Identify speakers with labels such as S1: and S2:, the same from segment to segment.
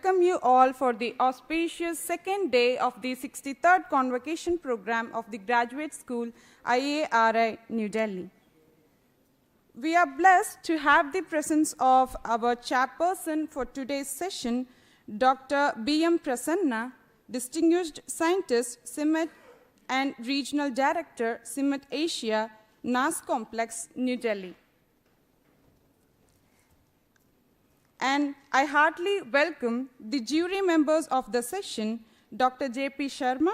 S1: Welcome you all for the auspicious second day of the 63rd Convocation program of the Graduate School, IARI, New Delhi. We are blessed to have the presence of our chairperson for today's session, Dr. B.M. Prasanna, distinguished scientist, CIMMET and Regional Director, CIMMET Asia, NAS Complex, New Delhi. And I heartily welcome the jury members of the session, Dr. J.P. Sharma,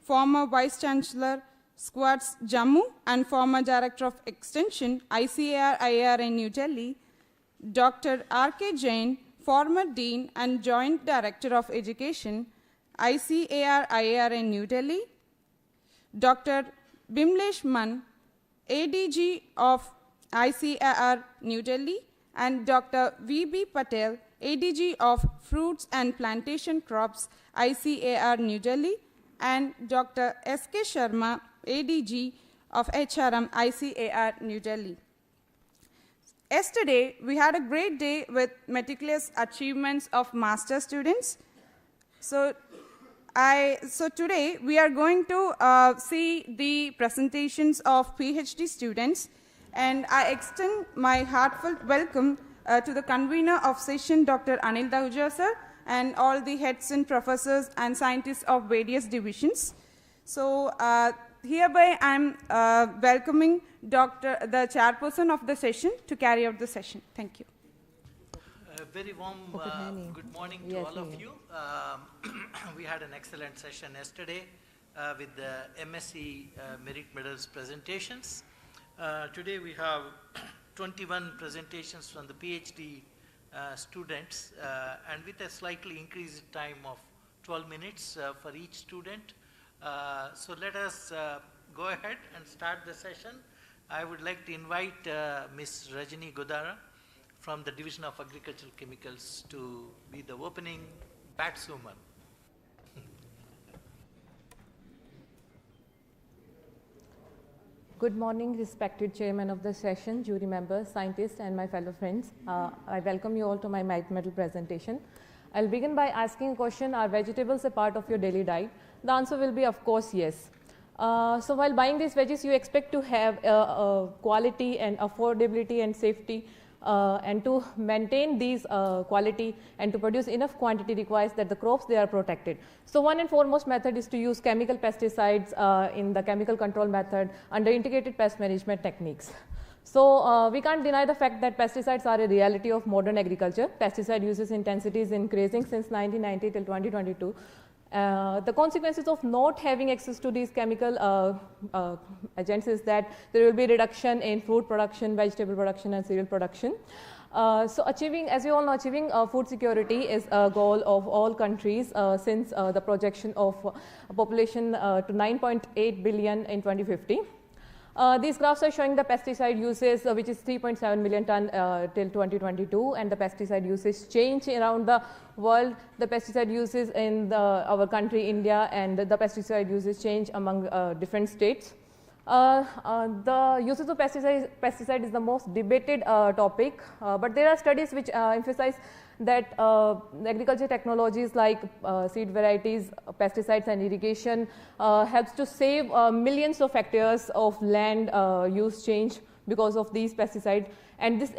S1: former Vice Chancellor, Squads Jammu, and former Director of Extension, ICAR IAR in New Delhi, Dr. R.K. Jain, former Dean and Joint Director of Education, ICAR IAR in New Delhi, Dr. Bimlesh Mann, ADG of ICAR New Delhi, and Dr. V.B. Patel, ADG of Fruits and Plantation Crops, ICAR New Delhi, and Dr. S.K. Sharma, ADG of HRM, ICAR New Delhi. Yesterday, we had a great day with meticulous achievements of master students. So today, we are going to see the presentations of PhD students. And I extend my heartfelt welcome to the convener of session, Dr. Anil Dahuja sir, and all the heads and professors and scientists of various divisions. So hereby I am welcoming the chairperson of the session to carry out the session. Thank you.
S2: A very warm good morning to all of you. We had an excellent session yesterday with the MSc Merit Medals presentations. Today we have 21 presentations from the PhD students and with a slightly increased time of 12 minutes for each student. So let us go ahead and start the session. I would like to invite Ms. Rajini Godara from the Division of Agricultural Chemicals to be the opening batswoman.
S3: Good morning, respected chairman of the session, jury members, scientists, and my fellow friends. I welcome you all to my merit medal presentation. I'll begin by asking a question, are vegetables a part of your daily diet? The answer will be, of course, yes. So while buying these veggies, you expect to have quality and affordability and safety. And to maintain these quality and to produce enough quantity requires that the crops, they are protected. So one and foremost method is to use chemical pesticides in the chemical control method under integrated pest management techniques. So we can't deny the fact that pesticides are a reality of modern agriculture. Pesticide uses intensity is increasing since 1990 till 2022. The consequences of not having access to these chemical agents is that there will be reduction in fruit production, vegetable production, and cereal production. So achieving, as you all know, achieving food security is a goal of all countries since the projection of population to 9.8 billion in 2050. These graphs are showing the pesticide uses, which is 3.7 million ton till 2022, and the pesticide usage change around the world. The pesticide uses in our country, India, and the pesticide usage change among different states. The uses of pesticide is the most debated topic, but there are studies which emphasize that agriculture technologies like seed varieties, pesticides and irrigation helps to save millions of hectares of land use change because of these pesticides, and this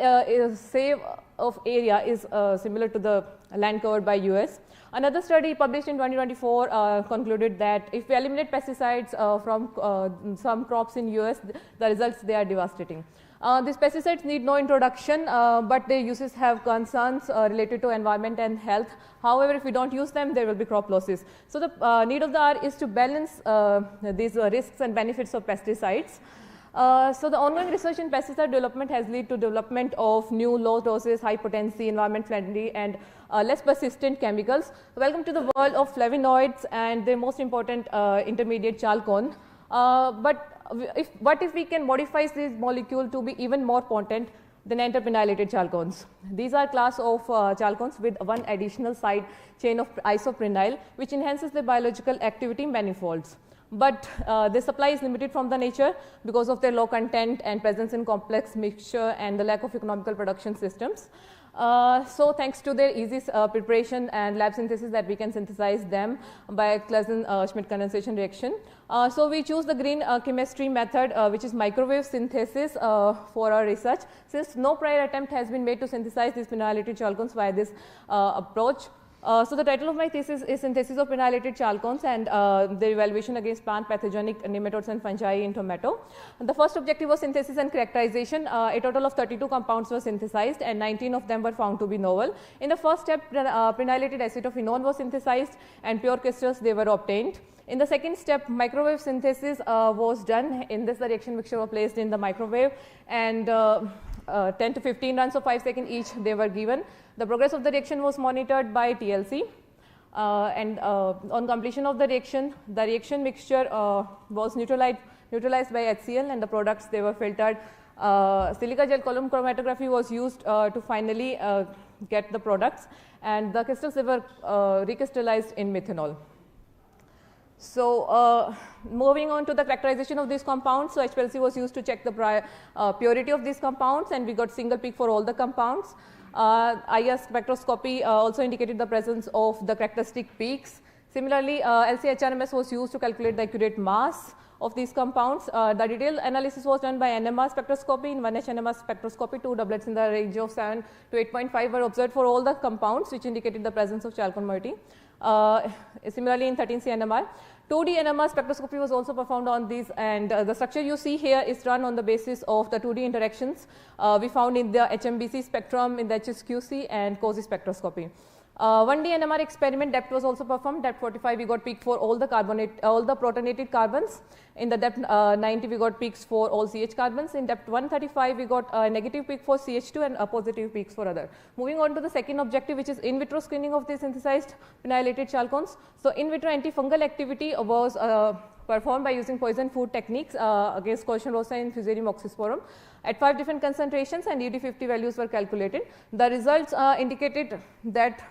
S3: save of area is similar to the land covered by US. Another study published in 2024 concluded that if we eliminate pesticides from some crops in US, the results, they are devastating. These pesticides need no introduction, but their uses have concerns related to environment and health. However, if we don't use them, there will be crop losses. So the need of the hour is to balance these risks and benefits of pesticides. So the ongoing research in pesticide development has led to development of new low doses, high potency, environment friendly, and less persistent chemicals. Welcome to the world of flavonoids and their most important intermediate chalcone. But what if we can modify this molecule to be even more potent than N-fertilizer chalcones? These are class of chalcones with one additional side chain of isoprenyl, which enhances the biological activity manifolds. But their supply is limited from the nature because of their low content and presence in complex mixture and the lack of economical production systems. So thanks to their easy preparation and lab synthesis that we can synthesize them by Claisen-Schmidt condensation reaction. So we choose the green chemistry method, which is microwave synthesis for our research, since no prior attempt has been made to synthesize these Prenylated chalcones via this approach. So the title of my thesis is Synthesis of Prenylated chalcones and their evaluation against plant pathogenic nematodes and fungi in tomato. The first objective was synthesis and characterization. A total of 32 compounds were synthesized and 19 of them were found to be novel. In the first step, prenylated acetophenone was synthesized and pure crystals they were obtained. In the second step, microwave synthesis was done. In this, the reaction mixture was placed in the microwave and 10 to 15 runs of 5 seconds each they were given. The progress of the reaction was monitored by TLC and on completion of the reaction mixture was neutralized by HCl and the products they were filtered. Silica gel column chromatography was used to finally get the products, and the crystals they were recrystallized in methanol. So moving on to the characterization of these compounds, so HPLC was used to check the purity of these compounds, and we got single peak for all the compounds. IR spectroscopy also indicated the presence of the characteristic peaks. Similarly, LC-HRMS was used to calculate the accurate mass of these compounds. The detailed analysis was done by NMR spectroscopy. In 1H NMR spectroscopy, 2 doublets in the range of 7 to 8.5 were observed for all the compounds, which indicated the presence of chalcone moiety. Similarly, in 13C NMR, 2D NMR spectroscopy was also performed on these, and the structure you see here is run on the basis of the 2D interactions we found in the HMBC spectrum, in the HSQC and COSY spectroscopy. 1D NMR experiment depth was also performed. Depth 45 we got peak for all the protonated carbons. In the depth 90 we got peaks for all CH carbons. In depth 135 we got a negative peak for CH2 and a positive peaks for other. Moving on to the second objective, which is in vitro screening of the synthesized prenylated chalcones. So in vitro antifungal activity was performed by using poison food techniques against Colchium rosa and Fusarium oxysporum at 5 different concentrations, and ED50 values were calculated. The results indicated that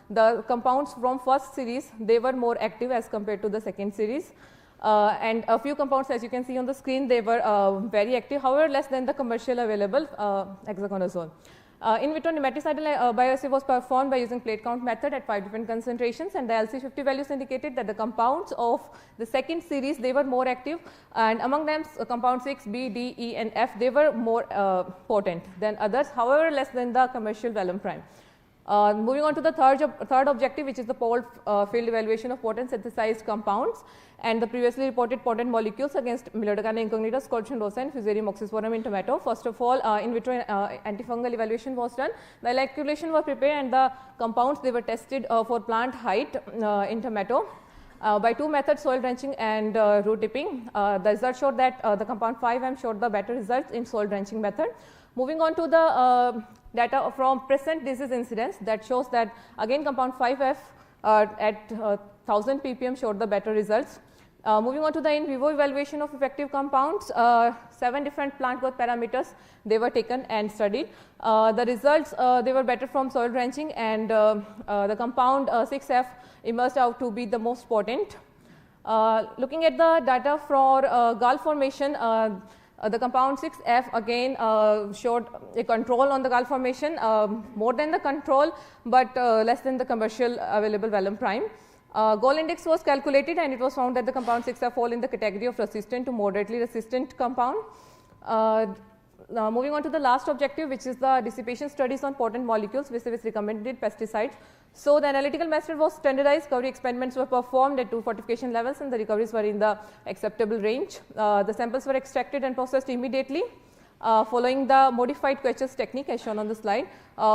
S3: the compounds from first series they were more active as compared to the second series, and a few compounds, as you can see on the screen, they were very active, however less than the commercial available hexaconazole. In vitro nematicidal bioassay was performed by using plate count method at 5 different concentrations, and the LC50 values indicated that the compounds of the second series they were more active, and among them compound 6, B, D, E and F they were more potent than others, however less than the commercial vellum prime. Moving on to the third objective, which is the Paul field evaluation of potent synthesized compounds and the previously reported potent molecules against Milodocana incognita, Colchium rosa and Fusarium oxysporum in tomato. First of all, in vitro antifungal evaluation was done. The electrolytion was prepared and the compounds they were tested for plant height in tomato by 2 methods, soil drenching and root tipping. The results showed that the compound 5M showed the better results in soil drenching method. Moving on to the data from present disease incidence, that shows that again compound 5F at 1000 ppm showed the better results. Moving on to the in vivo evaluation of effective compounds, 7 different plant growth parameters they were taken and studied. The results they were better from soil drenching, and the compound 6F emerged out to be the most potent. Looking at the data for gall formation, the compound 6F again showed a control on the gall formation, more than the control but less than the commercial available vellum prime. Gall index was calculated and it was found that the compound 6F fall in the category of resistant to moderately resistant compound. Moving on to the last objective, which is the dissipation studies on potent molecules with recommended pesticides. So the analytical method was standardized, recovery experiments were performed at 2 fortification levels and the recoveries were in the acceptable range. The samples were extracted and processed immediately following the modified Quetcher's technique as shown on the slide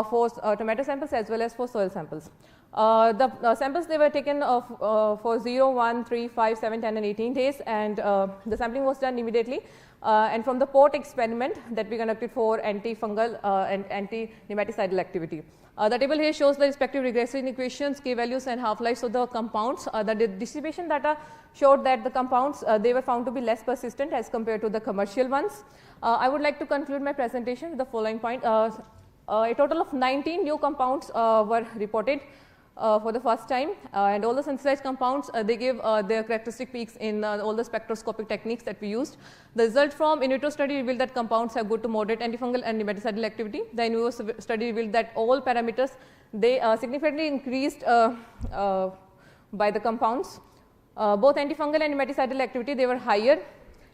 S3: for tomato samples as well as for soil samples. The samples they were taken for 0, 1, 3, 5, 7, 10 and 18 days, and the sampling was done immediately. And from the port experiment that we conducted for antifungal and anti-nematicidal activity. The table here shows the respective regression equations, k values and half-lives of the compounds. The dissipation data showed that the compounds they were found to be less persistent as compared to the commercial ones. I would like to conclude my presentation with the following point. A total of 19 new compounds were reported for the first time, and all the synthesized compounds, they give their characteristic peaks in all the spectroscopic techniques that we used. The result from in vitro study revealed that compounds have good to moderate antifungal and nematicidal activity. The in vivo study revealed that all parameters, they significantly increased by the compounds. Both antifungal and nematicidal activity, they were higher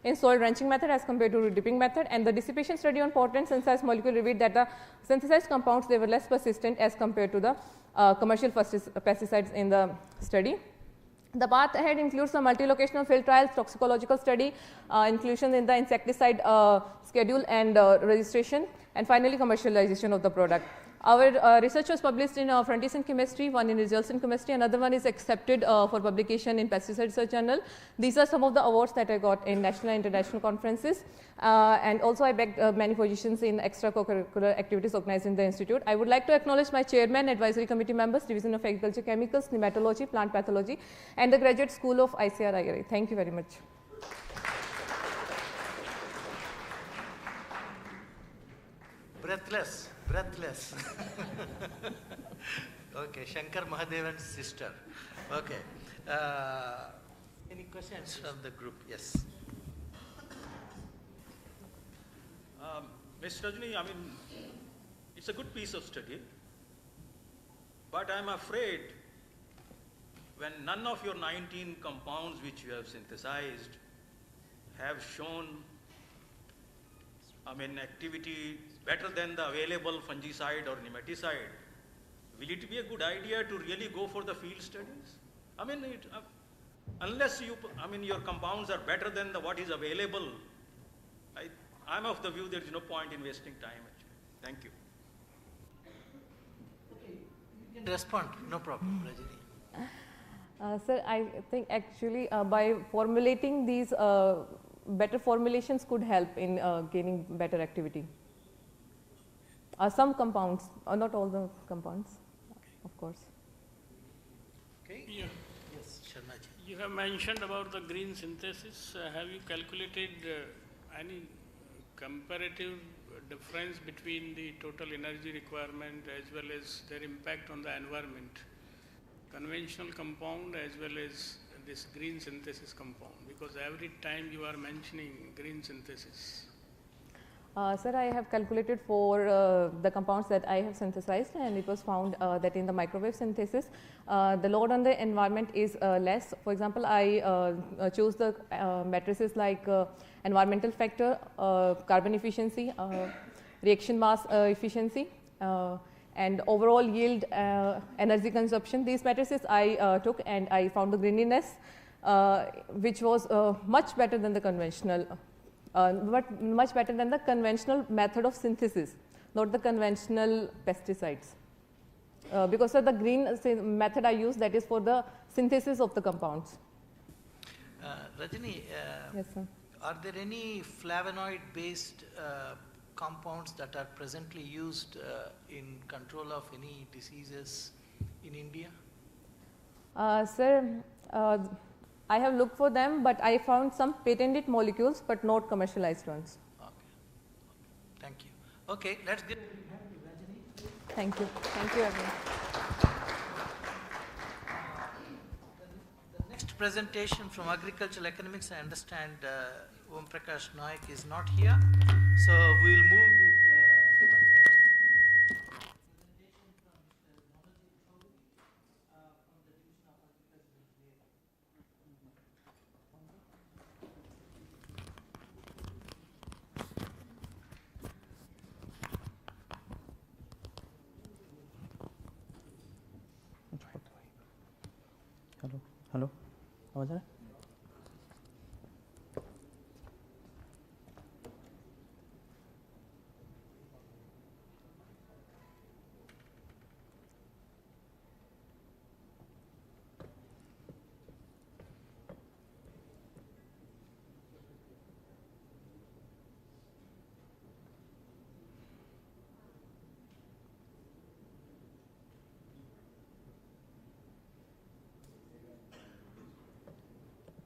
S3: in soil drenching method as compared to dipping method, and the dissipation study on potent synthesized molecule revealed that the synthesized compounds, they were less persistent as compared to the commercial pesticides in the study. The path ahead includes the multi-locational field trials, toxicological study, inclusion in the insecticide schedule and registration, and finally commercialization of the product. Our research was published in Frontiers in Chemistry, one in Results in Chemistry, another one is accepted for publication in Pesticide Research Journal. These are some of the awards that I got in national and international conferences, and also I bagged many positions in extracurricular activities organized in the institute. I would like to acknowledge my chairman, advisory committee members, Division of Agriculture Chemicals, Nematology, Plant Pathology, and the Graduate School of ICAR IRA. Thank you very much.
S2: Breathless. Okay, Shankar Mahadevan's sister. Okay. Any questions from the group? Yes.
S4: Ms. Rajni, I mean, it's a good piece of study, but I'm afraid when none of your 19 compounds which you have synthesized have shown, I mean, activity better than the available fungicide or nematicide, will it be a good idea to really go for the field studies? I mean, unless you, I mean, your compounds are better than what is available, I'm of the view there is no point in wasting time actually. Thank you.
S2: Okay, you can respond, no problem, Rajini.
S3: Sir, I think actually by formulating these better formulations could help in gaining better activity. Some compounds, not all the compounds, of course.
S2: Okay.
S5: Yeah.
S2: Yes, Sharmaji.
S5: You have mentioned about the green synthesis. Have you calculated any comparative difference between the total energy requirement as well as their impact on the environment? Conventional compound as well as this green synthesis compound, because every time you are mentioning green synthesis.
S3: Sir, I have calculated for the compounds that I have synthesized, and it was found that in the microwave synthesis, the load on the environment is less. For example, I chose the matrices like environmental factor, carbon efficiency, reaction mass efficiency, and overall yield, energy consumption. These matrices I took, and I found the greeniness, which was much better than the conventional. But much better than the conventional method of synthesis, not the conventional pesticides. Because the green method I use, that is for the synthesis of the compounds.
S2: Rajini,
S3: yes, sir.
S2: Are there any flavonoid based compounds that are presently used in control of any diseases in India?
S3: Sir, I have looked for them, but I found some patented molecules, but not commercialized ones.
S2: Okay. Thank you. Okay, let's get.
S3: Thank you. Thank you, everyone.
S2: The next presentation from agricultural economics, I understand Om Prakash Naik is not here, so we'll move with
S6: hello आवाज आ रहा है?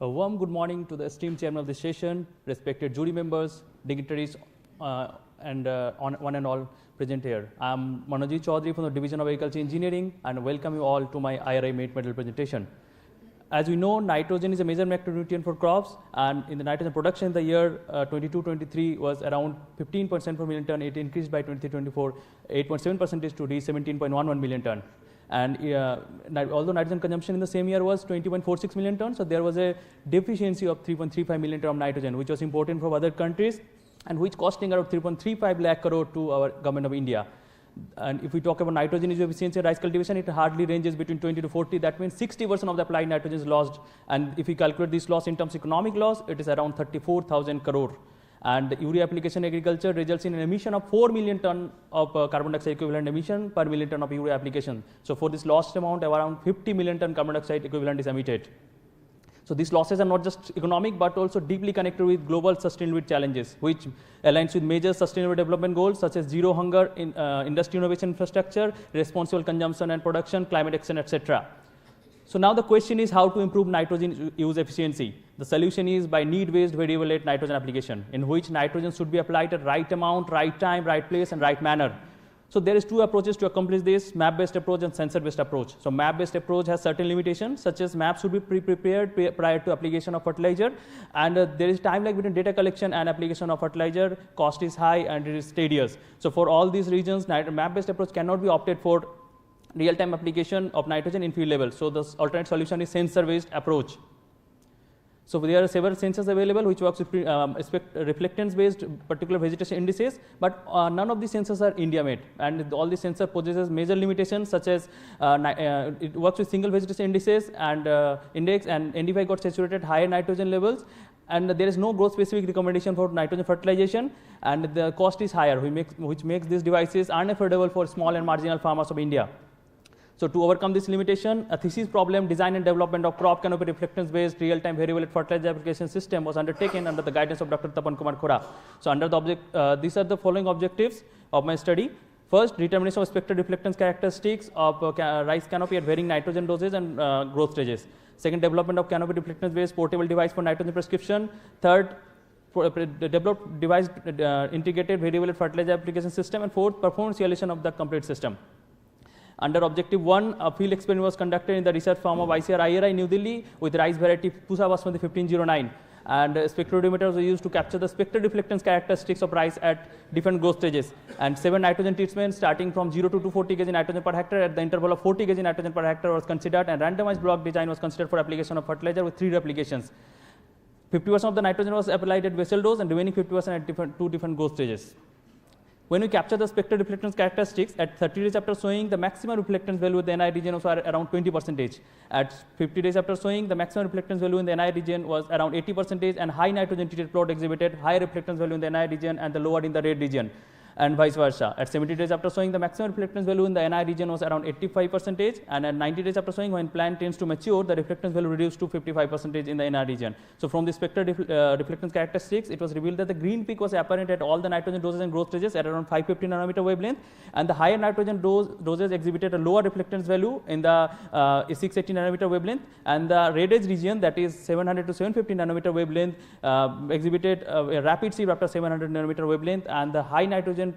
S6: A warm good morning to the esteemed chairman of this session, respected jury members, dignitaries one and all present here. I'm Manojit Chaudhary from the Division of Agriculture Engineering, and welcome you all to my IRI mate medal presentation. As we know, nitrogen is a major macronutrient for crops, and in the nitrogen production in the year 22-23 was around 15% per million ton. It increased by 23-24, 8.7% to reach 17.11 million ton. And although nitrogen consumption in the same year was 20.46 million tons, so there was a deficiency of 3.35 million ton of nitrogen, which was important for other countries, and which costing around 3.35 lakh crore to our government of India. And if we talk about nitrogen use efficiency in rice cultivation, it hardly ranges between 20 to 40. That means 60% of the applied nitrogen is lost. And if we calculate this loss in terms of economic loss, it is around 34,000 crore. And the urea application in agriculture results in an emission of 4 million ton of carbon dioxide equivalent emission per million ton of urea application. So for this lost amount, around 50 million ton carbon dioxide equivalent is emitted. So these losses are not just economic, but also deeply connected with global sustainability challenges, which aligns with major sustainable development goals such as zero hunger, industry innovation infrastructure, responsible consumption and production, climate action, etc. So now the question is how to improve nitrogen use efficiency. The solution is by need-based variable rate nitrogen application, in which nitrogen should be applied at right amount, right time, right place, and right manner. So there is two approaches to accomplish this: map-based approach and sensor-based approach. So map-based approach has certain limitations, such as maps should be pre-prepared prior to application of fertilizer, and there is time lag between data collection and application of fertilizer, cost is high, and it is tedious. So for all these reasons, map-based approach cannot be opted for real-time application of nitrogen in field level. So the alternate solution is sensor-based approach. So there are several sensors available which works with reflectance-based particular vegetation indices, but none of these sensors are India-made, and all these sensors possesses major limitations, such as it works with single vegetation indices and index, and NDVI got saturated higher nitrogen levels, and there is no growth-specific recommendation for nitrogen fertilization, and the cost is higher, which makes these devices unaffordable for small and marginal farmers of India. So to overcome this limitation, a thesis problem, design and development of crop canopy reflectance-based real-time variable fertilizer application system was undertaken under the guidance of Dr. Tapan Kumar Khora. So under the these are the following objectives of my study. First, determination of spectral reflectance characteristics of rice canopy at varying nitrogen doses and growth stages. Second, development of canopy reflectance-based portable device for nitrogen prescription. Third, develop device integrated variable fertilizer application system. And fourth, performance evaluation of the complete system. Under objective 1, a field experiment was conducted in the research farm of ICAR IRI New Delhi with rice variety Pusa Basmati 1509, and spectrophotometers were used to capture the spectral reflectance characteristics of rice at different growth stages, and 7 nitrogen treatments starting from 0 to 240 kg nitrogen per hectare at the interval of 40 kg nitrogen per hectare was considered, and randomized block design was considered for application of fertilizer with 3 applications. 50% of the nitrogen was applied at basal dose and remaining 50% at two different growth stages. When we capture the spectral reflectance characteristics at 30 days after sowing, the maximum reflectance value in the NI region was around 20%. At 50 days after sowing, the maximum reflectance value in the NI region was around 80%, and high nitrogen treated plot exhibited high reflectance value in the NI region and the lower in the red region, and vice versa. At 70 days after sowing, the maximum reflectance value in the NI region was around 85%, and at 90 days after sowing, when plant tends to mature, the reflectance value reduced to 55% in the NI region. So from the spectral reflectance characteristics, it was revealed that the green peak was apparent at all the nitrogen doses and growth stages at around 550 nanometer wavelength, and the higher nitrogen doses exhibited a lower reflectance value in the 680 nanometer wavelength, and the red edge region, that is 700 to 750 nanometer wavelength, exhibited a rapid seep after 700 nanometer wavelength, and the high nitrogen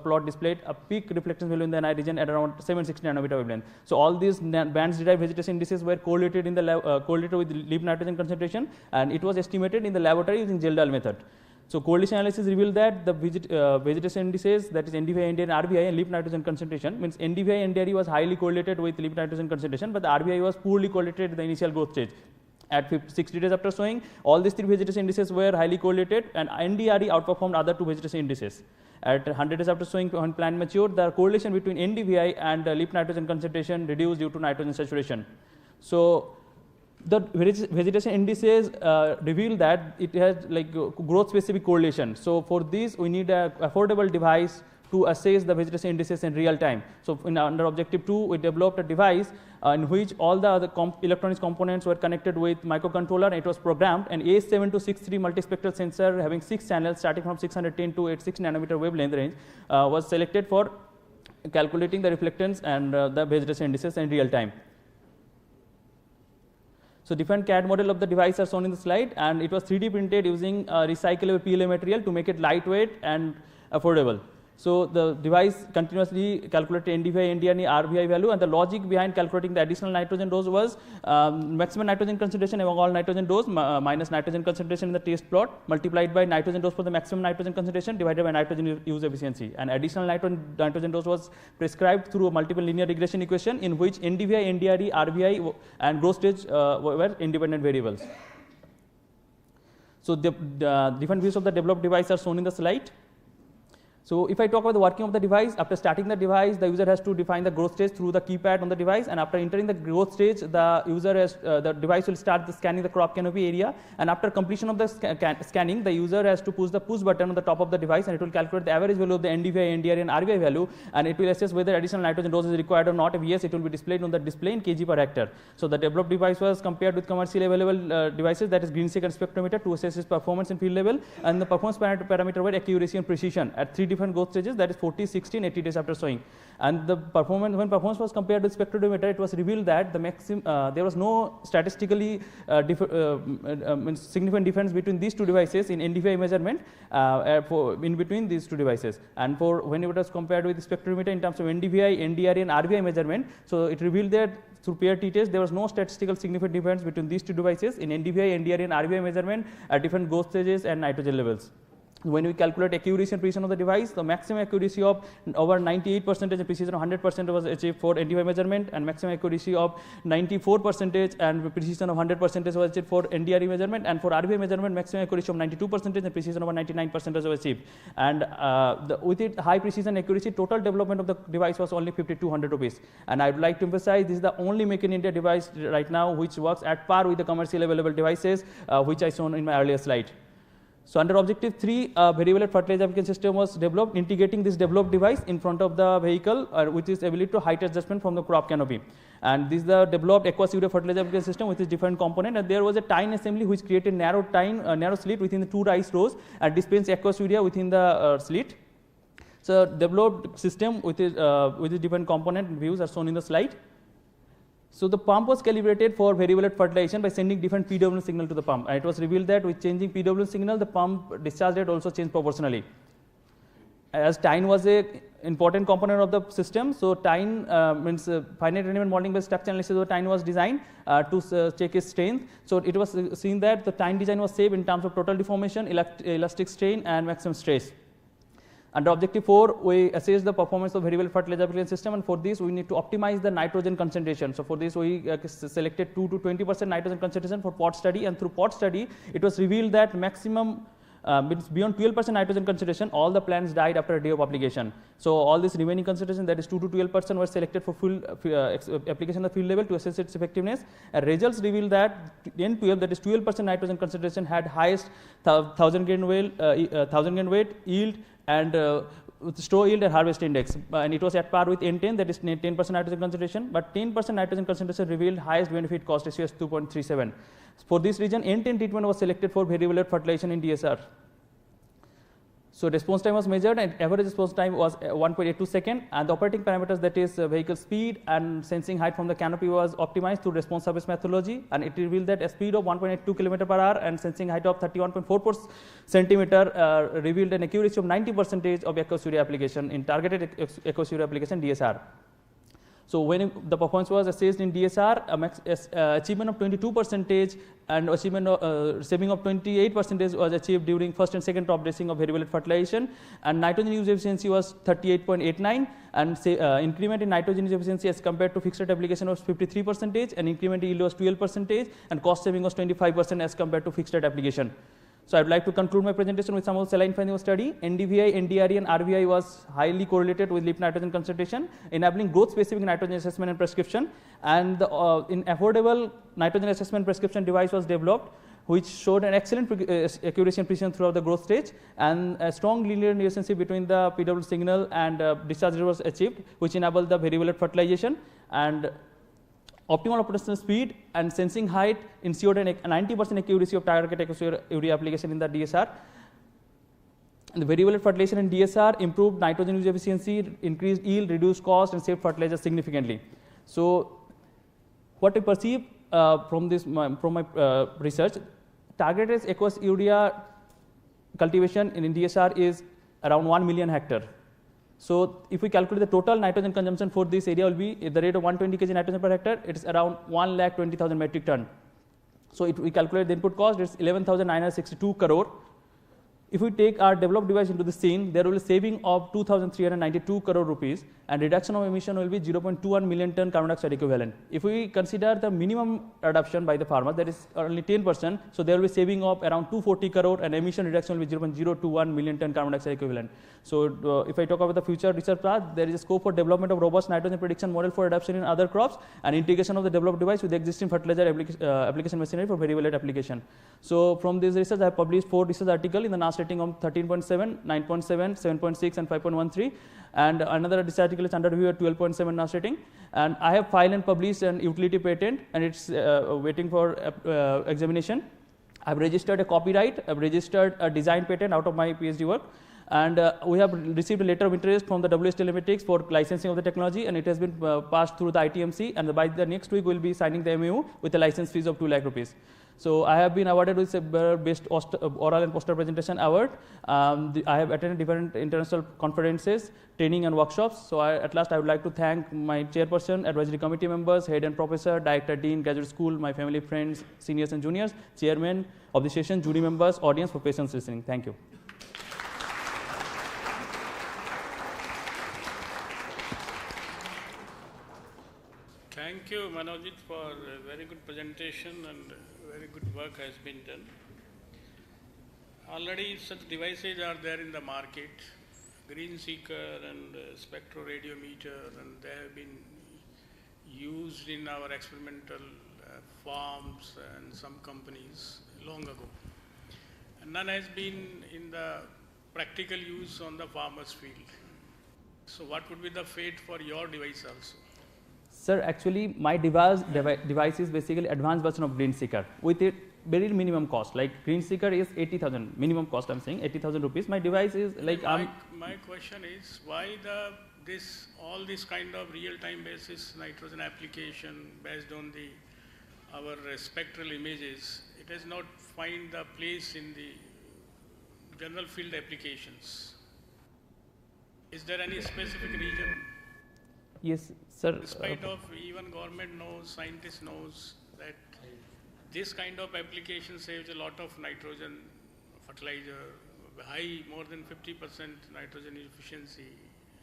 S6: plot displayed a peak reflectance value in the NI region at around 760 nanometer wavelength. So all these bands derived vegetation indices were correlated in the correlated with leaf nitrogen concentration, and it was estimated in the laboratory using Geldal method. So correlation analysis revealed that the vegetation indices, that is NDVI, NDRI, and RBI, and leaf nitrogen concentration, means NDVI and NDRI was highly correlated with leaf nitrogen concentration, but the RBI was poorly correlated in the initial growth stage. At 60 days after sowing, all these 3 vegetation indices were highly correlated, and NDRE outperformed other 2 vegetation indices. At 100 days after sowing, when plant matured, the correlation between NDVI and leaf nitrogen concentration reduced due to nitrogen saturation. So the vegetation indices reveal that it has like growth specific correlation. So for this, we need an affordable device to assess the vegetation indices in real time. So under objective 2, we developed a device in which all the other electronics components were connected with microcontroller, and it was programmed. An A7263 multispectral sensor having 6 channels starting from 610 to 86 nanometer wavelength range was selected for calculating the reflectance and the vegetation indices in real time. So different CAD model of the device are shown in the slide, and it was 3D printed using recyclable PLA material to make it lightweight and affordable. So the device continuously calculated NDVI, NDRE, RVI value, and the logic behind calculating the additional nitrogen dose was maximum nitrogen concentration among all nitrogen dose minus nitrogen concentration in the test plot multiplied by nitrogen dose for the maximum nitrogen concentration divided by nitrogen use efficiency. And additional nitrogen dose was prescribed through a multiple linear regression equation in which NDVI, NDRE, RVI, and growth stage were independent variables. So the different views of the developed device are shown in the slide. So if I talk about the working of the device, after starting the device, the user has to define the growth stage through the keypad on the device, and after entering the growth stage, the user has, the device will start scanning the crop canopy area, and after completion of the scanning, the user has to push the push button on the top of the device, and it will calculate the average value of the NDVI, NDRE, and RVI value, and it will assess whether additional nitrogen dose is required or not. If yes, it will be displayed on the display in kg per hectare. So the developed device was compared with commercially available devices, that is green stick and spectrometer, to assess its performance in field level, and the performance parameter were accuracy and precision at 3 different growth stages, that is 40, 60, and 80 days after sowing. And the performance, when performance was compared with spectrometer, it was revealed that the maximum there was no statistically significant difference between these two devices in NDVI measurement in between these two devices. And for when it was compared with the spectrometer in terms of NDVI, NDRE, and RVI measurement, so it revealed that through pair t-test there was no statistical significant difference between these two devices in NDVI, NDRE, and RVI measurement at different growth stages and nitrogen levels. When we calculate accuracy and precision of the device, the maximum accuracy of over 98% and precision of 100% was achieved for NDVI measurement, and maximum accuracy of 94% and precision of 100% was achieved for NDRE measurement, and for RVI measurement, maximum accuracy of 92% and precision of 99% was achieved. And with it high precision accuracy, total development of the device was only 5,200 rupees. And I would like to emphasize this is the only make in India device right now which works at par with the commercially available devices, which I shown in my earlier slide. So under objective 3, a variable fertilizer application system was developed, integrating this developed device in front of the vehicle, which is ability to height adjustment from the crop canopy. And this is the developed aqueous urea fertilizer application system with its different component. And there was a tine assembly which created narrow slit within the 2 rice rows and dispensed aqueous urea within the slit. So developed system with its different component views are shown in the slide. So the pump was calibrated for variable fertilization by sending different PWM signal to the pump, and it was revealed that with changing PWM signal, the pump discharge rate also changed proportionally. As tine was a important component of the system, so tine means finite element modeling by structure analysis of tine was designed to check its strength. So it was seen that the tine design was safe in terms of total deformation, elastic strain, and maximum stress. Under objective 4, we assess the performance of variable fertilizer application system, and for this we need to optimize the nitrogen concentration. So for this we selected 2 to 20% nitrogen concentration for pot study, and through pot study it was revealed that maximum beyond 12% nitrogen concentration, all the plants died after a day of application. So all this remaining concentration, that is 2 to 12%, were selected for full application at the field level to assess its effectiveness. And results reveal that N12, that is 12% nitrogen concentration, had highest 1000 grain weight yield and store yield and harvest index, and it was at par with N10, that is 10% nitrogen concentration, but 10% nitrogen concentration revealed highest benefit cost ratio as 2.37. For this reason, N10 treatment was selected for variable fertilization in DSR. So response time was measured, and average response time was 1.82 seconds, and the operating parameters, that is vehicle speed and sensing height from the canopy, was optimized through response surface methodology, and it revealed that a speed of 1.82 km per hour and sensing height of 31.4 centimeter revealed an accuracy of 90% of aqueous urea application in targeted aqueous urea application DSR. So when the performance was assessed in DSR, achievement of 22% and achievement of saving of 28% was achieved during first and second top dressing of variable fertilization, and nitrogen use efficiency was 38.89, and increment in nitrogen use efficiency as compared to fixed rate application was 53%, and increment yield was 12%, and cost saving was 25% as compared to fixed rate application. So I would like to conclude my presentation with some of the saline finding of study. NDVI, NDRE, and RVI was highly correlated with leaf nitrogen concentration, enabling growth specific nitrogen assessment and prescription. And in affordable nitrogen assessment prescription device was developed, which showed an excellent accuracy and precision throughout the growth stage, and a strong linear relationship between the PW signal and discharge rate was achieved, which enabled the variable fertilization, and optimal operational speed and sensing height ensured a 90% accuracy of targeted urea application in the DSR. And the variable fertilization in DSR improved nitrogen use efficiency, increased yield, reduced cost, and saved fertilizer significantly. So what I perceive from my research, targeted aqueous urea cultivation in DSR is around 1 million hectare. So if we calculate the total nitrogen consumption for this area will be at the rate of 120 kg nitrogen per hectare, it is around 1,20,000 metric ton. So if we calculate the input cost, it's 11,962 crore. If we take our developed device into the scene, there will be a saving of 2,392 crore rupees, and reduction of emission will be 0.21 million ton carbon dioxide equivalent. If we consider the minimum adoption by the farmer, that is only 10%, so there will be saving of around 240 crore, and emission reduction will be 0.021 million ton carbon dioxide equivalent. So if I talk about the future research path, there is a scope for development of robust nitrogen prediction model for adoption in other crops, and integration of the developed device with the existing fertilizer application machinery for very valid application. So from this research, I have published 4 research articles in the NAS rating of 13.7, 9.7, 7.6, and 5.13, and another research article is under review at 12.7 NAS rating. And I have filed and published an utility patent, and it's waiting for examination. I have registered a copyright, I have registered a design patent out of my PhD work, and we have received a letter of interest from the WST Telematics for licensing of the technology, and it has been passed through the ITMC, and by the next week we will be signing the MOU with a license fees of 2 lakh rupees. So I have been awarded with a Best Oral and Poster Presentation Award. I have attended different international conferences, training and workshops. So at last I would like to thank my chairperson, advisory committee members, head and professor, director, dean, graduate school, my family, friends, seniors and juniors, chairman of the session, jury members, audience for patience listening. Thank you.
S5: Thank you, Manojit, for a very good presentation, and very good work has been done. Already such devices are there in the market, green seeker and spectroradiometer, and they have been used in our experimental farms and some companies long ago. And none has been in the practical use on the farmer's field. So what would be the fate for your device also?
S6: Sir, actually my device is basically advanced version of green seeker with a very minimum cost. Like green seeker is 80,000 minimum cost. I'm saying 80,000 rupees. My device is like
S5: my question is why all this kind of real-time basis nitrogen application based on our spectral images, it has not find the place in the general field applications. Is there any specific reason?
S6: Yes, sir.
S5: Despite of even government knows, scientists knows that this kind of application saves a lot of nitrogen fertilizer, high, more than 50% nitrogen efficiency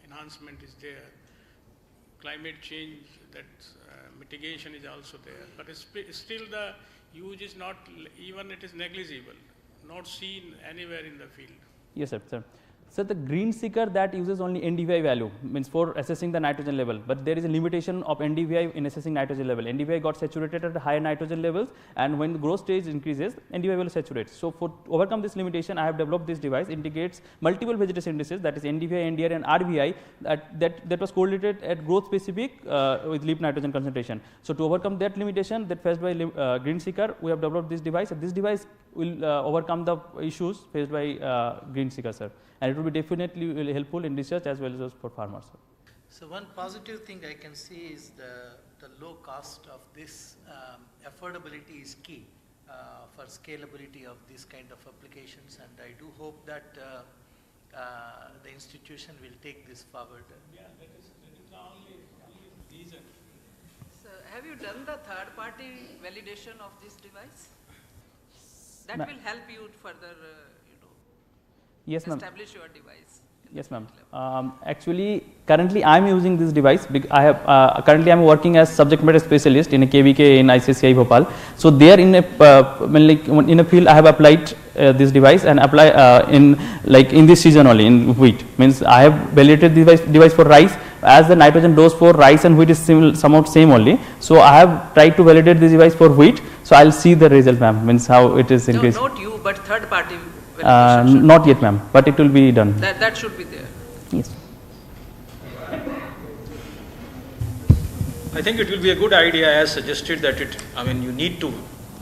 S5: enhancement is there. Climate change, that mitigation is also there. But still the use is not, even it is negligible, not seen anywhere in the field.
S6: Yes, sir. So the green seeker that uses only NDVI value, means for assessing the nitrogen level, but there is a limitation of NDVI in assessing nitrogen level. NDVI got saturated at higher nitrogen levels, and when the growth stage increases, NDVI will saturate. So to overcome this limitation, I have developed this device, integrates multiple vegetation indices, that is NDVI, NDR and RVI, that was correlated at growth specific with leaf nitrogen concentration. So to overcome that limitation that faced by green seeker, we have developed this device, and this device will overcome the issues faced by green seeker, sir. And it will be definitely helpful in research as well as for farmers.
S2: So one positive thing I can see is the low cost of this. Affordability is key for scalability of this kind of applications, and I do hope that the institution will take this forward.
S5: Yeah, that is the only reason.
S7: So have you done the third-party validation of this device? That will help you further
S6: yes,
S7: establish your device.
S6: Yes, ma'am. Actually, currently I am using this device. I have currently I am working as subject matter specialist in a KVK in ICCI Bhopal. So there in a field I have applied this device and apply in this season only in wheat. Means I have validated this device for rice, as the nitrogen dose for rice and wheat is somewhat same only. So I have tried to validate this device for wheat. So I'll see the result, ma'am. Means how it is increased.
S7: No, not you, but third party.
S6: Not yet, ma'am, but it will be done.
S7: That should be there.
S6: Yes.
S4: I think it will be a good idea, as suggested, that you need to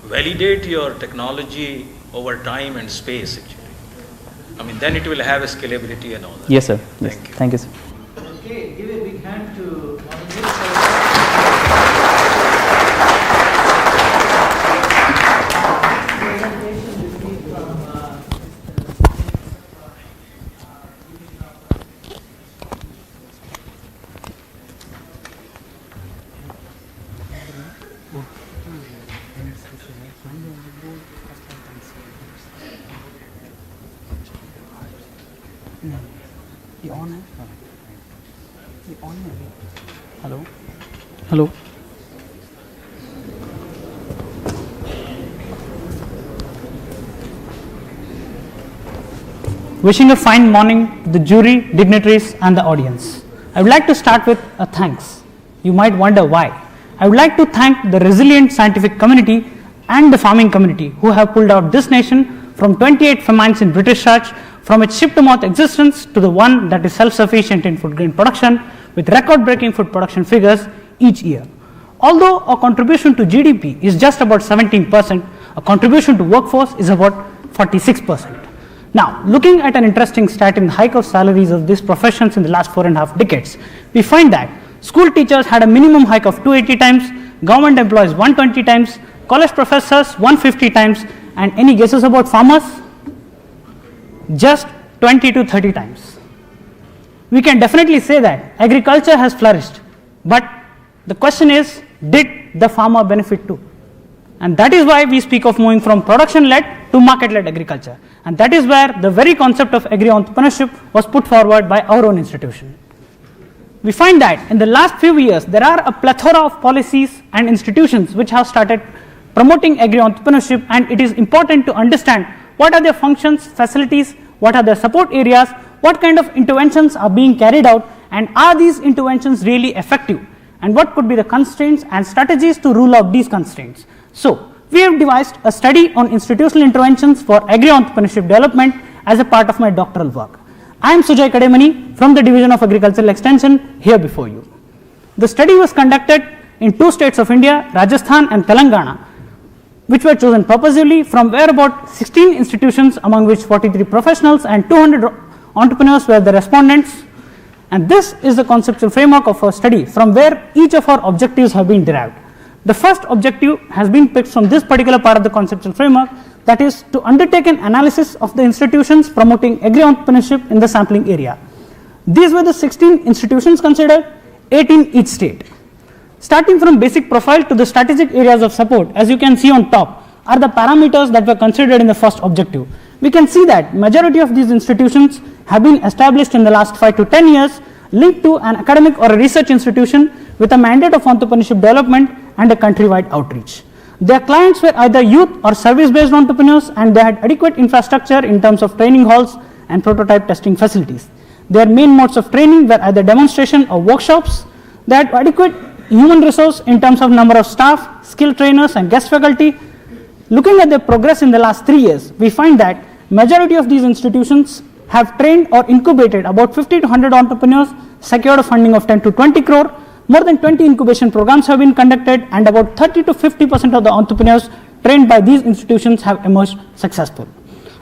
S4: validate your technology over time and space, actually. Then it will have a scalability and all that.
S6: Yes, sir. Yes.
S4: Thank you.
S6: Thank you, sir.
S2: Okay, give a big hand to
S8: ये on है? ये on है? Hello hello Wishing a fine morning to the jury, dignitaries and the audience. I would like to start with a thanks. You might wonder why. I would like to thank the resilient scientific community and the farming community who have pulled out this nation from 28 famines in British Raj, from its ship-to-mouth existence to the one that is self-sufficient in food grain production with record-breaking food production figures each year. Although our contribution to GDP is just about 17%, our contribution to workforce is about 46%. Now, looking at an interesting stat in the hike of salaries of these professions in the last 4.5 decades, we find that school teachers had a minimum hike of 280 times, government employees 120 times, college professors 150 times, and any guesses about farmers? Just 20 to 30 times. We can definitely say that agriculture has flourished, but the question is, did the farmer benefit too? And that is why we speak of moving from production-led to market-led agriculture. And that is where the very concept of agri-entrepreneurship was put forward by our own institution. We find that in the last few years, there are a plethora of policies and institutions which have started promoting agri-entrepreneurship, and it is important to understand what are their functions, facilities, what are their support areas, what kind of interventions are being carried out, and are these interventions really effective, and what could be the constraints and strategies to rule out these constraints. So, we have devised a study on institutional interventions for agri-entrepreneurship development as a part of my doctoral work. I am Sujay Kademani from the Division of Agricultural Extension here before you. The study was conducted in 2 states of India, Rajasthan and Telangana, which were chosen purposely from where about 16 institutions, among which 43 professionals and 200 entrepreneurs were the respondents. And this is the conceptual framework of our study from where each of our objectives have been derived. The first objective has been picked from this particular part of the conceptual framework, that is to undertake an analysis of the institutions promoting agri-entrepreneurship in the sampling area. These were the 16 institutions considered, 8 in each state. Starting from basic profile to the strategic areas of support, as you can see on top, are the parameters that were considered in the first objective. We can see that majority of these institutions have been established in the last 5 to 10 years, linked to an academic or a research institution with a mandate of entrepreneurship development and a countrywide outreach. Their clients were either youth or service-based entrepreneurs, and they had adequate infrastructure in terms of training halls and prototype testing facilities. Their main modes of training were either demonstration or workshops. They had adequate human resource in terms of number of staff, skilled trainers and guest faculty. Looking at their progress in the last 3 years, we find that majority of these institutions have trained or incubated about 50 to 100 entrepreneurs, secured a funding of 10 to 20 crore, more than 20 incubation programs have been conducted, and about 30 to 50% of the entrepreneurs trained by these institutions have emerged successful.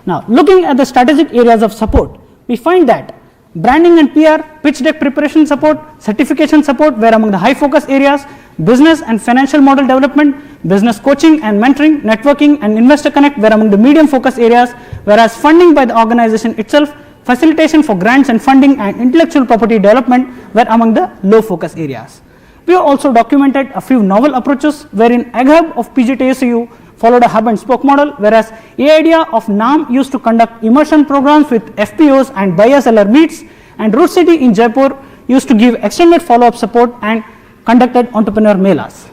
S8: Now, looking at the strategic areas of support, we find that branding and PR, pitch deck preparation support, certification support were among the high focus areas, business and financial model development, business coaching and mentoring, networking and investor connect were among the medium focus areas, whereas funding by the organization itself, facilitation for grants and funding and intellectual property development were among the low focus areas. We have also documented a few novel approaches wherein AgHub of PGTSU followed a hub and spoke model, whereas AIDEA of NAM used to conduct immersion programs with FPOs and buyer-seller meets, and Root City in Jaipur used to give extended follow-up support and conducted entrepreneur melas.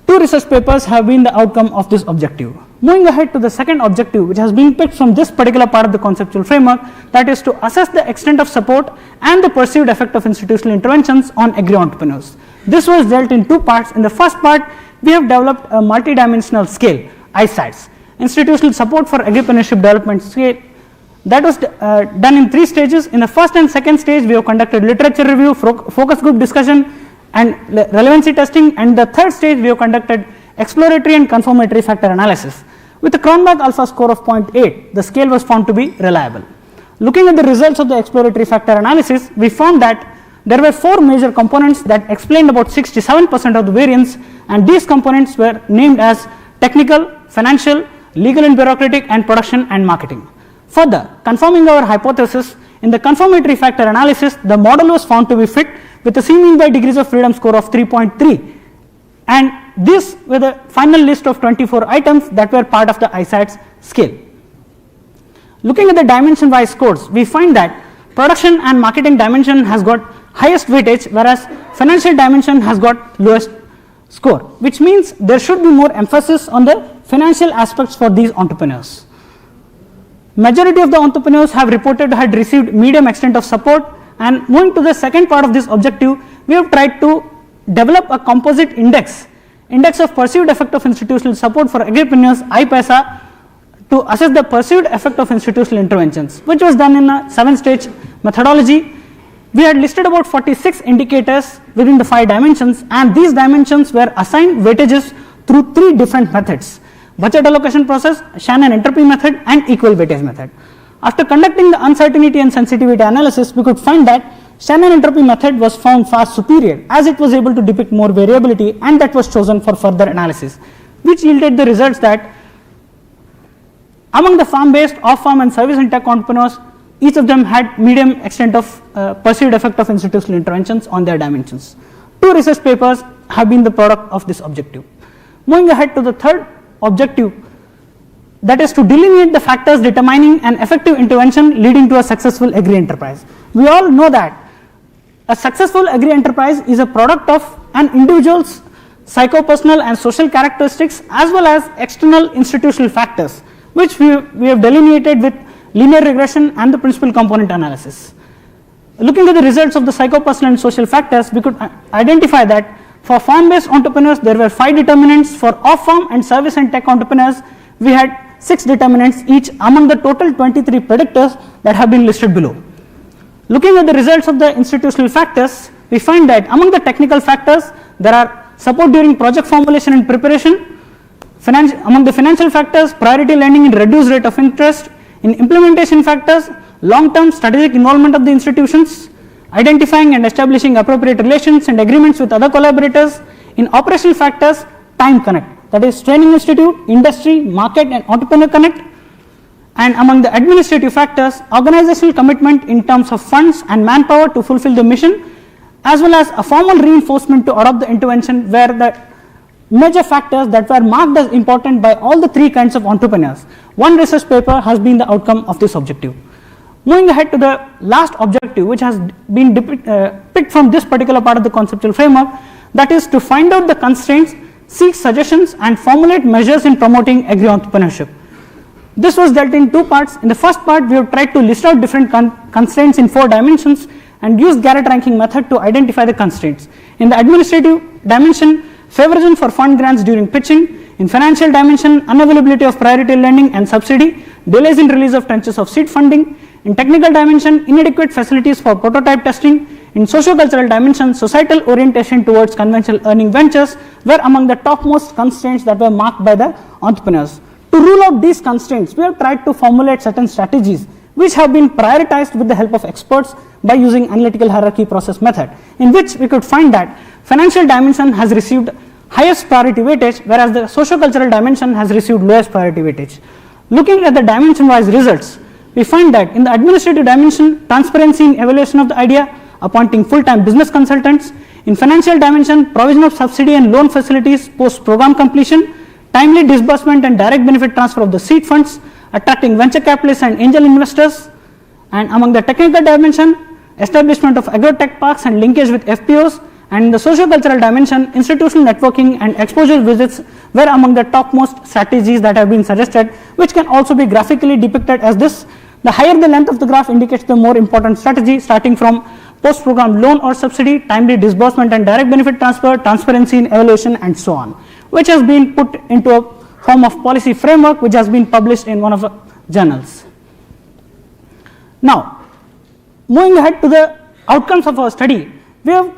S8: 2 research papers have been the outcome of this objective. Moving ahead to the second objective, which has been picked from this particular part of the conceptual framework, that is to assess the extent of support and the perceived effect of institutional interventions on agri-entrepreneurs. This was dealt in 2 parts. In the first part, we have developed a multidimensional scale, ICARs, institutional support for agripreneurship development scale. That was done in 3 stages. In the first and second stage, we have conducted literature review, focus group discussion and relevancy testing, and the third stage we have conducted exploratory and confirmatory factor analysis. With a Cronbach alpha score of 0.8, the scale was found to be reliable. Looking at the results of the exploratory factor analysis, we found that there were 4 major components that explained about 67% of the variance, and these components were named as technical, financial, legal and bureaucratic, and production and marketing. Further, confirming our hypothesis, in the confirmatory factor analysis, the model was found to be fit with a C-mean by degrees of freedom score of 3.3, and these were the final list of 24 items that were part of the ICARs scale. Looking at the dimension-wise scores, we find that production and marketing dimension has got highest weightage, whereas financial dimension has got lowest score, which means there should be more emphasis on the financial aspects for these entrepreneurs. Majority of the entrepreneurs have reported had received medium extent of support, and moving to the second part of this objective, we have tried to develop a composite index of perceived effect of institutional support for agripreneurs, IPESA, to assess the perceived effect of institutional interventions, which was done in a 7-stage methodology. We had listed about 46 indicators within the 5 dimensions, and these dimensions were assigned weightages through 3 different methods: budget allocation process, Shannon entropy method, and equal weightage method. After conducting the uncertainty and sensitivity analysis, we could find that Shannon entropy method was found far superior, as it was able to depict more variability, and that was chosen for further analysis, which yielded the results that among the farm-based, off-farm and service and tech entrepreneurs, each of them had medium extent of perceived effect of institutional interventions on their dimensions. 2 research papers have been the product of this objective. Moving ahead to the third objective, that is to delineate the factors determining an effective intervention leading to a successful agri-enterprise. We all know that a successful agri-enterprise is a product of an individual's psycho-personal and social characteristics as well as external institutional factors, which we have delineated with linear regression and the principal component analysis. Looking at the results of the psycho-personal and social factors, we could identify that for farm-based entrepreneurs, there were 5 determinants. For off-farm and service and tech entrepreneurs, we had 6 determinants each among the total 23 predictors that have been listed below. Looking at the results of the institutional factors, we find that among the technical factors, there are support during project formulation and preparation. Among the financial factors, priority lending in reduced rate of interest. In implementation factors, long-term strategic involvement of the institutions, identifying and establishing appropriate relations and agreements with other collaborators. In operational factors, time connect, that is training institute, industry, market and entrepreneur connect. And among the administrative factors, organizational commitment in terms of funds and manpower to fulfill the mission, as well as a formal reinforcement to adopt the intervention, where the major factors that were marked as important by all the 3 kinds of entrepreneurs. 1 research paper has been the outcome of this objective. Moving ahead to the last objective, which has been picked from this particular part of the conceptual framework, that is to find out the constraints, seek suggestions and formulate measures in promoting agri-entrepreneurship. This was dealt in 2 parts. In the first part, we have tried to list out different constraints in 4 dimensions and use Garrett ranking method to identify the constraints. In the administrative dimension, favorism for fund grants during pitching. In financial dimension, unavailability of priority lending and subsidy, delays in release of tranches of seed funding. In technical dimension, inadequate facilities for prototype testing. In socio-cultural dimension, societal orientation towards conventional earning ventures were among the topmost constraints that were marked by the entrepreneurs. To rule out these constraints, we have tried to formulate certain strategies which have been prioritized with the help of experts by using analytical hierarchy process method, in which we could find that financial dimension has received highest priority weightage, whereas the socio-cultural dimension has received lowest priority weightage. Looking at the dimension-wise results, we find that in the administrative dimension, transparency in evaluation of the idea, appointing full-time business consultants. In financial dimension, provision of subsidy and loan facilities post-program completion, timely disbursement and direct benefit transfer of the seed funds, attracting venture capitalists and angel investors. And among the technical dimension, establishment of agro-tech parks and linkage with FPOs. And in the socio-cultural dimension, institutional networking and exposure visits were among the topmost strategies that have been suggested, which can also be graphically depicted as this. The higher the length of the graph indicates the more important strategy, starting from post-program loan or subsidy, timely disbursement and direct benefit transfer, transparency in evaluation and so on, which has been put into a form of policy framework which has been published in one of the journals. Now, moving ahead to the outcomes of our study, we have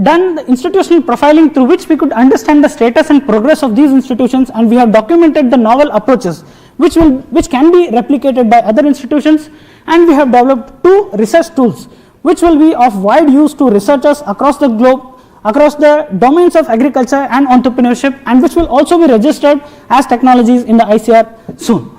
S8: done the institutional profiling through which we could understand the status and progress of these institutions, and we have documented the novel approaches which can be replicated by other institutions, and we have developed 2 research tools which will be of wide use to researchers across the globe, across the domains of agriculture and entrepreneurship, and which will also be registered as technologies in the ICAR soon.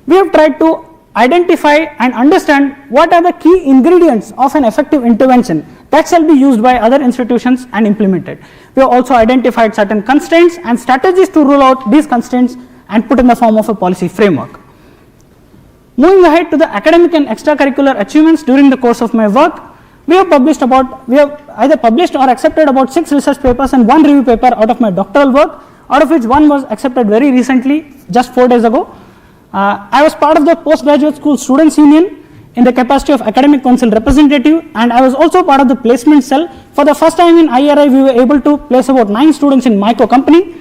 S8: We have tried to identify and understand what are the key ingredients of an effective intervention that shall be used by other institutions and implemented. We have also identified certain constraints and strategies to rule out these constraints and put in the form of a policy framework. Moving ahead to the academic and extracurricular achievements during the course of my work, we have either published or accepted about 6 research papers and 1 review paper out of my doctoral work, out of which 1 was accepted very recently, just 4 days ago. I was part of the Postgraduate School Students' Union in the capacity of Academic Council representative, and I was also part of the placement cell. For the first time in IRI, we were able to place about 9 students in my co-company.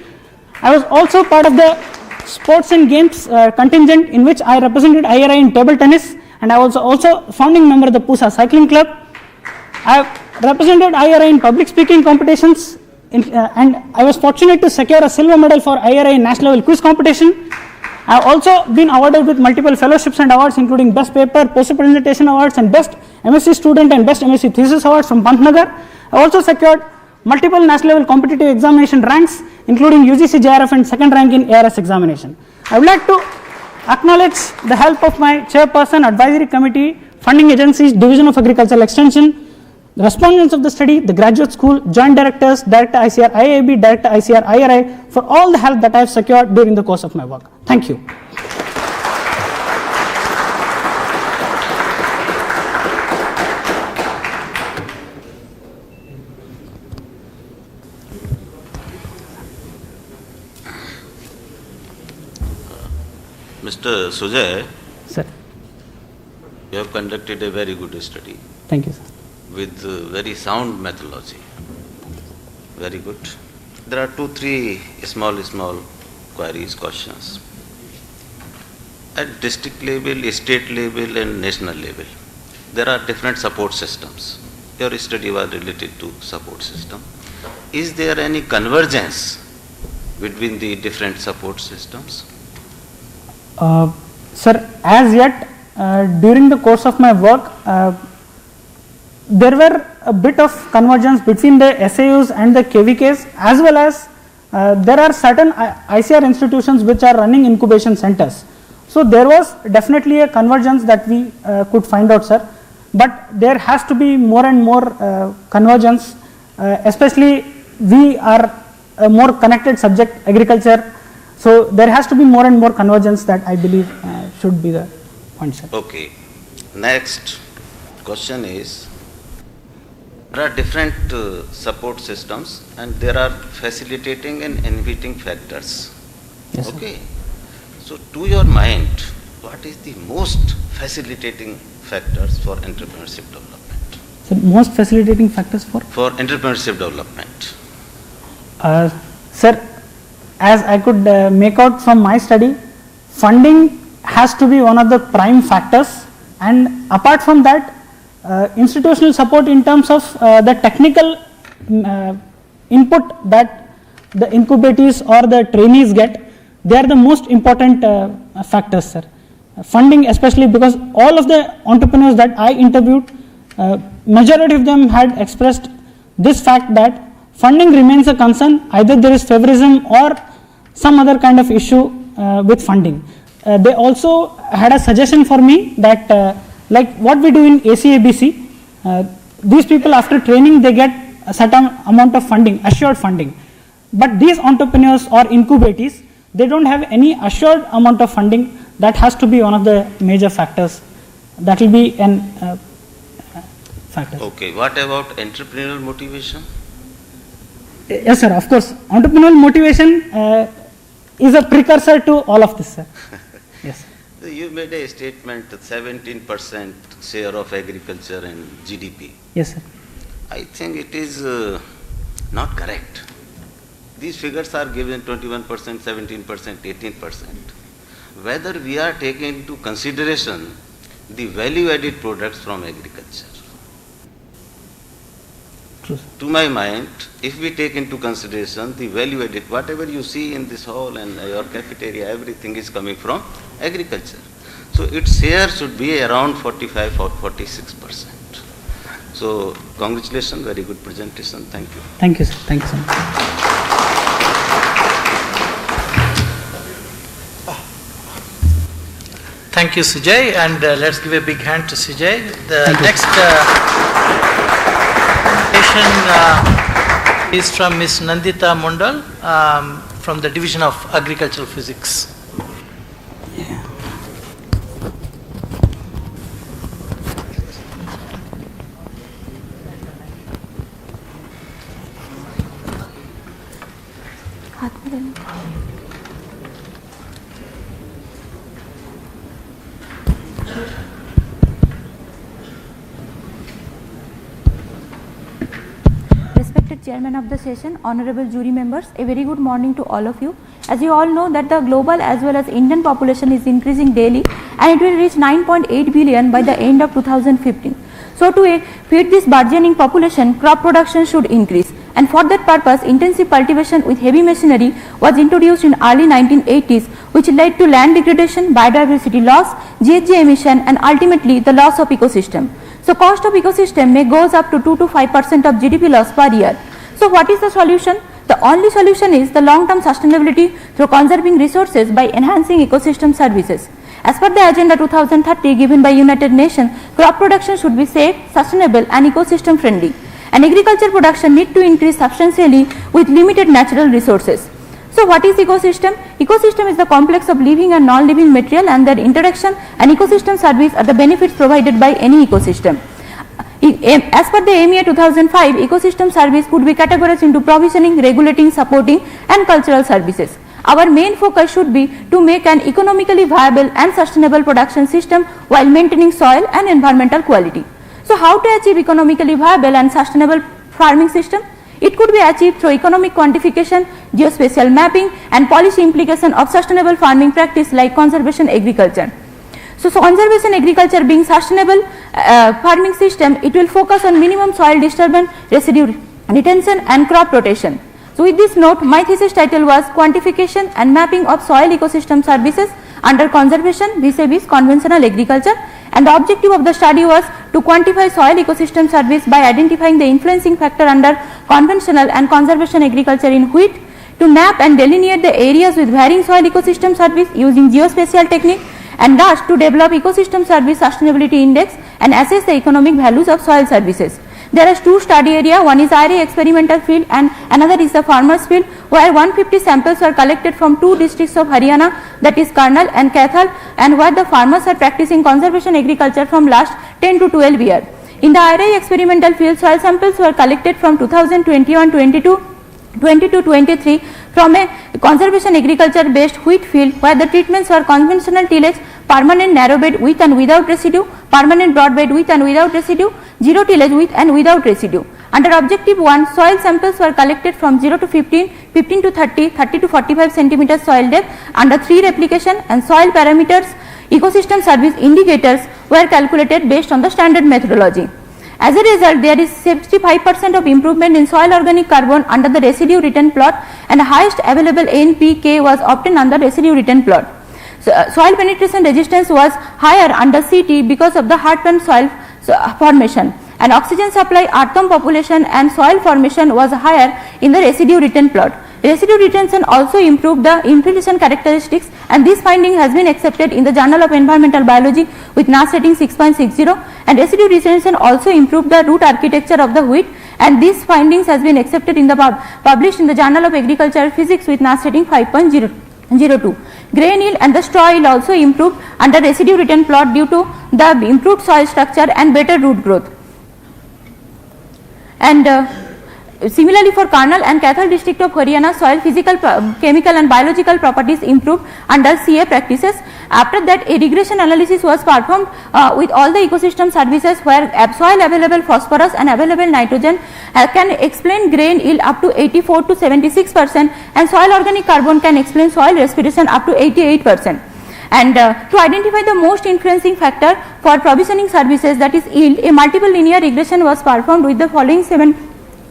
S8: I was also part of the Sports and Games contingent, in which I represented IRI in table tennis, and I was also founding member of the Pusa Cycling Club. I have represented IRI in public speaking competitions, and I was fortunate to secure a silver medal for IRI in national level quiz competition. I have also been awarded with multiple fellowships and awards, including Best Paper, Poster Presentation Awards, and Best MSc Student and Best MSc Thesis Awards from Pantnagar. I also secured multiple national level competitive examination ranks, including UGC JRF and second rank in ARS examination. I would like to acknowledge the help of my chairperson, advisory committee, funding agencies, Division of Agricultural Extension, the respondents of the study, the graduate school, joint directors, Director ICAR IAB, Director ICAR IRI, for all the help that I have secured during the course of my work. Thank you.
S9: Mr. Sujay,
S8: Sir.
S9: you have conducted a very good study.
S8: Thank you, sir.
S9: With very sound methodology. Very good. There are 2-3 small queries, questions. At district level, state level and national level, there are different support systems. Your study was related to support system. Is there any convergence between the different support systems?
S8: Sir, as yet, during the course of my work, there were a bit of convergence between the SAUs and the KVKs, as well as there are certain ICAR institutions which are running incubation centers. So there was definitely a convergence that we could find out, sir. But there has to be more and more convergence, especially we are a more connected subject, agriculture. So there has to be more and more convergence that I believe should be the point, sir.
S9: Okay. Next question is, there are different support systems and there are facilitating and inhibiting factors.
S8: Yes,
S9: okay. Sir. So to your mind, what is the most facilitating factors for entrepreneurship development?
S8: So most facilitating factors for?
S9: For entrepreneurship development.
S8: Sir, as I could make out from my study, funding has to be one of the prime factors, and apart from that, institutional support in terms of the technical input that the incubatees or the trainees get, they are the most important factors, sir. Funding especially, because all of the entrepreneurs that I interviewed, majority of them had expressed this fact that funding remains a concern, either there is favorism or some other kind of issue with funding. They also had a suggestion for me that like what we do in ACABC, these people after training they get a certain amount of funding, assured funding. But these entrepreneurs or incubatees, they don't have any assured amount of funding. That has to be one of the major factors. That will be an factor.
S9: Okay, what about entrepreneurial motivation?
S8: Yes, sir, of course. Entrepreneurial motivation is a precursor to all of this, sir. Yes.
S9: You made a statement that 17% share of agriculture in GDP.
S8: Yes, sir.
S9: I think it is not correct. These figures are given 21%, 17%, 18%. Whether we are taking into consideration the value-added products from agriculture.
S8: True.
S9: To my mind, if we take into consideration the value-added, whatever you see in this hall and your cafeteria, everything is coming from agriculture. So its share should be around 45 or 46%. So congratulations, very good presentation. Thank you.
S8: Thank you, sir. Thank you so much.
S2: Thank you, Sujay, and let's give a big hand to Sujay. The next presentation is from Ms. Nandita Mundal from the Division of Agricultural Physics.
S10: Respected Chairman of the session, honorable jury members, a very good morning to all of you. As you all know that the global as well as Indian population is increasing daily and it will reach 9.8 billion by the end of 2015. So to feed this burgeoning population, crop production should increase, and for that purpose intensive cultivation with heavy machinery was introduced in early 1980s, which led to land degradation, biodiversity loss, GHG emission and ultimately the loss of ecosystem. So cost of ecosystem may goes up to 2 to 5% of GDP loss per year. So what is the solution? The only solution is the long-term sustainability through conserving resources by enhancing ecosystem services. As per the Agenda 2030 given by United Nations, crop production should be safe, sustainable and ecosystem friendly. And agriculture production need to increase substantially with limited natural resources. So what is ecosystem? Ecosystem is the complex of living and non-living material and their interaction, and ecosystem service are the benefits provided by any ecosystem. As per the AMEA 2005, ecosystem service could be categorized into provisioning, regulating, supporting and cultural services. Our main focus should be to make an economically viable and sustainable production system while maintaining soil and environmental quality. So how to achieve economically viable and sustainable farming system? It could be achieved through economic quantification, geospatial mapping and policy implication of sustainable farming practice like conservation agriculture. So conservation agriculture being sustainable farming system, it will focus on minimum soil disturbance, residue retention and crop rotation. So with this note, my thesis title was Quantification and Mapping of Soil Ecosystem Services under Conservation vis-a-vis Conventional Agriculture, and the objective of the study was to quantify soil ecosystem service by identifying the influencing factor under conventional and conservation agriculture in wheat, to map and delineate the areas with varying soil ecosystem service using geospatial technique, and last to develop ecosystem service sustainability index and assess the economic values of soil services. There are two study areas, one is IRA experimental field and another is the farmers field, where 150 samples were collected from two districts of Haryana, that is Karnal and Kaithal, and where the farmers are practicing conservation agriculture from last 10 to 12 years. In the IRA experimental field, soil samples were collected from 2021-22, 22-23 from a conservation agriculture based wheat field, where the treatments were conventional tillage, permanent narrow bed with and without residue, permanent broad bed with and without residue, zero tillage with and without residue. Under objective 1, soil samples were collected from 0 to 15, 15 to 30, 30 to 45 centimeters soil depth under 3 replication, and soil parameters, ecosystem service indicators were calculated based on the standard methodology. As a result, there is 65% of improvement in soil organic carbon under the residue return plot, and the highest available NPK was obtained under residue return plot. So, soil penetration resistance was higher under CT because of the heartburn soil formation, and oxygen supply, earthworm population and soil formation was higher in the residue return plot. Residue retention also improved the infiltration characteristics, and this finding has been accepted in the Journal of Environmental Biology with NAS rating 6.60, and residue retention also improved the root architecture of the wheat, and these findings has been accepted in the published in the Journal of Agricultural Physics with NAS rating 5.02. Grain yield and the straw yield also improved under residue return plot due to the improved soil structure and better root growth. And similarly, for Karnal and Kaithal district of Haryana, soil physical, chemical and biological properties improved under CA practices. After that, a regression analysis was performed with all the ecosystem services, where soil available phosphorus and available nitrogen can explain grain yield up to 84 to 76%, and soil organic carbon can explain soil respiration up to 88%. And to identify the most influencing factor for provisioning services, that is yield, a multiple linear regression was performed with the following 7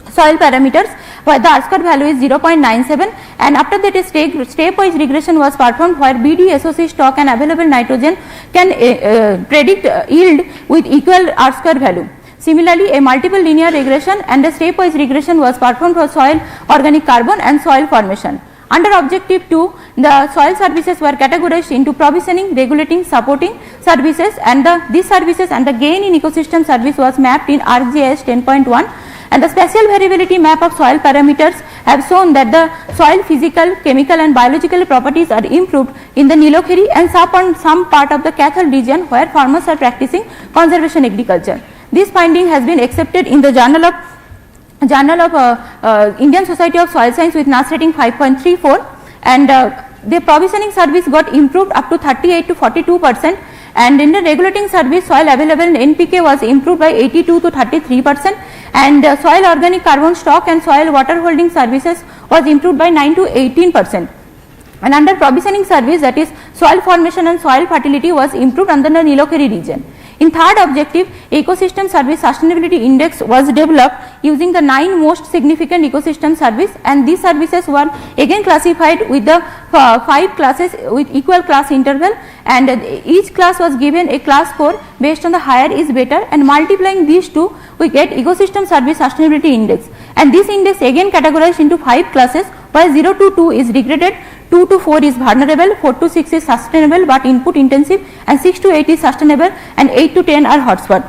S10: soil parameters, where the R-square value is 0.97, and after that a step-wise regression was performed, where BD, SOC stock and available nitrogen can predict yield with equal R-square value. Similarly, a multiple linear regression and a step-wise regression was performed for soil organic carbon and soil formation. Under objective 2, the soil services were categorized into provisioning, regulating, supporting services, and these services and the gain in ecosystem service was mapped in ArcGIS 10.1, and the spatial variability map of soil parameters have shown that the soil physical, chemical and biological properties are improved in the Nilokheri and some part of the Kaithal region, where farmers are practicing conservation agriculture. This finding has been accepted in the Journal of Indian Society of Soil Science with NAS rating 5.34, and the provisioning service got improved up to 38 to 42%, and in the regulating service soil available in NPK was improved by 82 to 33%, and soil organic carbon stock and soil water holding services was improved by 9 to 18%. And under provisioning service, that is soil formation and soil fertility, was improved under the Nilokeri region. In third objective, ecosystem service sustainability index was developed using the 9 most significant ecosystem service, and these services were again classified with the 5 classes with equal class interval, and each class was given a class score based on the higher is better, and multiplying these two we get ecosystem service sustainability index, and this index again categorized into 5 classes, where 0 to 2 is degraded, 2 to 4 is vulnerable, 4 to 6 is sustainable but input intensive, and 6 to 8 is sustainable, and 8 to 10 are hotspot.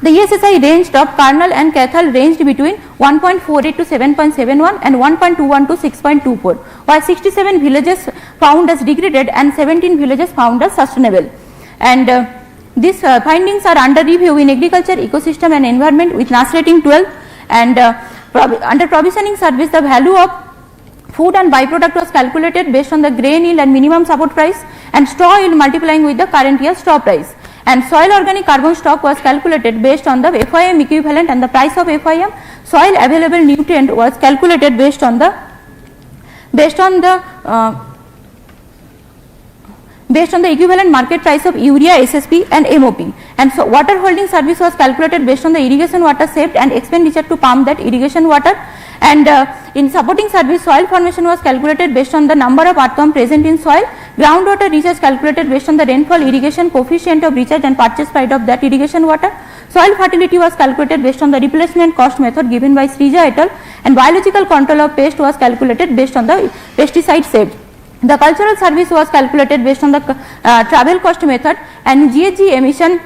S10: The ESSI range of kernel and cattle ranged between 1.48 to 7.71 and 1.21 to 6.24, while 67 villages found as degraded and 17 villages found as sustainable. And these findings are under review in agriculture, ecosystem and environment with NAS rating 12, and under provisioning service the value of food and byproduct was calculated based on the grain yield and minimum support price, and straw yield multiplying with the current year straw price, and soil organic carbon stock was calculated based on the FIM equivalent and the price of FIM. Soil available nutrient was calculated based on the equivalent market price of urea, SSP and MOP, and so water holding service was calculated based on the irrigation water saved and expenditure to pump that irrigation water, and in supporting service soil formation was calculated based on the number of earthworm present in soil, groundwater recharge calculated based on the rainfall irrigation coefficient of recharge and purchase price of that irrigation water, soil fertility was calculated based on the replacement cost method given by Srija et al, and biological control of pest was calculated based on the pesticide saved. The cultural service was calculated based on the travel cost method, and GHG emission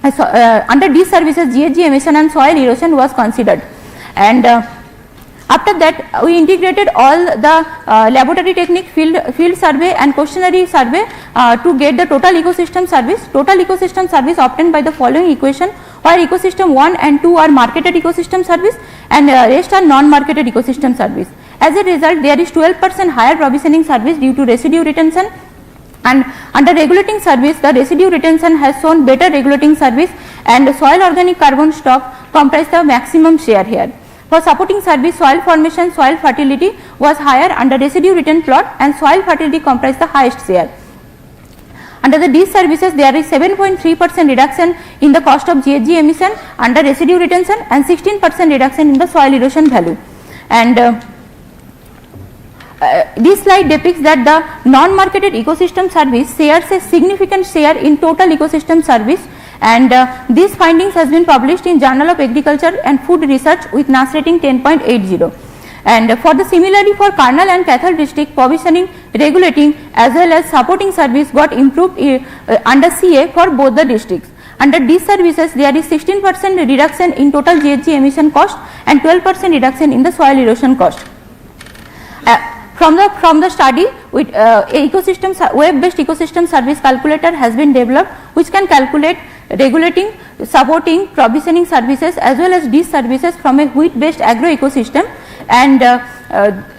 S10: under these services GHG emission and soil erosion was considered, and after that we integrated all the laboratory technique, field survey and questionnaire survey to get the total ecosystem service. Total ecosystem service obtained by the following equation, where ecosystem 1 and 2 are marketed ecosystem service and rest are non-marketed ecosystem service. As a result, there is 12% higher provisioning service due to residue retention, and under regulating service the residue retention has shown better regulating service, and soil organic carbon stock comprise the maximum share here. For supporting service, soil formation, soil fertility was higher under residue return plot, and soil fertility comprised the highest share. Under these services, there is 7.3% reduction in the cost of GHG emission under residue retention and 16% reduction in the soil erosion value. And this slide depicts that the non-marketed ecosystem service shares a significant share in total ecosystem service, and these findings has been published in Journal of Agriculture and Food Research with NAS rating 10.80. And for the similarly for kernel and cattle district, provisioning, regulating as well as supporting service got improved under CA for both the districts. Under these services, there is 16% reduction in total GHG emission cost and 12% reduction in the soil erosion cost. From the study, with ecosystem web-based ecosystem service calculator has been developed, which can calculate regulating, supporting, provisioning services as well as these services from a wheat-based agro ecosystem, and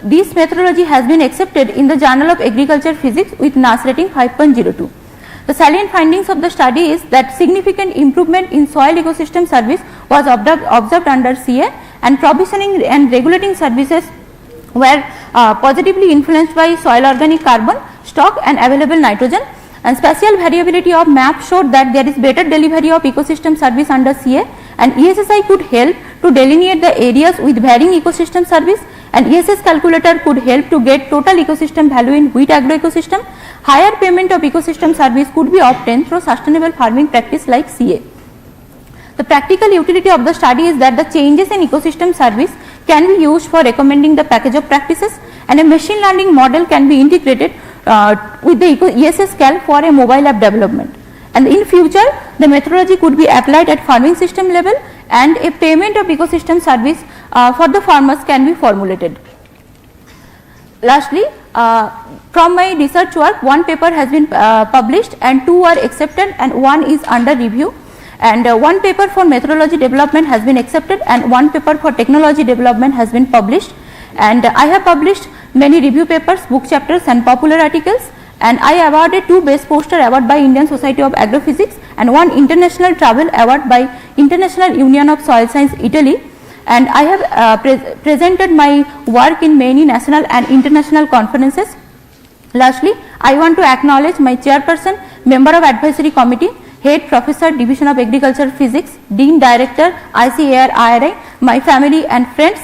S10: this methodology has been accepted in the Journal of Agriculture Physics with NAS rating 5.02. The salient findings of the study is that significant improvement in soil ecosystem service was observed under CA, and provisioning and regulating services were positively influenced by soil organic carbon stock and available nitrogen, and spatial variability of map showed that there is better delivery of ecosystem service under CA, and ESSI could help to delineate the areas with varying ecosystem service, and ESS calculator could help to get total ecosystem value in wheat agro ecosystem. Higher payment of ecosystem service could be obtained through sustainable farming practice like CA. The practical utility of the study is that the changes in ecosystem service can be used for recommending the package of practices, and a machine learning model can be integrated with the ESS Cal for a mobile app development. And in future, the methodology could be applied at farming system level, and a payment of ecosystem service for the farmers can be formulated. Lastly, from my research work, one paper has been published and 2 are accepted and 1 is under review, and one paper for methodology development has been accepted and one paper for technology development has been published, and I have published many review papers, book chapters and popular articles, and I awarded 2 Best Poster Award by Indian Society of Agrophysics and 1 International Travel Award by International Union of Soil Science, Italy, and I have presented my work in many national and international conferences. Lastly, I want to acknowledge my chairperson, member of advisory committee, head professor, Division of Agriculture Physics, Dean Director, ICAR IRI, my family and friends.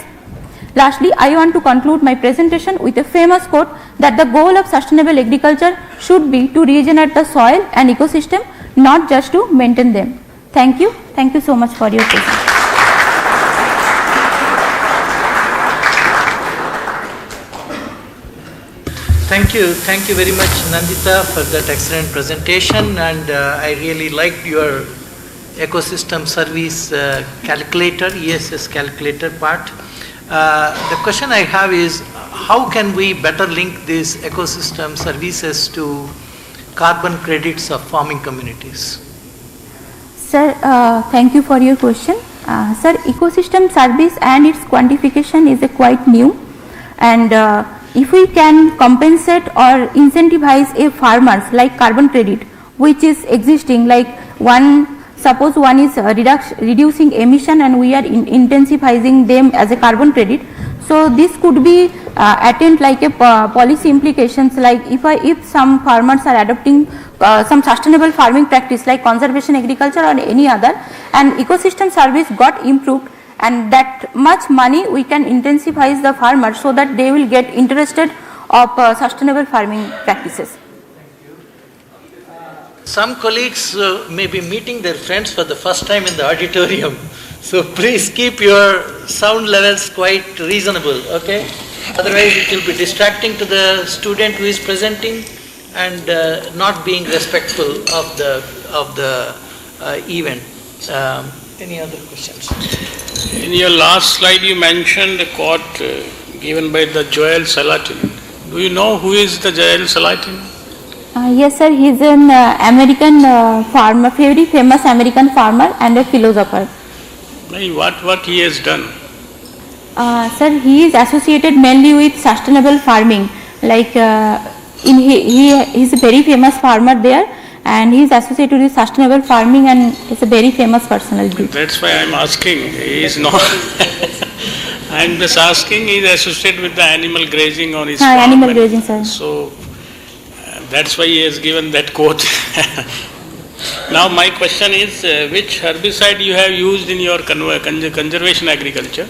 S10: Lastly, I want to conclude my presentation with a famous quote that the goal of sustainable agriculture should be to regenerate the soil and ecosystem, not just to maintain them. Thank you. Thank you so much for your attention.
S2: Thank you very much, Nandita, for that excellent presentation, and I really liked your ecosystem service calculator, ESS calculator part. The question I have is, how can we better link these ecosystem services to carbon credits of farming communities?
S10: Sir, thank you for your question. Sir, ecosystem service and its quantification is quite new, and if we can compensate or incentivize a farmers like carbon credit, which is existing, like suppose one is reducing emission and we are intensifying them as a carbon credit. So this could be attained like a policy implications, like if some farmers are adopting some sustainable farming practice like conservation agriculture or any other, and ecosystem service got improved, and that much money we can intensify the farmers so that they will get interested of sustainable farming practices.
S2: Some colleagues may be meeting their friends for the first time in the auditorium, so please keep your sound levels quite reasonable, okay? Otherwise it will be distracting to the student who is presenting and not being respectful of the event. Any other questions?
S5: In your last slide, you mentioned a quote given by the Joel Salatin. Do you know who is the Joel Salatin?
S10: Yes, sir. He is an American farmer, very famous American farmer and a philosopher.
S5: What he has done?
S10: Sir, he is associated mainly with sustainable farming. Like he is a very famous farmer there, and he is associated with sustainable farming and is a very famous personality.
S5: That's why I am asking. He is not. I am just asking. He is associated with the animal grazing on his farm.
S10: Animal grazing, sir.
S5: So that's why he has given that quote. Now my question is, which herbicide you have used in your conservation agriculture?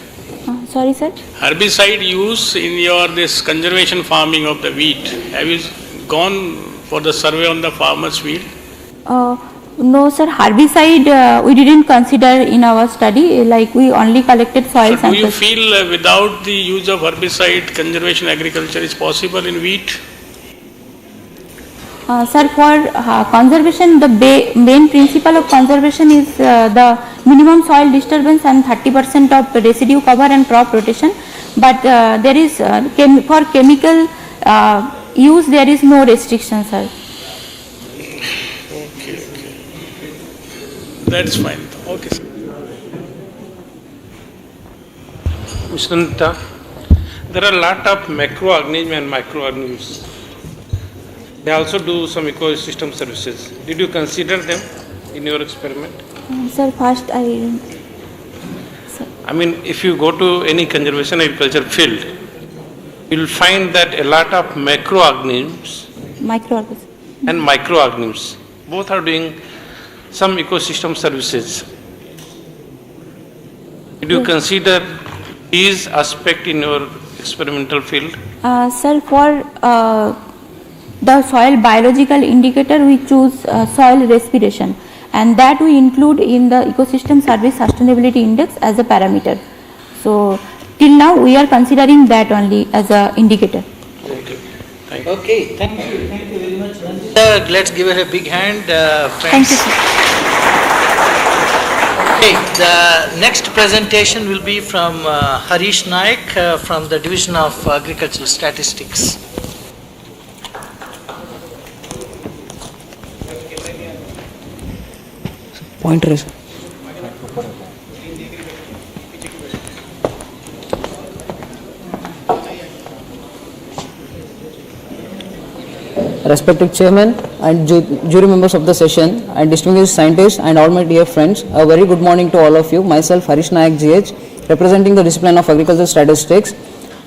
S10: Sorry, sir.
S5: Herbicide use in your this conservation farming of the wheat. Have you gone for the survey on the farmer's field?
S10: No, sir. Herbicide we didn't consider in our study. Like we only collected soil samples.
S5: Do you feel without the use of herbicide, conservation agriculture is possible in wheat?
S10: Sir, for conservation, the main principle of conservation is the minimum soil disturbance and 30% of residue cover and crop rotation. But there is for chemical use there is no restriction, sir.
S5: Okay. That's fine. Okay, sir.
S11: Mr. There are a lot of macroorganisms and microorganisms. They also do some ecosystem services. Did you consider them in your experiment?
S10: Sir, first I
S11: mean, if you go to any conservation agriculture field, you will find that a lot of macroorganisms and microorganisms both are doing some ecosystem services. Did you consider these aspects in your experimental field?
S10: Sir, for the soil biological indicator we choose soil respiration, and that we include in the ecosystem service sustainability index as a parameter. So till now we are considering that only as a indicator.
S11: Okay. Thank
S2: you very much. Let's give her a big hand, friends.
S10: Thank you, sir.
S2: Okay, the next presentation will be from Harish Naik from the Division of Agricultural Statistics.
S12: Pointer, sir. respected chairman and jury members of the session and distinguished scientists and all my dear friends, a very good morning to all of you. Myself Harish Nayak GH, representing the discipline of agricultural statistics.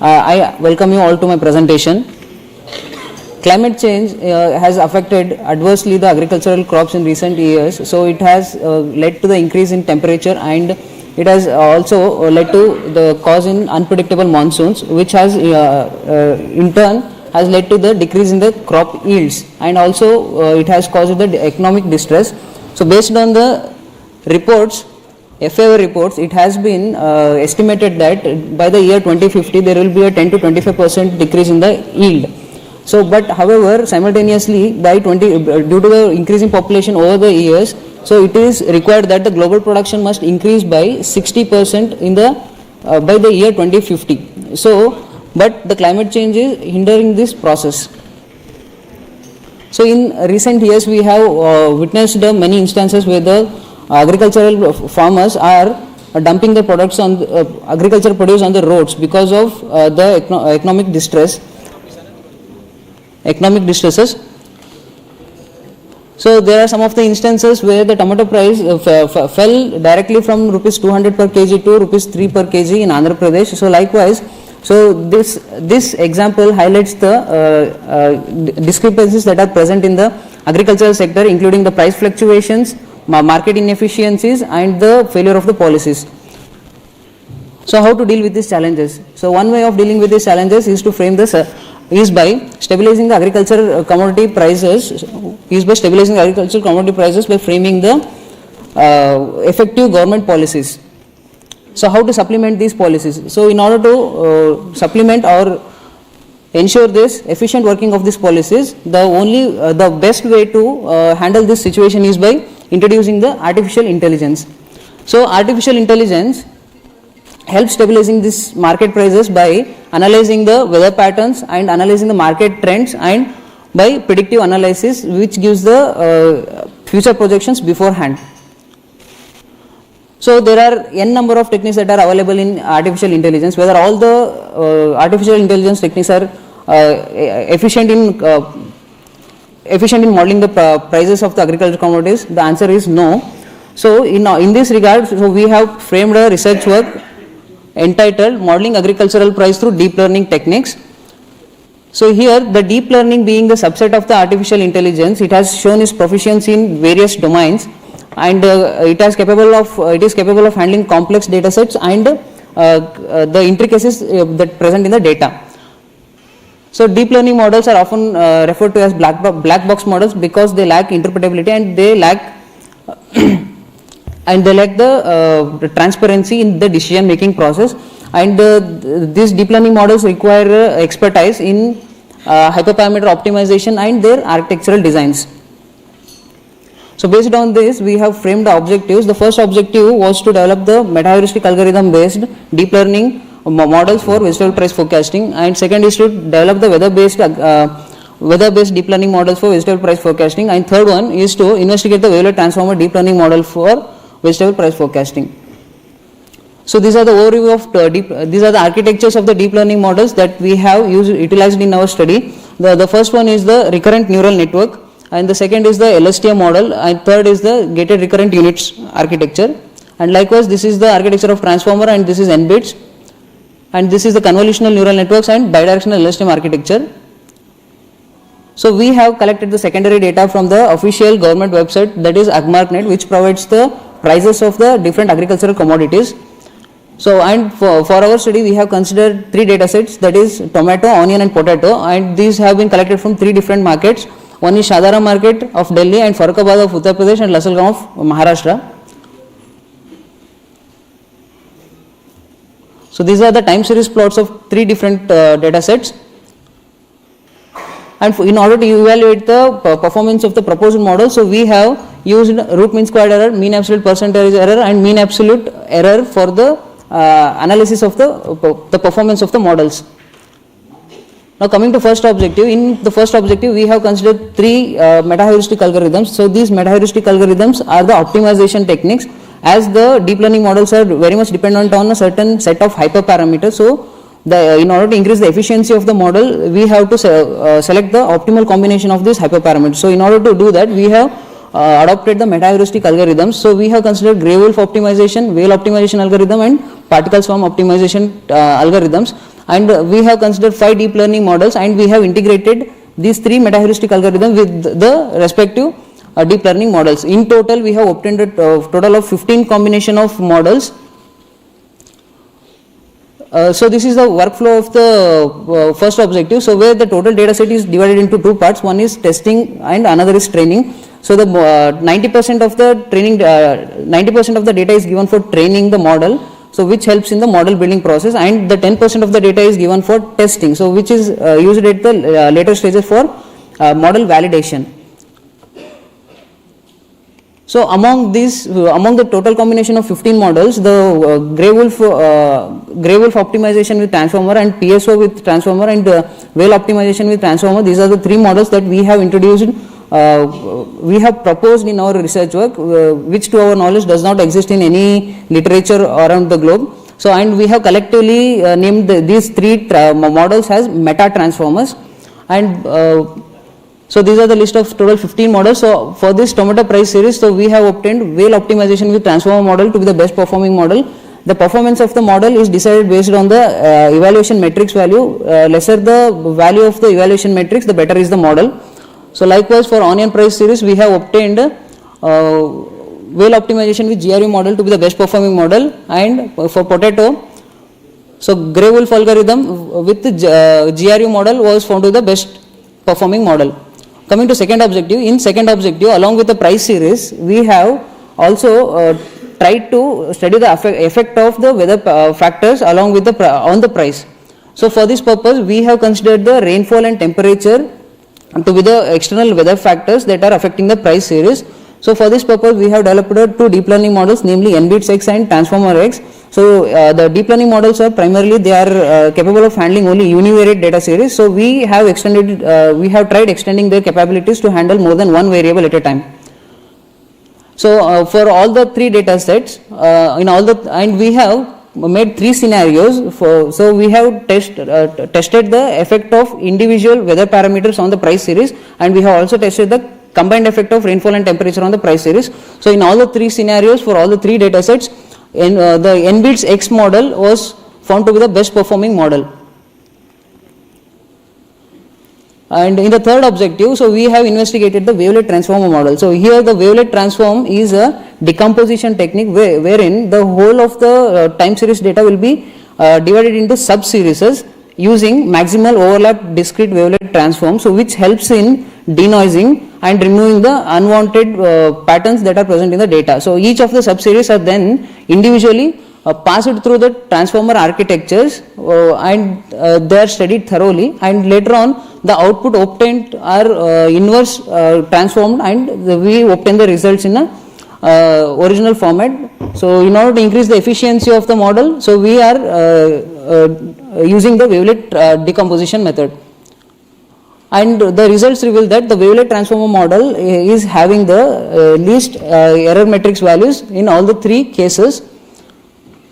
S12: I welcome you all to my presentation. Climate change has affected adversely the agricultural crops in recent years, so it has led to the increase in temperature, and it has also led to the cause in unpredictable monsoons, which has in turn has led to the decrease in the crop yields, and also it has caused the economic distress. So based on the reports, FAO reports, it has been estimated that by the year 2050 there will be a 10 to 25% decrease in the yield. So but however simultaneously due to the increasing population over the years, so it is required that the global production must increase by 60% in the by the year 2050. So but the climate change is hindering this process. So in recent years we have witnessed many instances where the agricultural farmers are dumping the products on agricultural produce on the roads because of the economic distresses. So there are some of the instances where the tomato price fell directly from rupees 200 per kg to rupees 3 per kg in Andhra Pradesh. So likewise, so this example highlights the discrepancies that are present in the agricultural sector, including the price fluctuations, market inefficiencies, and the failure of the policies. So how to deal with these challenges? So one way of dealing with these challenges is to frame this is by stabilizing the agricultural commodity prices. By framing the effective government policies. So how to supplement these policies? So in order to supplement or ensure this efficient working of these policies, the best way to handle this situation is by introducing the artificial intelligence. So artificial intelligence helps stabilizing these market prices by analyzing the weather patterns and analyzing the market trends, and by predictive analysis, which gives the future projections beforehand. So there are n number of techniques that are available in artificial intelligence. Whether all the artificial intelligence techniques are efficient in modeling the prices of the agricultural commodities, the answer is no. So in this regard, so we have framed a research work entitled Modeling Agricultural Price Through Deep Learning Techniques. So here the deep learning being the subset of the artificial intelligence, it has shown its proficiency in various domains, and it is capable of handling complex data sets and the intricacies that present in the data. So deep learning models are often referred to as black box models because they lack interpretability and they lack the transparency in the decision making process, and these deep learning models require expertise in hyperparameter optimization and their architectural designs. So based on this, we have framed the objectives. The first objective was to develop the meta-heuristic algorithm based deep learning models for vegetable price forecasting, and second is to develop the weather-based deep learning models for vegetable price forecasting, and third one is to investigate the wavelet transformer deep learning model for vegetable price forecasting. So these are the overview of these are the architectures of the deep learning models that we have utilized in our study. The first one is the recurrent neural network, and the second is the LSTM model, and third is the gated recurrent units architecture, and likewise this is the architecture of transformer, and this is N-bits, and this is the convolutional neural networks and bidirectional LSTM architecture. So we have collected the secondary data from the official government website, that is AgMarkNet, which provides the prices of the different agricultural commodities. So and for our study we have considered 3 data sets, that is tomato, onion and potato, and these have been collected from 3 different markets. One is Shadara market of Delhi, and Farrukhabad of Uttar Pradesh, and Lasalgaon of Maharashtra. So these are the time series plots of 3 different data sets. And in order to evaluate the performance of the proposed model, so we have used root mean squared error, mean absolute percentage error, and mean absolute error for the analysis of the performance of the models. Now coming to first objective, in the first objective we have considered 3 meta-heuristic algorithms. So these meta-heuristic algorithms are the optimization techniques, as the deep learning models are very much dependent on a certain set of hyperparameters. So in order to increase the efficiency of the model, we have to select the optimal combination of these hyperparameters. So in order to do that, we have adopted the meta-heuristic algorithms. So we have considered gray wolf optimization, whale optimization algorithm, and particle swarm optimization algorithms. And we have considered 5 deep learning models, and we have integrated these 3 meta-heuristic algorithms with the respective deep learning models. In total, we have obtained a total of 15 combination of models. So this is the workflow of the first objective. So where the total data set is divided into 2 parts. One is testing and another is training. So the 90% of the training, 90% of the data is given for training the model, so which helps in the model building process, and the 10% of the data is given for testing, so which is used at the later stages for model validation. So among these, among the total combination of 15 models, the gray wolf optimization with transformer, and PSO with transformer, and whale optimization with transformer, these are the 3 models that we have introduced. We have proposed in our research work, which to our knowledge does not exist in any literature around the globe. So, and we have collectively named these 3 models as meta transformers, and so these are the list of total 15 models. So for this tomato price series, so we have obtained whale optimization with transformer model to be the best performing model. The performance of the model is decided based on the evaluation matrix value. Lesser the value of the evaluation matrix, the better is the model. So likewise for onion price series, we have obtained whale optimization with GRU model to be the best performing model, and for potato, so gray wolf algorithm with the GRU model was found to be the best performing model. Coming to second objective, in second objective, along with the price series, we have also tried to study the effect of the weather factors along with the on the price. So for this purpose, we have considered the rainfall and temperature to be the external weather factors that are affecting the price series. So for this purpose, we have developed 2 deep learning models, namely N-bits-X and Transformer X. So the deep learning models are primarily, they are capable of handling only univariate data series. So we have extended, we have tried extending their capabilities to handle more than one variable at a time. So for all the 3 data sets, in all the, and we have made 3 scenarios for, so we have tested the effect of individual weather parameters on the price series, and we have also tested the combined effect of rainfall and temperature on the price series. So in all the 3 scenarios for all the 3 data sets, in the N-bits-X model was found to be the best performing model. And in the third objective, so we have investigated the wavelet transformer model. So here the wavelet transform is a decomposition technique wherein the whole of the time series data will be divided into sub-series using maximal overlap discrete wavelet transform, so which helps in denoising and removing the unwanted patterns that are present in the data. So each of the sub-series are then individually passed through the transformer architectures and they are studied thoroughly, and later on the output obtained are inverse transformed, and we obtain the results in a original format. So in order to increase the efficiency of the model, so we are using the wavelet decomposition method. And the results reveal that the wavelet transformer model is having the least error matrix values in all the 3 cases,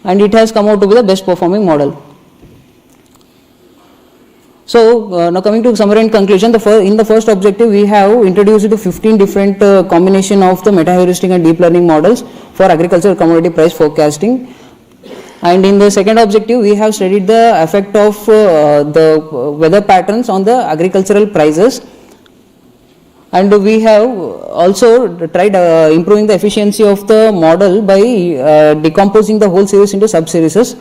S12: and it has come out to be the best performing model. So now coming to summary and conclusion, in the first objective we have introduced 15 different combination of the meta-heuristic and deep learning models for agricultural commodity price forecasting. And in the second objective, we have studied the effect of the weather patterns on the agricultural prices, and we have also tried improving the efficiency of the model by decomposing the whole series into sub-series.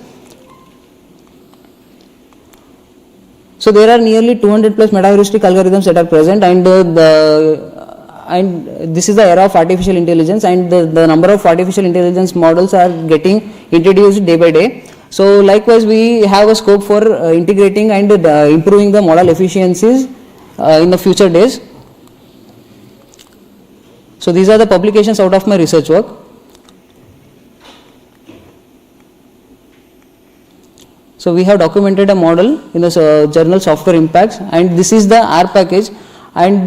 S12: So there are nearly 200 plus meta-heuristic algorithms that are present, and this is the era of artificial intelligence, and the number of artificial intelligence models are getting introduced day by day. So likewise, we have a scope for integrating and improving the model efficiencies in the future days. So these are the publications out of my research work. So we have documented a model in the journal Software Impacts, and this is the R package. And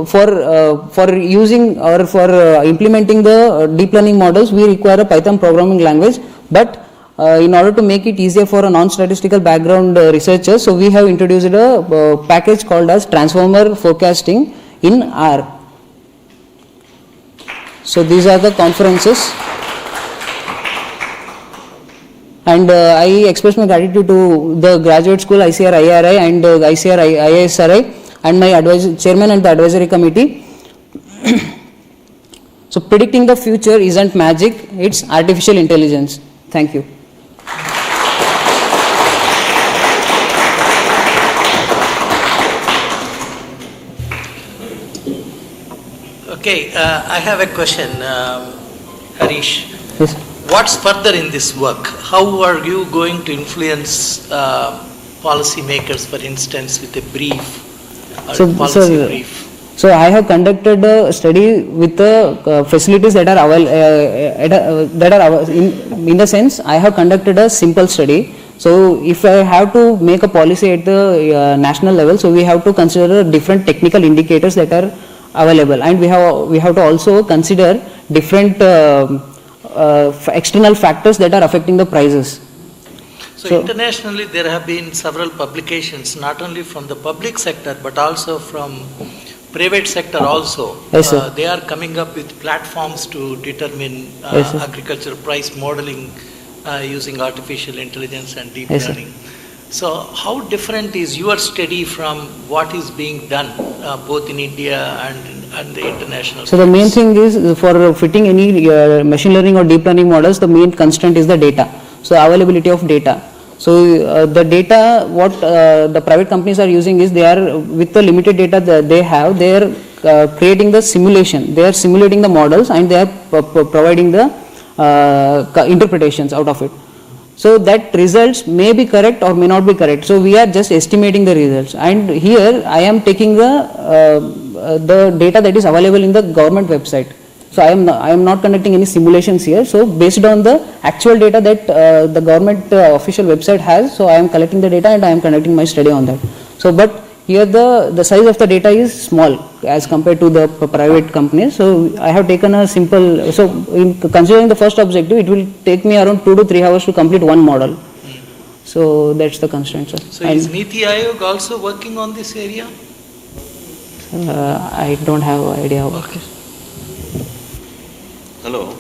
S12: for using or for implementing the deep learning models, we require a Python programming language. But in order to make it easier for a non-statistical background researcher, so we have introduced a package called as transformer forecasting in R. So these are the conferences, and I express my gratitude to the graduate school ICAR IRI and ICAR IISRI and my chairman and the advisory committee. So predicting the future isn't magic, it's artificial intelligence. Thank you.
S2: Okay, I have a question, Harish.
S12: Yes.
S2: What's further in this work? How are you going to influence policy makers, for instance, with a brief or policy brief?
S12: So I have conducted a study with the facilities that are in the sense I have conducted a simple study. So if I have to make a policy at the national level, so we have to consider different technical indicators that are available, and we have to also consider different external factors that are affecting the prices.
S2: So internationally there have been several publications, not only from the public sector but also from private sector also.
S12: Yes, sir.
S2: They are coming up with platforms to determine
S12: Yes,
S2: agriculture price modeling using artificial intelligence and deep
S12: Yes,
S2: learning. So how different is your study from what is being done both in India and the international?
S12: So the main thing is for fitting any machine learning or deep learning models, the main constraint is the data. So availability of data. So the data what the private companies are using is they are with the limited data that they have, they are creating the simulation. They are simulating the models and they are providing the interpretations out of it. So that results may be correct or may not be correct. So we are just estimating the results. And here I am taking the data that is available in the government website. So I am not conducting any simulations here. So based on the actual data that the government official website has, so I am collecting the data and I am conducting my study on that. So but here the size of the data is small as compared to the private companies. So I have taken a simple, so in considering the first objective, it will take me around 2 to 3 hours to complete one model. So that's the constraint, sir.
S2: So is Niti Aayog also working on this area?
S12: I don't have an idea about
S2: okay.
S9: Hello,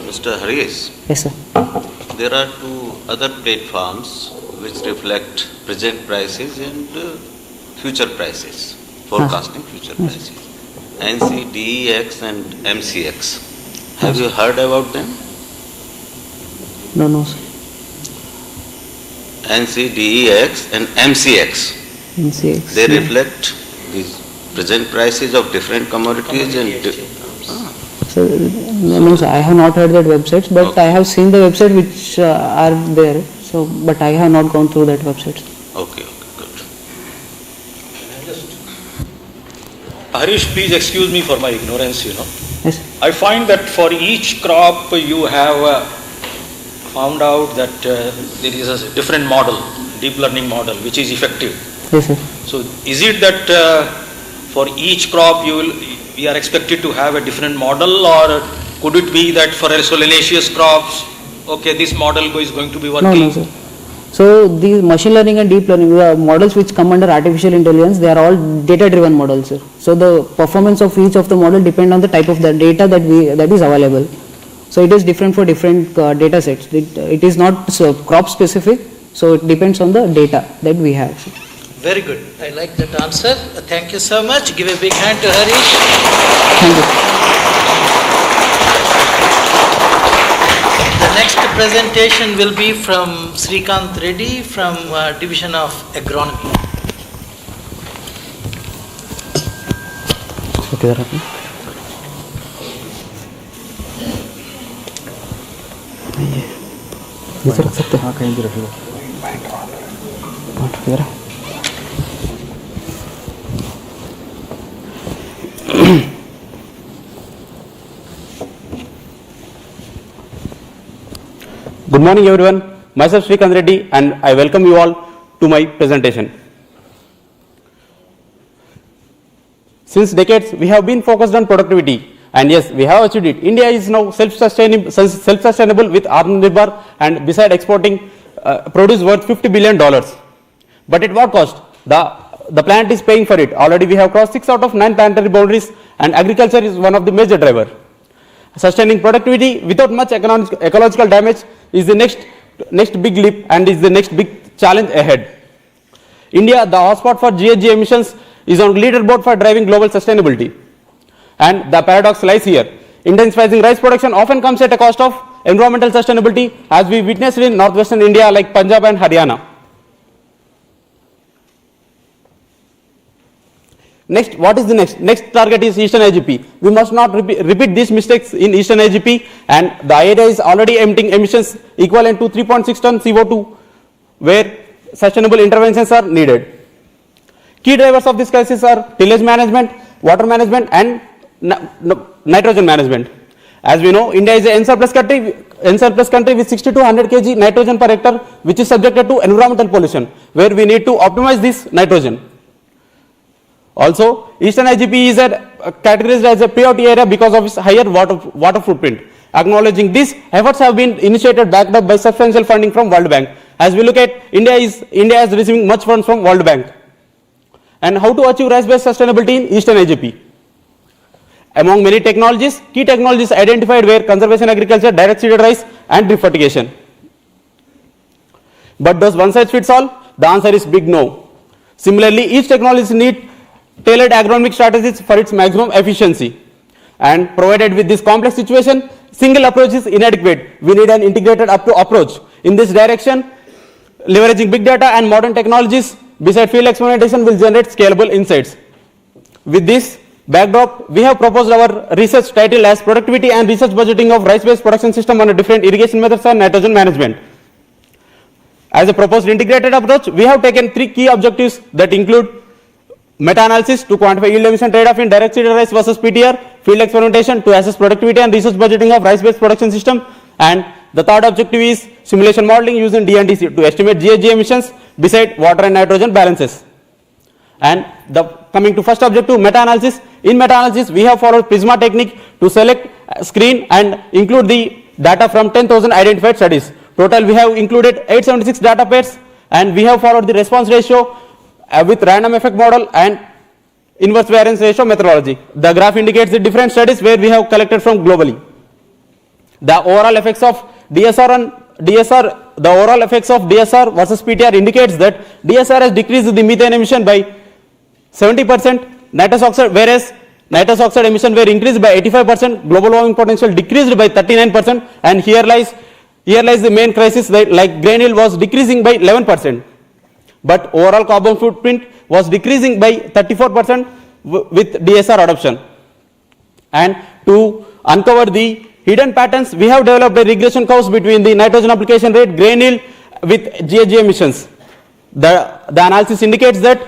S9: Mr. Harish.
S12: Yes, sir.
S9: There are 2 other platforms which reflect present prices and future prices, forecasting future prices. NCDEX and MCX. Have you heard about them?
S12: No, sir.
S9: NCDEX and MCX.
S12: MCX.
S9: They reflect these present prices of different commodities and.
S12: So, no, sir, I have not heard that websites, but okay. I have seen the website which are there. So, but I have not gone through that website.
S9: Okay, good.
S4: Harish, please excuse me for my ignorance,
S12: Yes.
S4: I find that for each crop you have found out that there is a different model, deep learning model, which is effective.
S12: Yes, sir.
S4: So, is it that for each crop we are expected to have a different model, or could it be that for solanaceous crops, okay, this model is going to be working?
S12: No, sir. So these machine learning and deep learning models which come under artificial intelligence, they are all data driven models, sir. So the performance of each of the model depend on the type of the data that is available. So it is different for different data sets. It is not crop specific, so it depends on the data that we have.
S2: Very good. I like that answer. Thank you so much. Give a big hand to Harish.
S12: Thank you.
S2: The next presentation will be from Srikanth Reddy from Division of Agronomy.
S12: ये रख सकते हैं, कहीं भी रख लो।
S13: Good morning everyone, myself Srikanth Reddy and I welcome you all to my presentation. Since decades we have been focused on productivity And yes, we have achieved it. India is now self-sustainable with Atmanirbhar, and beside exporting produce worth $50 billion. But at what cost? The plant is paying for it. Already we have crossed 6 out of 9 planetary boundaries, and agriculture is one of the major driver. Sustaining productivity without much ecological damage is the next big leap and is the next big challenge ahead. India, the hotspot for GHG emissions, is on leaderboard for driving global sustainability. And the paradox lies here. Intensifying rice production often comes at a cost of environmental sustainability, as we witnessed in northwestern India like Punjab and Haryana. Next, what is the next? Next target is Eastern IGP. We must not repeat these mistakes in Eastern IGP, and the IATA is already emitting emissions equivalent to 3.6 ton CO2, where sustainable interventions are needed. Key drivers of this crisis are tillage management, water management, and nitrogen management. As we know, India is an N-surplus country with 60 to 100 kg nitrogen per hectare, which is subjected to environmental pollution, where we need to optimize this nitrogen. Also, Eastern IGP is categorized as a priority area because of its higher water footprint. Acknowledging this, efforts have been initiated backed up by substantial funding from World Bank. As we look at, India is receiving much funds from World Bank. And how to achieve rice-based sustainability in Eastern IGP? Among many technologies, key technologies identified were conservation agriculture, direct seeded rice, and drip fertigation. But does one size fits all? The answer is big no. Similarly, each technology needs tailored agronomic strategies for its maximum efficiency. And provided with this complex situation, single approach is inadequate. We need an integrated approach. In this direction, leveraging big data and modern technologies beside field experimentation will generate scalable insights. With this backdrop, we have proposed our research title as Productivity and Research Budgeting of Rice-Based Production System on a Different Irrigation Methods and Nitrogen Management. As a proposed integrated approach, we have taken 3 key objectives that include meta-analysis to quantify yield emission trade-off in direct seeded rice versus PTR, field experimentation to assess productivity and research budgeting of rice-based production system, and the third objective is simulation modeling using D&DC to estimate GHG emissions beside water and nitrogen balances. And coming to first objective, meta-analysis. In meta-analysis, we have followed Prisma technique to select, screen and include the data from 10,000 identified studies. Total, we have included 876 data pairs, and we have followed the response ratio with random effect model and inverse variance ratio methodology. The graph indicates the different studies where we have collected from globally. The overall effects of DSR versus PTR indicates that DSR has decreased the methane emission by 70%, nitrous oxide, whereas nitrous oxide emission were increased by 85%, global warming potential decreased by 39%, and here lies the main crisis, like grain yield was decreasing by 11%. But overall carbon footprint was decreasing by 34% with DSR adoption. And to uncover the hidden patterns, we have developed a regression curves between the nitrogen application rate, grain yield with GHG emissions. The analysis indicates that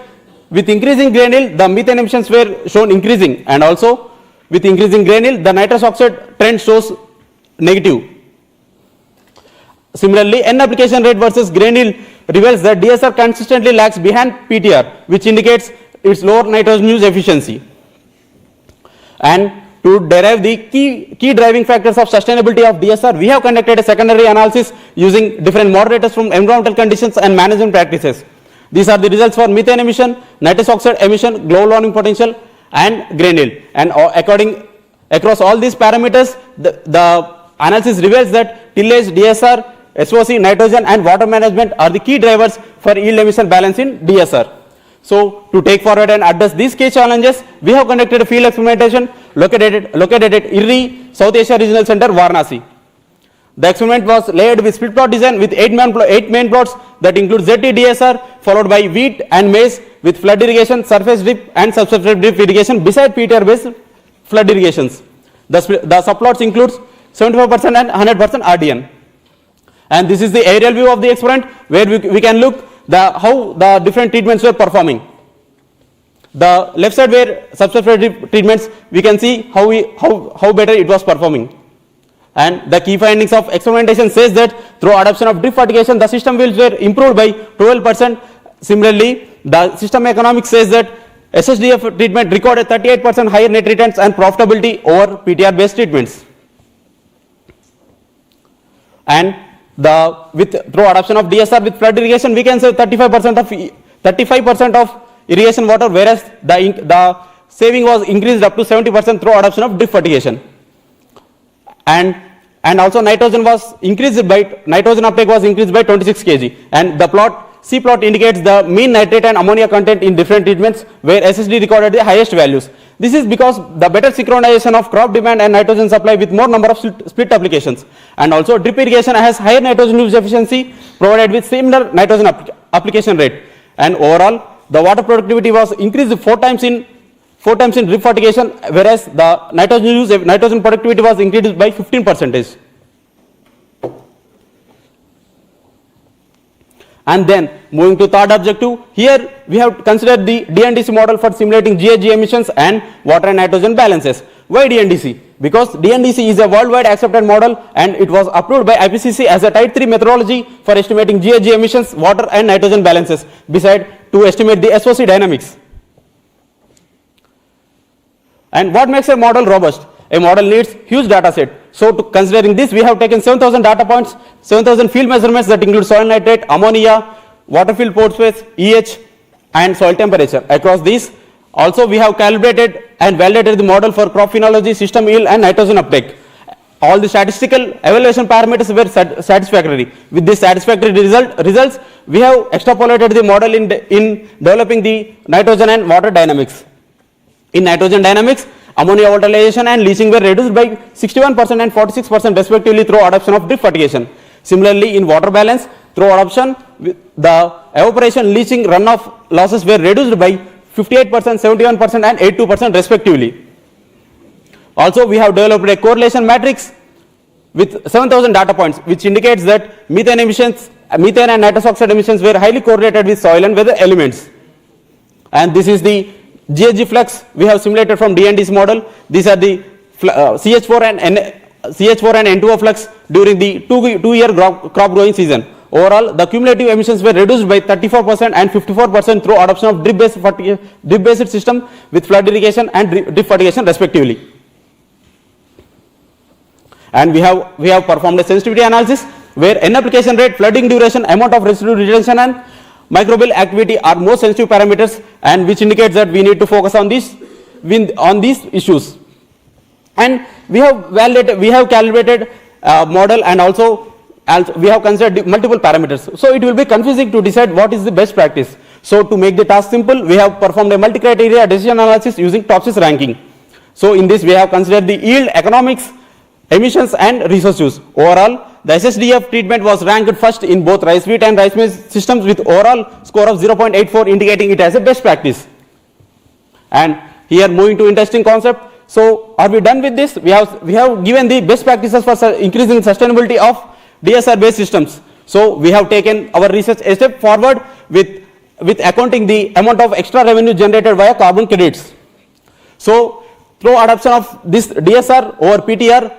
S13: with increasing grain yield, the methane emissions were shown increasing, and also with increasing grain yield, the nitrous oxide trend shows negative. Similarly, N application rate versus grain yield reveals that DSR consistently lags behind PTR, which indicates its lower nitrogen use efficiency. And to derive the key driving factors of sustainability of DSR, we have conducted a secondary analysis using different moderators from environmental conditions and management practices. These are the results for methane emission, nitrous oxide emission, global warming potential, and grain yield. And across all these parameters, the analysis reveals that tillage, DSR, SOC, nitrogen, and water management are the key drivers for yield emission balance in DSR. So, to take forward and address these key challenges, we have conducted a field experimentation located at IRRI, South Asia Regional Center, Varanasi. The experiment was layered with split plot design with 8 main plots that include ZT DSR, followed by wheat and maize with flood irrigation, surface drip, and subsurface drip irrigation beside PTR based flood irrigations. The subplots includes 75% and 100% RDN. And this is the aerial view of the experiment where we can look how the different treatments were performing. The left side where subsurface treatments, we can see how better it was performing. And the key findings of experimentation says that through adoption of drip fertigation, the system yields were improved by 12%. Similarly, the system economics says that SSDF treatment recorded 38% higher net returns and profitability over PTR based treatments. And through adoption of DSR with flood irrigation, we can save 35% of irrigation water, whereas the saving was increased up to 70% through adoption of drip fertigation. And also nitrogen uptake was increased by 26 kg. And the C plot indicates the mean nitrate and ammonia content in different treatments, where SSD recorded the highest values. This is because the better synchronization of crop demand and nitrogen supply with more number of split applications. And also drip irrigation has higher nitrogen use efficiency provided with similar nitrogen application rate. And overall, the water productivity was increased 4 times in drip fertigation, whereas the nitrogen productivity was increased by 15%. And then moving to third objective, here we have considered the DNDC model for simulating GHG emissions and water and nitrogen balances. Why DNDC? Because DNDC is a worldwide accepted model and it was approved by IPCC as a type 3 methodology for estimating GHG emissions, water and nitrogen balances, beside to estimate the SOC dynamics. And what makes a model robust? A model needs huge data set. So considering this, we have taken 7,000 data points, 7,000 field measurements that include soil nitrate, ammonia, water field pore space, EH and soil temperature. Across these, also we have calibrated and validated the model for crop phenology, system yield and nitrogen uptake. All the statistical evaluation parameters were satisfactory. With this satisfactory results, we have extrapolated the model in developing the nitrogen and water dynamics. In nitrogen dynamics, ammonia volatilization and leaching were reduced by 61% and 46% respectively through adoption of drip fertigation. Similarly, in water balance, through adoption, the evaporation, leaching, runoff losses were reduced by 58%, 71% and 82% respectively. Also, we have developed a correlation matrix with 7,000 data points, which indicates that methane and nitrous oxide emissions were highly correlated with soil and weather elements. And this is the GHG flux we have simulated from DNDC model. These are the CH4 and N2O flux during the two-year crop growing season. Overall, the cumulative emissions were reduced by 34% and 54% through adoption of drip-based system with flood irrigation and drip fertigation respectively. And we have performed a sensitivity analysis where N application rate, flooding duration, amount of residue retention and microbial activity are more sensitive parameters, and which indicates that we need to focus on these issues. And we have calibrated model, and also we have considered multiple parameters. So it will be confusing to decide what is the best practice. So to make the task simple, we have performed a multi-criteria decision analysis using Topsys ranking. So in this, we have considered the yield, economics, emissions and resource use. Overall, the SSDF treatment was ranked first in both rice wheat and rice maize systems with overall score of 0.84, indicating it as a best practice. And here, moving to interesting concept. So are we done with this? We have given the best practices for increasing sustainability of DSR based systems. So we have taken our research a step forward with accounting the amount of extra revenue generated via carbon credits. So through adoption of this DSR over PTR,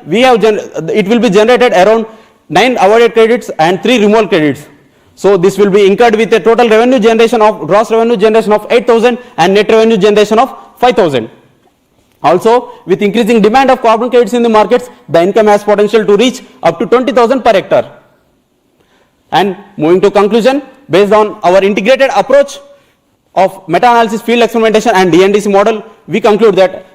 S13: it will be generated around 9 awarded credits and 3 removal credits. So this will be incurred with a total revenue generation of gross revenue generation of 8,000 and net revenue generation of 5,000. Also, with increasing demand of carbon credits in the markets, the income has potential to reach up to 20,000 per hectare. And moving to conclusion, based on our integrated approach of meta-analysis, field experimentation and DNDC model, we conclude that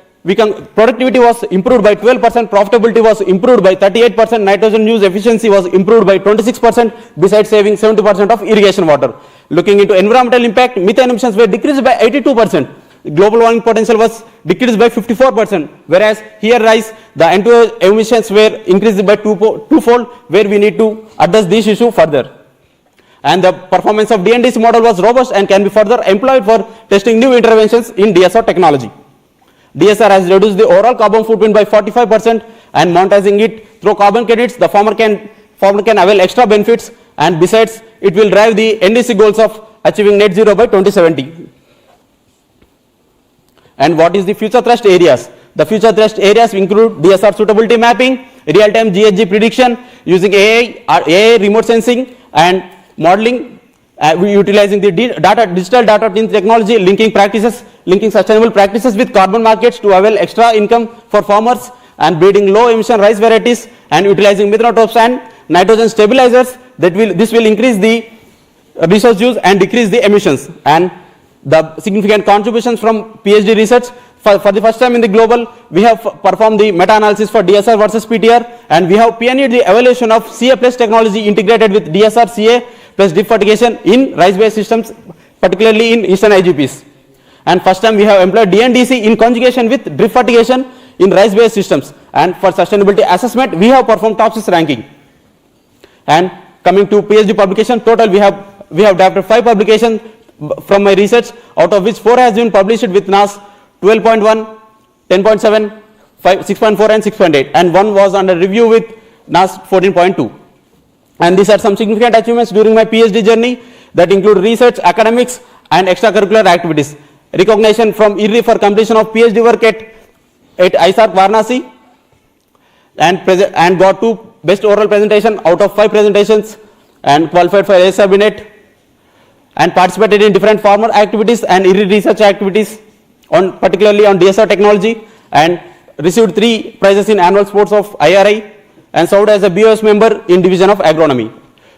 S13: productivity was improved by 12%, profitability was improved by 38%, nitrogen use efficiency was improved by 26%, besides saving 70% of irrigation water. Looking into environmental impact, methane emissions were decreased by 82%. Global warming potential was decreased by 54%, whereas here rise the N2O emissions were increased by twofold, where we need to address this issue further. And the performance of DNDC model was robust and can be further employed for testing new interventions in DSR technology. DSR has reduced the overall carbon footprint by 45%, and monetizing it through carbon credits, the farmer can avail extra benefits, and besides it will drive the NDC goals of achieving net zero by 2070. And what is the future thrust areas? The future thrust areas include DSR suitability mapping, real-time GHG prediction using AI remote sensing and modeling, we utilizing the digital data technology, linking sustainable practices with carbon markets to avail extra income for farmers, and breeding low emission rice varieties, and utilizing methanotropes and nitrogen stabilizers. This will increase the resource use and decrease the emissions. And the significant contributions from PhD research. For the first time in the global, we have performed the meta-analysis for DSR versus PTR, and we have pioneered the evaluation of CA plus technology integrated with DSR, CA plus drip fertigation in rice-based systems, particularly in eastern IGPs. And first time we have employed DNDC in conjugation with drip fertigation in rice-based systems. And for sustainability assessment, we have performed TOPSIS ranking. And coming to PhD publication, total we have drafted 5 publications from my research, out of which 4 has been published with NAS 12.1, 10.7, 6.4 and 6.8, and 1 was under review with NAS 14.2. And these are some significant achievements during my PhD journey that include research, academics and extracurricular activities. Recognition from IRRI for completion of PhD work at ICAR Varanasi, and got 2 best oral presentation out of 5 presentations, and qualified for ASR Binet, and participated in different farmer activities and IRRI research activities, particularly on DSR technology, and received 3 prizes in annual sports of IRI, and served as a BOS member in division of agronomy.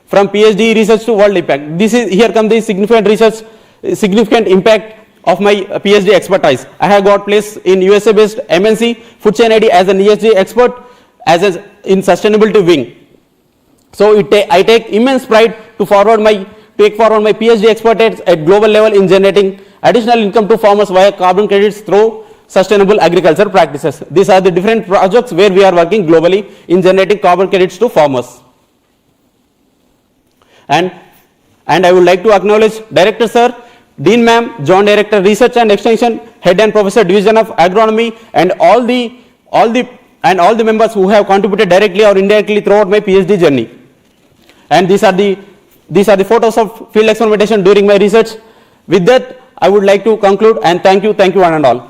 S13: From PhD research to world impact, here comes the significant impact of my PhD expertise. I have got place in USA based MNC Food Chain ID as an ESG expert in sustainability wing. So I take immense pride to take forward my PhD expertise at global level in generating additional income to farmers via carbon credits through sustainable agriculture practices. These are the different projects where we are working globally in generating carbon credits to farmers. And I would like to acknowledge Director Sir, Dean Ma'am, Joint Director Research and Extension, Head and Professor Division of Agronomy, and all the members who have contributed directly or indirectly throughout my PhD journey. And these are the photos of field experimentation during my research. With that, I would like to conclude and thank you one and all.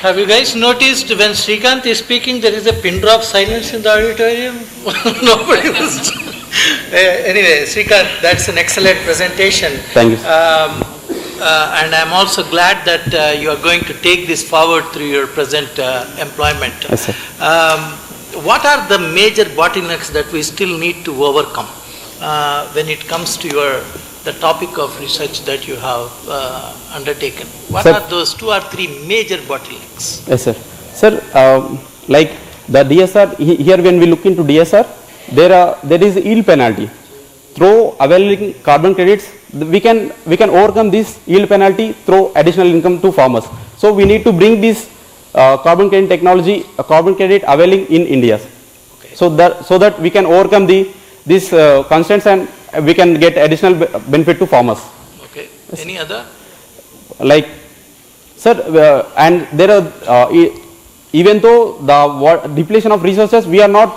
S2: Have you guys noticed when Srikanth is speaking, there is a pin drop silence in the auditorium? Nobody was. Anyway, Srikanth, that's an excellent presentation.
S13: Thank you.
S2: And I'm also glad that you are going to take this forward through your present employment.
S13: Yes, sir.
S2: What are the major bottlenecks that we still need to overcome when it comes to the topic of research that you have undertaken? What are those 2 or 3 major bottlenecks?
S13: Yes, sir. Sir, like the DSR, here when we look into DSR, there is yield penalty. Through availing carbon credits, we can overcome this yield penalty through additional income to farmers. So we need to bring this carbon credit technology, carbon credit availing in India. Okay. So that we can overcome these constraints and we can get additional benefit to farmers.
S2: Okay. Any other?
S13: Like, sir, and there are even though the depletion of resources, we are not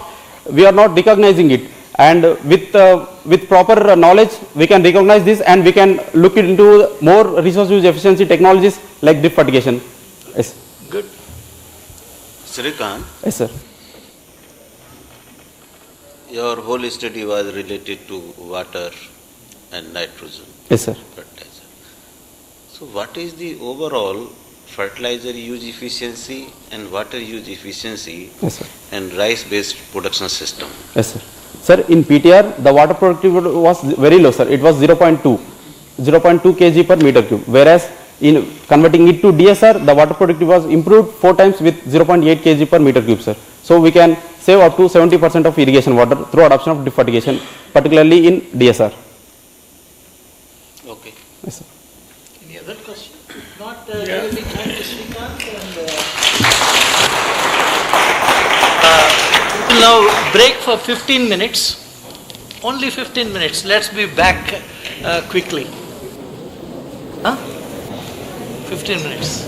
S13: recognizing it, and with proper knowledge we can recognize this and we can look into more resource use efficiency technologies like drip fertigation. Yes.
S2: Good.
S9: Srikanth.
S13: Yes, sir.
S9: Your whole study was related to water and nitrogen.
S13: Yes, sir.
S9: Fertilizer. So what is the overall fertilizer use efficiency and water use efficiency,
S13: yes, sir,
S9: and rice-based production system?
S13: Yes, sir. Sir, in PTR, the water productivity was very low, sir. It was 0.2 kg per meter cube. Whereas in converting it to DSR, the water productivity was improved 4 times with 0.8 kg per meter cube, sir. So we can save up to 70% of irrigation water through adoption of drip fertigation, particularly in DSR.
S2: Okay.
S13: Yes, sir.
S2: Any other question? If not, there will be time to Srikanth, and we will now break for 15 minutes. Only 15 minutes. Let's be back quickly. Huh? 15 minutes.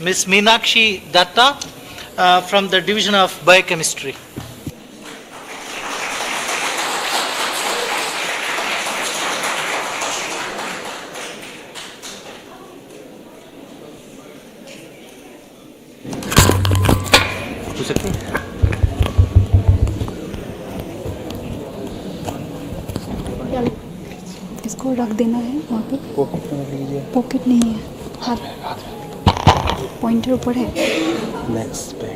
S2: Ms. Meenakshi Datta from the Division of Biochemistry.
S10: इसको रख देना है वहाँ पे। Pocket में रख लीजिए। Pocket नहीं है, हाथ पॉइंटर ऊपर है।
S14: नेक्स्ट पे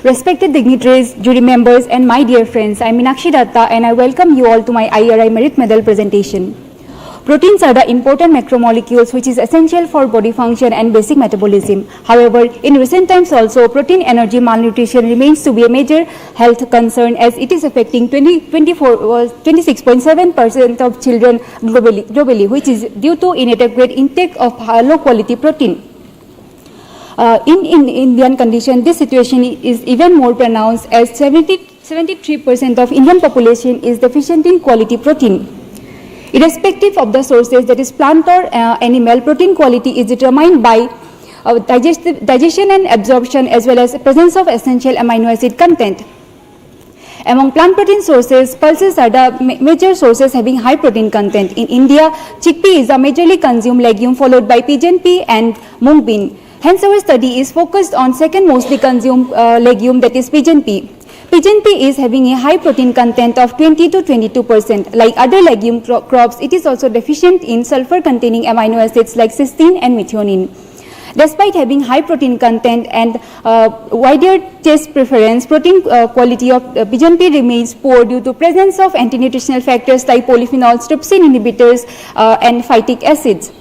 S10: Respected dignitaries, jury members, and my dear friends, I am Meenakshi Datta and I welcome you all to my IRI Merit Medal presentation. Proteins are the important macromolecules which is essential for body function and basic metabolism. However, in recent times also, protein energy malnutrition remains to be a major health concern as it is affecting 26.7% of children globally, which is due to inadequate intake of low quality protein. In Indian condition, this situation is even more pronounced as 73% of Indian population is deficient in quality protein. Irrespective of the sources, that is plant or animal, protein quality is determined by digestion and absorption as well as presence of essential amino acid content. Among plant protein sources, pulses are the major sources having high protein content. In India, chickpea is a majorly consumed legume followed by pigeon pea and mung bean. Hence, our study is focused on second mostly consumed legume, that is pigeon pea. Pigeon pea is having a high protein content of 20 to 22%. Like other legume crops, it is also deficient in sulfur-containing amino acids like cysteine and methionine. Despite having high protein content and wider taste preference, protein quality of pigeon pea remains poor due to presence of anti-nutritional factors like polyphenols, trypsin inhibitors, and phytic acids.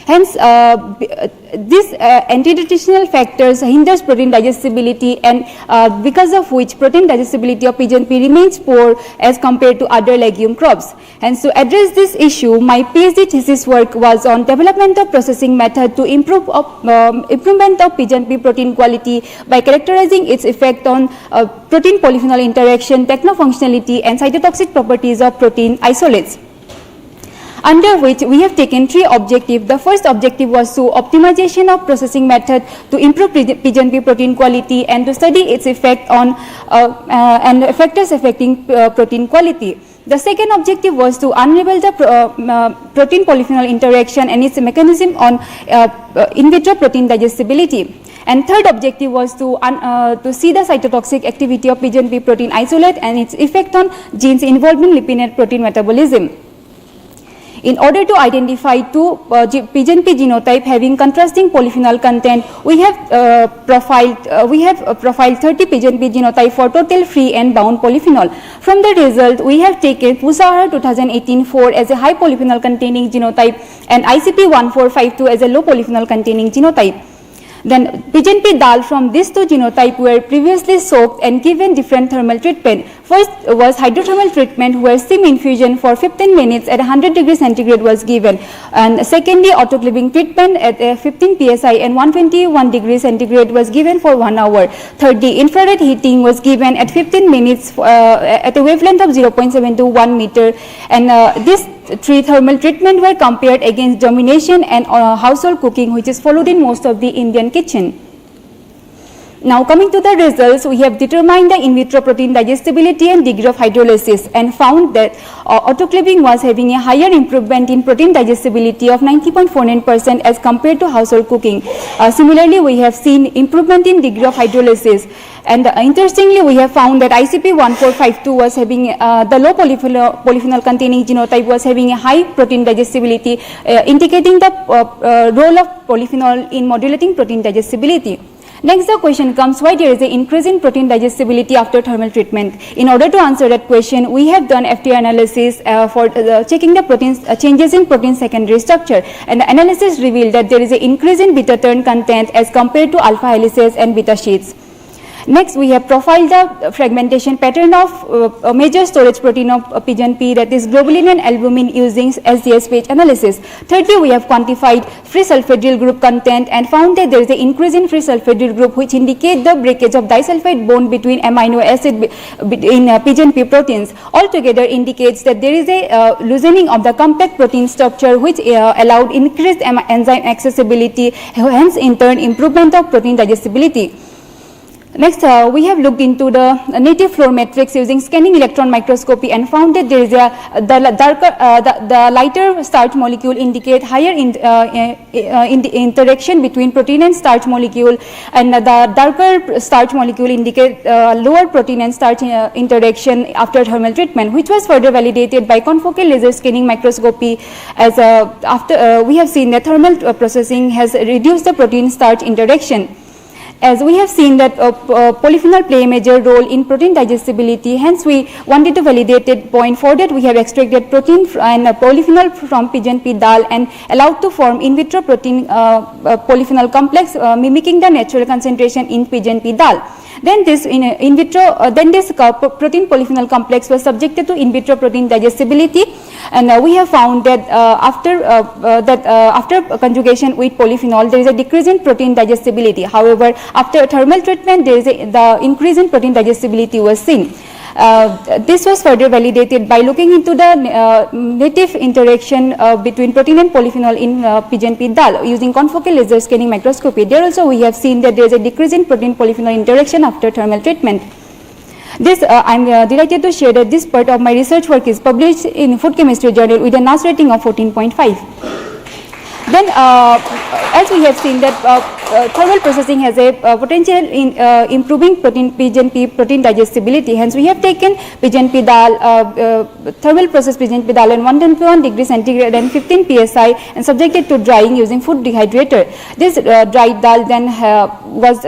S10: Hence, these anti-nutritional factors hinders protein digestibility, and because of which protein digestibility of pigeon pea remains poor as compared to other legume crops. Hence, to address this issue, my PhD thesis work was on development of processing method to improvement of pigeon pea protein quality by characterizing its effect on protein polyphenol interaction, technofunctionality, and cytotoxic properties of protein isolates, under which we have taken three objectives. The first objective was to optimization of processing method to improve pigeon pea protein quality and to study its effect on and factors affecting protein quality. The second objective was to unravel the protein polyphenol interaction and its mechanism on in vitro protein digestibility. And third objective was to see the cytotoxic activity of pigeon pea protein isolate and its effect on genes involved in lipid and protein metabolism. In order to identify two pigeon pea genotype having contrasting polyphenol content, we have profiled 30 pigeon pea genotype for total free and bound polyphenol. From the result, we have taken Pusahar 2018-4 as a high polyphenol containing genotype and ICP-1452 as a low polyphenol containing genotype. Then pigeon pea dal from these two genotypes were previously soaked and given different thermal treatment. First was hydrothermal treatment where steam infusion for 15 minutes at 100 degrees centigrade was given, and secondly autoclaving treatment at 15 psi and 121 degrees centigrade was given for 1 hour. Thirdly, infrared heating was given at 15 minutes at a wavelength of 0.7 to 1 meter, and this three thermal treatment were compared against germination and household cooking, which is followed in most of the Indian kitchen. Now coming to the results, we have determined the in vitro protein digestibility and degree of hydrolysis and found that autoclaving was having a higher improvement in protein digestibility of 90.49% as compared to household cooking. Similarly, we have seen improvement in degree of hydrolysis. And interestingly, we have found that ICP-1452 was having the low polyphenol containing genotype was having a high protein digestibility, indicating the role of polyphenol in modulating protein digestibility. Next, the question comes, why there is an increase in protein digestibility after thermal treatment? In order to answer that question, we have done FT analysis for checking the protein changes in protein secondary structure, and the analysis revealed that there is an increase in beta turn content as compared to alpha helices and beta sheets. Next, we have profiled the fragmentation pattern of a major storage protein of pigeon pea, that is globulin and albumin, using SDS page analysis. Thirdly, we have quantified free sulfhydryl group content and found that there is an increase in free sulfhydryl group, which indicate the breakage of disulfide bond between amino acid in pigeon pea proteins. Altogether indicates that there is a loosening of the compact protein structure, which allowed increased enzyme accessibility, hence in turn improvement of protein digestibility. Next, we have looked into the native floor matrix using scanning electron microscopy and found that there is the lighter starch molecule indicate higher interaction between protein and starch molecule, and the darker starch molecule indicate lower protein and starch interaction after thermal treatment, which was further validated by confocal laser scanning microscopy, as after we have seen that thermal processing has reduced the protein starch interaction. As we have seen that polyphenol play a major role in protein digestibility, hence we wanted to validate that point. For that, we have extracted protein and polyphenol from pigeon pea dal and allowed to form in vitro protein polyphenol complex mimicking the natural concentration in pigeon pea dal. Then this protein polyphenol complex was subjected to in vitro protein digestibility, and we have found that after conjugation with polyphenol, there is a decrease in protein digestibility. However, after thermal treatment, there is the increase in protein digestibility was seen. This was further validated by looking into the native interaction between protein and polyphenol in pigeon pea dal using confocal laser scanning microscopy. There also we have seen that there is a decrease in protein polyphenol interaction after thermal treatment. This I am delighted to share that this part of my research work is published in Food Chemistry Journal with a NAS rating of 14.5. Then, as we have seen that thermal processing has a potential in improving pigeon pea protein digestibility. Hence, we have taken pigeon pea dal, thermal processed pigeon pea dal in 121 degrees centigrade and 15 psi, and subjected to drying using food dehydrator. This dried dal then was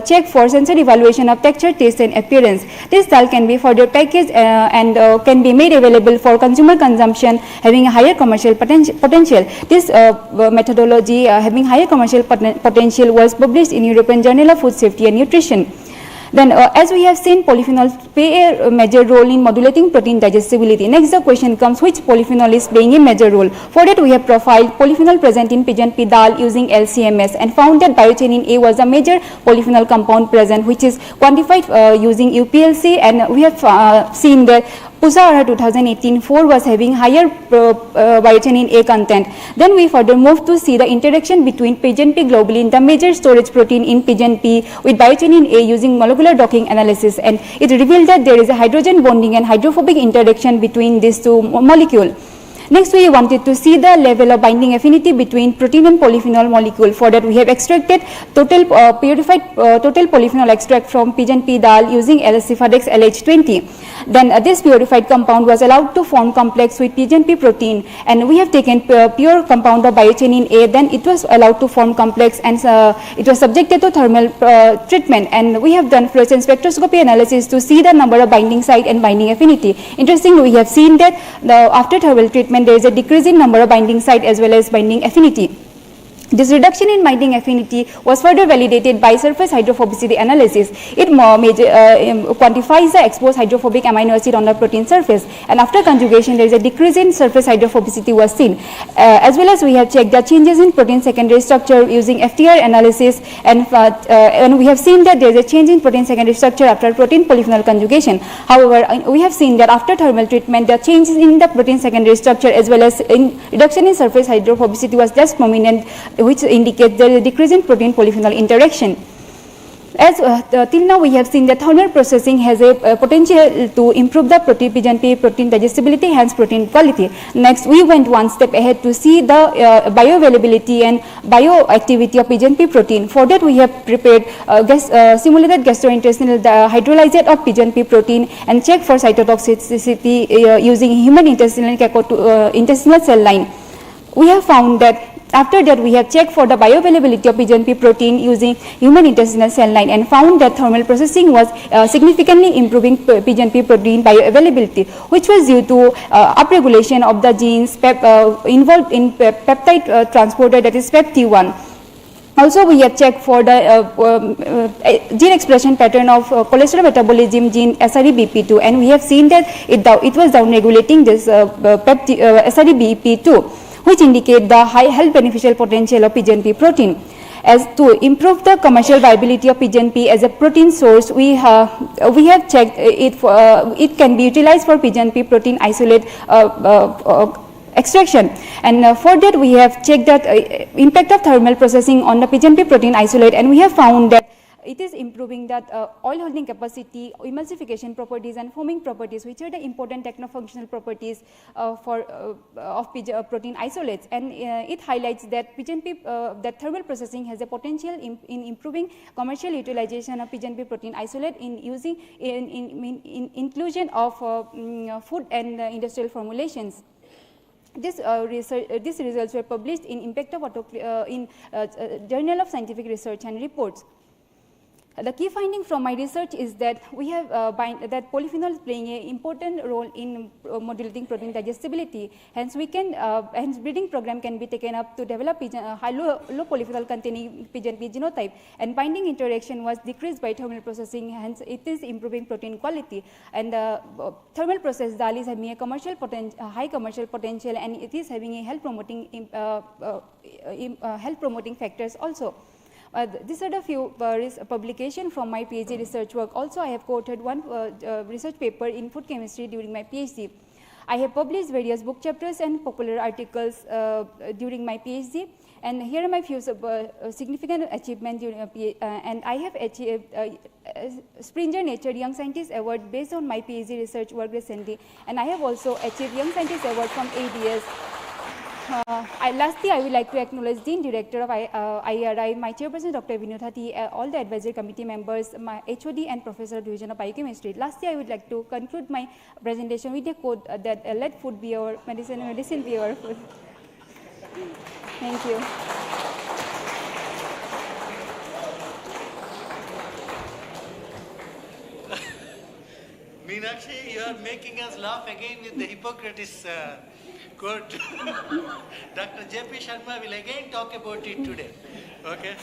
S10: checked for sensory evaluation of texture, taste, and appearance. This dal can be further packaged and can be made available for consumer consumption, having a higher commercial potential. This methodology having higher commercial potential was published in European Journal of Food Safety and Nutrition. Then as we have seen, polyphenols play a major role in modulating protein digestibility. Next, the question comes, which polyphenol is playing a major role? For that, we have profiled polyphenol present in pigeon pea dal using LCMS and found that biotin A was a major polyphenol compound present, which is quantified using UPLC, and we have seen that PUSA 2018-4 was having higher biotin A content. Then we further moved to see the interaction between pigeon pea globulin, the major storage protein in pigeon pea, with biotin A using molecular docking analysis, and it revealed that there is a hydrogen bonding and hydrophobic interaction between these two molecules. Next, we wanted to see the level of binding affinity between protein and polyphenol molecule. For that, we have extracted total purified total polyphenol extract from pigeon pea dal using LC-FADEX LH20. Then this purified compound was allowed to form complex with pigeon pea protein, and we have taken pure compound of biotin A. Then it was allowed to form complex, and it was subjected to thermal treatment. And we have done fluorescence spectroscopy analysis to see the number of binding site and binding affinity. Interestingly, we have seen that after thermal treatment, there is a decrease in number of binding site as well as binding affinity. This reduction in binding affinity was further validated by surface hydrophobicity analysis. It quantifies the exposed hydrophobic amino acid on the protein surface, and after conjugation there is a decrease in surface hydrophobicity was seen. As well as we have checked the changes in protein secondary structure using FTR analysis, and we have seen that there is a change in protein secondary structure after protein polyphenol conjugation. However, we have seen that after thermal treatment, the changes in the protein secondary structure as well as in reduction in surface hydrophobicity was less prominent, which indicates there is a decrease in protein polyphenol interaction. As till now we have seen that thermal processing has a potential to improve the pigeon pea protein digestibility, hence protein quality. Next, we went one step ahead to see the bioavailability and bioactivity of pigeon pea protein. For that, we have prepared simulated gastrointestinal hydrolyzate of pigeon pea protein and checked for cytotoxicity using human intestinal cell line. We have found that after that, we have checked for the bioavailability of pigeon pea protein using human intestinal cell line and found that thermal processing was significantly improving pigeon pea protein bioavailability, which was due to upregulation of the genes involved in peptide transporter, that is PEP-T1. Also, we have checked for the gene expression pattern of cholesterol metabolism gene SREBP2, and we have seen that it was down-regulating this SREBP2, which indicate the high health beneficial potential of PGNP protein. As to improve the commercial viability of PGNP as a protein source, we have checked it it can be utilized for PGNP protein isolate extraction, and for that we have checked that impact of thermal processing on the PGNP protein isolate, and we have found that it is improving that oil holding capacity, emulsification properties, and foaming properties, which are the important techno-functional properties of protein isolates. And it highlights that PGNP, that thermal processing has a potential in improving commercial utilization of PGNP protein isolate in using in inclusion of food and industrial formulations. These results were published in Impact of Journal of Scientific Research and Reports. The key finding from my research is that we have that polyphenols playing an important role in modulating protein digestibility. Hence, we can hence breeding program can be taken up to develop low polyphenol containing PGNP genotype, and binding interaction was decreased by thermal processing. Hence, it is improving protein quality. And thermal processed dal is having a high commercial potential, and it is having a health promoting factors also. These are the few publications from my PhD research work. Also, I have quoted one research paper in food chemistry during my PhD. I have published various book chapters and popular articles during my PhD. And here are my few significant achievements during and I have achieved Springer Nature Young Scientist Award based on my PhD research work recently. And I have also achieved Young Scientist Award from ADS. Lastly, I would like to acknowledge Dean Director of IRI, my Chairperson Dr. Vinodhati, all the advisory committee members, my HOD and Professor of Division of Biochemistry. Lastly, I would like to conclude my presentation with a quote that let food be our medicine and medicine be our food. Thank you.
S2: Meenakshi, you are making us laugh again with the Hippocrates quote. Dr. J.P. Sharma will again talk about it today. Okay?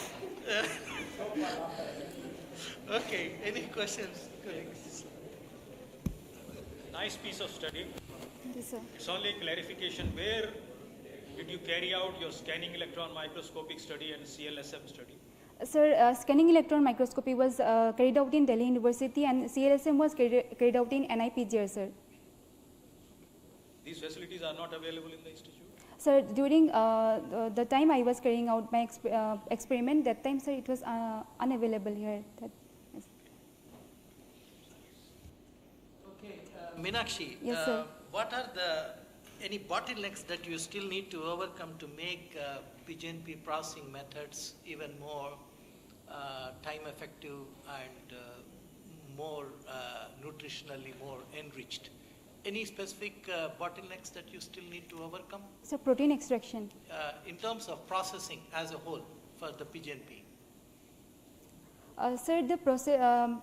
S2: Okay, any questions?
S4: Nice piece of study.
S10: Yes, sir.
S4: It's only a clarification. Where did you carry out your scanning electron microscopic study and CLSM study?
S10: Sir, scanning electron microscopy was carried out in Delhi University, and CLSM was carried out in NIPGR, sir.
S4: These facilities are not available in the institute?
S10: Sir, during the time I was carrying out my experiment, that time, sir, it was unavailable here.
S2: Okay, Meenakshi,
S10: yes, sir.
S2: What are any bottlenecks that you still need to overcome to make PGNP processing methods even more time effective and more nutritionally more enriched? Any specific bottlenecks that you still need to overcome?
S10: So protein extraction.
S2: In terms of processing as a whole for the PGNP?
S10: Sir, the process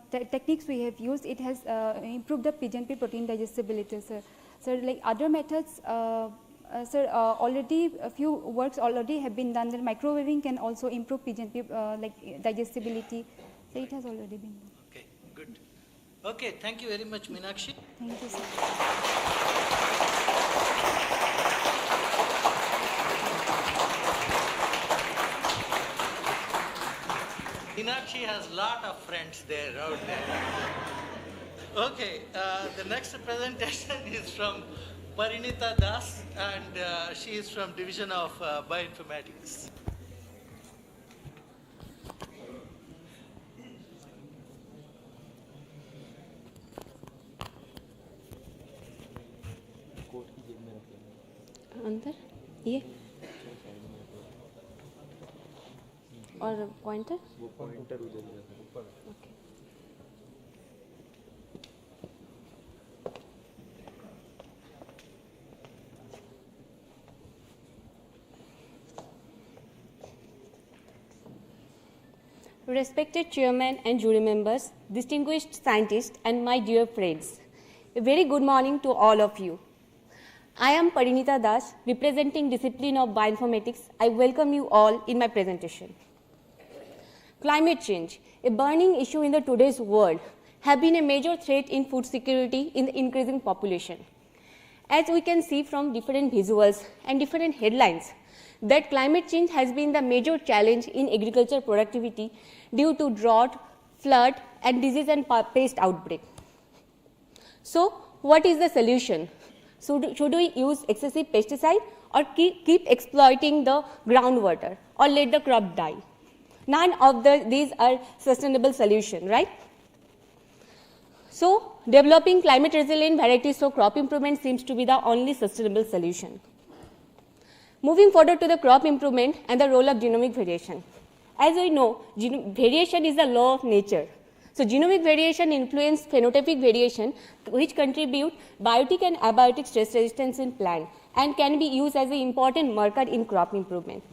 S10: techniques we have used, it has improved the PGNP protein digestibility, sir. Sir, like other methods, sir, already a few works already have been done. The microwaving can also improve PGNP like digestibility. So it has already been done.
S2: Okay, good. Okay, thank you very much, Meenakshi.
S10: Thank you, sir.
S2: Meenakshi has a lot of friends there, out there. Okay, the next presentation is from Prenylated, and she is from Division of Bioinformatics.
S14: अंदर ये और pointer वो pointer उधर ऊपर okay Respected chairman and jury members, distinguished scientists and my dear friends, a very good morning to all of you. I am Prenylated, representing discipline of bioinformatics. I welcome you all in my presentation. climate change, a burning issue in the today's world, have been a major threat in food security in the increasing population. As we can see from different visuals and different headlines, that climate change has been the major challenge in agriculture productivity due to drought, flood, and disease and pest outbreak. So, what is the solution? Should we use excessive pesticide or keep exploiting the groundwater or let the crop die? None of these are sustainable solution, right? So, developing climate resilient varieties for crop improvement seems to be the only sustainable solution. Moving further to the crop improvement and the role of genomic variation. As we know, variation is the law of nature. So, genomic variation influences phenotypic variation, which contribute biotic and abiotic stress resistance in plant and can be used as an important marker in crop improvement.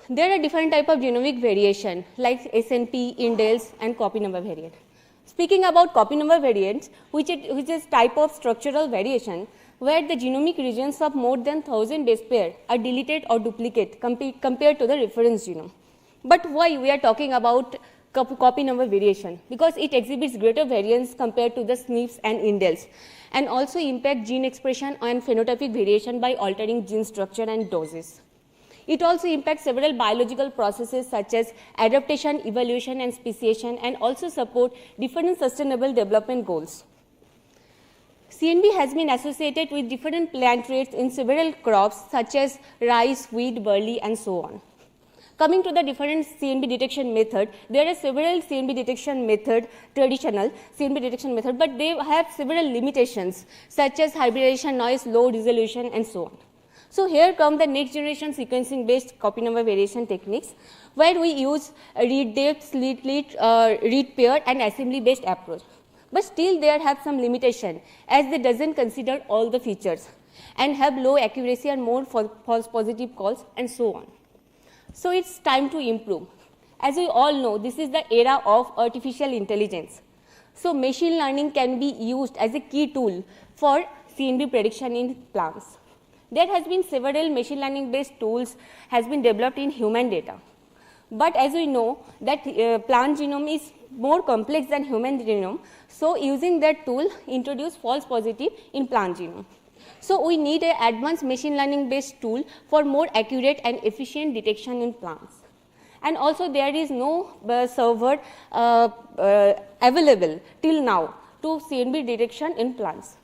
S14: There are different types of genomic variation like SNP, indels, and copy number variant. Speaking about copy number variants, which is type of structural variation where the genomic regions of more than 1000 base pair are deleted or duplicate compared to the reference genome. But why we are talking about copy number variation? Because it exhibits greater variance compared to the SNPs and indels, and also impact gene expression and phenotypic variation by altering gene structure and doses. It also impacts several biological processes such as adaptation, evolution, and speciation, and also support different sustainable development goals. CNV has been associated with different plant traits in several crops such as rice, wheat, barley, and so on. Coming to the different CNV detection method, there are several CNV detection method, traditional CNV detection method, but they have several limitations such as hybridization, noise, low resolution, and so on. So, here come the next generation sequencing based copy number variation techniques, where we use read depth, read pair, and assembly based approach. But still there have some limitation as they doesn't consider all the features and have low accuracy and more false positive calls and so on. So, it's time to improve. As we all know, this is the era of artificial intelligence. So, machine learning can be used as a key tool for CNV prediction in plants. There has been several machine learning based tools has been developed in human data. But as we know that plant genome is more complex than human genome, so using that tool introduce false positive in plant genome. So, we need an advanced machine learning based tool for more accurate and efficient detection in plants. And also there is no server available till now to CNV detection in plants.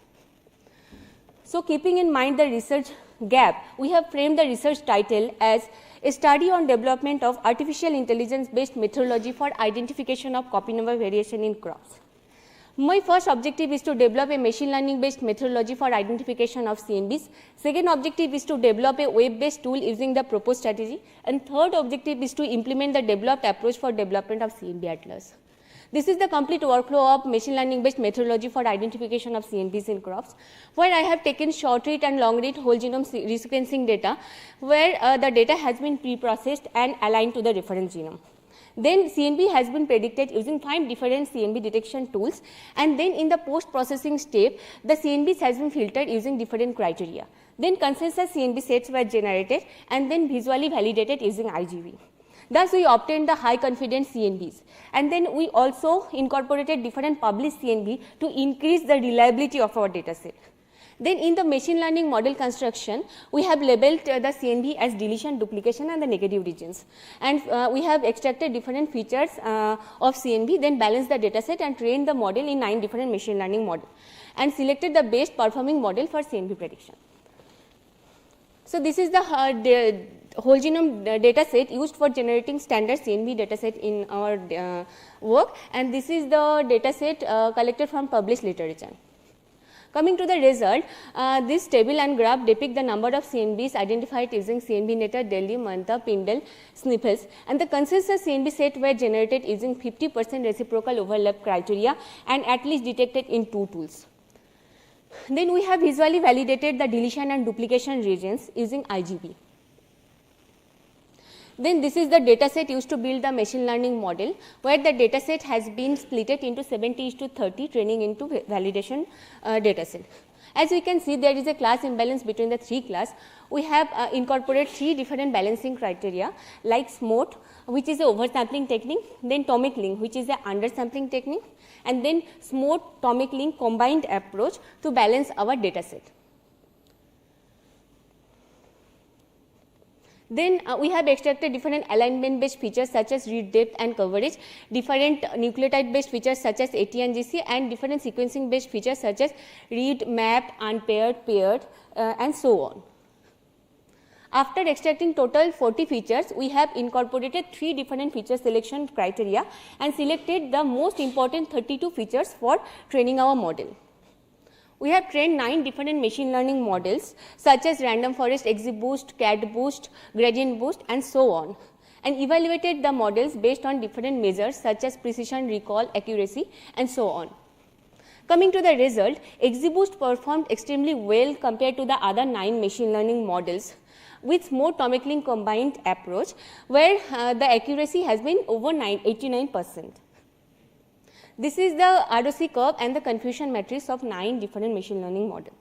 S14: So, keeping in mind the research gap, we have framed the research title as a study on development of artificial intelligence based methodology for identification of copy number variation in crops. My first objective is to develop a machine learning based methodology for identification of CNVs. Second objective is to develop a web based tool using the proposed strategy. And third objective is to implement the developed approach for development of CNV atlas. This is the complete workflow of machine learning based methodology for identification of CNVs in crops, where I have taken short read and long read whole genome resequencing data, where the data has been pre-processed and aligned to the reference genome. Then CNV has been predicted using 5 different CNV detection tools, and then in the post-processing step, the CNVs has been filtered using different criteria. Then consensus CNV sets were generated and then visually validated using IGV. Thus, we obtained the high confidence CNVs, and then we also incorporated different published CNV to increase the reliability of our data set. Then in the machine learning model construction, we have labeled the CNV as deletion, duplication, and the negative regions. And we have extracted different features of CNV, then balanced the data set and trained the model in 9 different machine learning models, and selected the best performing model for CNV prediction. So, this is the whole genome data set used for generating standard CNV data set in our work, and this is the data set collected from published literature. Coming to the result, this table and graph depict the number of CNVs identified using CNV Netter, Delhi, Manta, Pindle, snippets, and the consensus CNV set were generated using 50% reciprocal overlap criteria and at least detected in 2 tools. Then we have visually validated the deletion and duplication regions using IGV. Then this is the data set used to build the machine learning model, where the data set has been splitted into 70:30 training into validation data set. As we can see, there is a class imbalance between the three classes. We have incorporated three different balancing criteria like SMOT, which is a oversampling technique, then tomic link, which is a undersampling technique, and then SMOT tomic link combined approach to balance our data set. Then we have extracted different alignment based features such as read depth and coverage, different nucleotide based features such as AT and GC, and different sequencing based features such as read, map, unpaired, paired, and so on. After extracting total 40 features, we have incorporated 3 different feature selection criteria and selected the most important 32 features for training our model. We have trained 9 different machine learning models such as random forest, XGBoost, CADBoost, gradient boost, and so on, and evaluated the models based on different measures such as precision, recall, accuracy, and so on. Coming to the result, XGBoost performed extremely well compared to the other 9 machine learning models with more tomic link combined approach, where the accuracy has been over 89%. This is the ROC curve and the confusion matrix of 9 different machine learning models.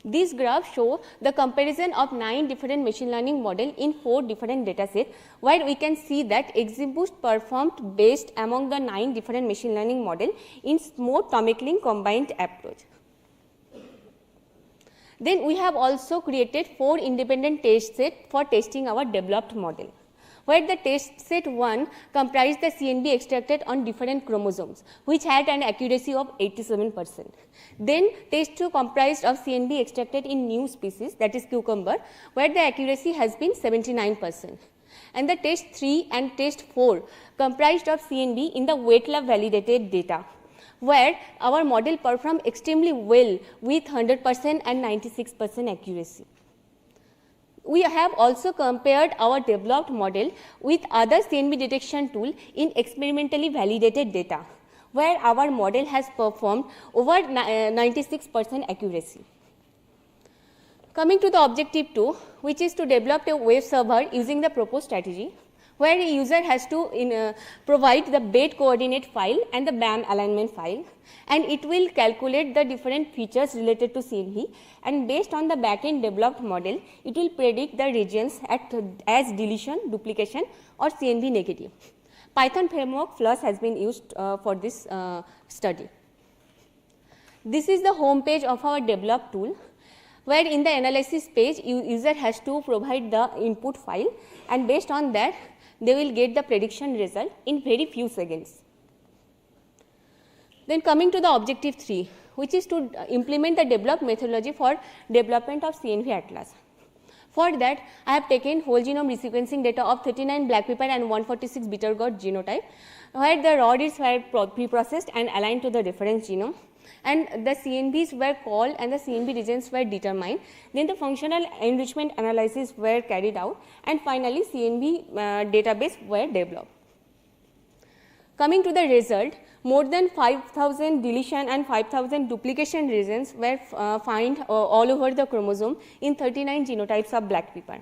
S14: These graphs show the comparison of 9 different machine learning models in 4 different data sets, where we can see that XGBoost performed best among the 9 different machine learning models in more tomic link combined approach. Then we have also created 4 independent test sets for testing our developed model, where the test set 1 comprised the CNV extracted on different chromosomes, which had an accuracy of 87%. Then test 2 comprised of CNV extracted in new species, that is cucumber, where the accuracy has been 79%. And the test 3 and test 4 comprised of CNV in the wet lab validated data, where our model performed extremely well with 100% and 96% accuracy. We have also compared our developed model with other CNV detection tool in experimentally validated data, where our model has performed over 96% accuracy. Coming to the objective 2, which is to develop a web server using the proposed strategy, where a user has to provide the bed coordinate file and the BAM alignment file, and it will calculate the different features related to CNV, and based on the backend developed model, it will predict the regions as deletion, duplication, or CNV negative. Python framework Flush has been used for this study. This is the home page of our developed tool, where in the analysis page, user has to provide the input file, and based on that, they will get the prediction result in very few seconds. Then coming to the objective 3, which is to implement the developed methodology for development of CNV atlas. For that, I have taken whole genome resequencing data of 39 black pepper and 146 bitter gourd genotype, where the raw reads were pre-processed and aligned to the reference genome, and the CNVs were called and the CNV regions were determined. Then the functional enrichment analysis were carried out, and finally CNV database were developed. Coming to the result, more than 5,000 deletion and 5,000 duplication regions were found all over the chromosome in 39 genotypes of black pepper.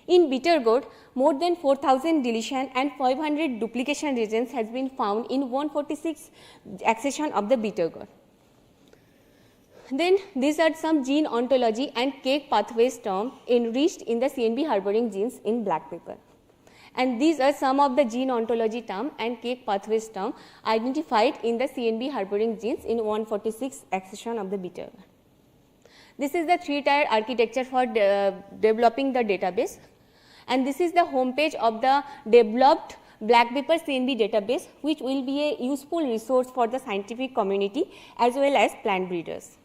S14: In bitter gourd, more than 4,000 deletion and 500 duplication regions has been found in 146 accession of the bitter gourd. Then these are some gene ontology and cake pathways terms enriched in the CNV harboring genes in black pepper. And these are some of the gene ontology term and cake pathways term identified in the CNV harboring genes in 146 accession of the bitter. This is the 3-tier architecture for developing the database, and this is the home page of the developed black pepper CNV database, which will be a useful resource for the scientific community as well as plant breeders.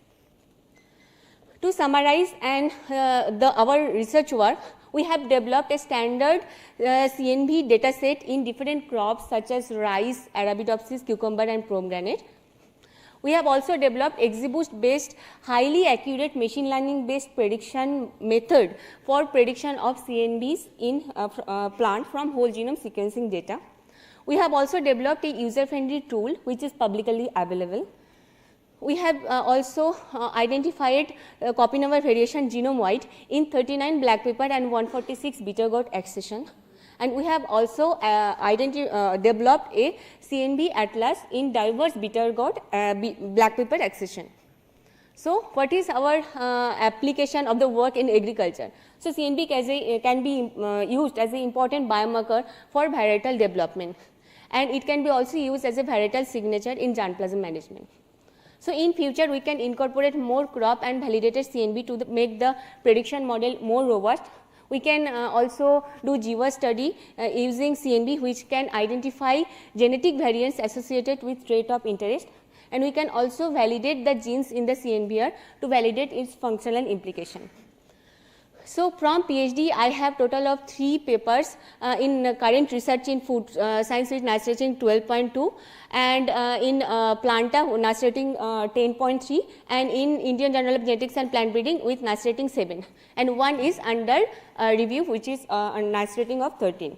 S14: To summarize our research work, we have developed a standard CNV data set in different crops such as rice, Arabidopsis, cucumber, and pomegranate. We have also developed XGBoost based highly accurate machine learning based prediction method for prediction of CNVs in plant from whole genome sequencing data. We have also developed a user friendly tool which is publicly available. We have also identified copy number variation genome wide in 39 black pepper and 146 bitter gourd accession. And we have also developed a CNB atlas in diverse bitter gourd black pepper accession. So, what is our application of the work in agriculture? So, CNB can be used as an important biomarker for varietal development, and it can be also used as a varietal signature in germplasm management. So, in future we can incorporate more crop and validated CNB to make the prediction model more robust. We can also do GWAS study using CNB, which can identify genetic variants associated with trait of interest, and we can also validate the genes in the CNBR to validate its functional implication. So, from PhD I have total of 3 papers in current research in food science with NAS rating 12.2, and in Planta NAS rating 10.3, and in Indian Journal of Genetics and Plant Breeding with NAS rating 7, and one is under review, which is NAS rating of 13.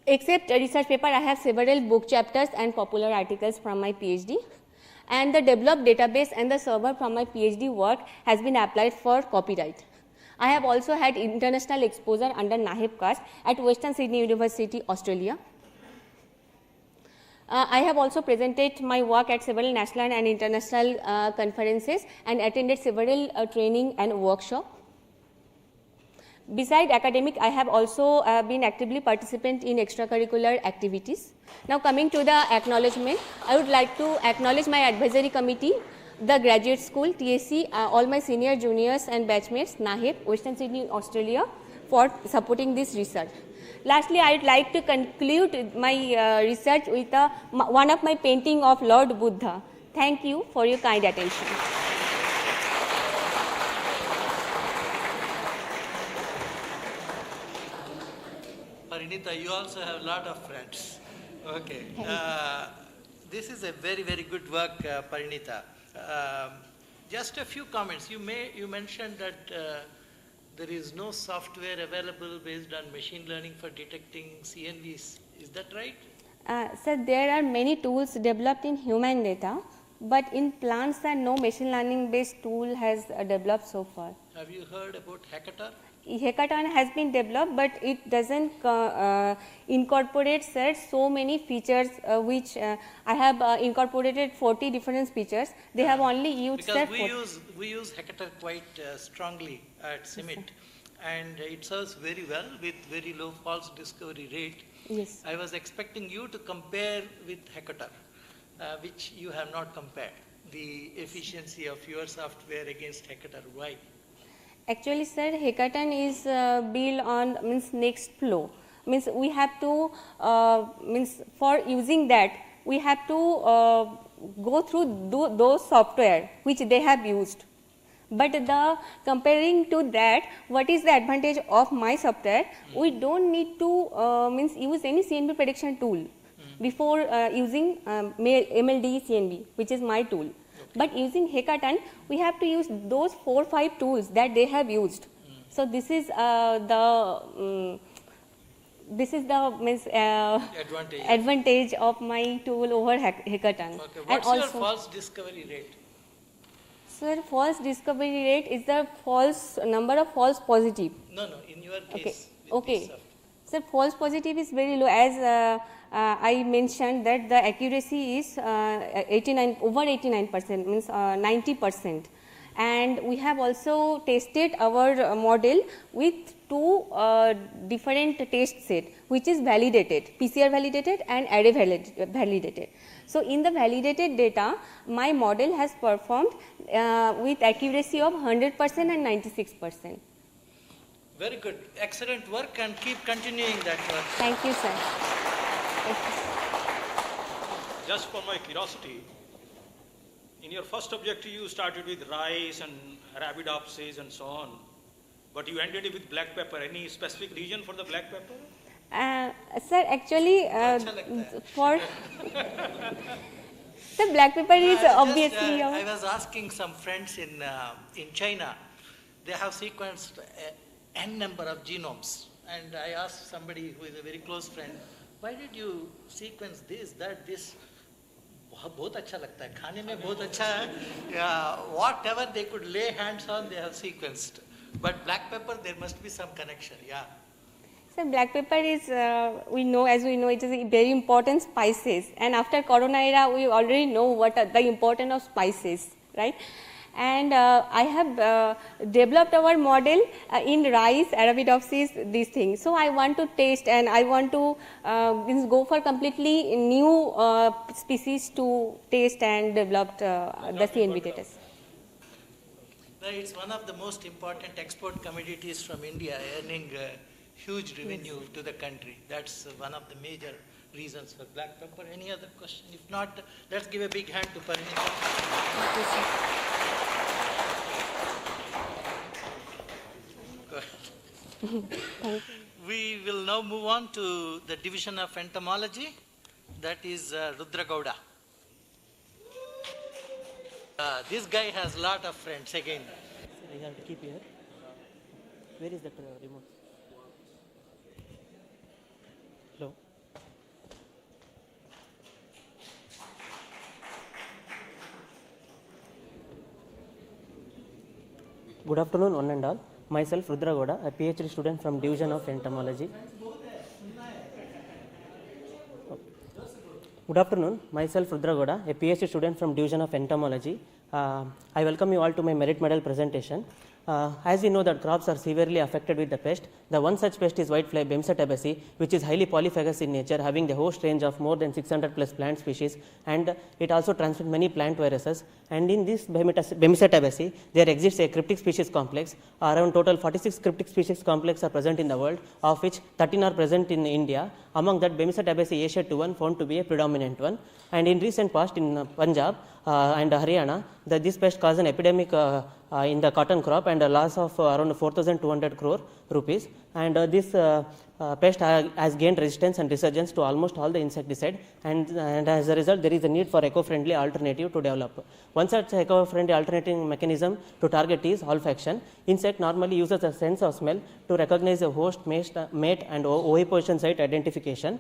S14: Except research paper, I have several book chapters and popular articles from my PhD. And the developed database and the server from my PhD work has been applied for copyright. I have also had international exposure under NAHEP CAST at Western Sydney University, Australia. I have also presented my work at several national and international conferences and attended several training and workshops. Beside academic, I have also been actively participant in extracurricular activities. Now, coming to the acknowledgement, I would like to acknowledge my advisory committee, the graduate school, TSC, all my senior, juniors and batchmates, NAHEP, Western Sydney, Australia, for supporting this research. Lastly, I would like to conclude my research with one of my painting of Lord Buddha. Thank you for your kind attention.
S2: Parinita, you also have a lot of friends. Okay. This is a very, very good work, Parinita. Just a few comments. You mentioned that there is no software available based on machine learning for detecting CNVs. Is that right?
S14: Sir, there are many tools developed in human data, but in plants no machine learning based tool has developed so far.
S2: Have you heard about Hackathon?
S14: Hackathon has been developed, but it doesn't incorporate so many features which I have incorporated 40 different features. They have only used
S2: because we use Hackathon quite strongly at CIMIT, and it serves very well with very low false discovery rate.
S14: Yes.
S2: I was expecting you to compare with Hackathon, which you have not compared, the efficiency of your software against Hackathon. Why?
S14: Actually, sir, Hackathon is built on next flow. Means we have to for using that we have to go through those software which they have used. But comparing to that, what is the advantage of my software? We don't need to use any CNV prediction tool before using MLD CNV, which is my tool. But using Hackathon, we have to use those 4 or 5 tools that they have used. So this is the advantage of my tool over Hackathon.
S2: Okay. What's your false discovery rate?
S14: Sir, false discovery rate is the number of false positive.
S2: No, in your case.
S14: Okay. Sir, false positive is very low, as I mentioned that the accuracy is over 89%, means 90%. And we have also tested our model with 2 different test set, which is validated, PCR validated and array validated. So in the validated data, my model has performed with accuracy of 100% and 96%.
S2: Very good. Excellent work, and keep continuing that work.
S14: Thank you, sir.
S4: Just for my curiosity, in your first objective you started with rice and Arabidopsis and so on, but you ended it with black pepper. Any specific reason for the black pepper?
S14: Sir, actually for the black pepper is obviously...
S2: I was asking some friends in China, they have sequenced n number of genomes, and I asked somebody who is a very close friend, why did you sequence this, that, this? बहुत अच्छा लगता है, खाने में बहुत अच्छा है. Whatever they could lay hands on, they have sequenced. But black pepper, there must be some connection, yeah.
S14: So black pepper is, as we know, it is a very important spices, and after Corona era, we already know what are the importance of spices, right? And I have developed our model in rice, Arabidopsis, these things. So I want to test, and I want to go for completely new species to test and develop the CNV status.
S2: It's one of the most important export commodities from India, earning huge revenue to the country. That's one of the major reasons for black pepper. Any other question? If not, let's give a big hand to Prenylated. We will now move on to the division of entomology, that is Rudra Gowda. This guy has a lot of friends again.
S15: I have to keep here. Where is the remote? Hello. Good afternoon, one and all. Myself, Rudra Gowda, a PhD student from Division of Entomology. Good afternoon, myself, Rudra Gowda, a PhD student from Division of Entomology. I welcome you all to my merit medal presentation. As we know that crops are severely affected with the pest. The one such pest is whitefly Bemsa tabaci, which is highly polyphagous in nature, having the host range of more than 600 plus plant species, and it also transmits many plant viruses. And in this Bemsa tabaci, there exists a cryptic species complex. Around total 46 cryptic species complex are present in the world, of which 13 are present in India. Among that, Bemsa tabaci Asia 2 found to be a predominant one. And in recent past, in Punjab and Haryana, this pest caused an epidemic in the cotton crop and a loss of around 4,200 crore rupees. And this pest has gained resistance and resurgence to almost all the insecticide, and as a result, there is a need for eco-friendly alternative to develop. One such eco-friendly alternative mechanism to target is olfaction. Insect normally uses a sense of smell to recognize a host, mate, and oviposition site identification.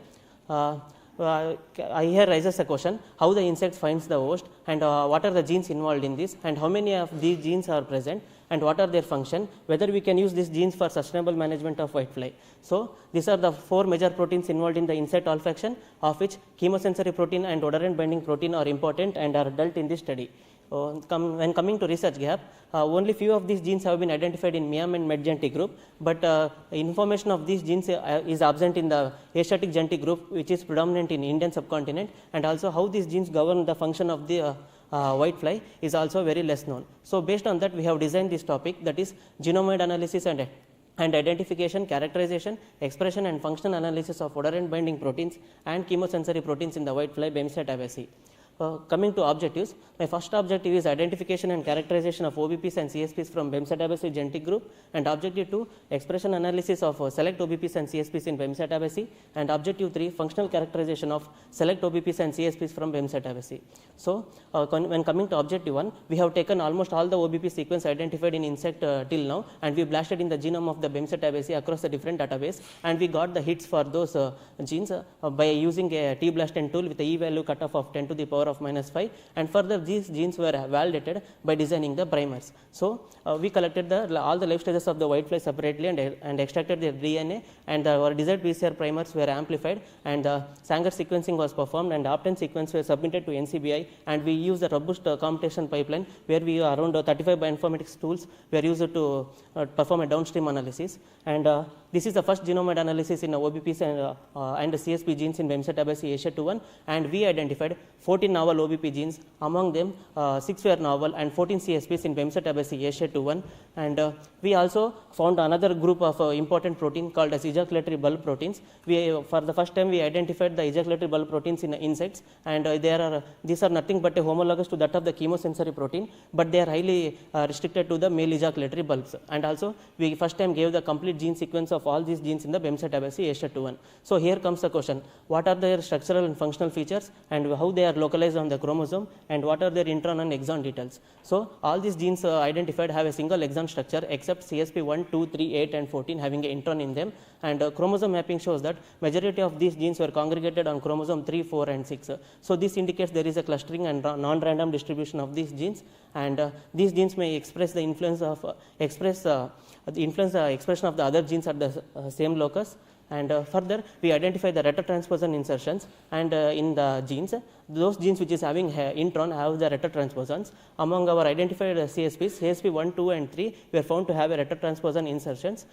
S15: Here rises a question: how the insect finds the host, and what are the genes involved in this, and how many of these genes are present, and what are their function, whether we can use these genes for sustainable management of whitefly. So these are the 4 major proteins involved in the insect olfaction, of which chemosensory protein and odorant binding protein are important and are dealt in this study. When coming to research gap, only few of these genes have been identified in Miam and Med-Genti group, but information of these genes is absent in the Asiatic Genti group, which is predominant in Indian subcontinent, and also how these genes govern the function of the whitefly is also very less known. So based on that, we have designed this topic, that is genomoid analysis and identification, characterization, expression and functional analysis of odorant binding proteins and chemosensory proteins in the whitefly Bemsa tabaci. Coming to objectives, my first objective is identification and characterization of OBPs and CSPs from Bemsa tabaci genetic group, and objective 2, expression analysis of select OBPs and CSPs in Bemsa tabaci, and objective 3, functional characterization of select OBPs and CSPs from Bemsa tabaci. So when coming to objective 1, we have taken almost all the OBP sequence identified in insect till now, and we blasted in the genome of the Bemsa tabaci across the different database, and we got the hits for those genes by using a T-blasting tool with a E-value cutoff of 10 to the power of -5, and further these genes were validated by designing the primers. So we collected all the life stages of the whitefly separately and extracted their DNA, and our desired PCR primers were amplified, and the Sanger sequencing was performed, and Opten sequence were submitted to NCBI, and we used a robust computation pipeline where we around 35 bioinformatics tools were used to perform a downstream analysis, and this is the first genomoid analysis in OBPs and CSP genes in Bemsa tabaci Asia 2.1, and we identified 14 novel OBP genes. Among them, 6 were novel and 14 CSPs in Bemsa tabaci Asia 2.1, and we also found another group of important protein called as ejaculatory bulb proteins. For the first time, we identified the ejaculatory bulb proteins in insects, and these are nothing but a homologous to that of the chemosensory protein, but they are highly restricted to the male ejaculatory bulbs. And also, we first time gave the complete gene sequence of all these genes in the Bemsa tabaci Asia 2.1. So here comes the question: what are their structural and functional features, and how they are localized on the chromosome, and what are their intron and exon details? So all these genes identified have a single exon structure except CSP 1, 2, 3, 8 and 14 having an intron in them, and chromosome mapping shows that majority of these genes were congregated on chromosome 3, 4 and 6. So this indicates there is a clustering and non-random distribution of these genes, and these genes may express the influence of expression of the other genes at the same locus. And further, we identify the retrotransposon insertions, and in the genes, those genes which is having intron have the retrotransposons. Among our identified CSPs, CSP 1, 2 and 3 were found to have a retrotransposon insertions.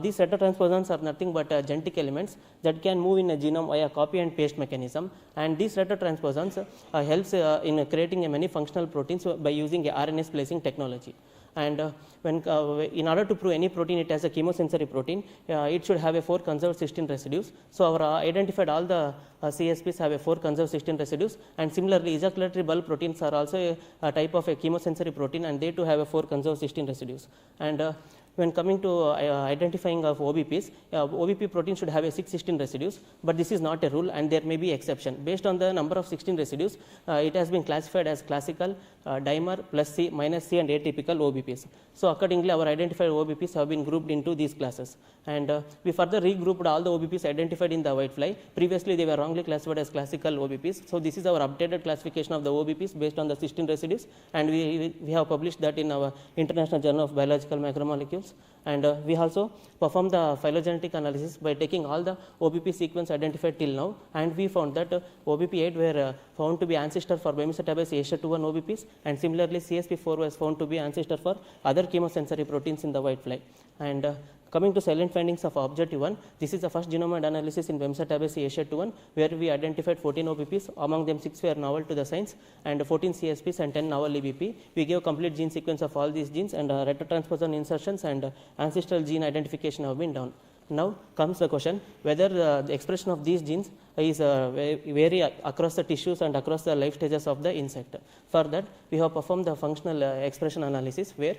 S15: These retrotransposons are nothing but genetic elements that can move in a genome via copy and paste mechanism, and these retrotransposons helps in creating many functional proteins by using a RNA splicing technology. And in order to prove any protein it has a chemosensory protein, it should have a 4 conserved cysteine residues. So our identified all the CSPs have a 4 conserved cysteine residues, and similarly ejaculatory bulb proteins are also a type of a chemosensory protein, and they too have a 4 conserved cysteine residues. And when coming to identifying of OBPs, OBP protein should have a 6 cysteine residues, but this is not a rule and there may be exception. Based on the number of cysteine residues, it has been classified as classical, dimer, plus C, minus C and atypical OBPs. So accordingly, our identified OBPs have been grouped into these classes. And we further regrouped all the OBPs identified in the whitefly. Previously, they were wrongly classified as classical OBPs. So this is our updated classification of the OBPs based on the cysteine residues, and we have published that in our International Journal of Biological Macromolecules. And we also performed the phylogenetic analysis by taking all the OBP sequence identified till now, and we found that OBP8 were found to be ancestor for Bemcetabase Asia21 OBPs, and similarly CSP4 was found to be ancestor for other chemosensory proteins in the whitefly. And coming to silent findings of objective 1, this is the first genome analysis in Bemcetabase Asia21, where we identified 14 OBPs, among them 6 were novel to the science, and 14 CSPs and 10 novel EBP. We gave complete gene sequence of all these genes, and retrotransposon insertions and ancestral gene identification have been done. Now comes the question whether the expression of these genes is vary across the tissues and across the life stages of the insect. For that, we have performed the functional expression analysis, where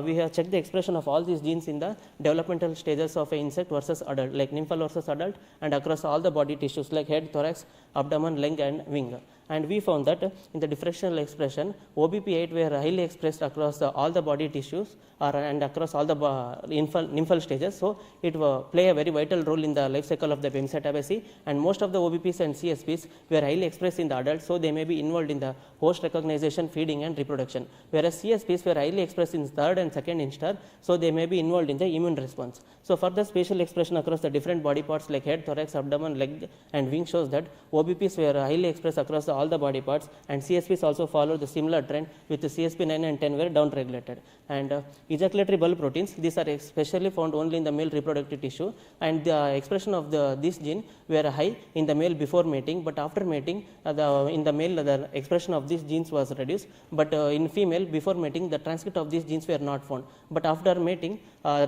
S15: we have checked the expression of all these genes in the developmental stages of an insect versus adult, like nymphal versus adult, and across all the body tissues like head, thorax, abdomen, leg and wing. And we found that in the differential expression, OBP8 were highly expressed across all the body tissues and across all the nymphal stages. So it play a very vital role in the life cycle of the Bemcetabase, and most of the OBPs and CSPs were highly expressed in the adults, so they may be involved in the host recognition, feeding and reproduction, whereas CSPs were highly expressed in third and second instar, so they may be involved in the immune response. So further spatial expression across the different body parts like head, thorax, abdomen, leg and wing shows that OBPs were highly expressed across all the body parts, and CSPs also followed the similar trend, with the CSP 9 and 10 were down regulated. And ejaculatory bulb proteins, these are especially found only in the male reproductive tissue, and the expression of this gene were high in the male before mating, but after mating in the male the expression of these genes was reduced, but in female before mating the transcript of these genes were not found, but after mating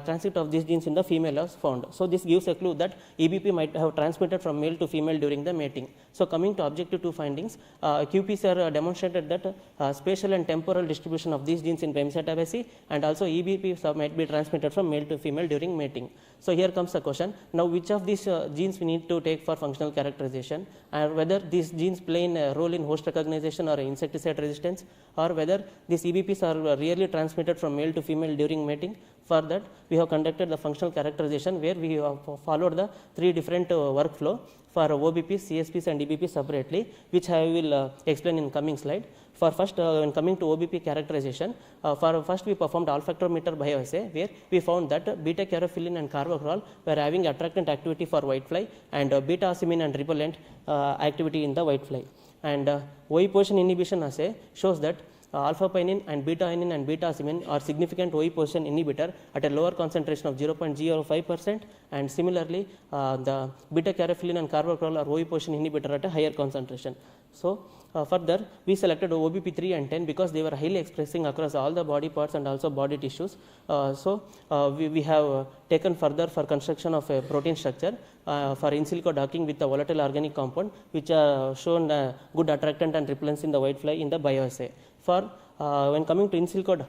S15: transcript of these genes in the female was found. So this gives a clue that EBP might have transmitted from male to female during the mating. So coming to objective 2 findings, QPCR demonstrated that spatial and temporal distribution of these genes in Bemcetabase, and also EBP might be transmitted from male to female during mating. So here comes the question, now which of these genes we need to take for functional characterization, and whether these genes play a role in host recognition or insecticide resistance, or whether these EBPs are really transmitted from male to female during mating. For that, we have conducted the functional characterization, where we have followed the 3 different workflow for OBPs, CSPs and EBPs separately, which I will explain in coming slide. For first, when coming to OBP characterization, for first we performed olfactometer bioassay, where we found that beta caryophyllene and carvacrol were having attractant activity for whitefly, and beta asimine and repellent activity in the whitefly. And OE position inhibition assay shows that alpha-pinene and beta-inine and beta-asimine are significant OE position inhibitor at a lower concentration of 0.05%, and similarly the beta-caryophyllene and carvacrol are OE position inhibitor at a higher concentration. So further, we selected OBP3 and 10 because they were highly expressing across all the body parts and also body tissues. We have taken further for construction of a protein structure for in silico docking with the volatile organic compound, which are shown good attractant and repellence in the whitefly in the bioassay. For when coming to in silico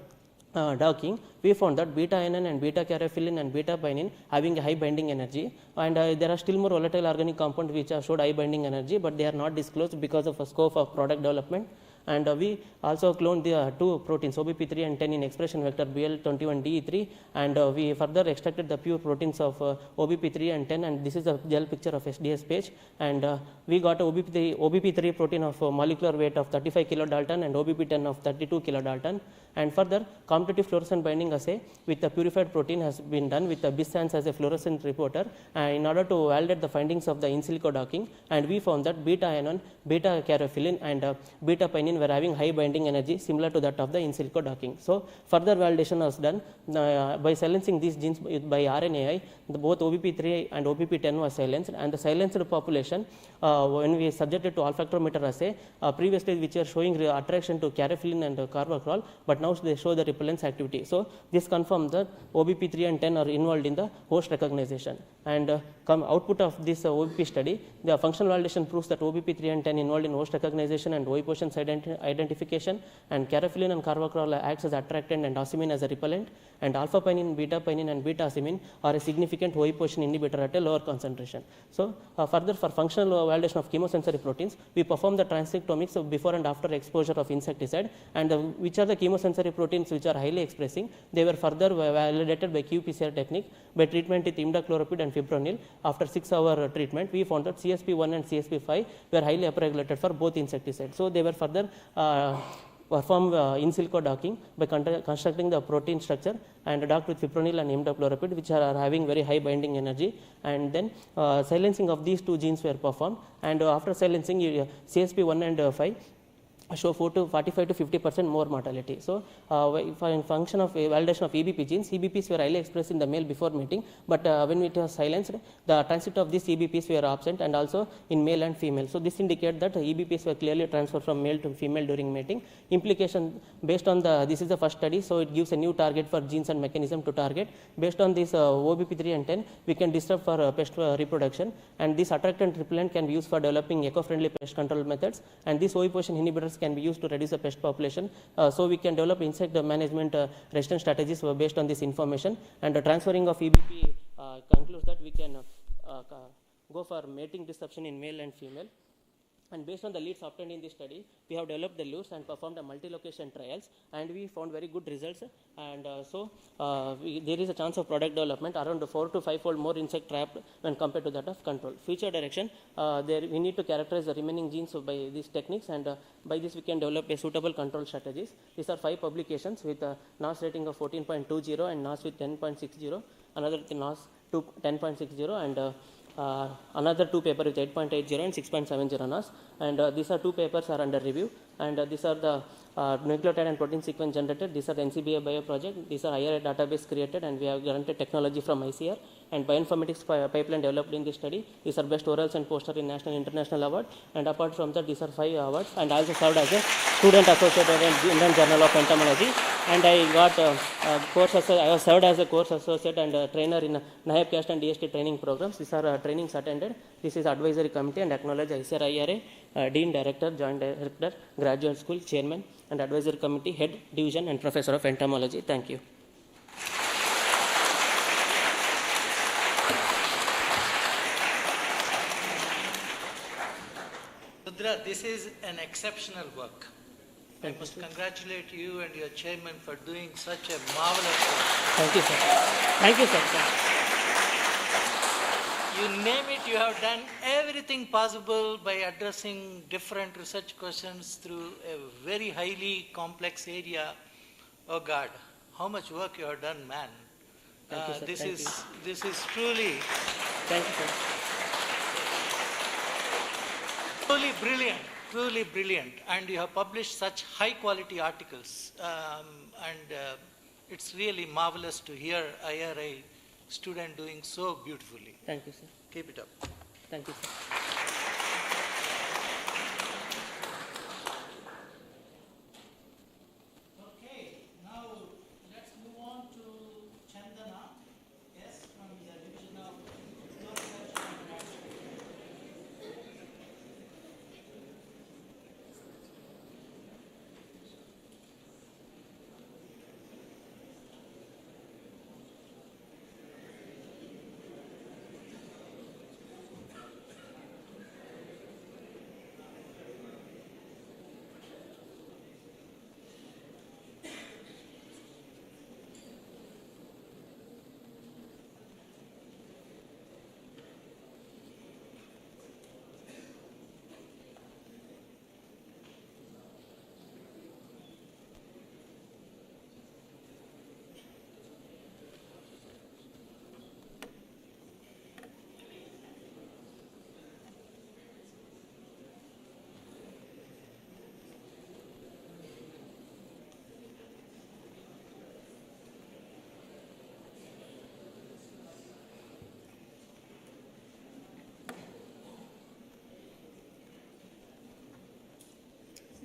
S15: docking, we found that beta-inine and beta-caryophyllene and beta-pinene having a high binding energy, and there are still more volatile organic compounds which have showed high binding energy, but they are not disclosed because of a scope of product development. And we also cloned the two proteins OBP3 and 10 in expression vector BL21DE3, and we further extracted the pure proteins of OBP3 and 10, and this is a gel picture of SDS page, and we got a OBP3 protein of molecular weight of 35 kilodalton and OBP10 of 32 kilodalton. And further, competitive fluorescent binding assay with the purified protein has been done with the BISANS as a fluorescent reporter in order to validate the findings of the in silico docking, and we found that beta anon, beta caryophyllene and beta pinene were having high binding energy similar to that of the in silico docking. So further validation was done by silencing these genes by RNAi. Both OBP3 and OBP10 was silenced, and the silenced population when we subjected to olfactometer assay previously which are showing attraction to caryophyllene and carvacrol, but now they show the repellence activity. So this confirms that OBP3 and 10 are involved in the host recognition. And output of this OBP study, the functional validation proves that OBP3 and 10 involved in host recognition and ovipositions identification, and caryophyllene and carvacrol acts as attractant and ocimine as a repellent, and alpha pinene, beta pinene and beta ocimine are a significant oviposition inhibitor at a lower concentration. So further, for functional validation of chemosensory proteins, we perform the transcriptomics before and after exposure of insecticide, and which are the chemosensory proteins which are highly expressing. They were further validated by qPCR technique by treatment with imidacloprid and fipronil. After 6-hour treatment, we found that CSP1 and CSP5 were highly upregulated for both insecticides. So they were further perform in silico docking by constructing the protein structure and docked with fipronil and imidacloprid, which are having very high binding energy, and then silencing of these two genes were performed, and after silencing CSP1 and 5 show 45 to 50% more mortality. So in function of validation of EBP genes, EBPs were highly expressed in the male before mating, but when it was silenced, the transcript of these EBPs were absent, and also in male and female. So this indicates that EBPs were clearly transferred from male to female during mating. Implication based on this is the first study, so it gives a new target for genes and mechanism to target. Based on this OBP3 and 10, we can disrupt for pest reproduction, and this attractant repellent can be used for developing eco-friendly pest control methods, and these oviposition inhibitors can be used to reduce the pest population. So we can develop insect management resistance strategies based on this information, and the transferring of EBP concludes that we can go for mating disruption in male and female. And based on the leads obtained in this study, we have developed the lures and performed a multi-location trials, and we found very good results. And there is a chance of product development around 4 to 5-fold more insect trapped when compared to that of control. Future direction, we need to characterize the remaining genes by these techniques, and by this we can develop a suitable control strategies. These are 5 publications with a NOS rating of 14.20 and NOS with 10.60, another NOS 10.60, and another 2 papers with 8.80 and 6.70 NOS, and these are 2 papers are under review, and these are the nucleotide and protein sequence generated. These are the NCBA bio project. These are IRA database created, and we have granted technology from ICAR, and bioinformatics pipeline developed in this study. These are best orals and poster in national and international award, and apart from that, these are 5 awards, and I also served as a student associate in Indian Journal of Entomology, and I got I was served as a course associate and trainer in NIAB CAST and DST training programs. These are trainings attended. This is advisory committee, and acknowledge ICAR IRA, Dean, Director, Joint Director, Graduate School, Chairman, and Advisory Committee, Head, Division, and Professor of Entomology. Thank you.
S2: Rudra, this is an exceptional work. I must congratulate you and your chairman for doing such a marvelous work.
S15: Thank you, sir. Thank you, sir.
S2: You name it, you have done everything possible by addressing different research questions through a very highly complex area. Oh God, how much work you have done, man.
S15: Thank you, sir.
S2: This is truly,
S15: thank you, sir.
S2: Truly brilliant, and you have published such high quality articles, and it's really marvelous to hear IRA student doing so beautifully.
S15: Thank you, sir.
S2: Keep it up.
S15: Thank you, sir.
S2: Okay, now let's move on to Chandana. Yes, from the division of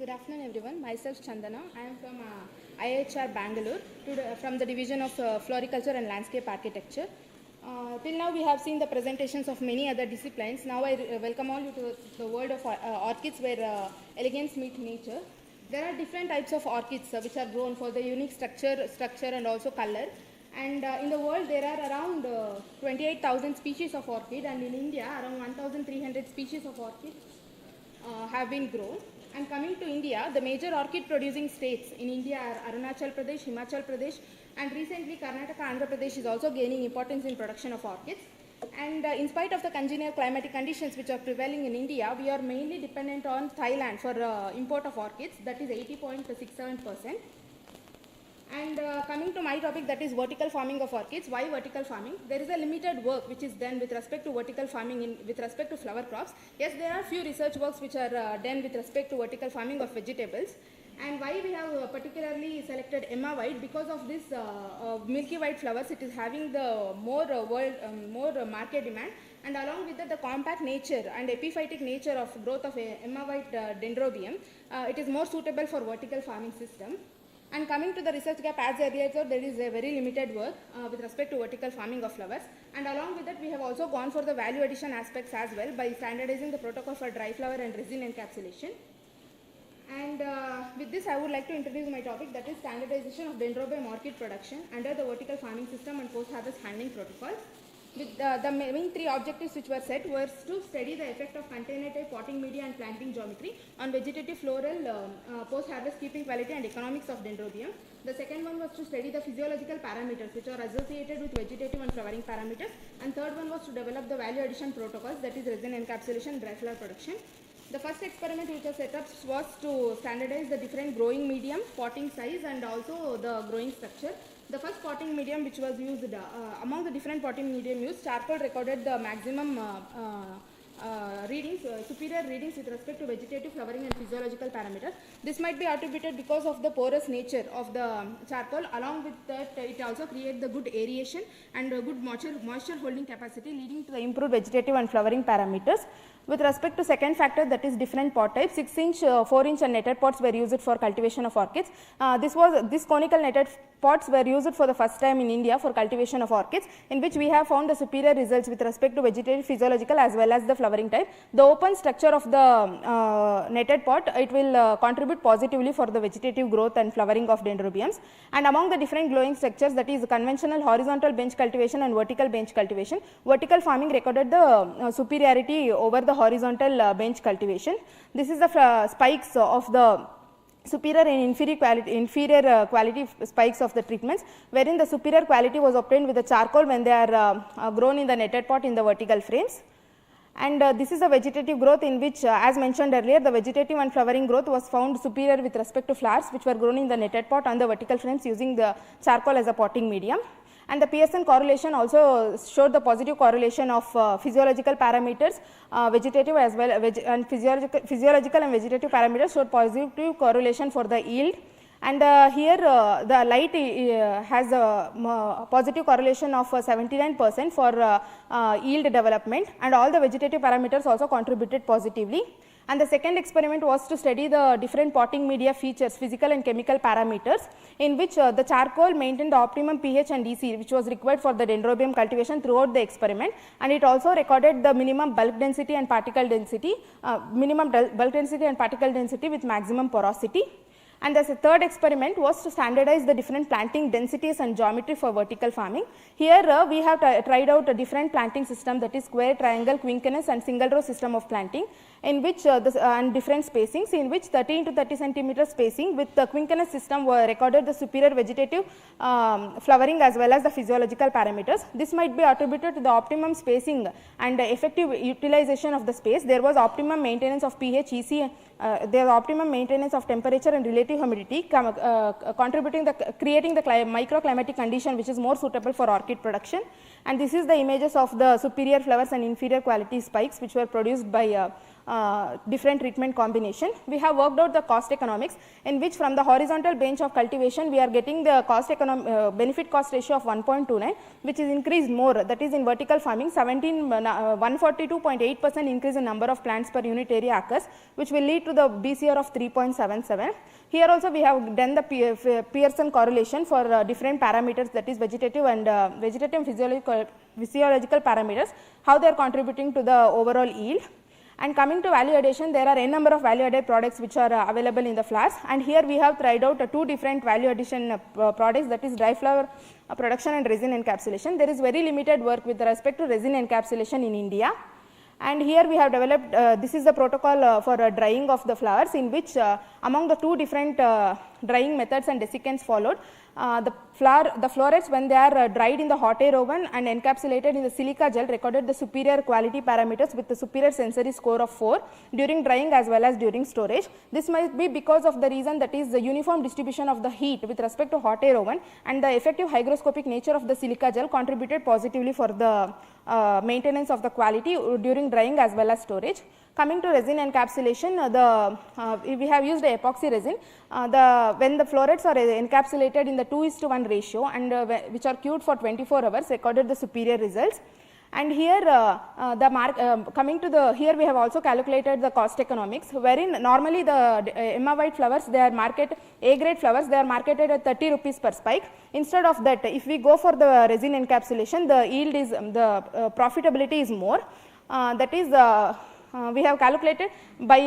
S16: Good afternoon, everyone. Myself Chandana. I am from ICAR Bangalore, from the division of floriculture and landscape architecture. Till now, we have seen the presentations of many other disciplines. Now, I welcome all you to the world of orchids, where elegance meets nature. There are different types of orchids which are grown for the unique structure and also color. And in the world, there are around 28,000 species of orchid, and in India, around 1,300 species of orchids have been grown. And coming to India, the major orchid producing states in India are Arunachal Pradesh, Himachal Pradesh, and recently Karnataka, Andhra Pradesh is also gaining importance in production of orchids. And in spite of the congenial climatic conditions which are prevailing in India, we are mainly dependent on Thailand for import of orchids, that is 80.67%. And coming to my topic, that is vertical farming of orchids. Why vertical farming? There is a limited work which is done with respect to vertical farming with respect to flower crops. Yes, there are few research works which are done with respect to vertical farming of vegetables. And why we have particularly selected Emma white? Because of this milky white flowers, it is having the more market demand, and along with that, the compact nature and epiphytic nature of growth of Emma white dendrobium, it is more suitable for vertical farming system. And coming to the research gap, as earlier said, there is a very limited work with respect to vertical farming of flowers. And along with that, we have also gone for the value addition aspects as well by standardizing the protocol for dry flower and resin encapsulation. And with this, I would like to introduce my topic, that is standardization of dendrobium orchid production under the vertical farming system and post-harvest handling protocol. With the main three objectives which were set was to study the effect of container type potting media and planting geometry on vegetative floral post-harvest keeping quality and economics of dendrobium. The second one was to study the physiological parameters which are associated with vegetative and flowering parameters. And third one was to develop the value addition protocols, that is resin encapsulation, dry flower production. The first experiment which was set up was to standardize the different growing medium, potting size, and also the growing structure. The first potting medium which was used, among the different potting medium used, charcoal recorded the maximum readings, superior readings with respect to vegetative, flowering and physiological parameters. This might be attributed because of the porous nature of the charcoal. Along with that, it also creates the good aeration and good moisture holding capacity, leading to the improved vegetative and flowering parameters. With respect to second factor, that is different pot types, 6-inch, 4-inch and netted pots were used for cultivation of orchids. This conical netted pots were used for the first time in India for cultivation of orchids, in which we have found the superior results with respect to vegetative, physiological as well as the flowering type. The open structure of the netted pot, it will contribute positively for the vegetative growth and flowering of dendrobiums. And among the different growing structures, that is conventional horizontal bench cultivation and vertical bench cultivation, vertical farming recorded the superiority over the horizontal bench cultivation. This is the spikes of the superior and inferior quality spikes of the treatments, wherein the superior quality was obtained with the charcoal when they are grown in the netted pot in the vertical frames. And this is the vegetative growth, in which as mentioned earlier, the vegetative and flowering growth was found superior with respect to flowers which were grown in the netted pot on the vertical frames using the charcoal as a potting medium. And the Pearson correlation also showed the positive correlation of physiological parameters, vegetative as well, and physiological and vegetative parameters showed positive correlation for the yield. And here the light has a positive correlation of 79% for yield development, and all the vegetative parameters also contributed positively. And the second experiment was to study the different potting media features, physical and chemical parameters, in which the charcoal maintained the optimum pH and EC which was required for the dendrobium cultivation throughout the experiment, and it also recorded the minimum bulk density and particle density, with maximum porosity. And the third experiment was to standardize the different planting densities and geometry for vertical farming. Here we have tried out a different planting system, that is square, triangle, quinquenus and single row system of planting, in which and different spacings, in which 30 into 30 centimeter spacing with the quinquenus system were recorded the superior vegetative flowering as well as the physiological parameters. This might be attributed to the optimum spacing and effective utilization of the space. There was optimum maintenance of pH, EC, there was optimum maintenance of temperature and relative humidity, contributing creating the microclimatic condition which is more suitable for orchid production. And this is the images of the superior flowers and inferior quality spikes which were produced by different treatment combination. We have worked out the cost economics, in which from the horizontal bench of cultivation we are getting the benefit cost ratio of 1.29, which is increased more, that is in vertical farming 142.8% increase in number of plants per unit area occurs, which will lead to the BCR of 3.77. Here also we have done the Pearson correlation for different parameters, that is vegetative and vegetative physiological parameters, how they are contributing to the overall yield. And coming to value addition, there are n number of value added products which are available in the flowers, and here we have tried out two different value addition products, that is dry flower production and resin encapsulation. There is very limited work with respect to resin encapsulation in India. And here we have developed, this is the protocol for drying of the flowers, in which among the two different drying methods and desiccants followed, the florets, when they are dried in the hot air oven and encapsulated in the silica gel, recorded the superior quality parameters with the superior sensory score of 4 during drying as well as during storage. This might be because of the reason, that is the uniform distribution of the heat with respect to hot air oven, and the effective hygroscopic nature of the silica gel contributed positively for the maintenance of the quality during drying as well as storage. Coming to resin encapsulation, we have used epoxy resin. When the florets are encapsulated in the 2:1 ratio and which are cured for 24 hours, recorded the superior results. And here here we have also calculated the cost economics, wherein normally the Emma white flowers, they are A grade flowers, they are marketed at 30 rupees per spike. Instead of that, if we go for the resin encapsulation, the yield is, profitability is more. That is we have calculated by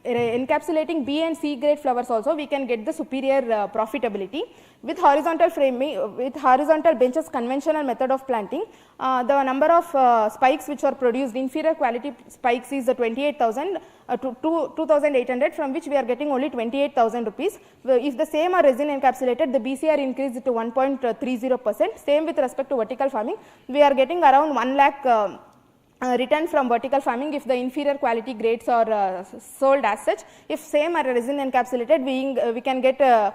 S16: encapsulating B and C grade flowers also, we can get the superior profitability. With horizontal framing, with horizontal benches conventional method of planting, the number of spikes which are produced, inferior quality spikes, is 28,000 to 2,800, from which we are getting only 28,000 rupees. If the same are resin encapsulated, the BCR increased to 1.30%. Same with respect to vertical farming, we are getting around 1 lakh return from vertical farming if the inferior quality grades are sold as such. If same are resin encapsulated, we can get the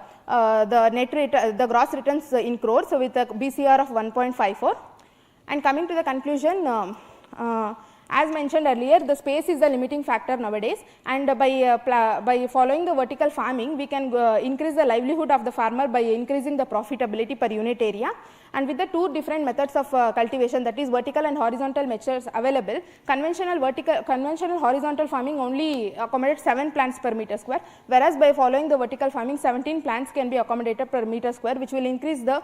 S16: gross returns in crores, so with a BCR of 1.54. And coming to the conclusion, as mentioned earlier, the space is the limiting factor nowadays, and by following the vertical farming, we can increase the livelihood of the farmer by increasing the profitability per unit area. And with the two different methods of cultivation, that is vertical and horizontal methods available, conventional horizontal farming only accommodates 7 plants per meter square, whereas by following the vertical farming, 17 plants can be accommodated per meter square, which will increase the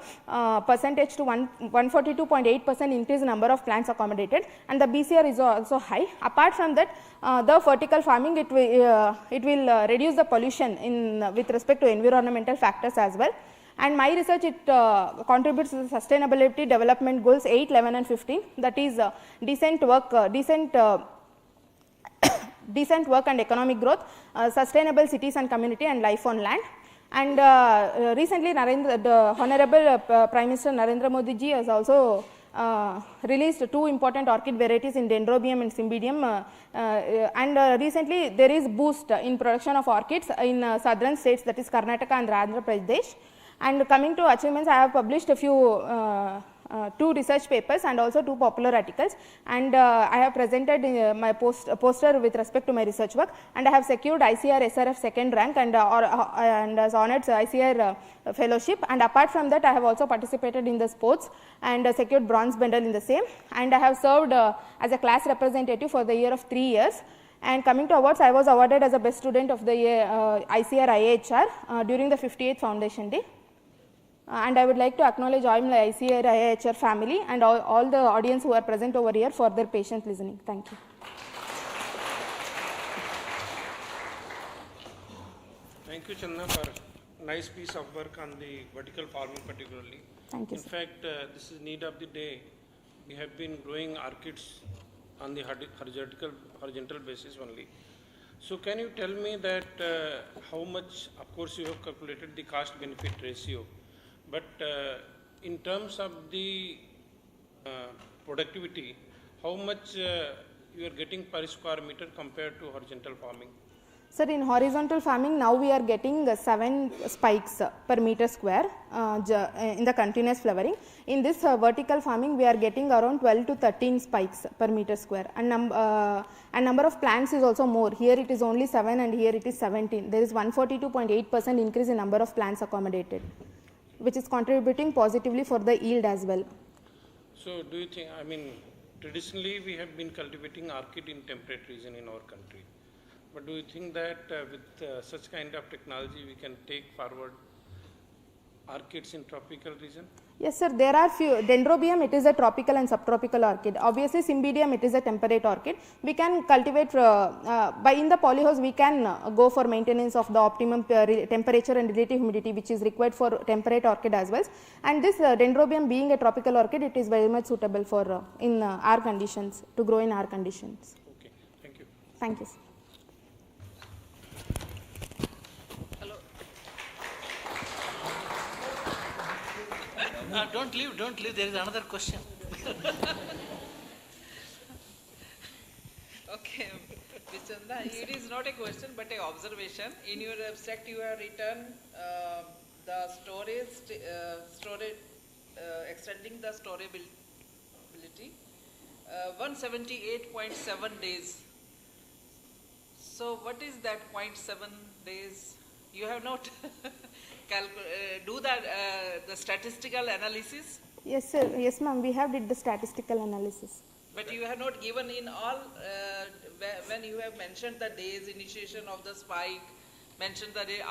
S16: percentage to 142.8% increase number of plants accommodated, and the BCR is also high. Apart from that, the vertical farming, it will reduce the pollution with respect to environmental factors as well. And my research, it contributes to the sustainability development goals 8, 11 and 15, that is decent work and economic growth, sustainable cities and community, and life on land. And recently the Honorable Prime Minister Narendra Modi ji has also released 2 important orchid varieties in Dendrobium and Cymbidium, and recently there is boost in production of orchids in southern states, that is Karnataka and Andhra Pradesh. And coming to achievements, I have published a few 2 research papers and also 2 popular articles, and I have presented my poster with respect to my research work, and I have secured ICAR SRF 2nd rank and as honored ICAR fellowship. And apart from that, I have also participated in the sports and secured bronze medal in the same, and I have served as a class representative for the year of 3 years. And coming to awards, I was awarded as a best student of the year ICAR IHR during the 58th Foundation Day. And I would like to acknowledge all my ICAR IHR family and all the audience who are present over here for their patient listening. Thank you.
S11: Thank you, Chandna, for nice piece of work on the vertical farming particularly.
S16: Thank you.
S11: In fact, this is need of the day. We have been growing orchids on the horizontal basis only. So can you tell me that how much, of course you have calculated the cost benefit ratio, but in terms of the productivity, how much you are getting per square meter compared to horizontal farming?
S16: Sir, in horizontal farming, now we are getting 7 spikes per meter square in the continuous flowering. In this vertical farming, we are getting around 12 to 13 spikes per meter square, and number of plants is also more. Here it is only 7 and here it is 17. There is 142.8% increase in number of plants accommodated, which is contributing positively for the yield as well.
S11: So do you think, I mean, traditionally we have been cultivating orchid in temperate region in our country. But do you think that with such kind of technology we can take forward orchids in tropical region?
S16: Yes sir, there are few. Dendrobium, it is a tropical and subtropical orchid. Obviously Cymbidium, it is a temperate orchid. We can cultivate by in the polyhouse we can go for maintenance of the optimum temperature and relative humidity which is required for temperate orchid as well. And this Dendrobium being a tropical orchid, it is very much suitable for in our conditions, to grow in our conditions.
S11: Okay, thank you.
S16: Thank you sir.
S2: Don't leave, there is another question.
S7: Okay, Ms. Chanda, it is not a question but an observation. In your abstract you have written the extending the storability 178.7 days. So what is that 0.7 days? You have not do the statistical analysis?
S16: Yes sir, yes ma'am, we have did the statistical analysis.
S7: But you have not given in all, when you have mentioned the days initiation of the spike, mentioned the day,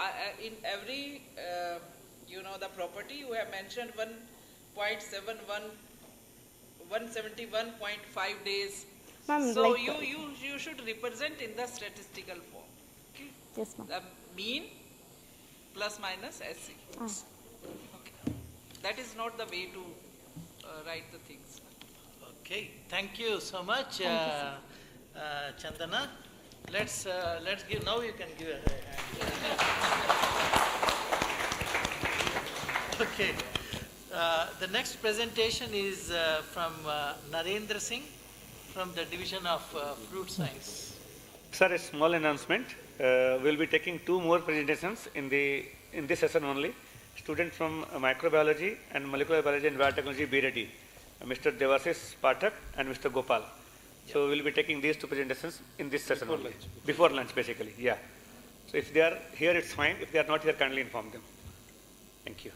S7: in every, the property you have mentioned 171.5 days. So like you should represent in the statistical form. Okay?
S16: Yes ma'am.
S7: The mean plus minus SC. Okay. That is not the way to write the things.
S2: Okay, thank you so much, Chandana. Let's give, now you can give a hand. Okay, the next presentation is from Narendra Singh from the Division of Fruit Science.
S17: Sir, a small announcement. We'll be taking 2 more presentations in this session only. Student from Microbiology and Molecular Biology and Biotechnology, be ready. Mr. Devasis Pathak and Mr. Gopal. So we'll be taking these 2 presentations in this session only. Before lunch, basically. Yeah. So if they are here, it's fine. If they are not here, kindly inform them. Thank you.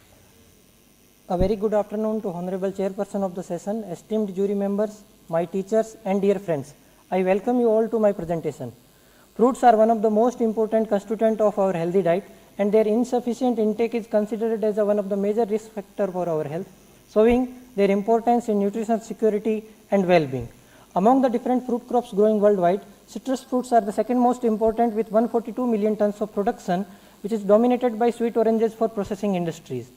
S18: A very good afternoon to Honorable Chairperson of the session, esteemed jury members, my teachers and dear friends. I welcome you all to my presentation. Fruits are one of the most important constituent of our healthy diet, and their insufficient intake is considered as one of the major risk factor for our health, showing their importance in nutritional security and well-being. Among the different fruit crops growing worldwide, citrus fruits are the second most important with 142 million tons of production, which is dominated by sweet oranges for processing industries.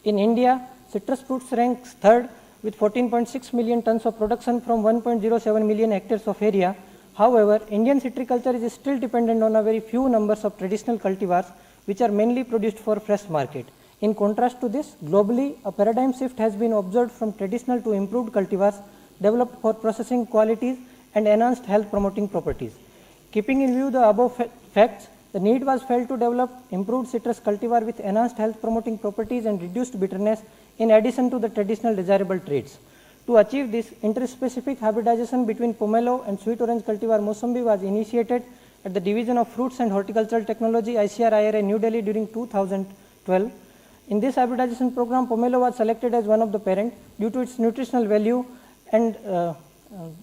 S18: In India, citrus fruits ranks third with 14.6 million tons of production from 1.07 million hectares of area. However, Indian citriculture is still dependent on a very few numbers of traditional cultivars which are mainly produced for fresh market. In contrast to this, globally, a paradigm shift has been observed from traditional to improved cultivars developed for processing qualities and enhanced health promoting properties. Keeping in view the above facts, the need was felt to develop improved citrus cultivar with enhanced health promoting properties and reduced bitterness in addition to the traditional desirable traits. To achieve this, interspecific hybridization between pomelo and sweet orange cultivar Mossambi was initiated at the Division of Fruits and Horticultural Technology, ICAR IRA, New Delhi during 2012. In this hybridization program, pomelo was selected as one of the parent due to its nutritional value and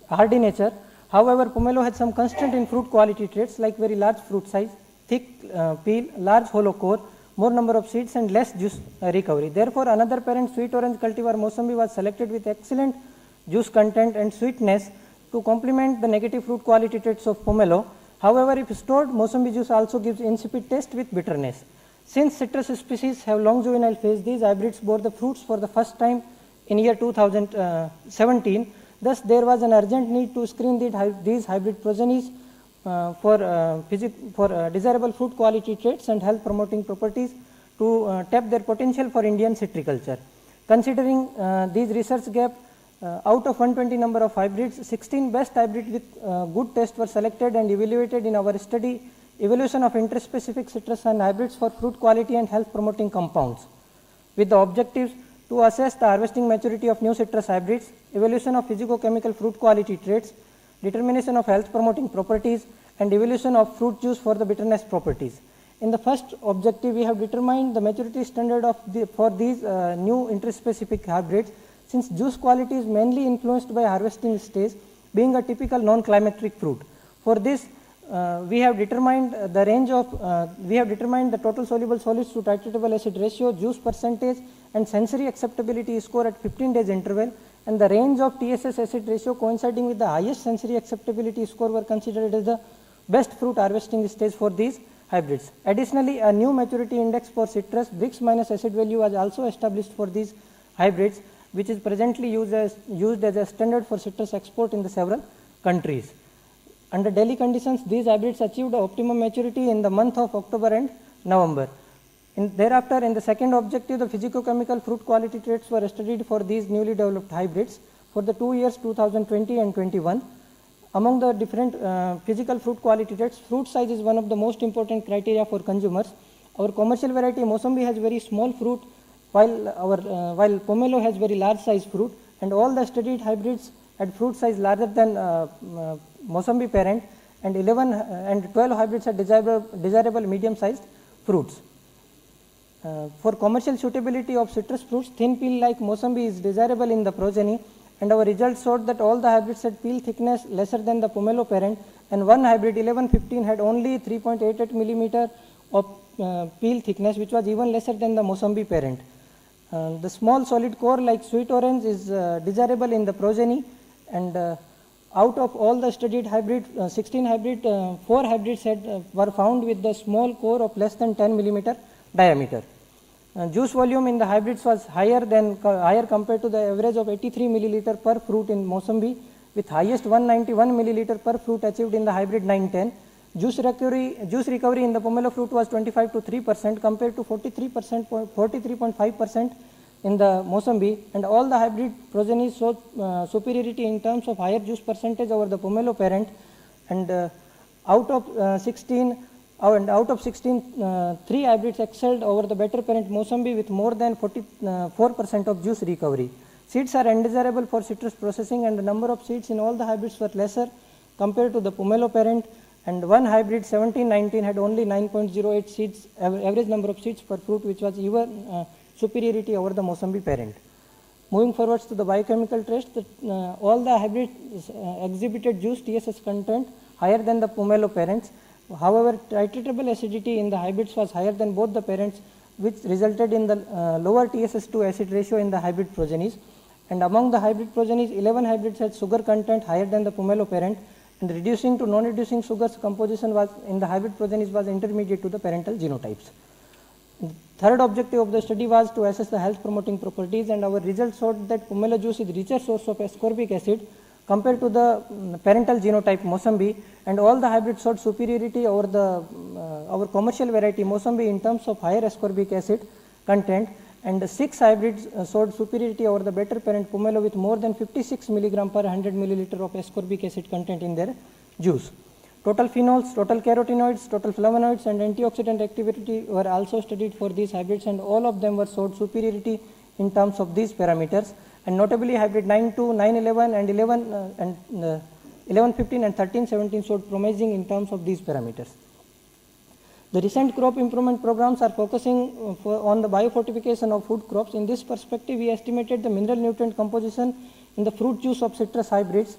S18: hardy nature. However, pomelo had some constraint in fruit quality traits like very large fruit size, thick peel, large hollow core, more number of seeds and less juice recovery. Therefore, another parent sweet orange cultivar Mossambi was selected with excellent juice content and sweetness to complement the negative fruit quality traits of pomelo. However, if stored, Mossambi juice also gives insipid taste with bitterness. Since citrus species have long juvenile phase, these hybrids bore the fruits for the first time in year 2017. Thus, there was an urgent need to screen these hybrid progenies for desirable fruit quality traits and health promoting properties to tap their potential for Indian citriculture. Considering these research gap, out of 120 number of hybrids, 16 best hybrids with good taste were selected and evaluated in our study evaluation of interspecific citrus and hybrids for fruit quality and health promoting compounds, with the objectives to assess the harvesting maturity of new citrus hybrids, evaluation of physicochemical fruit quality traits, determination of health promoting properties, and evaluation of fruit juice for the bitterness properties. In the first objective, we have determined the maturity standard for these new interspecific hybrids, since juice quality is mainly influenced by harvesting stage, being a typical non-climatic fruit. For this, we have determined the range of, the total soluble solids to titratable acid ratio, juice percentage, and sensory acceptability score at 15 days interval, and the range of TSS acid ratio coinciding with the highest sensory acceptability score were considered as the best fruit harvesting stage for these hybrids. Additionally, a new maturity index for citrus, Brix minus acid value, was also established for these hybrids, which is presently used as a standard for citrus export in the several countries. Under daily conditions, these hybrids achieved optimum maturity in the month of October and November. Thereafter, in the second objective, the physicochemical fruit quality traits were studied for these newly developed hybrids for the 2 years 2020 and 21. Among the different physical fruit quality traits, fruit size is one of the most important criteria for consumers. Our commercial variety Mosambik has very small fruit, while Pomelo has very large size fruit, and all the studied hybrids had fruit size larger than Mosambik parent, and 12 hybrids had desirable medium sized fruits. For commercial suitability of citrus fruits, thin peel like Mosambik is desirable in the progeny, and our results showed that all the hybrids had peel thickness lesser than the Pomelo parent, and one hybrid 1115 had only 3.88 millimeter of peel thickness, which was even lesser than the Mosambik parent. The small solid core like sweet orange is desirable in the progeny, and out of all the studied hybrid, 16 hybrid, 4 hybrids were found with the small core of less than 10 millimeter diameter. Juice volume in the hybrids was higher compared to the average of 83 milliliter per fruit in Mosambik, with highest 191 milliliter per fruit achieved in the hybrid 910. Juice recovery in the Pomelo fruit was 25 to 3% compared to 43.5% in the Mosambik, and all the hybrid progeny showed superiority in terms of higher juice percentage over the Pomelo parent, and out of 16, 3 hybrids excelled over the better parent Mosambik with more than 44% of juice recovery. Seeds are undesirable for citrus processing, and the number of seeds in all the hybrids were lesser compared to the Pomelo parent, and one hybrid 1719 had only 9.08 seeds, average number of seeds per fruit, which was even superiority over the Mosambik parent. Moving forwards to the biochemical traits, all the hybrids exhibited juice TSS content higher than the Pomelo parents. However, titratable acidity in the hybrids was higher than both the parents, which resulted in the lower TSS to acid ratio in the hybrid progenies. And among the hybrid progenies, 11 hybrids had sugar content higher than the Pomelo parent, and reducing to non-reducing sugars composition was in the hybrid progenies was intermediate to the parental genotypes. The third objective of the study was to assess the health promoting properties, and our results showed that Pomelo juice is richer source of ascorbic acid compared to the parental genotype Mosambik, and all the hybrids showed superiority over the our commercial variety Mosambik in terms of higher ascorbic acid content, and 6 hybrids showed superiority over the better parent Pomelo with more than 56 milligram per 100 milliliter of ascorbic acid content in their juice. Total phenols, total carotenoids, total flavonoids, and antioxidant activity were also studied for these hybrids, and all of them were showed superiority in terms of these parameters. And notably, hybrid 9.2, 9.11, and 11.15 and 13.17 showed promising in terms of these parameters. The recent crop improvement programs are focusing on the biofortification of food crops. In this perspective, we estimated the mineral nutrient composition in the fruit juice of citrus hybrids,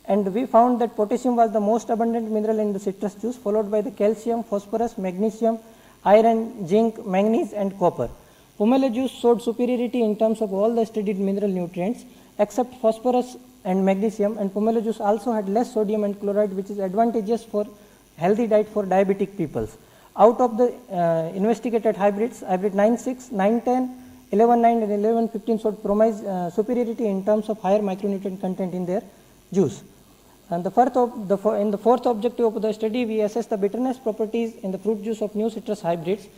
S18: and we found that potassium was the most abundant mineral in the citrus juice, followed by the calcium, phosphorus, magnesium, iron, zinc, manganese, and copper. Pomelo juice showed superiority in terms of all the studied mineral nutrients except phosphorus and magnesium, and Pomelo juice also had less sodium and chloride, which is advantageous for healthy diet for diabetic peoples. Out of the investigated hybrids, hybrid 9.6, 9.10, 11.9 and 11.15 showed superiority in terms of higher micronutrient content in their juice. And in the fourth objective of the study, we assessed the bitterness properties in the fruit juice of new citrus hybrids.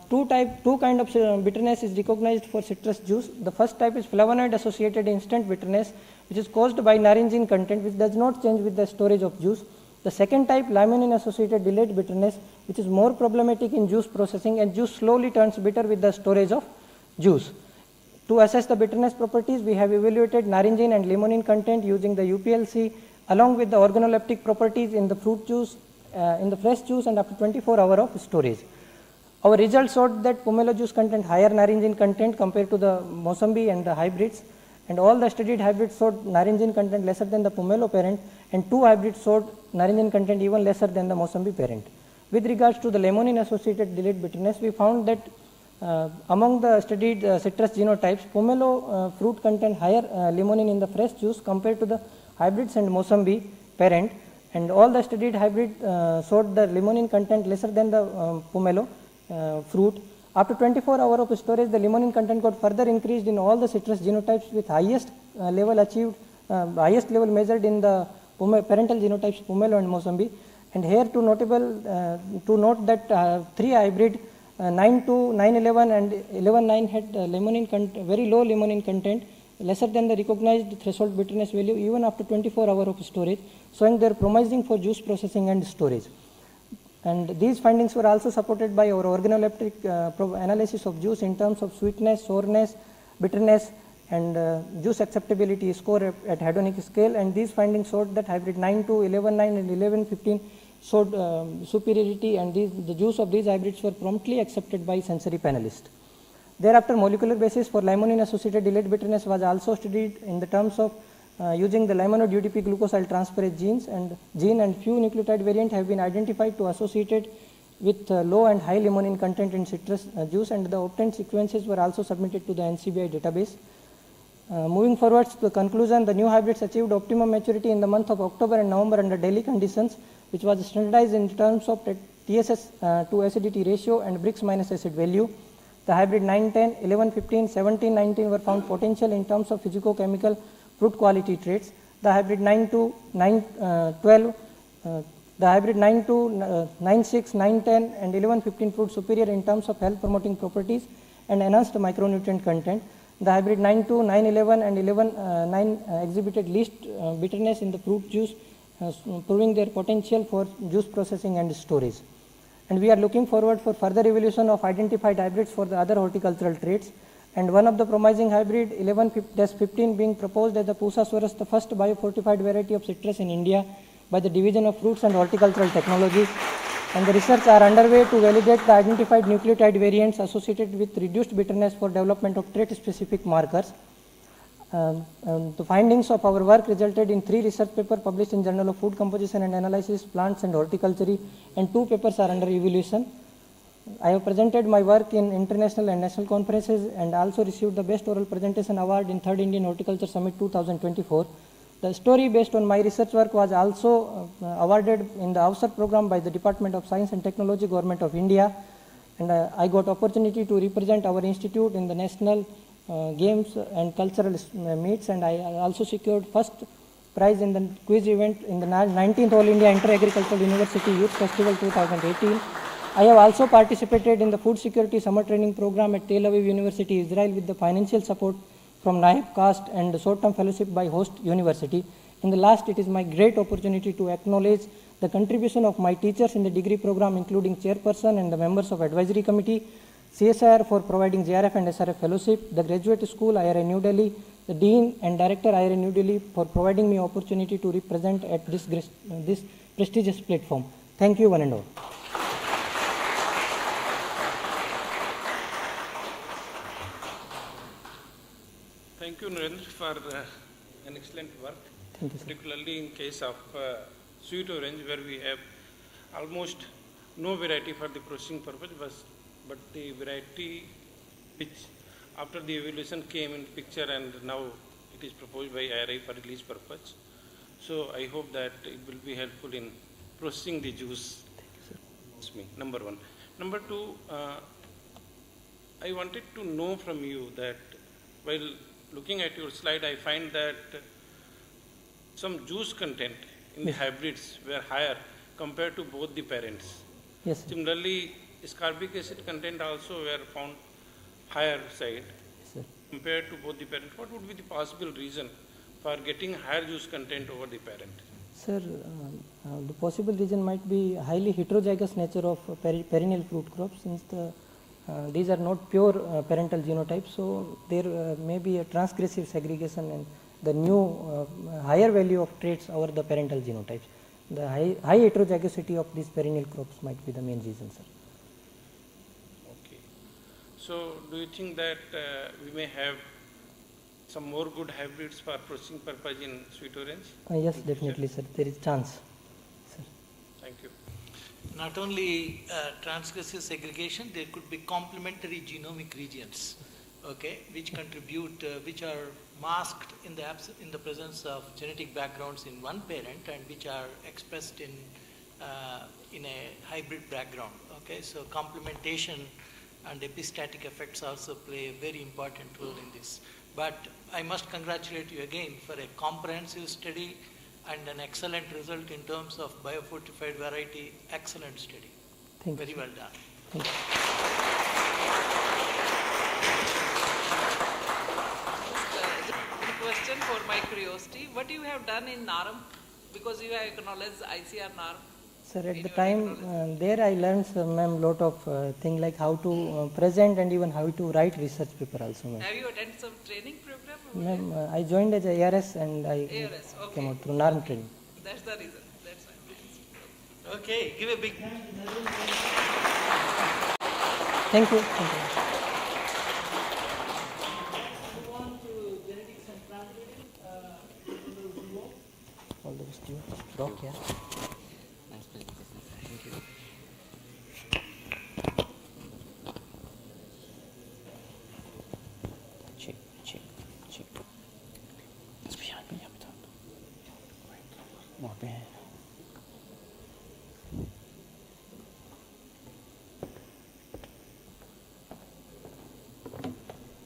S18: Two kind of bitterness is recognized for citrus juice. The first type is flavonoid associated instant bitterness, which is caused by naringine content, which does not change with the storage of juice. The second type, limonene associated delayed bitterness, which is more problematic in juice processing, and juice slowly turns bitter with the storage of juice. To assess the bitterness properties, we have evaluated naringine and limonene content using the UPLC along with the organoleptic properties in the fruit juice, in the fresh juice, and after 24 hours of storage. Our results showed that pomelo juice contained higher naringine content compared to the Mossambi and the hybrids, and all the studied hybrids showed naringine content lesser than the pomelo parent, and 2 hybrids showed naringine content even lesser than the Mossambi parent. With regards to the limonene associated delayed bitterness, we found that among the studied citrus genotypes, pomelo fruit contained higher limonene in the fresh juice compared to the hybrids and Mossambi parent, and all the studied hybrid showed the limonene content lesser than the pomelo fruit. After 24 hours of storage, the limonene content got further increased in all the citrus genotypes with highest level achieved, highest level measured in the parental genotypes pomelo and Mossambi. And here to note that 3 hybrid 9-2, 9-11 and 11-9 had very low limonene content, lesser than the recognized threshold bitterness value even after 24 hours of storage, showing they are promising for juice processing and storage. And these findings were also supported by our organoleptic analysis of juice in terms of sweetness, sourness, bitterness, and juice acceptability score at hedonic scale. And these findings showed that hybrid 9-2, 11-9 and 11-15 showed superiority, and the juice of these hybrids were promptly accepted by sensory panelists. Thereafter, molecular basis for limonene associated delayed bitterness was also studied in the terms of using the limonode UDP glucosyl transferase genes, and few nucleotide variants have been identified to associated with low and high limonene content in citrus juice, and the obtained sequences were also submitted to the NCBI database. Moving forward to the conclusion, the new hybrids achieved optimum maturity in the month of October and November under daily conditions, which was standardized in terms of TSS to acidity ratio and Brix minus acid value. The hybrid 9-10, 11-15, 17-19 were found potential in terms of physicochemical fruit quality traits. The hybrid 9-2, 9-12, the hybrid 9-2, 9-6, 9-10 and 11-15 proved superior in terms of health promoting properties and enhanced micronutrient content. The hybrid 9-2, 9-11 and 11-9 exhibited least bitterness in the fruit juice, proving their potential for juice processing and storage. And we are looking forward for further evolution of identified hybrids for the other horticultural traits. And one of the promising hybrid 11-15 being proposed as the Pusasaurus, the first biofortified variety of citrus in India by the Division of Fruits and Horticultural Technology. And the research are underway to validate the identified nucleotide variants associated with reduced bitterness for development of trait-specific markers. The findings of our work resulted in 3 research papers published in Journal of Food Composition and Analysis, Plants and Horticulture, and 2 papers are under evaluation. I have presented my work in international and national conferences and also received the Best Oral Presentation Award in 3rd Indian Horticulture Summit 2024. The story based on my research work was also awarded in the Avsar program by the Department of Science and Technology, Government of India, and I got opportunity to represent our institute in the national games and cultural meets, and I also secured first prize in the quiz event in the 19th All India Inter-Agricultural University Youth Festival 2018. I have also participated in the Food Security Summer Training Program at Tel Aviv University, Israel, with the financial support from NAIP CAST and the short-term fellowship by host university. In the last, it is my great opportunity to acknowledge the contribution of my teachers in the degree program, including chairperson and the members of advisory committee, CSIR for providing JRF and SRF fellowship, the graduate school IRA New Delhi, the dean and director IRA New Delhi for providing me opportunity to represent at this prestigious platform. Thank you one and all.
S11: Thank you, Narendra, for an excellent work, particularly in case of sweet orange, where we have almost no variety for the processing purpose, but the variety which after the evaluation came in picture and now it is proposed by IRA for release purpose. So I hope that it will be helpful in processing the juice. That's me, number one. Number two, I wanted to know from you that while looking at your slide, I find that some juice content in the hybrids were higher compared to both the parents.
S18: Yes.
S11: Similarly, ascorbic acid content also were found higher side compared to both the parents. What would be the possible reason for getting higher juice content over the parent?
S18: Sir, the possible reason might be highly heterozygous nature of perennial fruit crops, since these are not pure parental genotypes, so there may be a transgressive segregation and the new higher value of traits over the parental genotypes. The high heterozygosity of these perennial crops might be the main reason, sir.
S11: Okay. So, do you think that we may have some more good hybrids for processing purpose in sweet orange?
S18: Yes, definitely, sir. There is chance. Sir.
S11: Thank you.
S2: Not only transgressive segregation, there could be complementary genomic regions, okay, which contribute, which are masked in the presence of genetic backgrounds in one parent and which are expressed in a hybrid background. Okay, so complementation and epistatic effects also play a very important role in this. But I must congratulate you again for a comprehensive study and an excellent result in terms of biofortified variety. Excellent study.
S18: Thank
S2: very
S18: you.
S2: well done.
S18: Thank you.
S7: A question for my curiosity. What you have done in Naram? Because you have acknowledged ICAR Naram.
S18: Sir, at the time there I learned, ma'am, lot of things like how to present and even how to write research paper also, ma'am.
S7: Have you attended some training program?
S18: Ma'am, I joined as a ARS and I came out through NARM training.
S7: That's the reason. That's why.
S2: Okay, give a big.
S18: Thank you. Thank you. All the best to you. Rock, yeah.
S19: Nice presentation. Thank you.
S12: Check. It's behind me. More behind.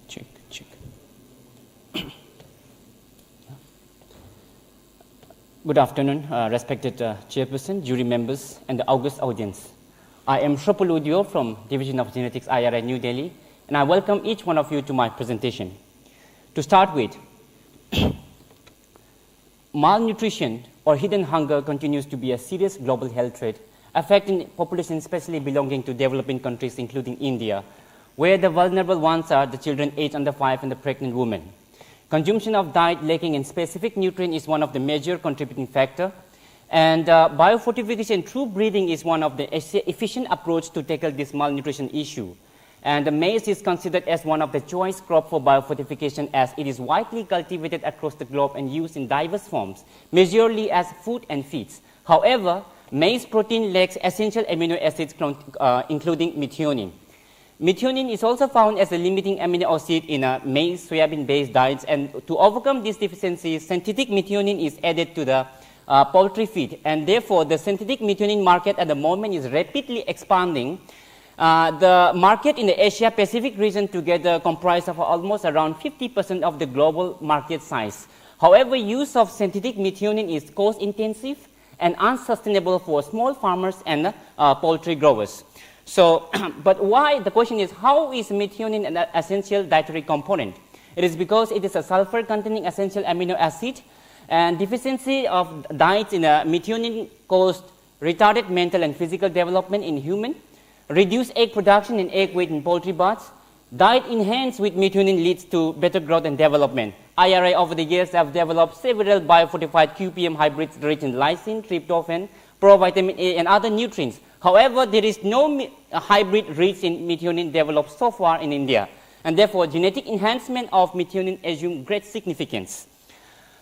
S12: Check. Good afternoon, respected chairperson, jury members, and the august audience. I am Shrapul Udio from Division of Genetics, IRI, New Delhi, and I welcome each one of you to my presentation. To start with, malnutrition or hidden hunger continues to be a serious global health threat, affecting populations especially belonging to developing countries, including India, where the vulnerable ones are the children aged under 5 and the pregnant women. Consumption of diet lacking in specific nutrient is one of the major contributing factor, and biofortification through breeding is one of the efficient approach to tackle this malnutrition issue. And the maize is considered as one of the choice crop for biofortification, as it is widely cultivated across the globe and used in diverse forms, majorly as food and feeds. However, maize protein lacks essential amino acids including methionine. Methionine is also found as a limiting amino acid in maize, soybean-based diets, and to overcome this deficiency, synthetic methionine is added to the poultry feed, and therefore the synthetic methionine market at the moment is rapidly expanding. The market in the Asia-Pacific region together comprise of almost around 50% of the global market size. However, use of synthetic methionine is cost-intensive and unsustainable for small farmers and poultry growers. So, but why? The question is, how is methionine an essential dietary component? It is because it is a sulfur-containing essential amino acid, and deficiency of diets in methionine caused retarded mental and physical development in human, reduced egg production and egg weight in poultry birds. Diet enhanced with methionine leads to better growth and development. IRI over the years have developed several biofortified QPM hybrids rich in lysine, tryptophan, provitamin A, and other nutrients. However, there is no hybrid rich in methionine developed so far in India, and therefore genetic enhancement of methionine assumes great significance.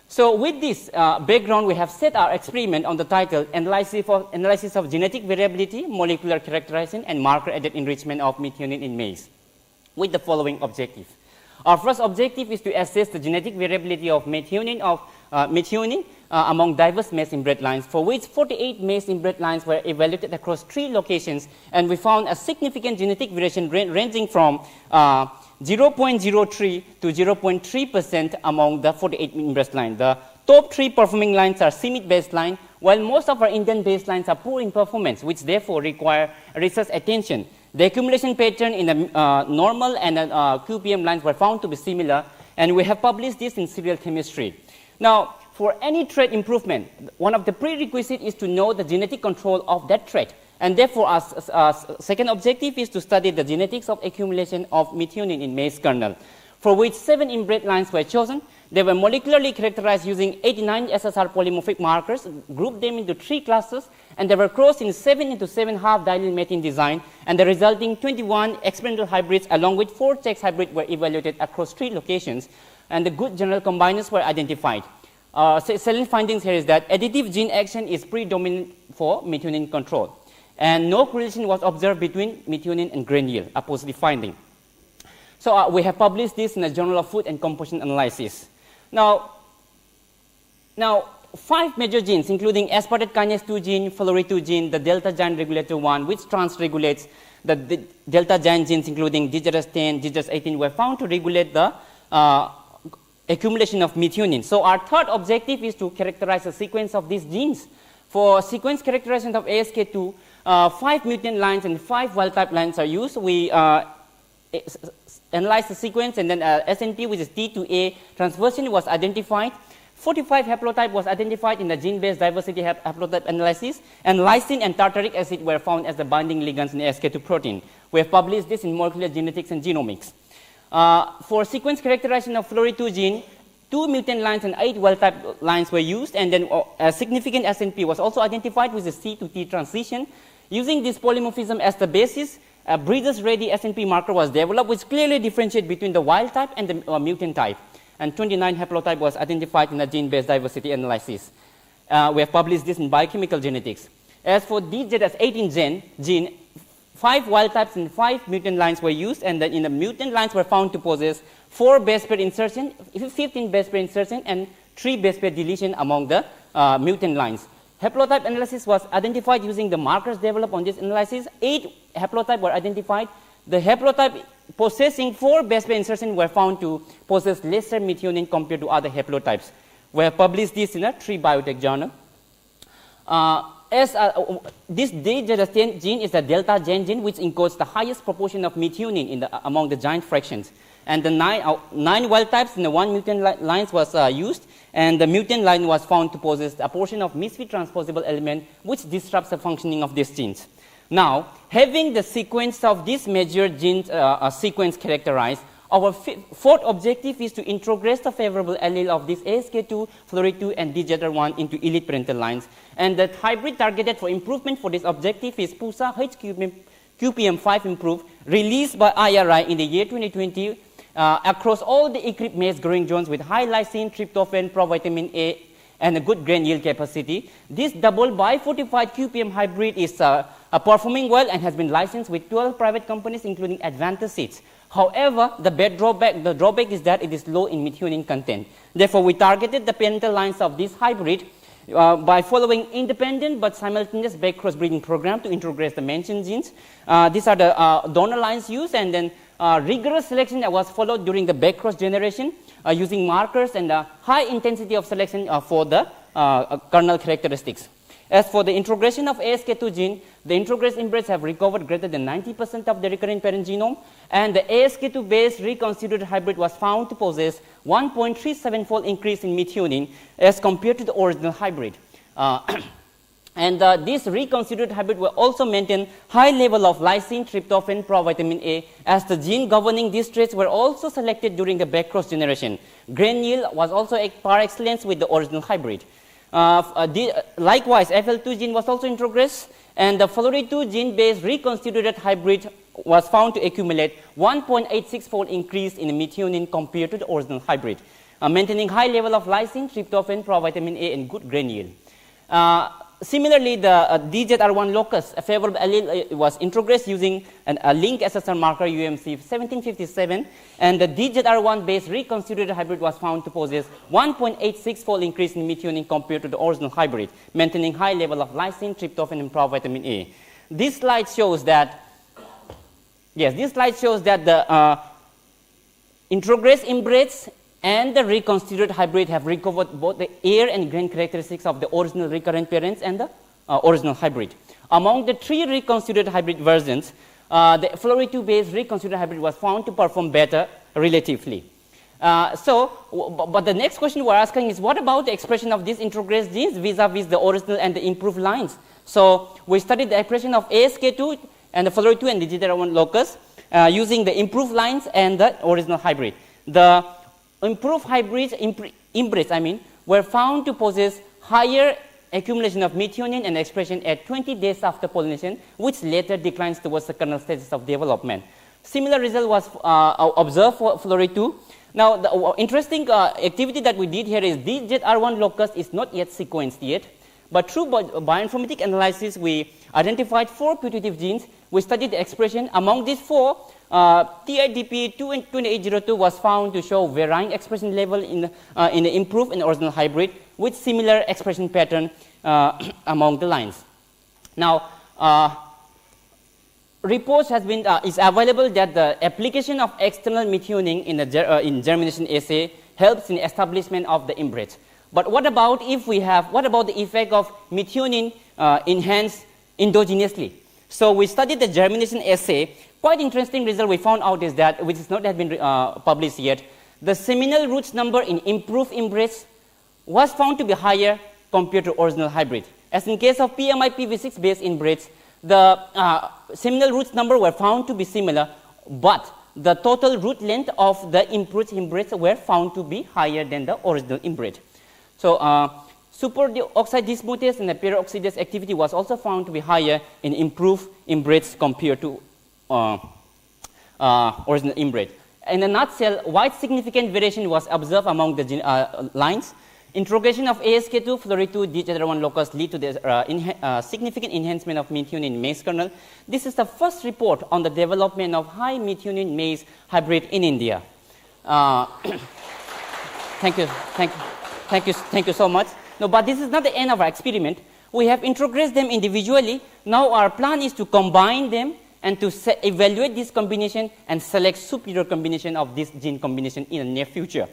S12: So with this background, we have set our experiment on the title Analysis of Genetic Variability, Molecular Characterization, and Marker-Added Enrichment of Methionine in Maize, with the following objective. Our first objective is to assess the genetic variability of methionine among diverse maize inbred lines, for which 48 maize inbred lines were evaluated across 3 locations, and we found a significant genetic variation ranging from 0.03 to 0.3% among the 48 inbred lines. The top 3 performing lines are CIMIT baseline, while most of our Indian baselines are poor in performance, which therefore require research attention. The accumulation pattern in the normal and QPM lines were found to be similar, and we have published this in Serial Chemistry. Now,
S20: for any trait improvement, one of the prerequisites is to know the genetic control of that trait. And therefore, our second objective is to study the genetics of accumulation of methionine in maize kernel, for which 7 inbred lines were chosen. They were molecularly characterized using 89 SSR polymorphic markers, grouped them into 3 classes, and they were crossed in 7 into 7 half dilyl methane design, and the resulting 21 experimental hybrids along with 4 Chex hybrids were evaluated across 3 locations, and the good general combiners were identified. Salient findings here is that additive gene action is predominant for methionine control, and no correlation was observed between methionine and grain yield, a positive finding. So we have published this in the Journal of Food and Composition Analysis. Now 5 major genes, including aspartate kinase 2 gene, Fluoride-2 gene, the delta giant regulator 1, which trans-regulates the delta giant genes, including DGRS10, DGRS18, were found to regulate the accumulation of methionine. So our third objective is to characterize a sequence of these genes. For sequence characterization of ASK2, 5 mutant lines and 5 wild-type lines are used. We analyzed the sequence, and then SNP, which is T to A transversion, was identified. 45 haplotype was identified in the gene-based diversity haplotype analysis, and lysine and tartaric acid were found as the binding ligands in ASK2 protein. We have published this in Molecular Genetics and Genomics. For sequence characterization of Fluoride-2 gene, 2 mutant lines and 8 wild-type lines were used, and then a significant SNP was also identified with the C to T transition. Using this polymorphism as the basis, a breeders-ready SNP marker was developed, which clearly differentiates between the wild type and the mutant type. And 29 haplotype was identified in the gene-based diversity analysis. We have published this in Biochemical Genetics. As for DGRS18 gene, 5 wild types and 5 mutant lines were used, and then in the mutant lines were found to possess 4 base pair insertion, 15 base pair insertion, and 3 base pair deletion among the mutant lines. Haplotype analysis was identified using the markers developed on this analysis. 8 haplotypes were identified. The haplotype possessing 4 base pair insertion were found to possess lesser methionine compared to other haplotypes. We have published this in a Tree Biotech journal. This DGRS10 gene is the delta giant gene, which encodes the highest proportion of methionine among the giant fractions. And the 9 wild types in the 1 mutant lines was used, and the mutant line was found to possess a portion of misfit transposable element which disrupts the functioning of these genes. Now, having the sequence of these major genes sequence characterized, our fourth objective is to introgress the favorable allele of this ASK2, Fluoride-2, and DGR1 into elite parental lines. And the hybrid targeted for improvement for this objective is PUSA HQPM5 improved, released by IRI in the year 2020 across all the equipped maize growing zones with high lysine, tryptophan, provitamin A, and a good grain yield capacity. This double bifortified QPM hybrid is performing well and has been licensed with 12 private companies, including Advanta Seeds. However, the drawback is that it is low in methionine content. Therefore, we targeted the parental lines of this hybrid by following independent but simultaneous back cross-breeding program to introgress the mentioned genes. These are the donor lines used, and then rigorous selection that was followed during the back cross generation using markers and high intensity of selection for the kernel characteristics. As for the introgression of ASK2 gene, the introgressed inbreds have recovered greater than 90% of the recurrent parent genome, and the ASK2 based reconstituted hybrid was found to possess 1.37-fold increase in methionine as compared to the original hybrid. And this reconstituted hybrid will also maintain high level of lysine, tryptophan, provitamin A, as the gene governing these traits were also selected during the back cross generation. Grain yield was also par excellence with the original hybrid. Likewise, FL2 gene was also introgressed, and the Fluoride-2 gene-based reconstituted hybrid was found to accumulate 1.86-fold increase in methionine compared to the original hybrid, maintaining high level of lysine, tryptophan, provitamin A, and good grain yield. Similarly, the DZR1 locus, a favorable allele, was introgressed using a link SSR marker UMC 1757, and the DZR1 based reconstituted hybrid was found to possess 1.86-fold increase in methionine compared to the original hybrid, maintaining high level of lysine, tryptophan, and provitamin A. This slide shows that, the introgressed inbreds and the reconstituted hybrid have recovered both the air and grain characteristics of the original recurrent parents and the original hybrid. Among the 3 reconstituted hybrid versions, the Fluoride-2 based reconstituted hybrid was found to perform better relatively. But the next question we're asking is, what about the expression of these introgressed genes vis-a-vis the original and the improved lines? So we studied the expression of ASK2 and the Florey2 and the Digitera1 locus using the improved lines and the original hybrid. The improved hybrids, were found to possess higher accumulation of methionine and expression at 20 days after pollination, which later declines towards the kernel stages of development. Similar result was observed for Florey2. Now, the interesting activity that we did here is DZR1 locus is not yet sequenced yet, but through bioinformatic analysis, we identified 4 putative genes. We studied the expression. Among these 4, TIDP2 and 2802 was found to show varying expression level in the improved and original hybrid with similar expression pattern among the lines. Now, reports has been is available that the application of external methionine in germination assay helps in establishment of the inbreds. But what about if we have, what about the effect of methionine enhanced endogenously? So we studied the germination assay. Quite interesting result we found out is that, which is not yet been published yet, the seminal roots number in improved inbreds was found to be higher compared to original hybrid. As in case of PMI-PV6 based inbreds, the seminal roots number were found to be similar, but the total root length of the improved inbreds were found to be higher than the original inbred. So superoxide dismutase and the peroxidase activity was also found to be higher in improved inbreds compared to original inbred. In a nutshell, wide significant variation was observed among the lines. Introgression of ASK2, Florey2, DZR1 locus lead to the significant enhancement of methionine in maize kernel. This is the first report on the development of high methionine maize hybrid in India. Thank you so much. No, but this is not the end of our experiment. We have introgressed them individually. Now our plan is to combine them and to evaluate this combination and select superior combination of this gene combination in the near future.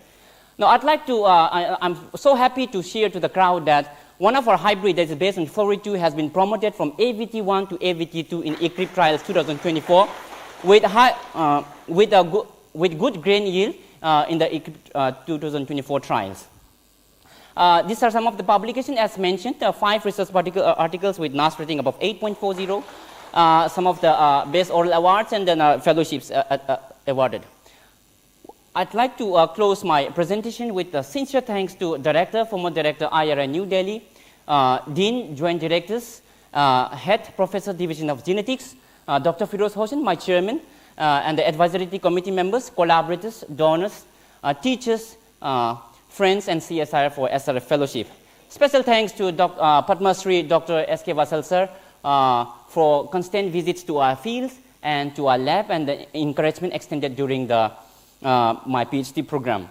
S20: Now, I'd like to, I'm so happy to share to the crowd that one of our hybrids that is based on Florey2 has been promoted from AVT1 to AVT2 in ICAR trials 2024 with good grain yield in the ICAR 2024 trials. These are some of the publications as mentioned, 5 research articles with NAS rating above 8.40, some of the best oral awards and then fellowships awarded. I'd like to close my presentation with sincere thanks to Director, former Director, IRA New Delhi, Dean, Joint Directors, Head Professor, Division of Genetics, Dr. Firoz Hossain, my Chairman, and the Advisory Committee members, collaborators, donors, teachers, friends, and CSIR for SRF Fellowship. Special thanks to Padma Shri Dr. S.K. Vasal sir for constant visits to our fields and to our lab and the encouragement extended during the my PhD program.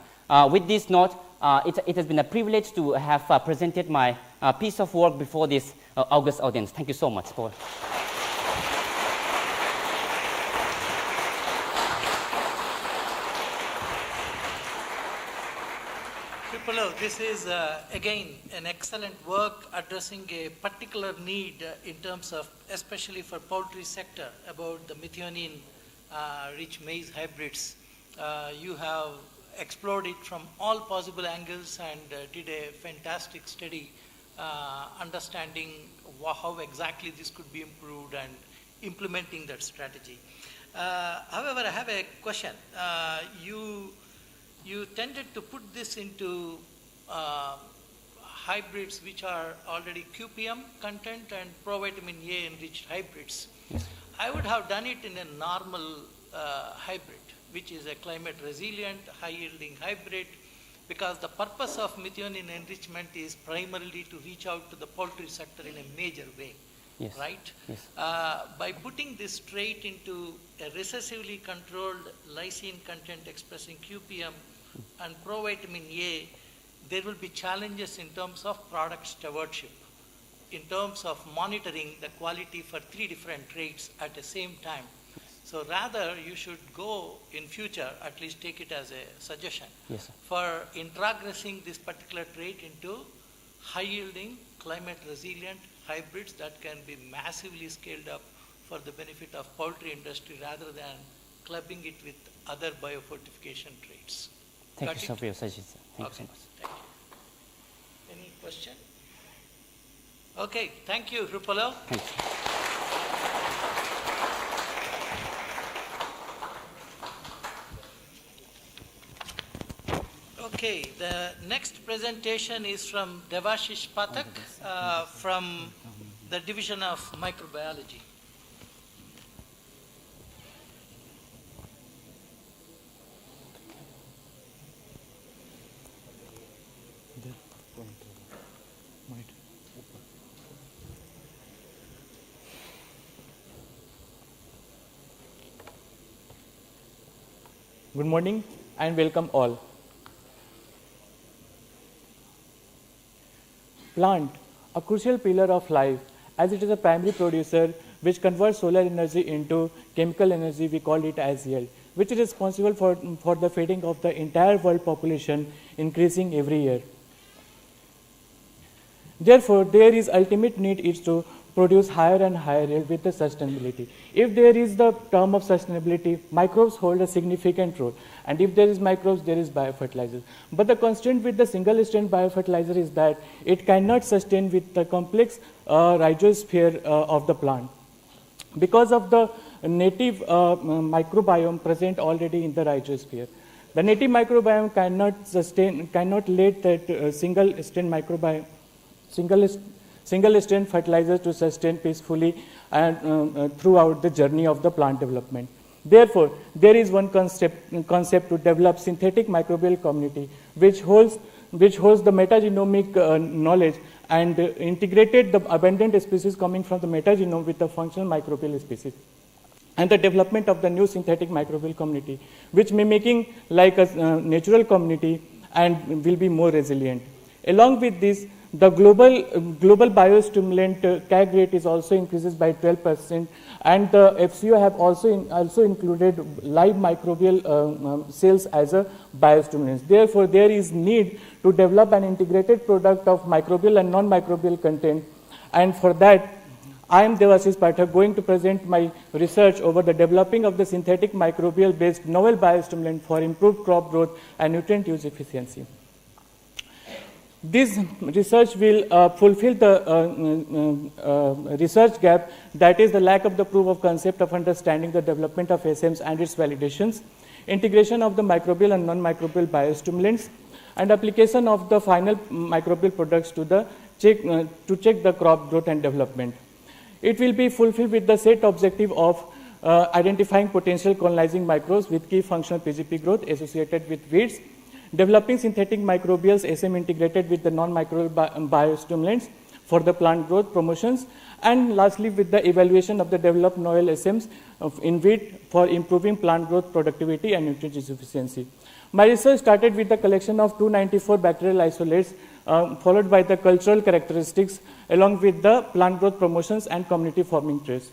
S20: With this note, it has been a privilege to have presented my piece of work before this august audience. Thank you so much, Paul.
S2: This is again an excellent work addressing a particular need in terms of, especially for poultry sector, about the methionine-rich maize hybrids. You have explored it from all possible angles and did a fantastic study understanding how exactly this could be improved and implementing that strategy. However, I have a question. You tended to put this into hybrids which are already QPM content and provitamin A enriched hybrids. Yes. I would have done it in a normal hybrid, which is a climate resilient, high yielding hybrid, because the purpose of methionine enrichment is primarily to reach out to the poultry sector in a major way. Yes. Right? Yes. By putting this straight into a recessively controlled lysine content expressing QPM and provitamin A, there will be challenges in terms of product stewardship, in terms of monitoring the quality for 3 different traits at the same time. So rather, you should go in future, at least take it as a suggestion, yes, sir, for introgressing this particular trait into high-yielding, climate-resilient hybrids that can be massively scaled up for the benefit of poultry industry rather than clubbing it with other biofortification traits.
S21: Thank you, sir, for your suggestion. Thank you so much.
S2: Thank you. Any question? Okay, thank you, Rupalo.
S21: Thank you.
S2: Okay, the next presentation is from Devashish Pathak from the Division of Microbiology.
S22: Good morning and welcome all. Plant, a crucial pillar of life, as it is a primary producer which converts solar energy into chemical energy, we call it as yield, which is responsible for the feeding of the entire world population, increasing every year. Therefore, there is ultimate need is to produce higher and higher yield with the sustainability. If there is the term of sustainability, microbes hold a significant role. And if there is microbes, there is biofertilizer. But the constraint with the single-strand biofertilizer is that it cannot sustain with the complex rhizosphere of the plant. Because of the native microbiome present already in the rhizosphere. The native microbiome cannot let that single-strand microbiome, single-strand fertilizer to sustain peacefully and throughout the journey of the plant development. Therefore, there is one concept to develop synthetic microbial community which holds the metagenomic knowledge and integrated the abundant species coming from the metagenome with the functional microbial species. And the development of the new synthetic microbial community, which mimicking like a natural community and will be more resilient. Along with this, the global biostimulant CAG rate is also increases by 12%, and the FCO have also included live microbial cells as a biostimulants. Therefore, there is need to develop an integrated product of microbial and non-microbial content, and for that, I am Devashish Pathak going to present my research over the developing of the synthetic microbial-based novel biostimulant for improved crop growth and nutrient use efficiency. This research will fulfill the research gap, that is the lack of the proof of concept of understanding the development of SMs and its validations, integration of the microbial and non-microbial biostimulants, and application of the final microbial products to check the crop growth and development. It will be fulfilled with the set objective of identifying potential colonizing microbes with key functional PGP growth associated with weeds, developing synthetic microbials SM integrated with the non-microbial biostimulants for the plant growth promotions, and lastly with the evaluation of the developed novel SMs in wheat for improving plant growth productivity and nutrient use efficiency. My research started with the collection of 294 bacterial isolates followed by the cultural characteristics along with the plant growth promotions and community forming traits.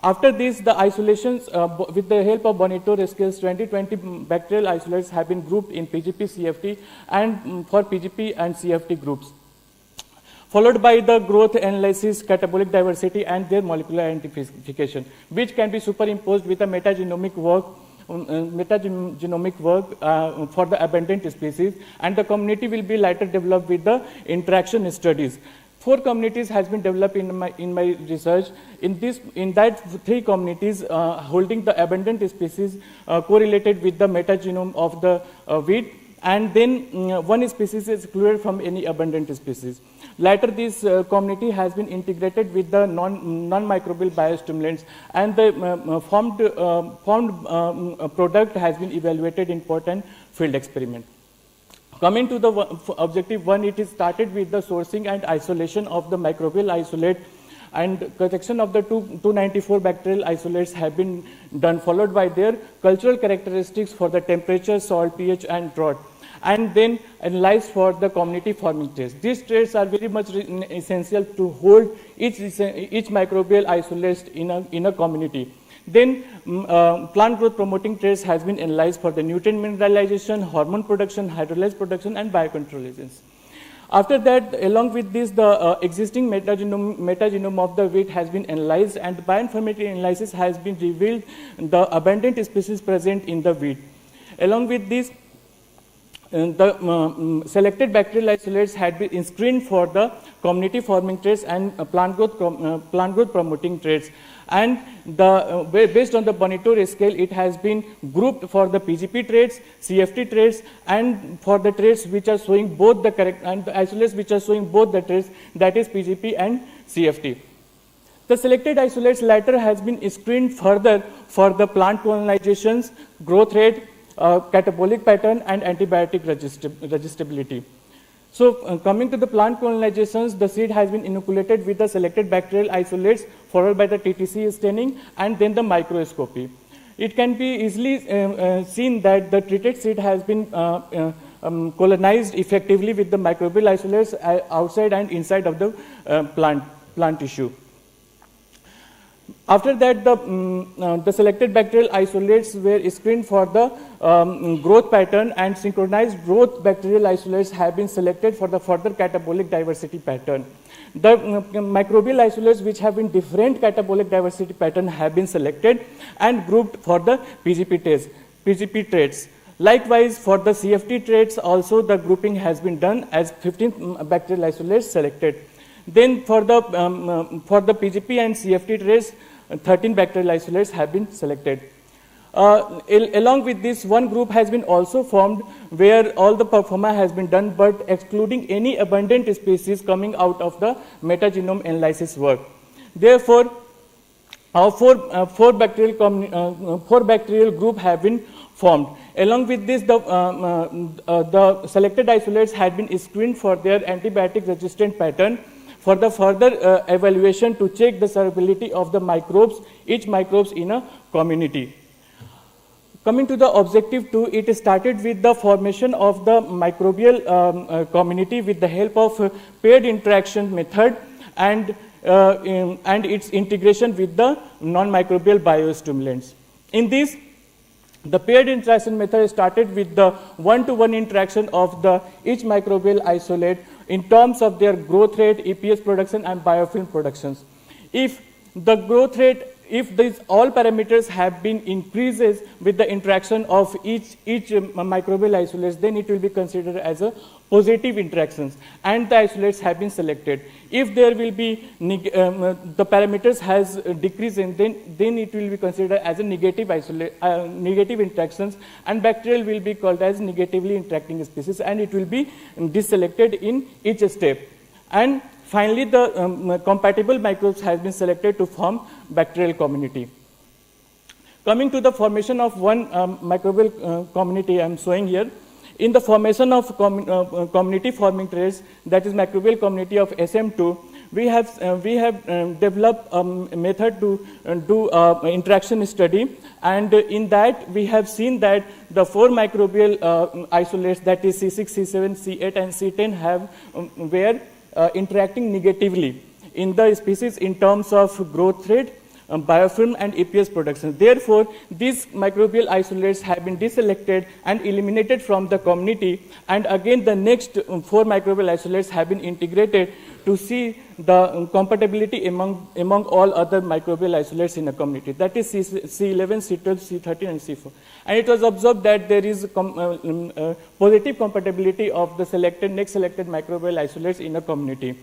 S22: After this, the isolations, with the help of Bonito scales, 20 bacterial isolates have been grouped in PGP, CFT, and for PGP and CFT groups, followed by the growth analysis, catabolic diversity, and their molecular identification, which can be superimposed with a metagenomic work for the abundant species, and the community will be later developed with the interaction studies. 4 communities has been developed in my research. In that 3 communities holding the abundant species correlated with the metagenome of the wheat, and then 1 species is excluded from any abundant species. Later, this community has been integrated with the non-microbial biostimulants, and the formed product has been evaluated in pot and field experiment. Coming to the objective 1, it is started with the sourcing and isolation of the microbial isolate, and collection of the 294 bacterial isolates have been done, followed by their cultural characteristics for the temperature, salt, pH, and drought, and then analyzed for the community forming traits. These traits are very much essential to hold each microbial isolate in a community. Then plant growth promoting traits has been analyzed for the nutrient mineralization, hormone production, hydrolyze production, and biocontrol agents. After that, along with this, the existing metagenome of the wheat has been analyzed, and bioinformatics analysis has been revealed the abundant species present in the wheat. Along with this, selected bacterial isolates had been screened for the community forming traits and plant growth promoting traits. And based on the Bonneton scale, it has been grouped for the PGP traits, CFT traits, and for the traits which are showing both the correct and the isolates which are showing both the traits, that is PGP and CFT. The selected isolates later has been screened further for the plant colonizations, growth rate, catabolic pattern, and antibiotic resistibility. So coming to the plant colonizations, the seed has been inoculated with the selected bacterial isolates followed by the TTC staining and then the microscopy. It can be easily seen that the treated seed has been colonized effectively with the microbial isolates outside and inside of the plant tissue. After that, the selected bacterial isolates were screened for the growth pattern, and synchronized growth bacterial isolates have been selected for the further catabolic diversity pattern. The microbial isolates which have been different catabolic diversity pattern have been selected and grouped for the PGP traits. Likewise, for the CFT traits also the grouping has been done as 15 bacterial isolates selected. Then for the PGP and CFT traits, 13 bacterial isolates have been selected. Along with this, one group has been also formed where all the performa has been done, but excluding any abundant species coming out of the metagenome analysis work. Therefore, four bacterial group have been formed. Along with this, the selected isolates had been screened for their antibiotic resistant pattern for the further evaluation to check the survivability of the microbes, each microbes in a community. Coming to the objective 2, it started with the formation of the microbial community with the help of paired interaction method and its integration with the non-microbial biostimulants. In this, the paired interaction method started with the one-to-one interaction of each microbial isolate in terms of their growth rate, EPS production, and biofilm productions. If the growth rate, if these all parameters have been increases with the interaction of each microbial isolates, then it will be considered as a positive interactions, and the isolates have been selected. If there will be the parameters has decreased, then it will be considered as a negative negative interactions, and bacterial will be called as negatively interacting species, and it will be deselected in each step. And finally, the compatible microbes has been selected to form bacterial community. Coming to the formation of one microbial community, I am showing here. In the formation of community forming traits, that is microbial community of SM2, we have developed a method to do interaction study, and in that we have seen that the 4 microbial isolates, that is C6, C7, C8, and C10 were interacting negatively in the species in terms of growth rate, biofilm, and EPS production. Therefore, these microbial isolates have been deselected and eliminated from the community, and again the next 4 microbial isolates have been integrated to see the compatibility among all other microbial isolates in a community, that is C11, C12, C13, and C4. And it was observed that there is positive compatibility of the next selected microbial isolates in a community.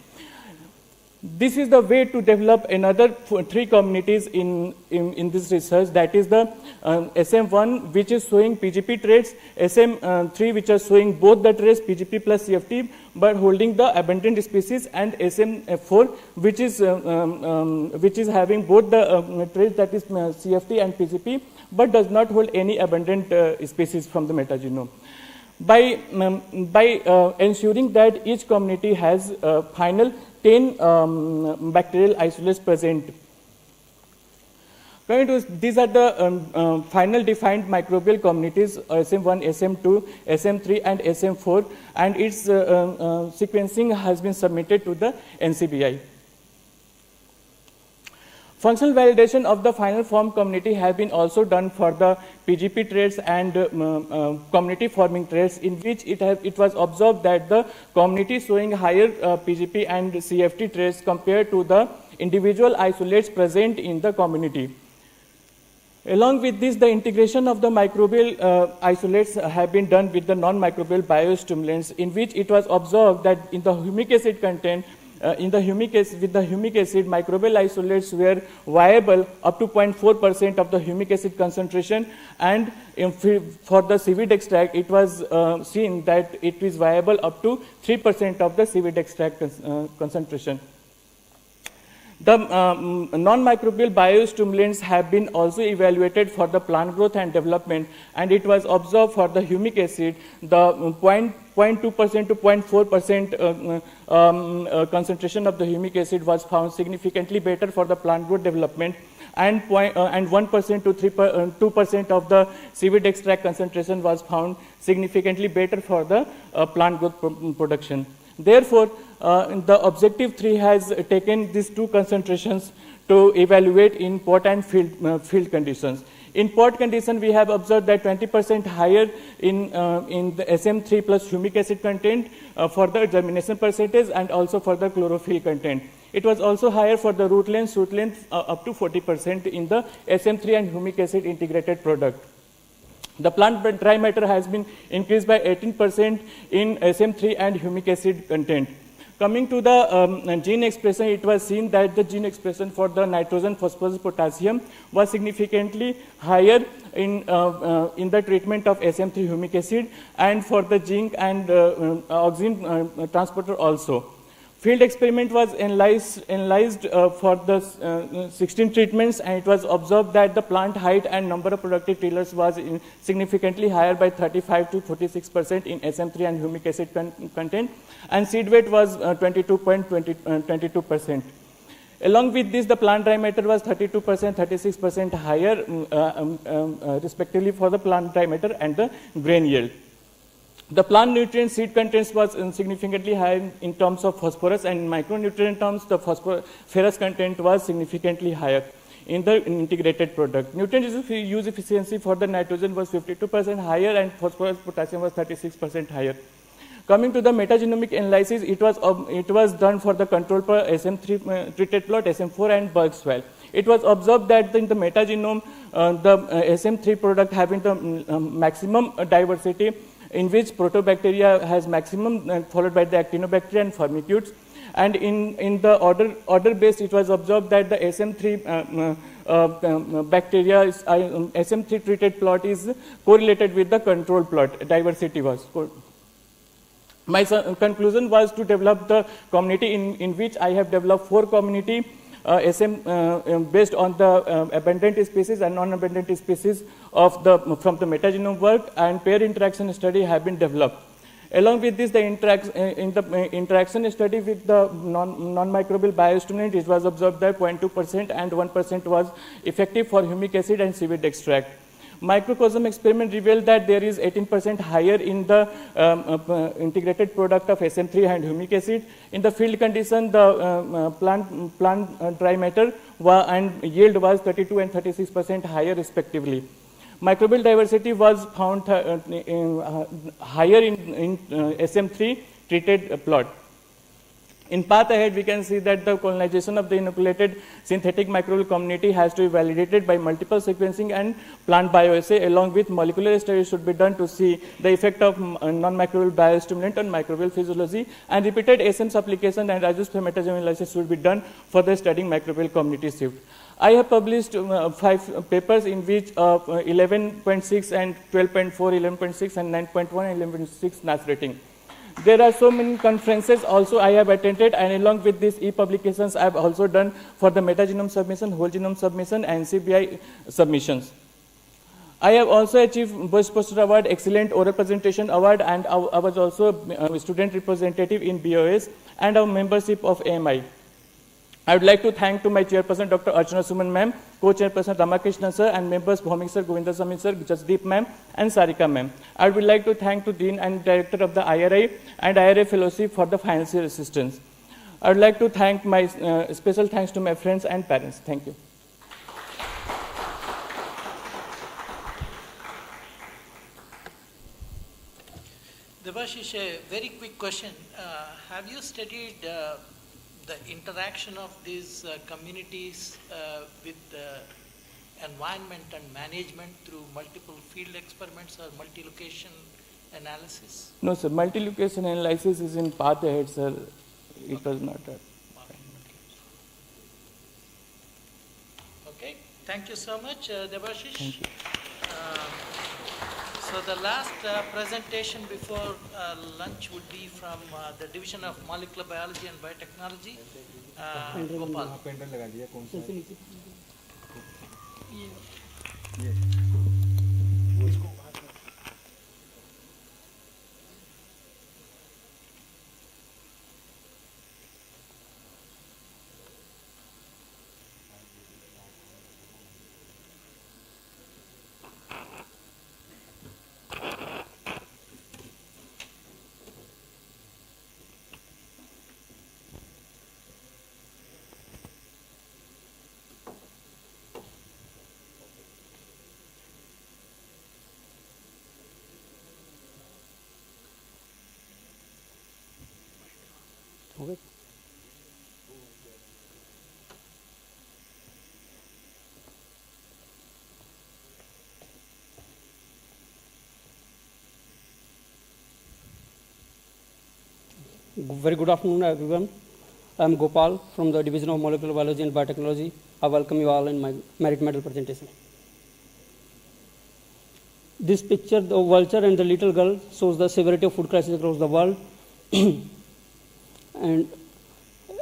S22: This is the way to develop another 3 communities in this research, that is the SM1, which is showing PGP traits, SM3, which are showing both the traits PGP plus CFT but holding the abundant species, and SM4, which is having both the traits, that is CFT and PGP, but does not hold any abundant species from the metagenome. By ensuring that each community has final 10 bacterial isolates present. These are the final defined microbial communities, SM1, SM2, SM3, and SM4, and its sequencing has been submitted to the NCBI. Functional validation of the final form community has been also done for the PGP traits and community forming traits, in which it was observed that the community showing higher PGP and CFT traits compared to the individual isolates present in the community. Along with this, the integration of the microbial isolates have been done with the non-microbial biostimulants, in which it was observed that in the humic acid content, with the humic acid, microbial isolates were viable up to 0.4% of the humic acid concentration, and for the seaweed extract, it was seen that it is viable up to 3% of the seaweed extract concentration. The non-microbial biostimulants have been also evaluated for the plant growth and development, and it was observed for the humic acid, the 0.2% to 0.4% concentration of the humic acid was found significantly better for the plant growth development, and 1% to 2% of the seaweed extract concentration was found significantly better for the plant growth production. Therefore, the objective 3 has taken these two concentrations to evaluate in pot and field conditions. In pot condition, we have observed that 20% higher in the SM3 plus humic acid content for the germination percentage and also for the chlorophyll content. It was also higher for the root length, shoot length up to 40% in the SM3 and humic acid integrated product. The plant dry matter has been increased by 18% in SM3 and humic acid content. Coming to the gene expression, it was seen that the gene expression for the nitrogen, phosphorus, potassium was significantly higher in the treatment of SM3 humic acid, and for the zinc and oxygen transporter also. Field experiment was analyzed for the 16 treatments, and it was observed that the plant height and number of productive tillers was significantly higher by 35 to 46% in SM3 and humic acid content, and seed weight was 22%. Along with this, the plant dry matter was 32%, 36% higher respectively for the plant dry matter and the grain yield. The plant nutrient seed contents was significantly higher in terms of phosphorus, and micronutrient terms, the ferrous content was significantly higher in the integrated product. Nutrient use efficiency for the nitrogen was 52% higher, and phosphorus potassium was 36% higher. Coming to the metagenomic analysis, it was done for the control per SM3 treated plot, SM4 and bulk soil. It was observed that in the metagenome, the SM3 product having the maximum diversity, in which protobacteria has maximum, followed by the actinobacteria and firmicutes. And in the order base, it was observed that the SM3 bacteria, SM3 treated plot is correlated with the control plot, diversity was. My conclusion was to develop the community in which I have developed 4 community based on the abundant species and non-abundant species from the metagenome work, and pair interaction study have been developed. Along with this, the interaction study with the non-microbial biostimulant, it was observed that 0.2% and 1% was effective for humic acid and seaweed extract. Microcosm experiment revealed that there is 18% higher in the integrated product of SM3 and humic acid. In the field condition, the plant dry matter and yield was 32 and 36% higher respectively. Microbial diversity was found higher in SM3 treated plot. In path ahead, we can see that the colonization of the inoculated synthetic microbial community has to be validated by multiple sequencing and plant bioassay, along with molecular studies should be done to see the effect of non-microbial biostimulant on microbial physiology, and repeated SM application and rhizosperm metagenome analysis should be done for the studying microbial community shift. I have published 5 papers in which 11.6 and 12.4, 11.6 and 9.1 and 11.6 NAS rating. There are so many conferences also I have attended, and along with these e-publications I have also done for the metagenome submission, whole genome submission and CBI submissions. I have also achieved Best Poster Award, Excellent Oral Presentation Award, and I was also a student representative in BOS and a membership of AMI. I would like to thank to my chairperson Dr. Archana Suman ma'am, co-chairperson Ramakrishnan sir, and members Bhaumik sir, Govinda Sami sir, Jasdeep ma'am and Sarika ma'am. I would like to thank to Dean and Director of the IRI and IRA Fellowship for the financial assistance. I would like to thank my special thanks to my friends and parents. Thank you.
S2: Debashish, a very quick question. Have you studied the interaction of these communities with environment and management through multiple field experiments or multi-location analysis?
S22: No, sir. Multi-location analysis is in path ahead, sir. It was not that.
S2: Okay. Thank you so much, Debashish.
S22: Thank you.
S2: So the last presentation before lunch would be from the Division of Molecular Biology and Biotechnology, Gopal.
S1: Okay. Very good afternoon, everyone. I am Gopal from the Division of Molecular Biology and Biotechnology. I welcome you all in my merit medal presentation. This picture, the vulture and the little girl, shows the severity of food crisis across the world. And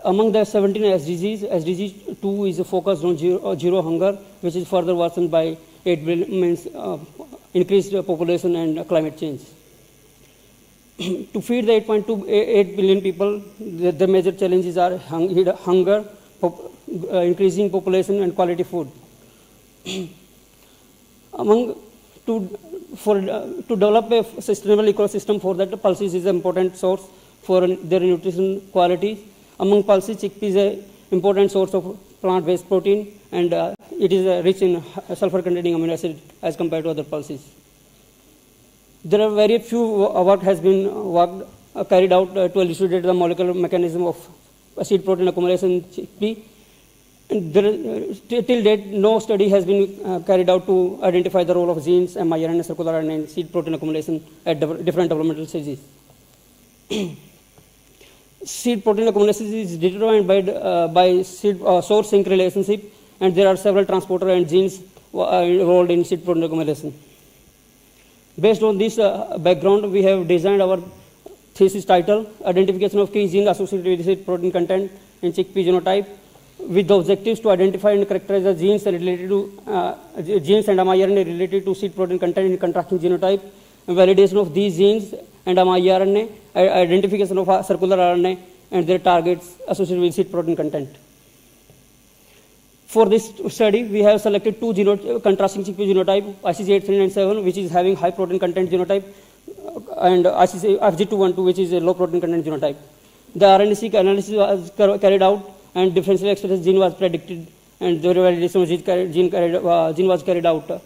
S1: among the 17 SDGs, SDG 2 is focused on zero hunger, which is further worsened by 8 billion, means increased population and climate change. To feed the 8 billion people, the major challenges are hunger, increasing population, and quality food. To develop a sustainable ecosystem for that, pulses is an important source for their nutrition quality. Among pulses, chickpea is an important source of plant-based protein, and it is rich in sulfur-containing amino acid as compared to other pulses. There are very few work has been carried out to elucidate the molecular mechanism of seed protein accumulation in chickpea. Till date, no study has been carried out to identify the role of genes, mRNA, and circular RNA in seed protein accumulation at different developmental stages. Seed protein accumulation is determined by source-sink relationship, and there are several transporter and genes involved in seed protein accumulation. Based on this background, we have designed our thesis title, Identification of Key Genes Associated with Seed Protein Content in Chickpea Genotype, with the objectives to identify and characterize the genes related to genes and mRNA related to seed protein content in contracting genotype, validation of these genes and mRNA, identification of circular RNA and their targets associated with seed protein content. For this study, we have selected two contrasting chickpea genotype, ICC8397, which is having high protein content genotype, and FG212, which is a low protein content genotype. The RNA-seq analysis was carried out, and differential expression gene was predicted, and the validation of gene was carried out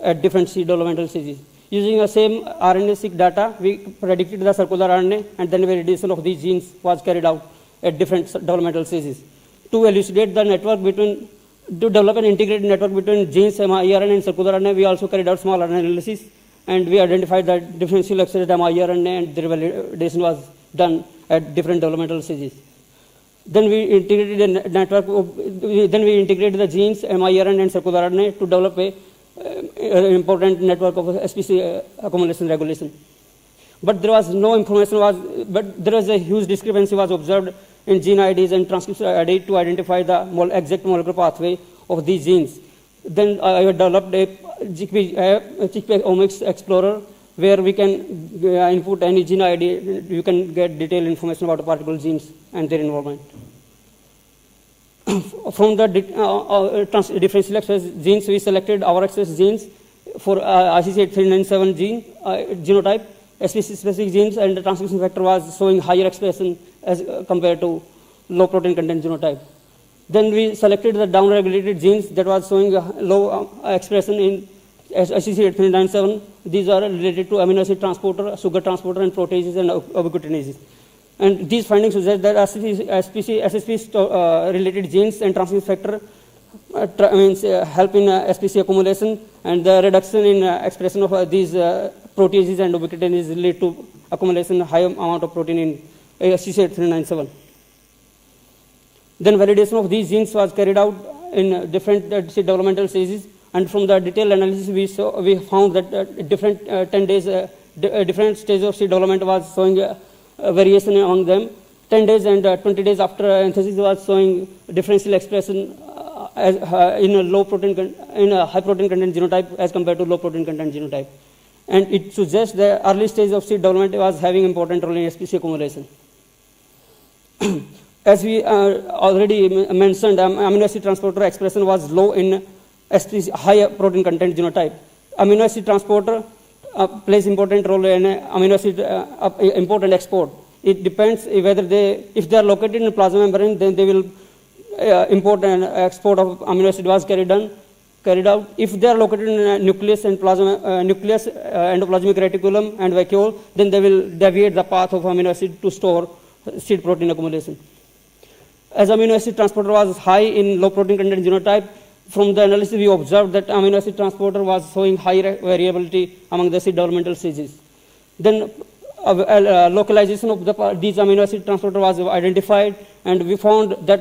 S1: at different seed developmental stages. Using the same RNA-seq data, we predicted the circular RNA, and then validation of these genes was carried out at different developmental stages. To elucidate the network between, to develop an integrated network between genes, mRNA, and circular RNA, we also carried out small RNA analysis, and we identified that differential expressed mRNA and their validation was done at different developmental stages. Then we integrated a network then we integrated the genes, mRNA, and circular RNA to develop an important network of SPC accumulation regulation. But there was no information but there was a huge discrepancy was observed in gene IDs and transcription ID to identify the exact molecular pathway of these genes. Then I developed a Chickpea Omics Explorer, where we can input any gene ID, you can get detailed information about particular genes and their involvement. From the differential expressed genes, we selected our expressed genes for ICC8397 gene genotype. SPC-specific genes and the transcription factor was showing higher expression as compared to low protein content genotype. Then we selected the downregulated genes that was showing low expression in ICC8397. These are related to amino acid transporter, sugar transporter, and proteases and ubiquitinases. And these findings suggest that SSP related genes and transcription factor help in SPC accumulation, and the reduction in expression of these proteases and ubiquitinases lead to accumulation high amount of protein in CC8397. Then validation of these genes was carried out in different seed developmental stages, and from the detailed analysis we found that different 10 days different stages of seed development was showing variation among them. 10 days and 20 days after anthesis was showing differential expression in a low protein in a high protein content genotype as compared to low protein content genotype, and it suggests the early stage of seed development was having important role in SPC accumulation. As we already mentioned, amino acid transporter expression was low in SPC high protein content genotype. Amino acid transporter plays important role in amino acid import and export. It depends whether if they are located in the plasma membrane, then they will import and export of amino acid was carried out. If they are located in a nucleus and nucleus, endoplasmic reticulum and vacuole, then they will deviate the path of amino acid to store seed protein accumulation. As amino acid transporter was high in low protein content genotype, from the analysis we observed that amino acid transporter was showing higher variability among the seed developmental stages. Then localization of these amino acid transporter was identified, and we found that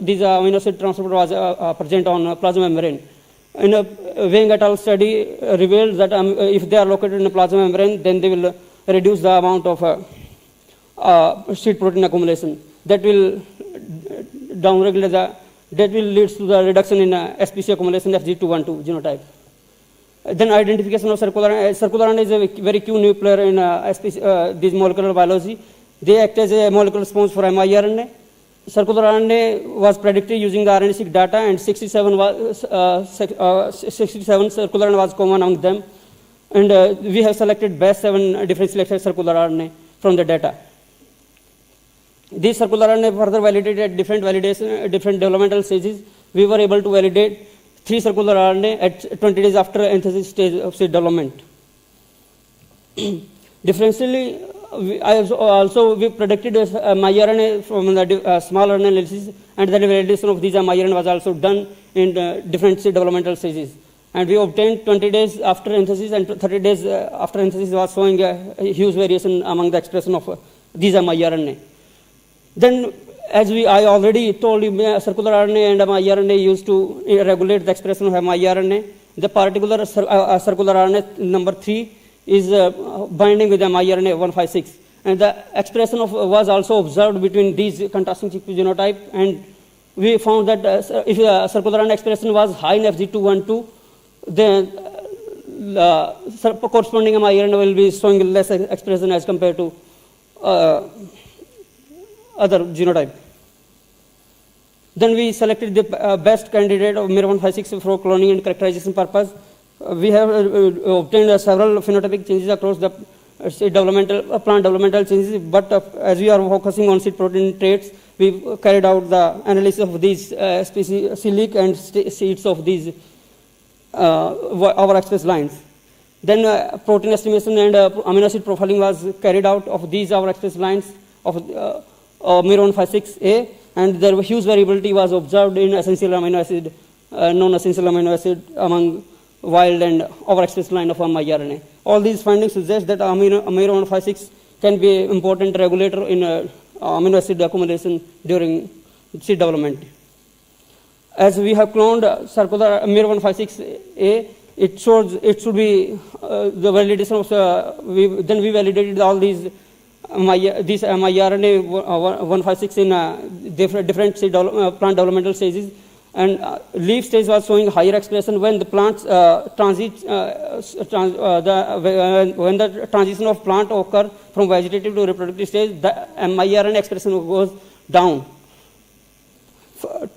S1: these amino acid transporter was present on plasma membrane. In a Wang et al. Study revealed that if they are located in the plasma membrane, then they will reduce the amount of seed protein accumulation. That will downregulate that will lead to the reduction in SPC accumulation FG212 genotype. Then identification of circular RNA is a very key new player in this molecular biology. They act as a molecular response for miRNA. Circular RNA was predicted using the RNA-seq data, and 67 circular RNA was common among them. And we have selected best 7 different selected circular RNA from the data. These circular RNA further validated at different developmental stages. We were able to validate 3 circular RNA at 20 days after anthesis stage of seed development. Differentially, we predicted miRNA from the small RNA analysis, and the validation of these miRNA was also done in different seed developmental stages. And we obtained 20 days after anthesis, and 30 days after anthesis was showing a huge variation among the expression of these miRNA. Then, as I already told you, circular RNA and miRNA used to regulate the expression of miRNA. The particular circular RNA number 3 is binding with miRNA 156, and the expression was also observed between these contrasting Chickpea genotype, and we found that if circular RNA expression was high in FG212, then corresponding miRNA will be showing less expression as compared to other genotype. Then we selected the best candidate of MIR156 for cloning and characterization purpose. We have obtained several phenotypic changes across the seed developmental, plant developmental changes, but as we are focusing on seed protein traits, we carried out the analysis of these species, celiac and seeds of these our express lines. Then protein estimation and amino acid profiling was carried out of these our express lines of MIR156A, and there was huge variability was observed in essential amino acid, non-essential amino acid among wild and overexpressed line of miRNA. All these findings suggest that MIR156 can be an important regulator in amino acid accumulation during seed development. As we have cloned circular MIR156A, it should be the validation of then we validated all these miRNA 156 in different seed plant developmental stages, and leaf stage was showing higher expression when the plants when the transition of plant occur from vegetative to reproductive stage, the miRNA expression goes down.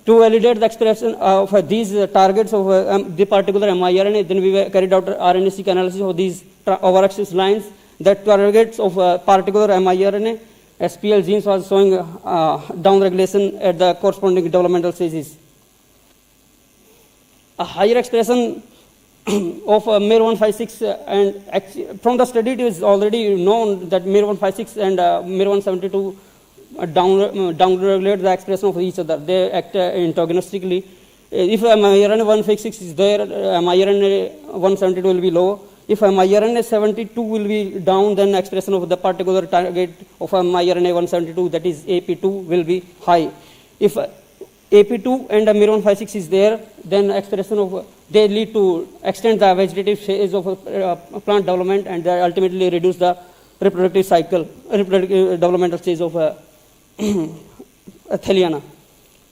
S1: To validate the expression of these targets of the particular miRNA, then we carried out RNA-seq analysis of these overexpressed lines. The targets of particular miRNA SPL genes was showing downregulation at the corresponding developmental stages. A higher expression of MIR156, and from the study it is already known that MIR156 and MIR172 downregulate the expression of each other. They act antagonistically, If my RNA 156 is there, my RNA 172 will be low. If my RNA 72 will be down, then expression of the particular target of my RNA 172, that is AP2, will be high. If AP2 and Miron 56 is there, then expression of they lead to extend the vegetative phase of plant development, and they ultimately reduce the reproductive cycle, reproductive developmental stage of Thaliana.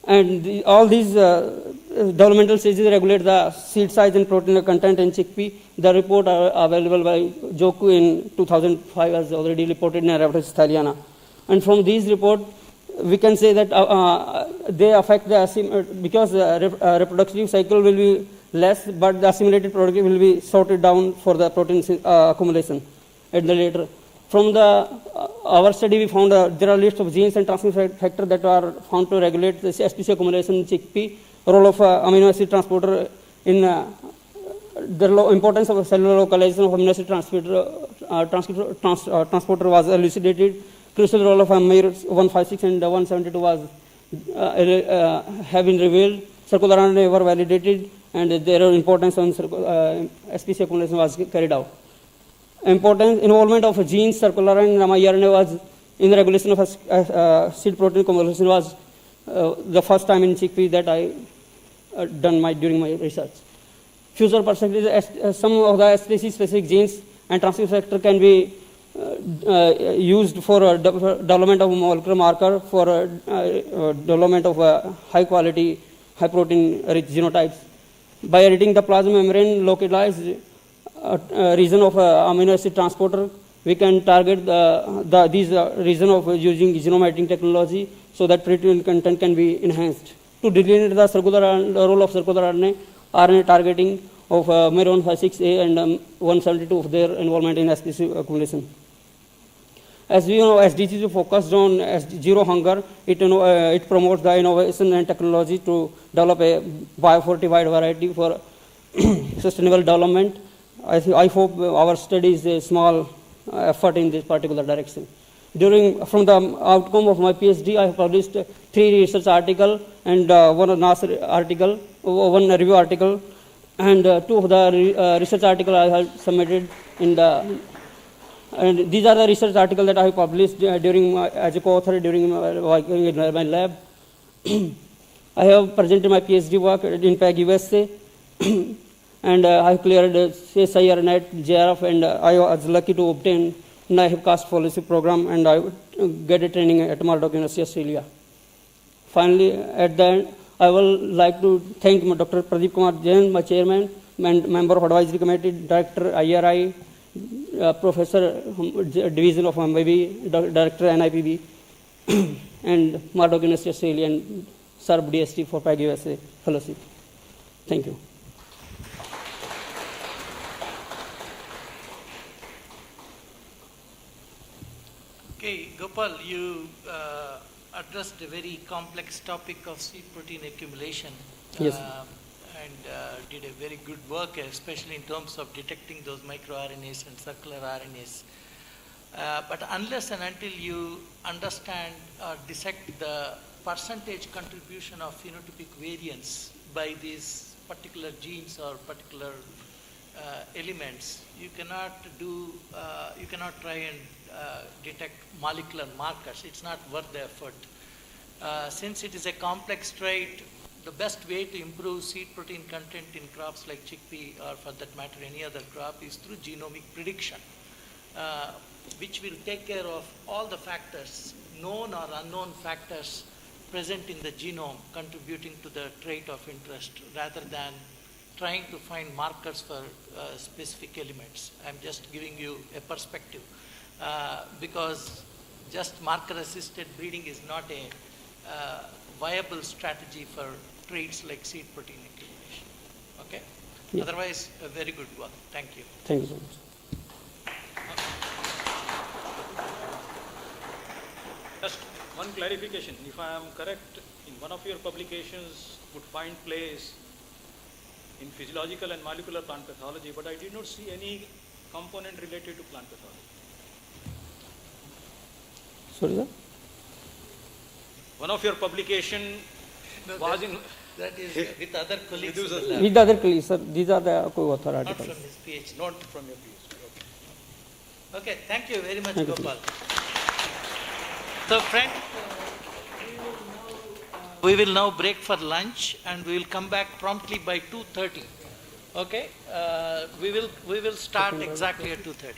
S1: And all these developmental stages regulate the seed size and protein content in chickpea. The report are available by Joku in 2005, as already reported in Arabidopsis thaliana. And from these reports, we can say that they affect the because reproductive cycle will be less, but the assimilated product will be sorted down for the protein accumulation at the later. From our study, we found there are a list of genes and transcription factors that are found to regulate the SPC accumulation in chickpea. Role of amino acid transporter in the importance of cellular localization of amino acid transporter was elucidated. Crucial role of amino 156 and 172 was have been revealed. Circular RNA were validated, and their importance on SPC accumulation was carried out. Involvement of genes, circular and mRNA was in the regulation of seed protein accumulation was the first time in chickpea that I done during my research. Future perspective, some of the species-specific genes and transcription factor can be used for development of molecular marker for development of high quality, high protein rich genotypes. By editing the plasma membrane localized region of amino acid transporter, we can target these region of using genome editing technology so that protein content can be enhanced. To delineate the role of circular RNA targeting of Miron 56A and 172 of their involvement in SPC accumulation. As we know, SDGs is focused on zero hunger. It promotes the innovation and technology to develop a biofortified variety for sustainable development. I hope our study is a small effort in this particular direction. From the outcome of my PhD, I have published 3 research articles and one NASA article, one review article, and 2 of the research articles I have submitted in the. And these are the research articles that I have published as a co-author during my lab. I have presented my PhD work in PAG USA, and I have cleared CSIR, NET, JRF, and I was lucky to obtain NIHIP caste policy program, and I get a training at Murdoch University, Australia. Finally, at the end, I would like to thank Dr. Pradeep Kumar Jain, my chairman, member of advisory committee, director IRI, professor division of MBB, director NIPB, and Murdoch University, Australia, and served DST for PAG USA fellowship. Thank you.
S2: Okay, Gopal, you addressed a very complex topic of seed protein accumulation.
S1: Yes.
S2: And did a very good work, especially in terms of detecting those microRNAs and circular RNAs. But unless and until you understand or dissect the percentage contribution of phenotypic variance by these particular genes or particular elements, you cannot try and detect molecular markers. It's not worth the effort. Since it is a complex trait, the best way to improve seed protein content in crops like chickpea, or for that matter any other crop, is through genomic prediction, which will take care of all the factors, known or unknown factors present in the genome contributing to the trait of interest, rather than trying to find markers for specific elements. I'm just giving you a perspective, because just marker-assisted breeding is not a viable strategy for traits like seed protein accumulation. Okay? Yeah. Otherwise, a very good work. Thank you.
S1: Thank you so much.
S4: Just one clarification. If I am correct, in one of your publications would find place in physiological and molecular plant pathology, but I did not see any component related to plant pathology.
S1: Sorry, sir?
S4: One of your publication was in
S2: That is with other colleagues in the lab.
S1: With the other colleagues, sir. These are the co-author
S2: Not
S1: articles.
S2: from his PhD, not from your PhD. Okay, thank you very much,
S1: Thank you,
S2: Gopal. So, friends, we will now break for lunch and we will come back promptly by 2:30. Okay, we will start exactly at 2:30.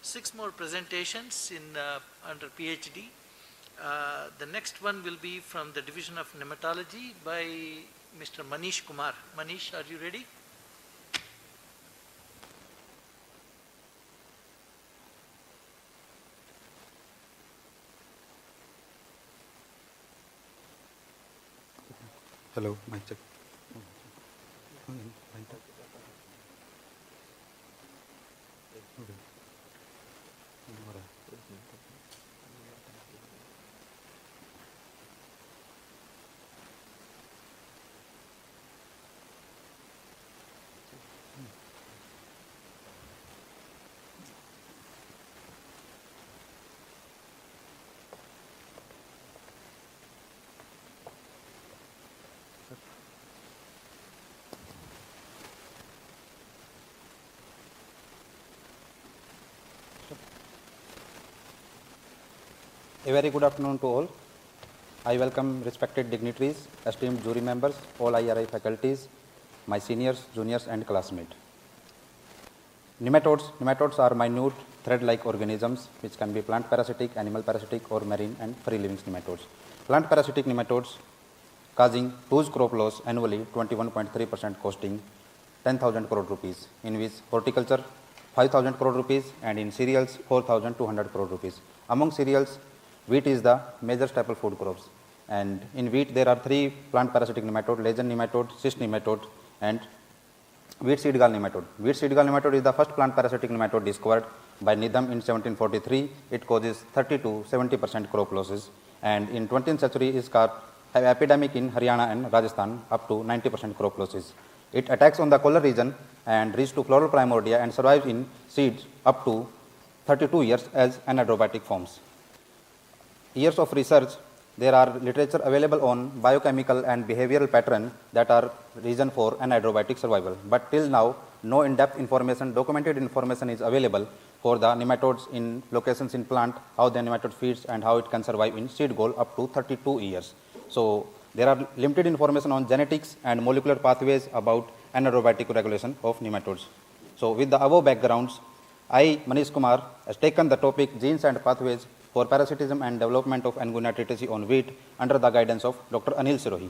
S2: 6 more presentations in under PhD. The next one will be from the Division of Nematology by Mr. Manish Kumar. Manish, are you ready?
S3: Hello, mic check. A very good afternoon to all. I welcome respected dignitaries, esteemed jury members, all IRI faculties, my seniors, juniors and classmates. Nematodes are minute thread-like organisms which can be plant parasitic, animal parasitic or marine and free-living nematodes. Plant parasitic nematodes causing huge crop loss annually, 21.3% costing 10,000 crore rupees, in which horticulture 5,000 crore rupees and in cereals 4,200 crore rupees. Among cereals, wheat is the major staple food crops, and in wheat there are 3 plant parasitic nematodes: legend nematode, cyst nematode and wheat seed gall nematode. Wheat seed gall nematode is the first plant parasitic nematode discovered by Needham in 1743. It causes 30 to 70% crop losses, and in 20th century is have epidemic in Haryana and Rajasthan up to 90% crop losses. It attacks on the collar region and reaches to floral primordia and survives in seeds up to 32 years as anaerobatic forms. Years of research, there are literature available on biochemical and behavioral pattern that are reason for anaerobatic survival. But till now, no in-depth information, documented information is available for the nematodes in locations in plant, how the nematode feeds and how it can survive in seed gall up to 32 years. So there are limited information on genetics and molecular pathways about anaerobatic regulation of nematodes. So with the above backgrounds, I, Manish Kumar, has taken the topic genes and pathways for parasitism and development of Anguna triticale on wheat under the guidance of Dr. Anil Sirohi.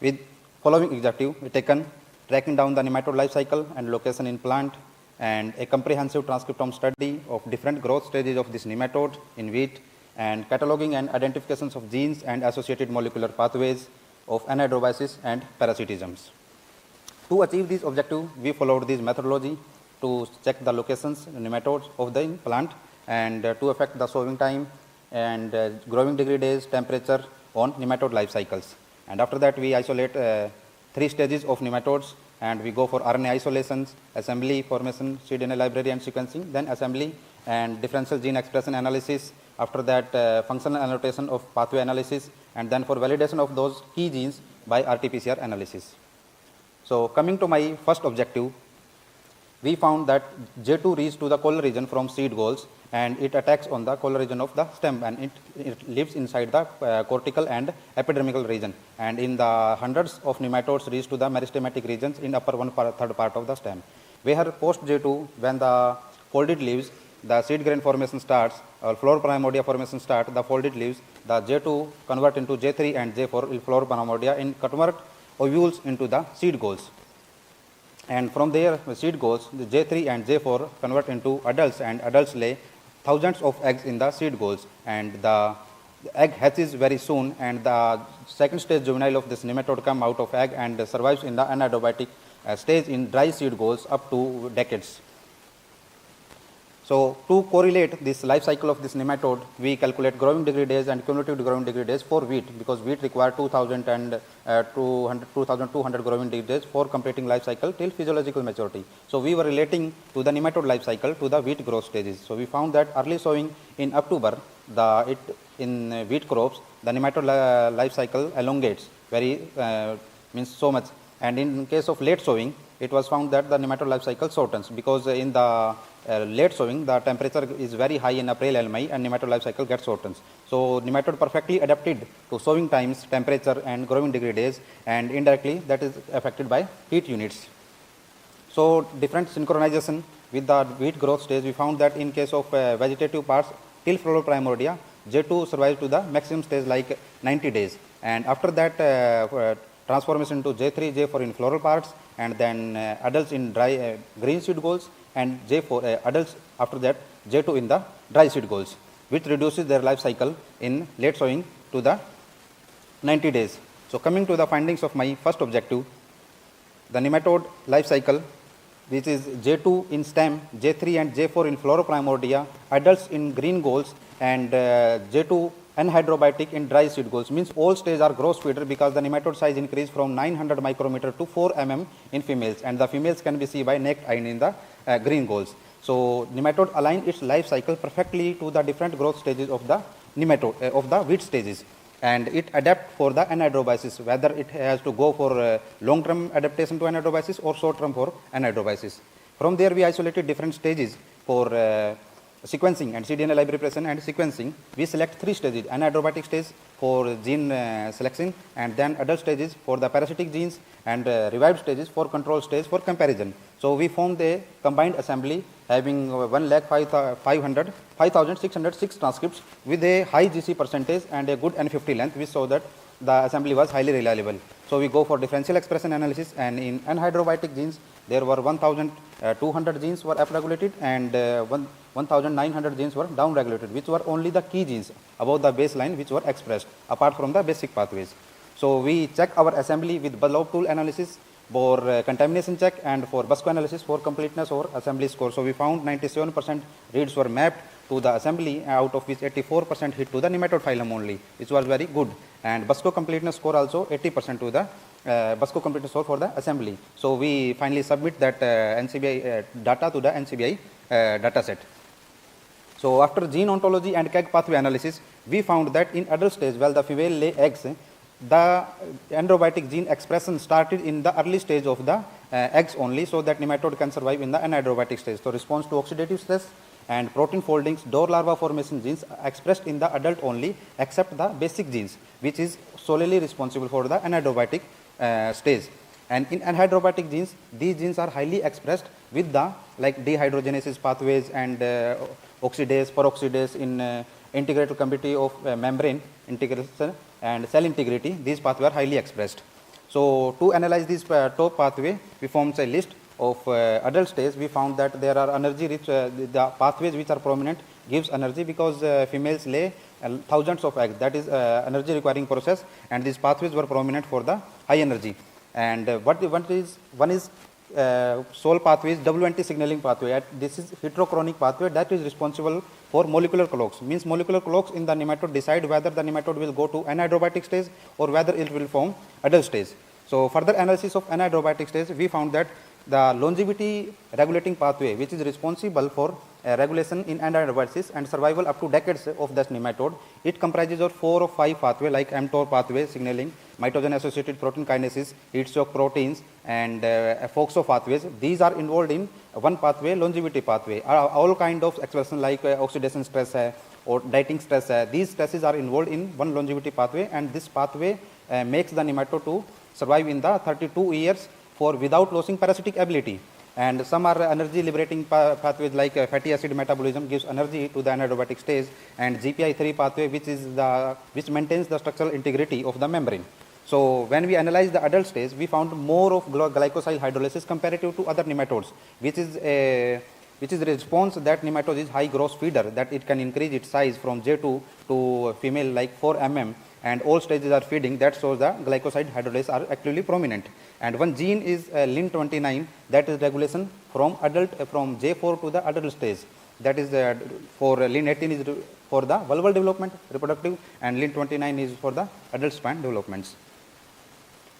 S3: With following objective, we taken tracking down the nematode life cycle and location in plant and a comprehensive transcriptome study of different growth stages of this nematode in wheat and cataloging and identifications of genes and associated molecular pathways of anaerobiasis and parasitisms. To achieve this objective, we followed this methodology to check the locations, nematodes of the plant and to affect the sowing time and growing degree days, temperature on nematode life cycles. And after that, we isolate 3 stages of nematodes and we go for RNA isolations, assembly, formation, cDNA library and sequencing, then assembly and differential gene expression analysis. After that, functional annotation of pathway analysis, and then for validation of those key genes by RT-PCR analysis. So coming to my first objective, we found that J2 reaches to the collar region from seed galls and it attacks on the collar region of the stem and it lives inside the cortical and epidermical region, and in the hundreds of nematodes reach to the meristematic regions in upper 1/3 part of the stem. Where post J2, when the folded leaves, the seed grain formation starts or flower primordia formation start, the folded leaves, the J2 convert into J3 and J4 flower primordia and convert ovules into the seed galls. And from there, the seed galls, the J3 and J4 convert into adults, and adults lay thousands of eggs in the seed galls, and the egg hatches very soon, and the second stage juvenile of this nematode come out of egg and survives in the anaerobatic stage in dry seed galls up to decades. So to correlate this life cycle of this nematode, we calculate growing degree days and cumulative growing degree days for wheat, because wheat require 2,200 growing degree days for completing life cycle till physiological maturity. So we were relating to the nematode life cycle to the wheat growth stages. So we found that early sowing in October, in wheat crops, the nematode life cycle elongates very means so much, and in case of late sowing, it was found that the nematode life cycle shortens, because in the late sowing, the temperature is very high in April and May, and nematode life cycle gets shortens. So nematode perfectly adapted to sowing times, temperature and growing degree days, and indirectly that is affected by heat units. So different synchronization with the wheat growth stage, we found that in case of vegetative parts till Floroprimordia, J2 survives to the maximum stage like 90 days. And after that transformation to J3, J4 in floral parts, and then adults in dry green seed galls, and J4 adults after that J2 in the dry seed galls, which reduces their life cycle in late sowing to the 90 days. So coming to the findings of my first objective, the nematode life cycle, which is J2 in stem, J3 and J4 in Floroprimordia, adults in green galls, and J2 anhydrobiotic in dry seed galls, means all stages are growth feeder because the nematode size increased from 900 micrometer to 4 mm in females, and the females can be seen by naked eye in the green galls. So nematode align its life cycle perfectly to the different growth stages of the nematode of the wheat stages, and it adapt for the anhydrobiosis, whether it has to go for long term adaptation to anhydrobiosis or short term for anhydrobiosis. From there we isolated different stages for sequencing and cDNA library preparation and sequencing. We select 3 stages: anhydrobiotic stage for gene selection, and then adult stages for the parasitic genes, and revived stages for control stage for comparison. So we formed a combined assembly having 1,05,606 transcripts with a high GC percentage and a good N50 length, which show that the assembly was highly reliable. So we go for differential expression analysis, and in anhydrobiotic genes there were 1,200 genes were upregulated and 1,900 genes were downregulated, which were only the key genes above the baseline which were expressed apart from the basic pathways. So we check our assembly with Bullock tool analysis for contamination check and for Busco analysis for completeness or assembly score. So we found 97% reads were mapped to the assembly, out of which 84% hit to the nematode phylum only, which was very good. And Busco completeness score also 80% to the Busco completeness score for the assembly. So we finally submit that NCBI data to the NCBI data set. So after gene ontology and KEGG pathway analysis, we found that in adult stage, while the female lay eggs, the anhydrobiotic gene expression started in the early stage of the eggs only, so that nematode can survive in the anhydrobiotic stage. So response to oxidative stress and protein foldings, door larva formation genes are expressed in the adult only, except the basic genes, which is solely responsible for the anhydrobiotic stage. And in anhydrobiotic genes, these genes are highly expressed with the like dehydrogenases pathways and oxidase, peroxidase in integrated committee of membrane integration and cell integrity. These pathways are highly expressed. So to analyze this top pathway, we formed a list of adult stage. We found that there are energy rich, the pathways which are prominent gives energy because females lay thousands of eggs. That is energy requiring process, and these pathways were prominent for the high energy. And one is sole pathway is WNT signaling pathway. This is heterochronic pathway that is responsible for molecular clocks. Means molecular clocks in the nematode decide whether the nematode will go to anhydrobiotic stage or whether it will form adult stage. So further analysis of anhydrobiotic stage, we found that the longevity regulating pathway, which is responsible for regulation in anhydrobiosis and survival up to decades of this nematode, it comprises of 4 or 5 pathways like mTOR pathway signaling, mitogen associated protein kinases, heat shock proteins, and FOXO pathways. These are involved in one pathway, longevity pathway. All kind of expression like oxidation stress or dieting stress, these stresses are involved in one longevity pathway, and this pathway makes the nematode to survive in the 32 years for without losing parasitic ability. And some are energy liberating pathways like fatty acid metabolism gives energy to the anaerobic stage, and GPI3 pathway which maintains the structural integrity of the membrane. So when we analyze the adult stage, we found more of glycosyl hydrolysis comparative to other nematodes, which is a response that nematode is high growth feeder, that it can increase its size from J2 to female like 4 mm, and all stages are feeding. That shows the glycoside hydrolysis are actually prominent. And one gene is LIN29, that is regulation from J4 to the adult stage. That is for LIN18 is for the vulval development, reproductive, and LIN29 is for the adult span developments.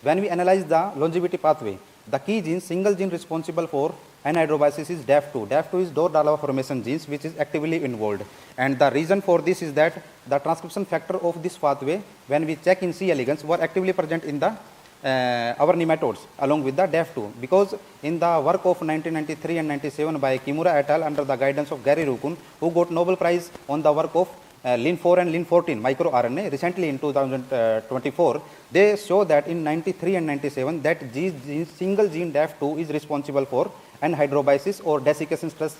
S3: When we analyze the longevity pathway, the key gene, single gene responsible for anaerobiosis is DAF2. DAF2 is door larva formation genes, which is actively involved. And the reason for this is that the transcription factor of this pathway, when we check in C. elegans, were actively present in the our nematodes along with the DAF2. Because in the work of 1993 and 97 by Kimura et al. Under the guidance of Gary Rukun, who got Nobel Prize on the work of Lin4 and Lin14 microRNA recently in 2024, they show that in 93 and 97 that single gene DAF2 is responsible for anhydrobiasis or desiccation stress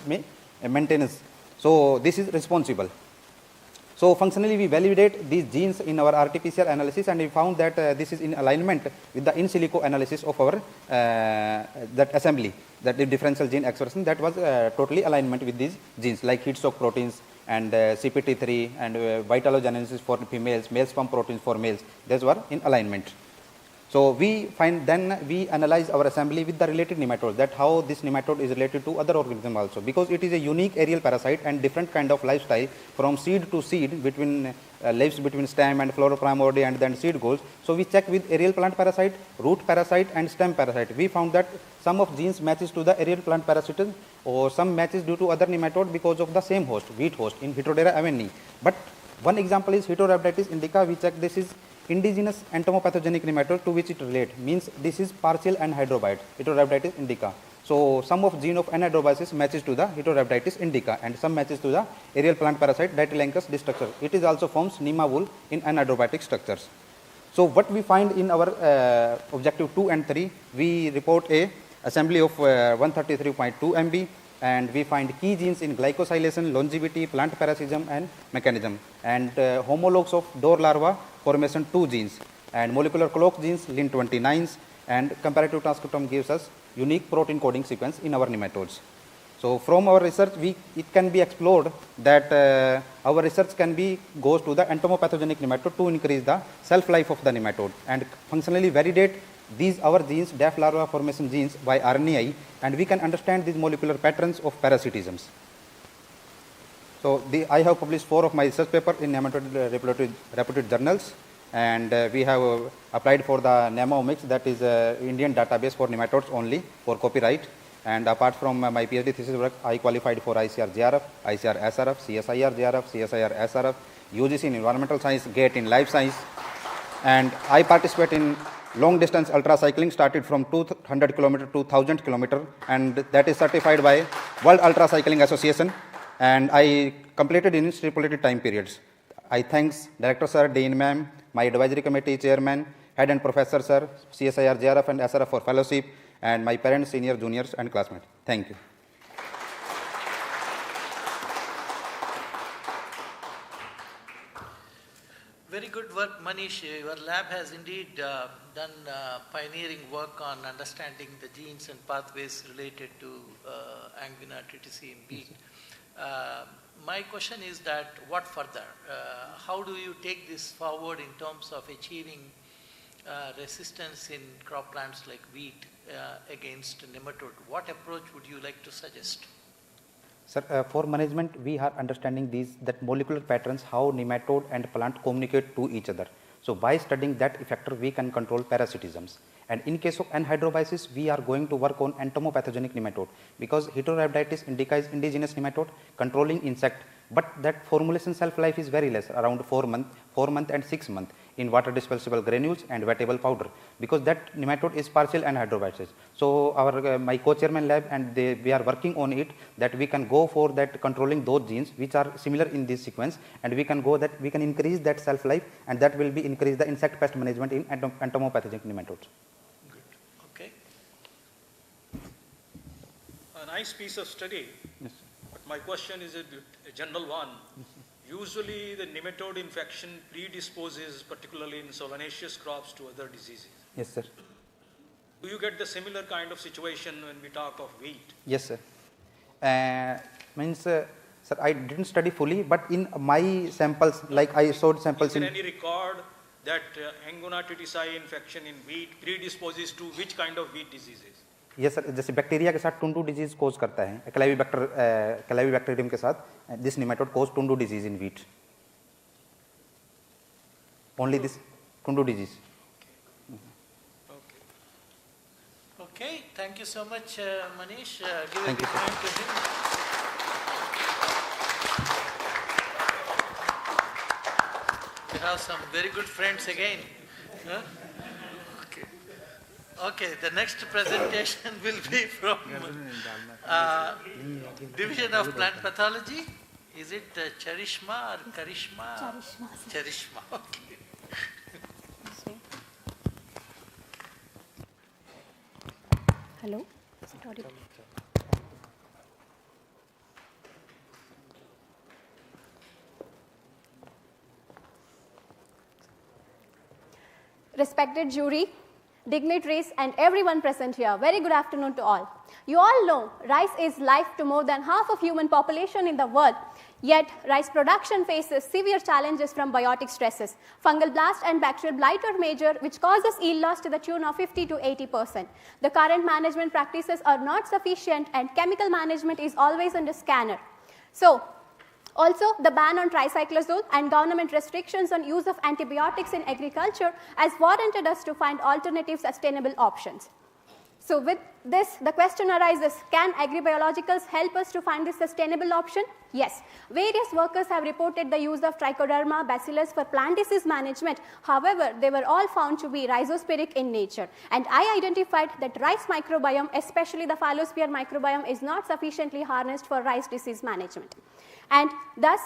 S3: maintenance. So this is responsible. So functionally we validate these genes in our RT-PCR analysis, and we found that this is in alignment with the in silico analysis of our that assembly, that the differential gene expression, that was totally alignment with these genes like heat shock proteins and CPT3 and vitalogenesis for females, male sperm proteins for males. Those were in alignment. So we find, then we analyze our assembly with the related nematodes, that how this nematode is related to other organisms also, because it is a unique aerial parasite and different kind of lifestyle from seed to seed, between lives between stem and flora primordia, and then seed goes. So we check with aerial plant parasite, root parasite and stem parasite. We found that some of genes matches to the aerial plant parasitism, or some matches due to other nematode because of the same host, wheat host in Heterodera aveni. But one example is Heterorhabditis indica. We check this is indigenous entomopathogenic nematode to which it relates, means this is partial anhydrobite, Heterorhabditis indica. So some of gene of anhydrobiasis matches to the Heterorhabditis indica, and some matches to the aerial plant parasite Ditylancus destructor. It is also forms nema wool in anhydrobitic structures. So what we find in our objective 2 and 3, we report a assembly of 133.2 MB, and we find key genes in glycosylation, longevity, plant parasitism and mechanism, and homologs of door larva formation 2 genes, and molecular clock genes Lin29s, and comparative transcriptome gives us unique protein coding sequence in our nematodes. So from our research, it can be explored that our research can be goes to the entomopathogenic nematode to increase the shelf life of the nematode, and functionally validate these our genes, DAF larva formation genes, by RNAi, and we can understand these molecular patterns of parasitisms. So I have published 4 of my research papers in nematode reputed journals, and we have applied for the Nemomics, that is Indian database for nematodes only, for copyright. And apart from my PhD thesis work, I qualified for ICAR JRF, ICAR SRF, CSIR JRF, CSIR SRF, UGC in environmental science, GATE in life science, and I participate in long distance ultra cycling, started from 200 km to 1000 km, and that is certified by World Ultra Cycling Association, and I completed in stipulated time periods. I thanks Director Sir, Dean Ma'am, my advisory committee chairman, head and professor Sir, CSIR JRF and SRF for fellowship, and my parents, senior, juniors and classmates. Thank you.
S2: Very good work, Manish. Your lab has indeed done pioneering work on understanding the genes and pathways related to Angina triticale in wheat. My question is that what further? How do you take this forward in terms of achieving resistance in crop plants like wheat against nematode? What approach would you like to suggest?
S3: Sir, for management, we are understanding that molecular patterns, how nematode and plant communicate to each other. So by studying that effector, we can control parasitisms. And in case of anhydrobiasis, we are going to work on entomopathogenic nematode, because Heterorhabditis indica is indigenous nematode controlling insect, but that formulation shelf life is very less, around 4 months and 6 months in water dispersible granules and wettable powder, because that nematode is partial anhydrobiasis. So our my co-chairman lab and we are working on it, that we can go for that controlling those genes which are similar in this sequence, and we can go that we can increase that shelf life, and that will be increase the insect pest management in entomopathogenic nematodes.
S2: Okay.
S4: A nice piece of study. Yes. But my question is a general one. Usually the nematode infection predisposes, particularly in solanaceous crops, to other diseases.
S3: Yes, sir.
S4: Do you get the similar kind of situation when we talk of wheat?
S3: Yes, sir. Sir, I didn't study fully, but in my samples, like I showed samples
S4: is there any record that Angina triticale infection in wheat predisposes to which kind of wheat diseases?
S3: Yes, sir. जैसे bacteria के साथ टुंडू disease cause करता है, clavibacterium के साथ, this nematode causes tundu disease in wheat. Only this tundu disease.
S2: Okay, thank you so much, Manish. Give a big hand to him. We have some very good friends again. Huh? Okay, the next presentation will be from Division of Plant Pathology. Is it Charishma or Karishma?
S14: Charishma.
S2: Charishma, okay.
S14: Hello? Is it audible? Respected jury, dignitaries, and everyone present here, very good afternoon to all. You all know rice is life to more than half of human population in the world, yet rice production faces severe challenges from biotic stresses. Fungal blast and bacterial blight are major, which causes yield loss to the tune of 50 to 80%. The current management practices are not sufficient and chemical management is always under scanner. So, also, the ban on tricyclazole and government restrictions on use of antibiotics in agriculture has warranted us to find alternative sustainable options. So with this, the question arises, can agribiologicals help us to find this sustainable option? Yes. Various workers have reported the use of Trichoderma bacillus for plant disease management. However, they were all found to be rhizosporic in nature. And I identified that rice microbiome, especially the phylosphere microbiome, is not sufficiently harnessed for rice disease management. And thus,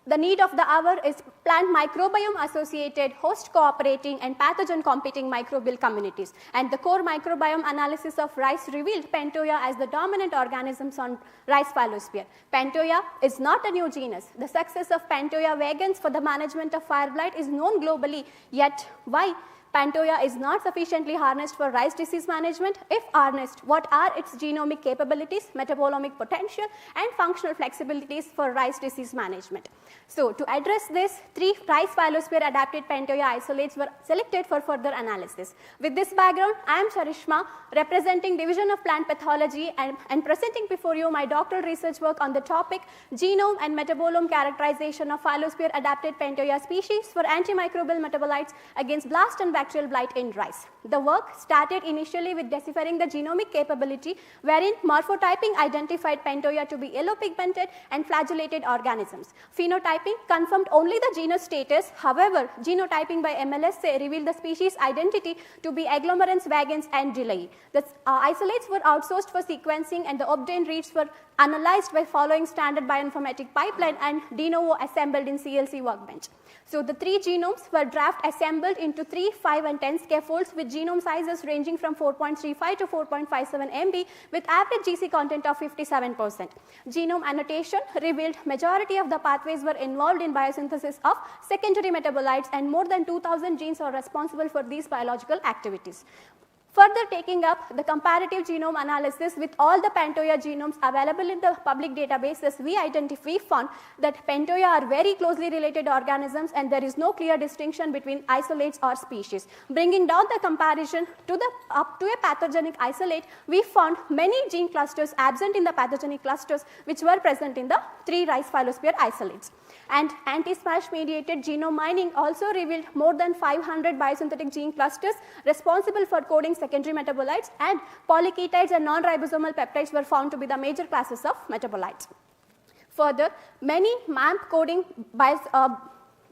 S14: the need of the hour is plant microbiome associated, host cooperating, and pathogen competing microbial communities. And the core microbiome analysis of rice revealed Pantoya as the dominant organisms on rice phylosphere. Pantoya is not a new genus. The success of Pantoya vegans for the management of fire blight is known globally, yet why Pantoya is not sufficiently harnessed for rice disease management? If harnessed, what are its genomic capabilities, metabolomic potential, and functional flexibilities for rice disease management? So, to address this, 3 rice phylosphere adapted Pantoya isolates were selected for further analysis. With this background, I am Charishma, representing Division of Plant Pathology and presenting before you my doctoral research work on the topic genome and metabolome characterization of phylosphere adapted Pantoya species for antimicrobial metabolites against blast and bacterial blight in rice. The work started initially with deciphering the genomic capability, wherein morphotyping identified Pantoya to be yellow pigmented and flagellated organisms. Phenotyping confirmed only the genus status. However, genotyping by MLSA revealed the species identity to be Agglomerans vagans and Delay. The isolates were outsourced for sequencing, and the obtained reads were analyzed by following standard bioinformatic pipeline and de novo assembled in CLC workbench. So the 3 genomes were draft assembled into 3, 5, and 10 scaffolds with genome sizes ranging from 4.35 to 4.57 MB with average GC content of 57%. Genome annotation revealed majority of the pathways were involved in biosynthesis of secondary metabolites, and more than 2,000 genes are responsible for these biological activities. Further taking up the comparative genome analysis with all the Pantoya genomes available in the public databases, we found that Pantoya are very closely related organisms and there is no clear distinction between isolates or species. Bringing down the comparison to up to a pathogenic isolate, we found many gene clusters absent in the pathogenic clusters which were present in the 3 rice phylosphere isolates. And anti-smash mediated genome mining also revealed more than 500 biosynthetic gene clusters responsible for coding secondary metabolites, and polyketides and non-ribosomal peptides were found to be the major classes of metabolites. Further, many MAMP coding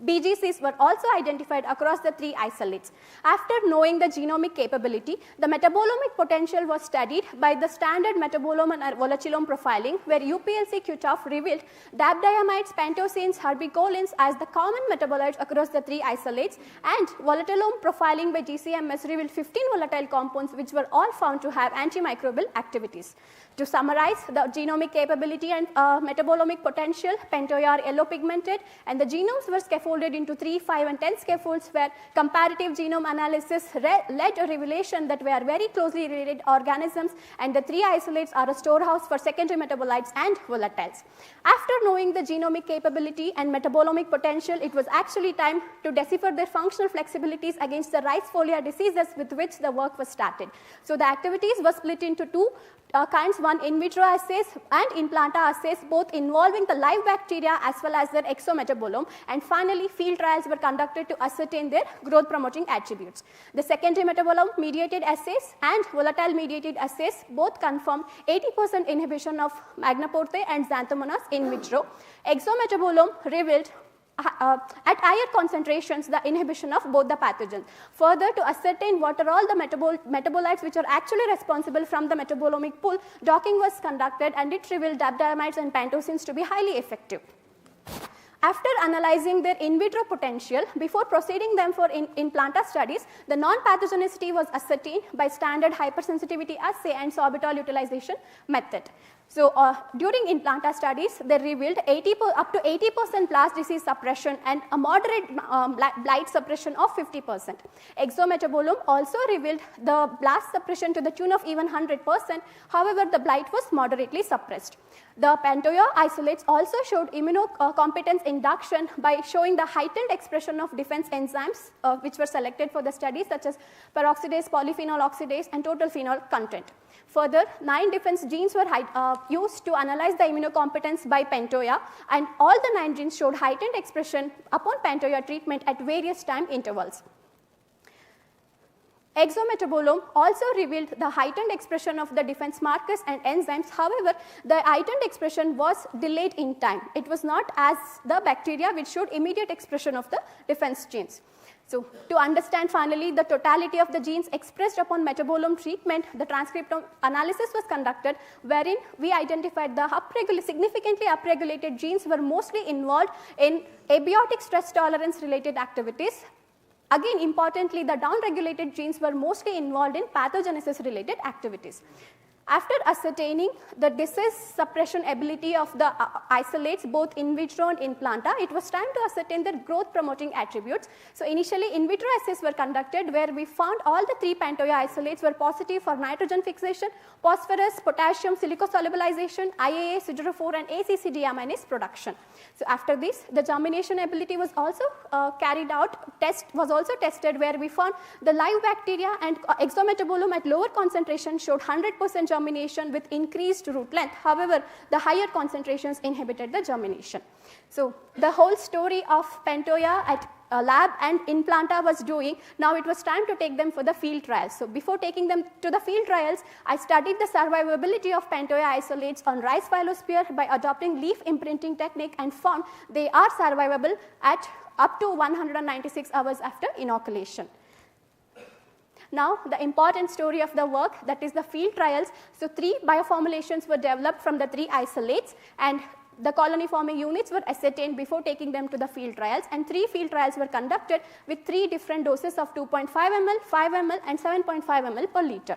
S14: BGCs were also identified across the 3 isolates. After knowing the genomic capability, the metabolomic potential was studied by the standard metabolome and volatilome profiling, where UPLC cutoff revealed dabdiamides, pantosines, herbicolins as the common metabolites across the 3 isolates, and volatilome profiling by GCMS revealed 15 volatile compounds which were all found to have antimicrobial activities. To summarize the genomic capability and metabolomic potential, Pantoya are yellow pigmented, and the genomes were scaffolded into 3, 5, and 10 scaffolds, where comparative genome analysis led a revelation that we are very closely related organisms, and the 3 isolates are a storehouse for secondary metabolites and volatiles. After knowing the genomic capability and metabolomic potential, it was actually time to decipher their functional flexibilities against the rice foliar diseases with which the work was started. So the activities were split into 2 kinds, one in vitro assays and in planta assays, both involving the live bacteria as well as their exometabolome, and finally field trials were conducted to ascertain their growth promoting attributes. The secondary metabolome mediated assays and volatile mediated assays both confirmed 80% inhibition of Magnaporthe and Xanthomonas in vitro. Exometabolome revealed at higher concentrations the inhibition of both the pathogens. Further, to ascertain what are all the metabolites which are actually responsible from the metabolomic pool, docking was conducted and it revealed dabdiamides and pantosines to be highly effective.
S6: After analyzing their in vitro potential, before proceeding them for in planta studies, the non-pathogenicity was ascertained by standard hypersensitivity assay and sorbitol utilization method. So, during in planta studies, they revealed up to 80% blast disease suppression and a moderate blight suppression of 50%. Exometabolome also revealed the blast suppression to the tune of even 100%. However, the blight was moderately suppressed. The Pantoya isolates also showed immunocompetence induction by showing the heightened expression of defense enzymes which were selected for the study, such as peroxidase, polyphenol oxidase, and total phenol content. Further, 9 defense genes were used to analyze the immunocompetence by Pantoya, and all the 9 genes showed heightened expression upon Pantoya treatment at various time intervals. Exometabolome also revealed the heightened expression of the defense markers and enzymes. However, the heightened expression was delayed in time. It was not as the bacteria which showed immediate expression of the defense genes. So, to understand finally the totality of the genes expressed upon metabolome treatment, the transcriptome analysis was conducted, wherein we identified the significantly upregulated genes were mostly involved in abiotic stress tolerance related activities. Again, importantly, the downregulated genes were mostly involved in pathogenesis related activities. After ascertaining the disease suppression ability of the isolates both in vitro and in planta, it was time to ascertain their growth promoting attributes. So, initially in vitro assays were conducted where we found all the 3 Pantoya isolates were positive for nitrogen fixation, phosphorus, potassium, silicosolubilization, IAA, siderophore, and ACC deaminase production. So, after this, the germination ability was also carried out, was also tested where we found the live bacteria and exometabolome at lower concentration showed 100% germination with increased root length. However, the higher concentrations inhibited the germination. So, the whole story of Pantoya at lab and in planta was doing. Now, it was time to take them for the field trials. So, before taking them to the field trials, I studied the survivability of Pantoya isolates on rice phyllosphere by adopting leaf imprinting technique and found they are survivable at up to 196 hours after inoculation. Now, the important story of the work, that is the field trials. So, 3 bioformulations were developed from the 3 isolates, and the colony forming units were ascertained before taking them to the field trials, and 3 field trials were conducted with 3 different doses of 2.5 ml, 5 ml and 7.5 ml per liter.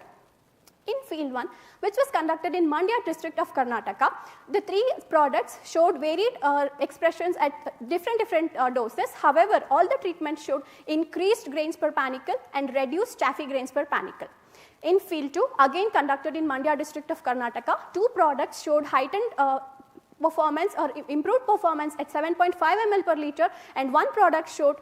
S6: In field 1, which was conducted in Mandya district of Karnataka, the 3 products showed varied expressions at different doses. However, all the treatments showed increased grains per panicle and reduced chaffy grains per panicle. In field 2, again conducted in Mandya district of Karnataka, 2 products showed heightened performance or improved performance at 7.5 ml per liter, and 1 product showed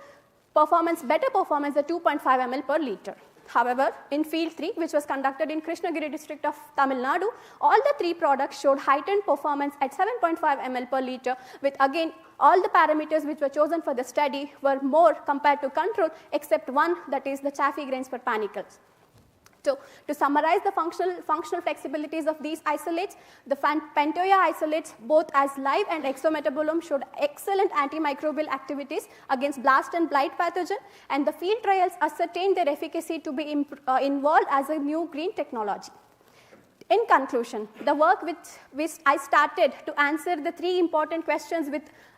S6: better performance at 2.5 ml per liter. However, in field 3, which was conducted in Krishnagiri district of Tamil Nadu, all the 3 products showed heightened performance at 7.5 ml per liter, with again all the parameters which were chosen for the study were more compared to control, except 1, that is the chaffy grains per panicles. So, to summarize the functional flexibilities of these isolates, the Pantoya isolates both as live and exometabolome showed excellent antimicrobial activities against blast and blight pathogen, and the field trials ascertained their efficacy to be involved as a new green technology. In conclusion, the work which I started to answer the 3 important questions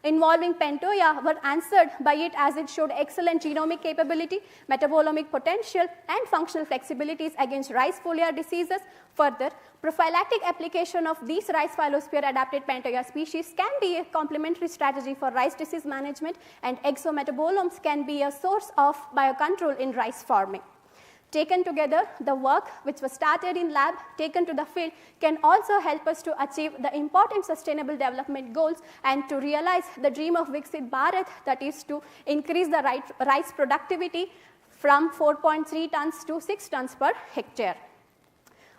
S6: involving Pantoya were answered by it, as it showed excellent genomic capability, metabolomic potential, and functional flexibilities against rice foliar diseases. Further, prophylactic application of these rice phyllosphere adapted Pantoya species can be a complementary strategy for rice disease management, and exometabolomes can be a source of biocontrol in rice farming. Taken together, the work which was started in lab, taken to the field, can also help us to achieve the important sustainable development goals and to realize the dream of Viksit Bharat, that is to increase the rice productivity from 4.3 tons to 6 tons per hectare.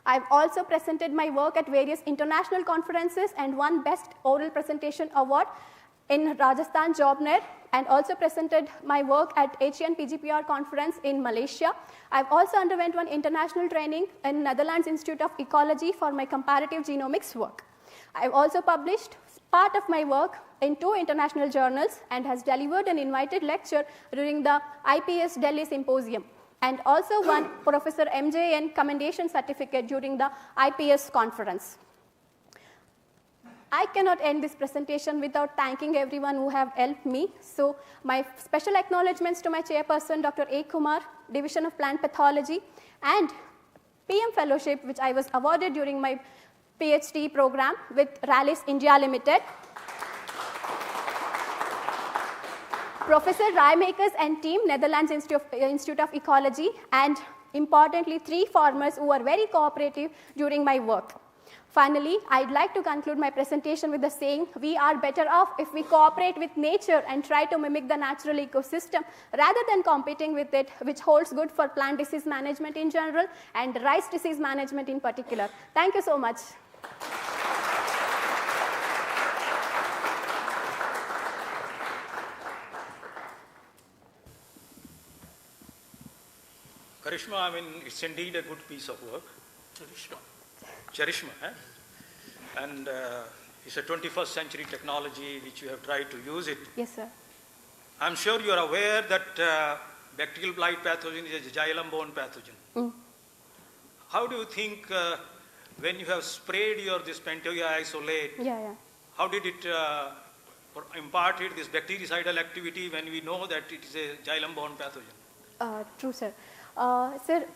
S6: I have also presented my work at various international conferences and won Best Oral Presentation Award in Rajasthan JobNet, and also presented my work at Asian PGPR conference in Malaysia. I have also underwent one international training in Netherlands Institute of Ecology for my comparative genomics work. I have also published part of my work in 2 international journals and has delivered an invited lecture during the IPS Delhi Symposium, and also won Professor MJN Commendation Certificate during the IPS conference. I cannot end this presentation without thanking everyone who have helped me. So my special acknowledgements to my chairperson, Dr. A. Kumar, Division of Plant Pathology, and PM Fellowship, which I was awarded during my PhD program with Rallis India Limited. Professor Raimakers and team, Netherlands Institute of Ecology, and importantly, 3 farmers who were very cooperative during my work. Finally, I'd like to conclude my presentation with the saying, we are better off if we cooperate with nature and try to mimic the natural ecosystem rather than competing with it, which holds good for plant disease management in general and rice disease management in particular. Thank you so much.
S4: Karishma, I mean, it's indeed a good piece of work. Charishma, and it's a 21st century technology which you have tried to use it.
S6: Yes, sir.
S4: I'm sure you are aware that bacterial blight pathogen is a xylem-borne pathogen. How do you think when you have sprayed this Pantoya isolate, how did it imparted this bactericidal activity when we know that it is a xylem-borne pathogen?
S6: True, sir. Sir,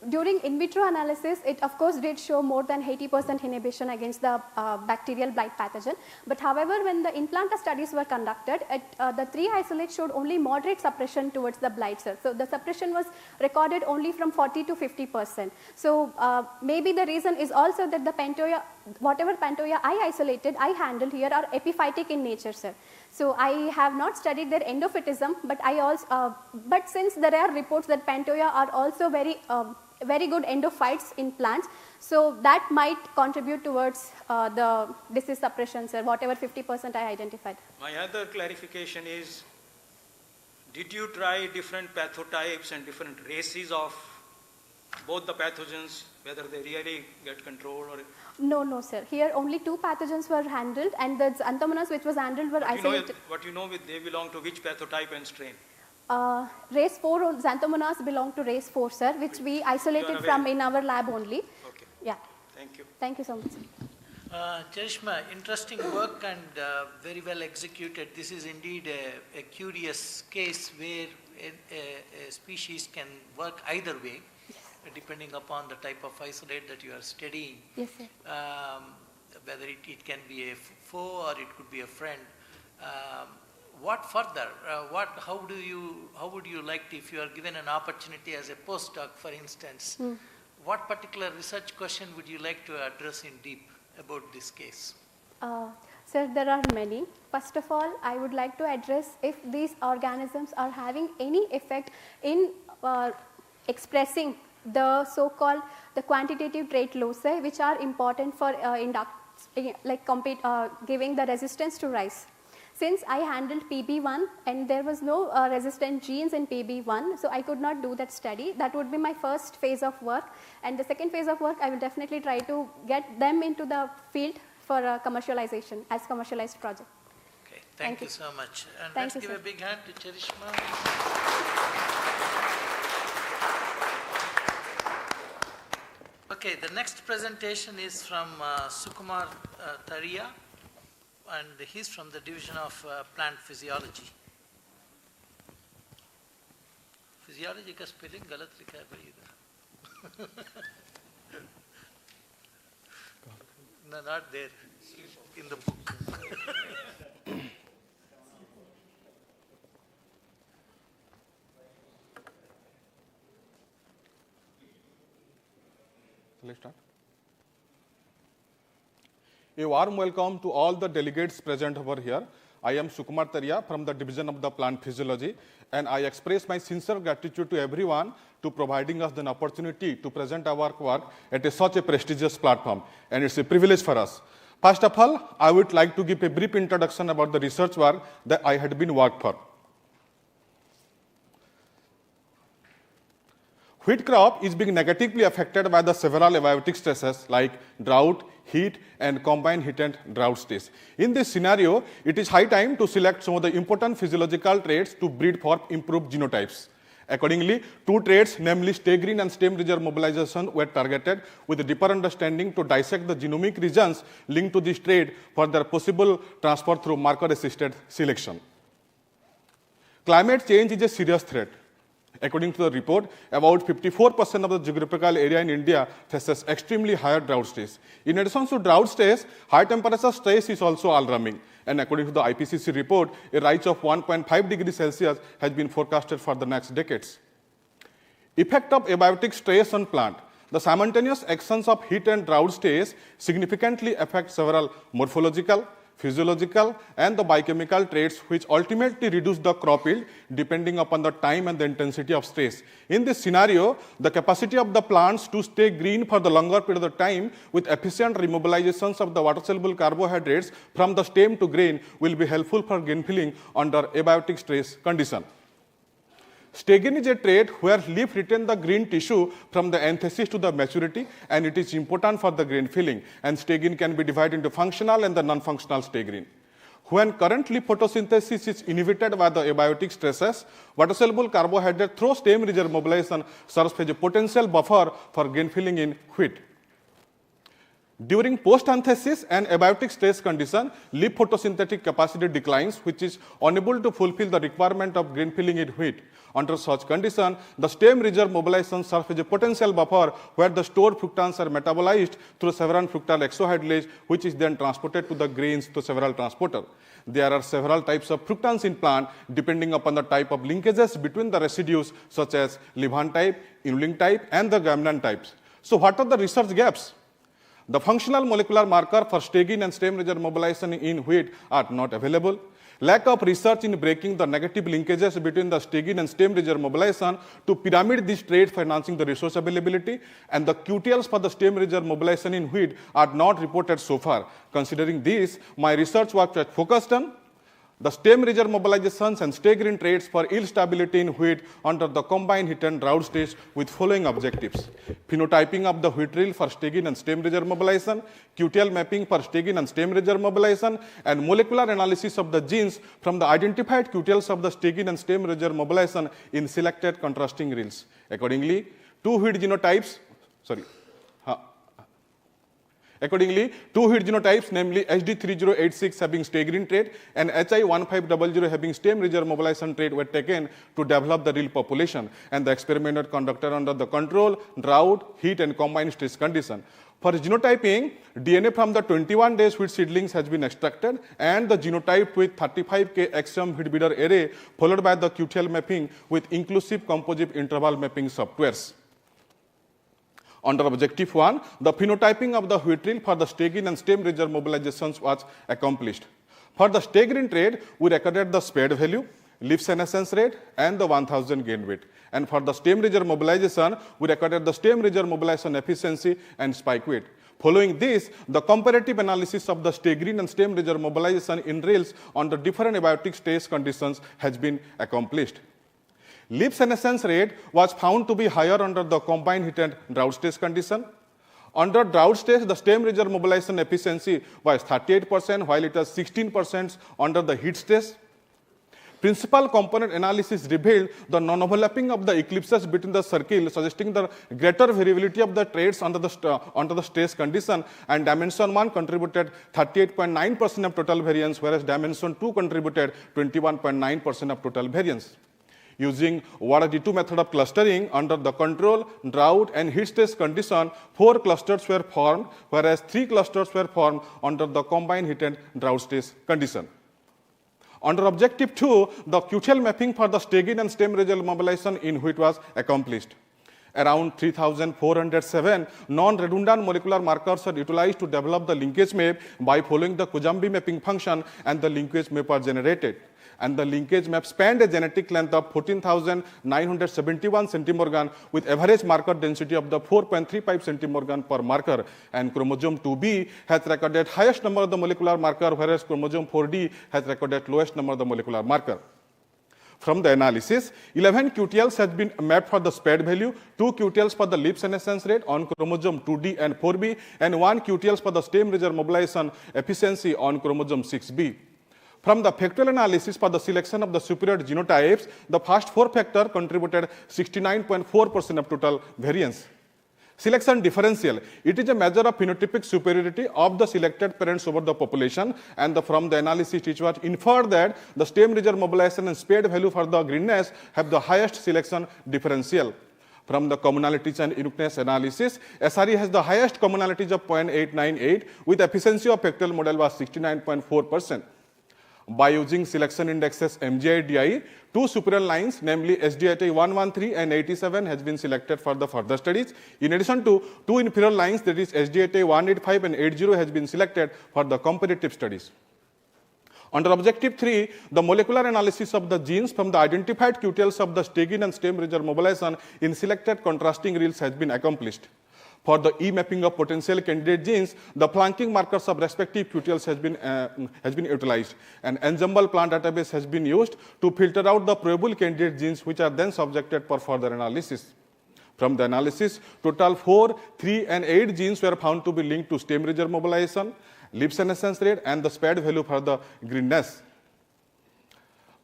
S6: during in vitro analysis, it of course did show more than 80% inhibition against the bacterial blight pathogen. But however, when the in-planta studies were conducted, the 3 isolates showed only moderate suppression towards the blight cell. So the suppression was recorded only from 40 to 50%. So maybe the reason is also that the Pantoya, whatever Pantoya I isolated, I handled here are epiphytic in nature, sir. So I have not studied their endophytism, but but since there are reports that Pantoya are also very good endophytes in plants, so that might contribute towards the disease suppression, sir, whatever 50% I identified.
S4: My other clarification is, did you try different pathotypes and different races of both the pathogens, whether they really get controlled or?
S6: No, sir. Here only 2 pathogens were handled, and the Xanthomonas which was handled were isolated.
S4: What you know they belong to which pathotype and strain?
S6: Race 4 Xanthomonas belong to race 4, sir, which we isolated from in our lab only.
S4: Okay.
S6: Yeah.
S4: Thank you.
S6: Thank you so much.
S2: Charishma, interesting work and very well executed. This is indeed a curious case where a species can work either way, depending upon the type of isolate that you are studying.
S6: Yes, sir.
S2: Whether it can be a foe or it could be a friend. What further? How would you like to, if you are given an opportunity as a postdoc, for instance, what particular research question would you like to address in deep about this case?
S6: Sir, there are many. First of all, I would like to address if these organisms are having any effect in expressing the so-called the quantitative trait loci, which are important for giving the resistance to rice. Since I handled PB1 and there was no resistant genes in PB1, so I could not do that study. That would be my first phase of work. And the second phase of work, I will definitely try to get them into the field for commercialization as commercialized project.
S2: Okay, thank you so much. And
S6: Thank
S2: let's
S6: you,
S2: give
S6: sir.
S2: a big hand to Charishma. Okay, the next presentation is from Sukumar Tharia, and he's from the Division of Plant Physiology. Physiology का spelling गलत लिखा है भाई इधर. No, not there, in the book.
S5: Let's start. A warm welcome to all the delegates present over here. I am Sukumar Taria from the Division of the Plant Physiology, and I express my sincere gratitude to everyone to providing us an opportunity to present our work at such a prestigious platform, and it's a privilege for us. First of all, I would like to give a brief introduction about the research work that I had been worked for. Wheat crop is being negatively affected by the several abiotic stresses like drought, heat, and combined heat and drought stress. In this scenario, it is high time to select some of the important physiological traits to breed for improved genotypes. Accordingly, two traits, namely stay-green and stem-ridger mobilization, were targeted with a deeper understanding to dissect the genomic regions linked to this trait for their possible transfer through marker-assisted selection. Climate change is a serious threat. According to the report, about 54% of the geographical area in India faces extremely higher drought stress. In addition to drought stress, high temperature stress is also alarming. And according to the IPCC report, a rise of 1.5 degrees Celsius has been forecasted for the next decades. Effect of abiotic stress on plant. The simultaneous actions of heat and drought stress significantly affect several morphological, physiological, and the biochemical traits which ultimately reduce the crop yield depending upon the time and the intensity of stress. In this scenario, the capacity of the plants to stay green for the longer period of time with efficient remobilizations of the water-soluble carbohydrates from the stem to grain will be helpful for grain filling under abiotic stress condition. Stay-green is a trait where leaf retain the green tissue from the anthesis to the maturity, and it is important for the grain filling. And stay-green can be divided into functional and the non-functional stay-green. When currently photosynthesis is inhibited by the abiotic stresses, water-soluble carbohydrate through stem-ridger mobilization serves as a potential buffer for grain filling in wheat. During post-anthesis and abiotic stress condition, leaf photosynthetic capacity declines, which is unable to fulfill the requirement of grain filling in wheat. Under such condition, the stem-ridger mobilization serves as a potential buffer where the stored fructans are metabolized through several fructal exohydrolase, which is then transported to the grains through several transporters. There are several types of fructans in plant depending upon the type of linkages between the residues such as Levan type, inulin type, and the Gamnan types. So what are the research gaps? The functional molecular marker for stay-green and stem-ridger mobilization in wheat are not available. Lack of research in breaking the negative linkages between the stay-green and stem-ridger mobilization to pyramid these traits for enhancing the resource availability, and the QTLs for the stem-ridger mobilization in wheat are not reported so far. Considering this, my research work was focused on the stem-ridger mobilizations and stay-green traits for yield stability in wheat under the combined heat and drought stage with following objectives: phenotyping of the wheat reel for stay-green and stem-ridger mobilization, QTL mapping for stay-green and stem-ridger mobilization, and molecular analysis of the genes from the identified QTLs of the stay-green and stem-ridger mobilization in selected contrasting reels. Accordingly, two wheat genotypes, namely HD3086 having stay-green trait and HI1500 having stem-ridger mobilization trait were taken to develop the reel population, and the experiment was conducted under the control, drought, heat, and combined stress condition. For genotyping, DNA from the 21 days wheat seedlings has been extracted and the genotype with 35K axiom wheat breeder array followed by the QTL mapping with inclusive composite interval mapping softwares. Under Objective 1, the phenotyping of the wheat reel for the stay-green and stem-ridger mobilizations was accomplished. For the stay-green trait, we recorded the spade value, leaf senescence rate, and the 1000 gain weight. And for the stem-ridger mobilization, we recorded the stem-ridger mobilization efficiency and spike weight. Following this, the comparative analysis of the stay-green and stem-ridger mobilization in reels under different abiotic stress conditions has been accomplished. Leaf senescence rate was found to be higher under the combined heat and drought stress condition. Under drought stress, the stem-ridger mobilization efficiency was 38%, while it was 16% under the heat stress. Principal component analysis revealed the non-overlapping of the eclipses between the circle, suggesting the greater variability of the traits under the stress condition, and dimension 1 contributed 38.9% of total variance, whereas dimension 2 contributed 21.9% of total variance. Using WADA-D2 method of clustering under the control, drought, and heat stress condition, 4 clusters were formed, whereas 3 clusters were formed under the combined heat and drought stress condition. Under Objective 2, the QTL mapping for the stay-green and stem-ridger mobilization in wheat was accomplished. Around 3,407 non-redundant molecular markers are utilized to develop the linkage map by following the Kujambi mapping function, and the linkage map are generated. And the linkage map spanned a genetic length of 14,971 centimorgan with average marker density of the 4.35 centimorgan per marker. And chromosome 2b has recorded highest number of the molecular marker, whereas chromosome 4d has recorded lowest number of the molecular marker. From the analysis, 11 QTLs has been mapped for the spade value, 2 QTLs for the leaf senescence rate on chromosome 2d and 4b, and 1 QTLs for the stem-ridger mobilization efficiency on chromosome 6b. From the factorial analysis for the selection of the superior genotypes, the first 4 factors contributed 69.4% of total variance. Selection differential. It is a measure of phenotypic superiority of the selected parents over the population, and from the analysis it was inferred that the stem reserve mobilization and spade value for the greenness have the highest selection differential. From the commonalities and uniqueness analysis, SRE has the highest commonalities of 0.898 with efficiency of factorial model was 69.4%. By using selection indexes MGI-DI, 2 superior lines, namely SDIT 113 and 87 has been selected for the further studies. In addition to 2 inferior lines, that is SDIT 185 and 80 has been selected for the comparative studies. Under objective 3, the molecular analysis of the genes from the identified QTLs of the stegine and stem reserve mobilization in selected contrasting reels has been accomplished. For the e-mapping of potential candidate genes, the flanking markers of respective QTLs has been utilized. An ensemble plant database has been used to filter out the probable candidate genes, which are then subjected for further analysis. From the analysis, total 4, 3, and 8 genes were found to be linked to stem reserve mobilization, leaf senescence rate, and the spade value for the greenness.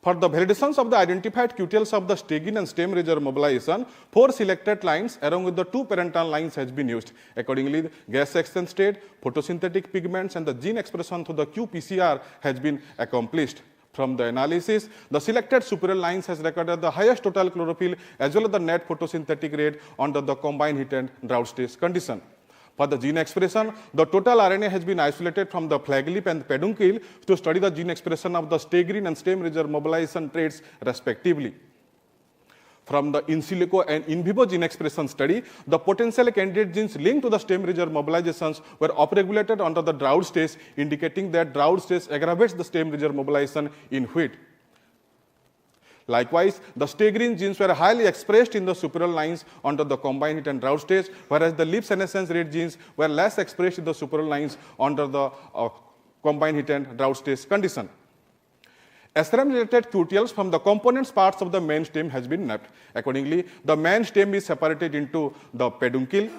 S5: For the validations of the identified QTLs of the stegine and stem reserve mobilization, 4 selected lines along with the 2 parental lines has been used. Accordingly, gas exchange state, photosynthetic pigments, and the gene expression through the qPCR has been accomplished. From the analysis, the selected superior lines has recorded the highest total chlorophyll as well as the net photosynthetic rate under the combined heat and drought stage condition. For the gene expression, the total RNA has been isolated from the flag leaf and peduncle to study the gene expression of the stegrine and stem reserve mobilization traits respectively. From the in silico and in vivo gene expression study, the potential candidate genes linked to the stem reserve mobilizations were upregulated under the drought stage, indicating that drought stage aggravates the stem reserve mobilization in wheat. Likewise, the stegrine genes were highly expressed in the superior lines under the combined heat and drought stage, whereas the leaf senescence rate genes were less expressed in the superior lines under the combined heat and drought stage condition. SRM-related QTLs from the components parts of the main stem has been mapped. Accordingly, the main stem is separated into the peduncle,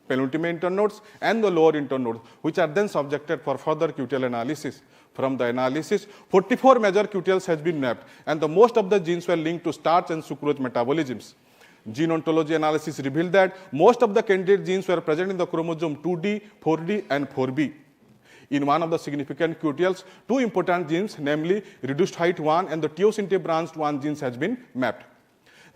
S5: penultimate internodes, and the lower internodes, which are then subjected for further QTL analysis. From the analysis, 44 major QTLs has been mapped, and the most of the genes were linked to starch and sucrose metabolisms. Gene ontology analysis revealed that most of the candidate genes were present in the chromosome 2D, 4D, and 4B. In one of the significant QTLs, 2 important genes, namely reduced height 1 and the teosinte branched 1 genes has been mapped.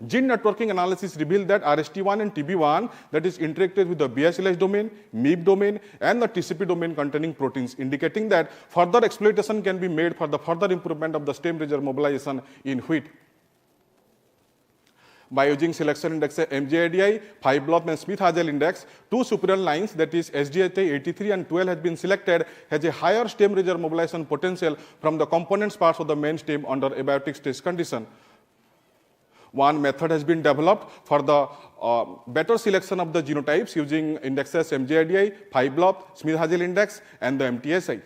S5: Gene networking analysis revealed that RST1 and TB1, that is interacted with the BSLH domain, MIB domain, and the TCP domain containing proteins, indicating that further exploitation can be made for the further improvement of the stem reserve mobilization in wheat. By using selection index MGI-DI, 5-blob and Smith-Hazel index, 2 superior lines, that is SDIT 83 and 12 has been selected, has a higher stem reserve mobilization potential from the components parts of the main stem under abiotic stage condition. One method has been developed for the better selection of the genotypes using indexes MGI-DI, 5-blob, Smith-Hazel index, and the MTSI.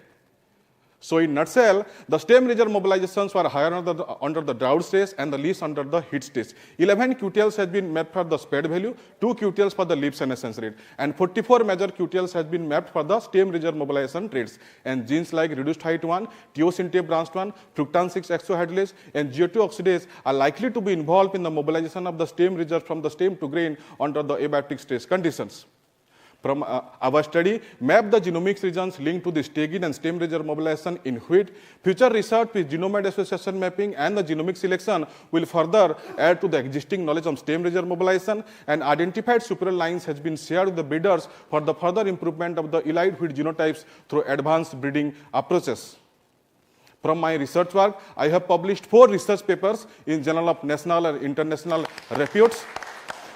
S5: So in nutshell, the stem reserve mobilizations were higher under the drought stage and the least under the heat stage. 11 QTLs has been mapped for the spade value, 2 QTLs for the leaf senescence rate, and 44 major QTLs has been mapped for the stem reserve mobilization traits. And genes like reduced height 1, teosinte branched 1, fructan 6 exohydrolase, and GO2 oxidase are likely to be involved in the mobilization of the stem reserve from the stem to grain under the abiotic stage conditions. From our study, map the genomics regions linked to the stegine and stem reserve mobilization in wheat. Future research with genome association mapping and the genomic selection will further add to the existing knowledge of stem reserve mobilization, and identified superior lines has been shared with the breeders for the further improvement of the elite wheat genotypes through advanced breeding approaches. From my research work, I have published 4 research papers in Journal of National and International Reputes.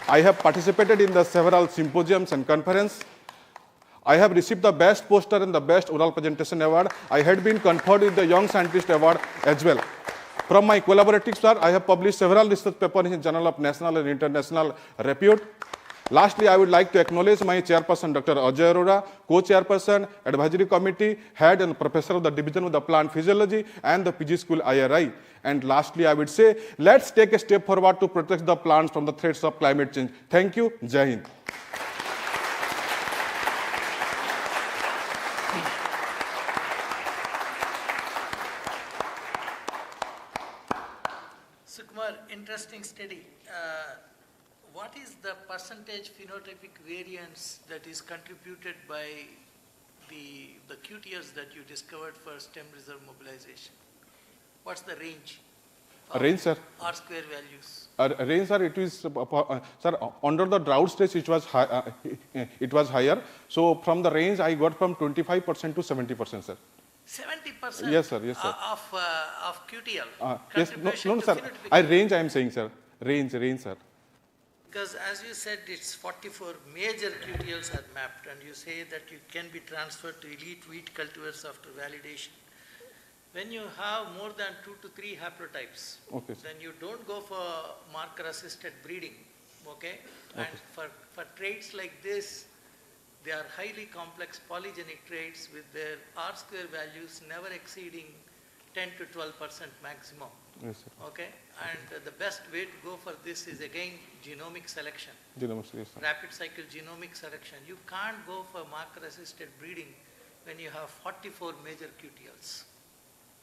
S5: I have participated in the several symposiums and conferences. I have received the best poster and the best oral presentation award. I had been conferred with the Young Scientist Award as well. From my collaborative work, I have published several research papers in Journal of National and International Repute. Lastly, I would like to acknowledge my chairperson, Dr. Ajay Arora, co-chairperson, advisory committee, head and professor of the Division of the Plant Physiology and the PG School IRI. And lastly, I would say, let's take a step forward to protect the plants from the threats of climate change. Thank you. Jai Hind.
S2: the percentage phenotypic variance that is contributed by the QTLs that you discovered for stem reserve mobilization? What's the range?
S5: Range, sir.
S2: R square values.
S5: Range, sir, it is, sir, under the drought stage, it was higher. So from the range, I got from 25% to 70%, sir.
S2: 70%?
S5: Yes, sir, yes, sir.
S2: Of QTL?
S5: Yes, no, sir. I am saying, sir. Range, sir.
S2: Because as you said, it's 44 major QTLs are mapped, and you say that you can be transferred to elite wheat cultivars after validation. When you have more than 2 to 3 haplotypes,
S5: okay,
S2: then you don't go for marker-assisted breeding, okay? And for traits like this, they are highly complex polygenic traits with their R square values never exceeding 10 to 12% maximum.
S5: Yes, sir.
S2: Okay? And the best way to go for this is again genomic selection.
S5: Genomics, yes, sir.
S2: Rapid cycle genomic selection. You can't go for marker-assisted breeding when you have 44 major QTLs.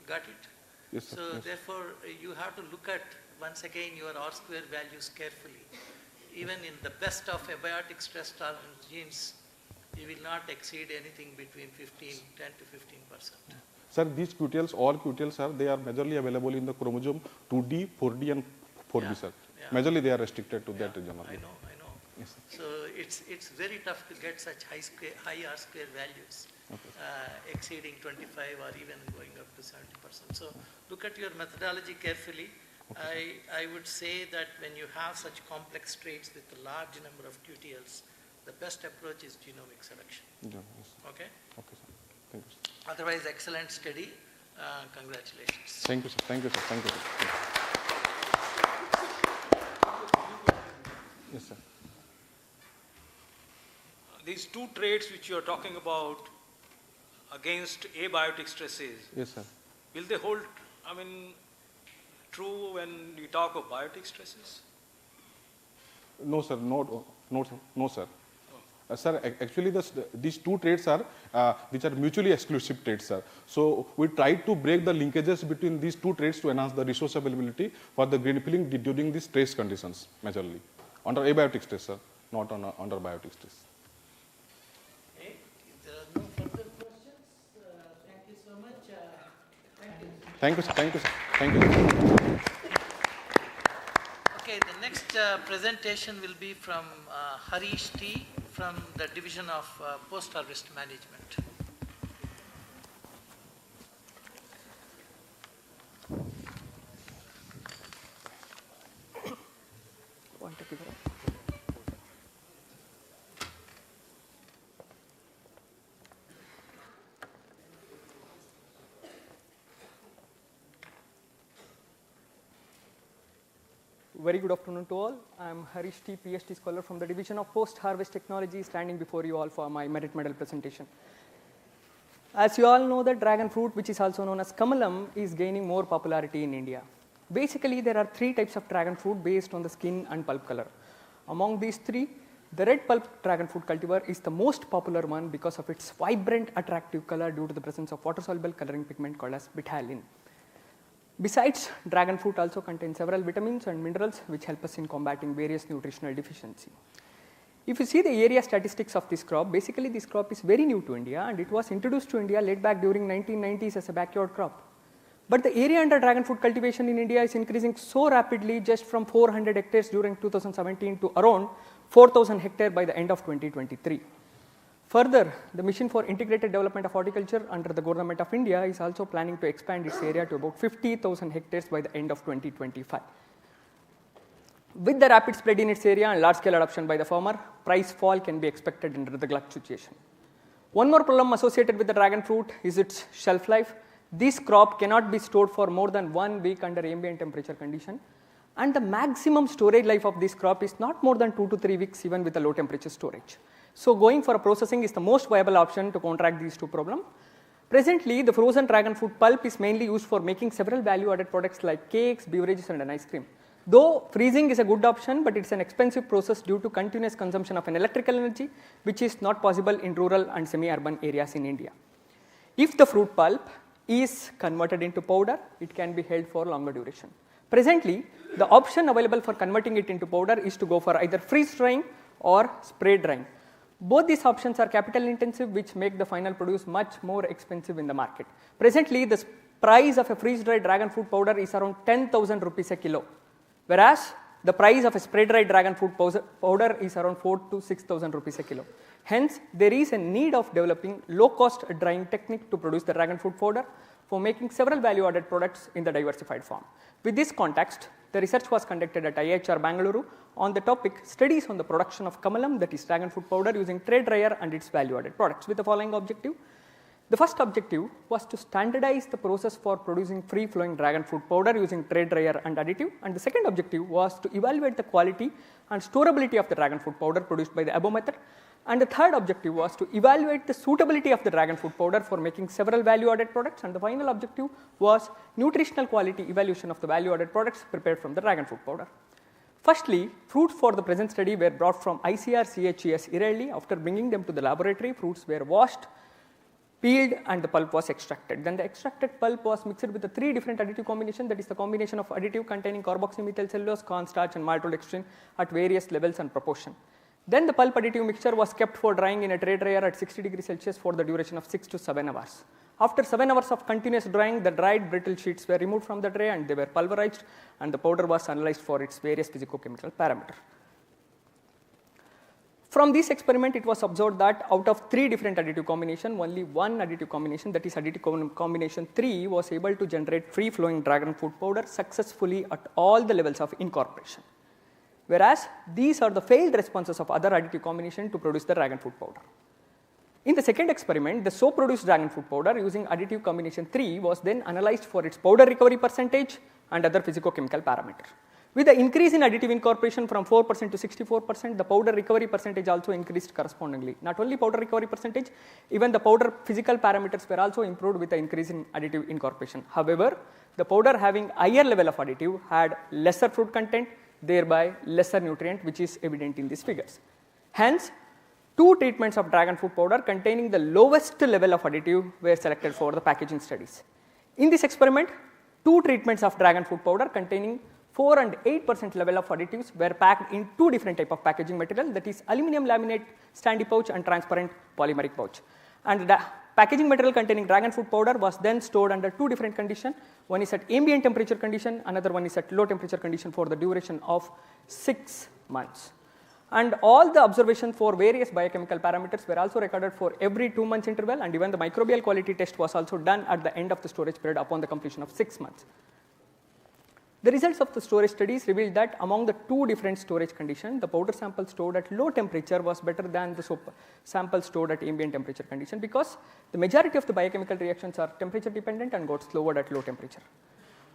S2: Got it?
S5: Yes, sir.
S2: So
S5: Yes.
S2: therefore, you have to look at, once again, your R square values carefully. Even in the best of abiotic stress tolerance genes, you will not exceed anything between 10 to 15%.
S5: Sir, these QTLs, all QTLs, sir, they are majorly available in the chromosome 2D, 4D, and 4B, sir. Majorly, they are restricted to that region.
S2: I know.
S5: Yes,
S2: so it's very tough to get such high R square values, exceeding 25 or even going up to 70%. So look at your methodology carefully. I would say that when you have such complex traits with a large number of QTLs, the best approach is genomic selection.
S5: Yes.
S2: Okay?
S5: Okay, sir. Thank you, sir.
S2: Otherwise, excellent study. Congratulations.
S5: Thank you, sir. Thank you, sir. Thank you, sir. Yes, sir.
S4: These two traits which you are talking about against abiotic stresses,
S5: yes, sir.
S4: Will they hold, true when we talk of biotic stresses?
S5: No, sir. No, sir. Sir, actually, these two traits are which are mutually exclusive traits, sir. So we tried to break the linkages between these two traits to enhance the resource availability for the green filling during these stress conditions, majorly under abiotic stress, sir, not under biotic stress.
S2: Okay. If there are no further questions, thank you so much.
S5: Thank you, sir. Thank you, sir. Thank you.
S2: Okay, the next presentation will be from Harish T. from the Division of Post-Harvest Management.
S8: Very good afternoon to all. I am Harish T, PhD scholar from the Division of Post-Harvest Technology, standing before you all for my merit medal presentation. As you all know, the dragon fruit, which is also known as kamalam, is gaining more popularity in India. Basically, there are 3 types of dragon fruit based on the skin and pulp color. Among these 3, the red pulp dragon fruit cultivar is the most popular one because of its vibrant, attractive color due to the presence of water-soluble coloring pigment called as betaline. Besides, dragon fruit also contains several vitamins and minerals which help us in combating various nutritional deficiency. If you see the area statistics of this crop, basically this crop is very new to India and it was introduced to India late back during 1990s as a backyard crop. But the area under dragon fruit cultivation in India is increasing so rapidly, just from 400 hectares during 2017 to around 4,000 hectares by the end of 2023. Further, the Mission for Integrated Development of Horticulture under the Government of India is also planning to expand its area to about 50,000 hectares by the end of 2025. With the rapid spread in its area and large-scale adoption by the farmer, price fall can be expected under the glut situation. One more problem associated with the dragon fruit is its shelf life. This crop cannot be stored for more than 1 week under ambient temperature condition, and the maximum storage life of this crop is not more than 2 to 3 weeks even with a low temperature storage. So going for a processing is the most viable option to counteract these two problems. Presently, the frozen dragon fruit pulp is mainly used for making several value-added products like cakes, beverages, and an ice cream. Though freezing is a good option, but it's an expensive process due to continuous consumption of an electrical energy, which is not possible in rural and semi-urban areas in India. If the fruit pulp is converted into powder, it can be held for longer duration. Presently, The option available for converting it into powder is to go for either freeze drying or spray drying. Both these options are capital intensive, which make the final produce much more expensive in the market. Presently, the price of a freeze dried dragon fruit powder is around 10,000 rupees a kilo, whereas the price of a spray dried dragon fruit powder is around 4,000 to 6,000 rupees a kilo. Hence, there is a need of developing low cost drying technique to produce the dragon fruit powder for making several value added products in the diversified form. With this context, the research was conducted at ICAR Bangalore on the topic studies on the production of kamalam, that is dragon fruit powder, using tray dryer and its value added products with the following objective. The first objective was to standardize the process for producing free flowing dragon fruit powder using tray dryer and additive, and the second objective was to evaluate the quality and storability of the dragon fruit powder produced by the above method, and the third objective was to evaluate the suitability of the dragon fruit powder for making several value added products, and the final objective was nutritional quality evaluation of the value added products prepared from the dragon fruit powder. Firstly, fruits for the present study were brought from ICAR CHES Ireli. After bringing them to the laboratory, fruits were washed, peeled, and the pulp was extracted. Then the extracted pulp was mixed with the three different additive combinations, that is the combination of additive containing carboxymethyl cellulose, cornstarch, and maltodextrin at various levels and proportion. Then the pulp additive mixture was kept for drying in a tray dryer at 60 degrees Celsius for the duration of 6 to 7 hours. After 7 hours of continuous drying, the dried brittle sheets were removed from the tray and they were pulverized, and the powder was analyzed for its various physicochemical parameters. From this experiment, it was observed that out of three different additive combinations, only one additive combination, that is additive combination 3, was able to generate free flowing dragon fruit powder successfully at all the levels of incorporation. Whereas these are the failed responses of other additive combination to produce the dragon fruit powder. In the second experiment, the so produced dragon fruit powder using additive combination 3 was then analyzed for its powder recovery percentage and other physicochemical parameters. With the increase in additive incorporation from 4% to 64%, the powder recovery percentage also increased correspondingly. Not only powder recovery percentage, even the powder physical parameters were also improved with the increase in additive incorporation. However, the powder having higher level of additive had lesser fruit content, thereby lesser nutrient, which is evident in these figures. Hence, two treatments of dragon fruit powder containing the lowest level of additive were selected for the packaging studies. In this experiment, two treatments of dragon fruit powder containing 4 and 8% level of additives were packed in two different types of packaging material, that is aluminum laminate standy pouch and transparent polymeric pouch. And the packaging material containing dragon fruit powder was then stored under two different conditions. One is at ambient temperature condition, another one is at low temperature condition for the duration of 6 months. And all the observations for various biochemical parameters were also recorded for every 2 months interval, and even the microbial quality test was also done at the end of the storage period upon the completion of 6 months. The results of the storage studies revealed that among the two different storage conditions, the powder sample stored at low temperature was better than the soap sample stored at ambient temperature condition, because the majority of the biochemical reactions are temperature dependent and got slowed at low temperature.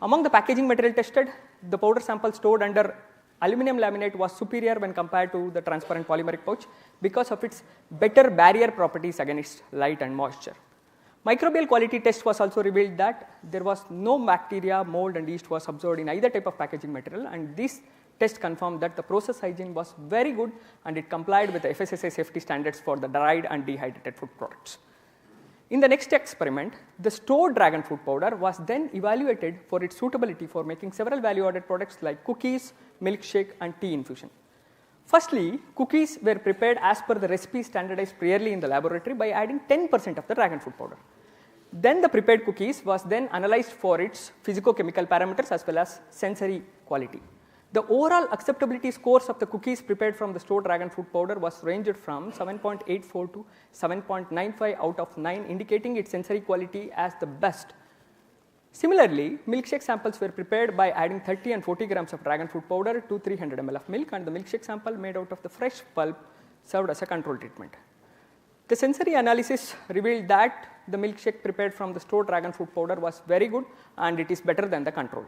S8: Among the packaging material tested, the powder sample stored under aluminum laminate was superior when compared to the transparent polymeric pouch because of its better barrier properties against light and moisture. Microbial quality test was also revealed that there was no bacteria, mold, and yeast was observed in either type of packaging material, and this test confirmed that the process hygiene was very good and it complied with the FSSAI safety standards for the dried and dehydrated food products. In the next experiment, the stored dragon fruit powder was then evaluated for its suitability for making several value-added products like cookies, milkshake, and tea infusion. Firstly, cookies were prepared as per the recipe standardized priorly in the laboratory by adding 10% of the dragon fruit powder. Then the prepared cookies was then analyzed for its physicochemical parameters as well as sensory quality. The overall acceptability scores of the cookies prepared from the stored dragon fruit powder was ranged from 7.84 to 7.95 out of 9, indicating its sensory quality as the best. Similarly, milkshake samples were prepared by adding 30 and 40 grams of dragon fruit powder to 300 ml of milk, and the milkshake sample made out of the fresh pulp served as a control treatment. The sensory analysis revealed that the milkshake prepared from the stored dragon fruit powder was very good and it is better than the control.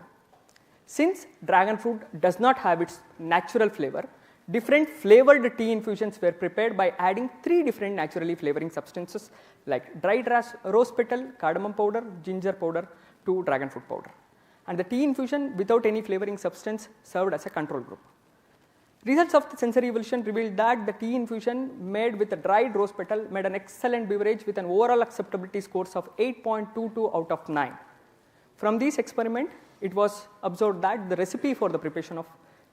S8: Since dragon fruit does not have its natural flavor, different flavored tea infusions were prepared by adding 3 different naturally flavoring substances like dried rose petal, cardamom powder, ginger powder to dragon fruit powder. And the tea infusion without any flavoring substance served as a control group. Results of the sensory evolution revealed that the tea infusion made with a dried rose petal made an excellent beverage with an overall acceptability scores of 8.22 out of 9. From this experiment, it was observed that the recipe for the preparation of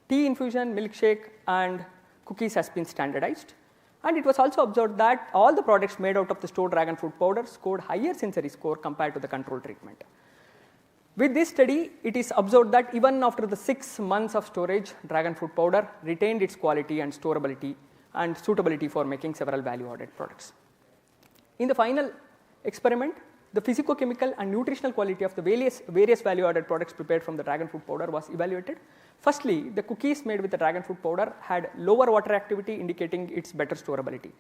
S8: tea infusion, milkshake and cookies has been standardized. And it was also observed that all the products made out of the stored dragon fruit powder scored higher sensory score compared to the control treatment. With this study, it is observed that even after the 6 months of storage, dragon fruit powder retained its quality and storability and suitability for making several value-added products. In the final experiment, the physicochemical and nutritional quality of the various value-added products prepared from the dragon fruit powder was evaluated. Firstly, the cookies made with the dragon fruit powder had lower water activity, indicating its better storability.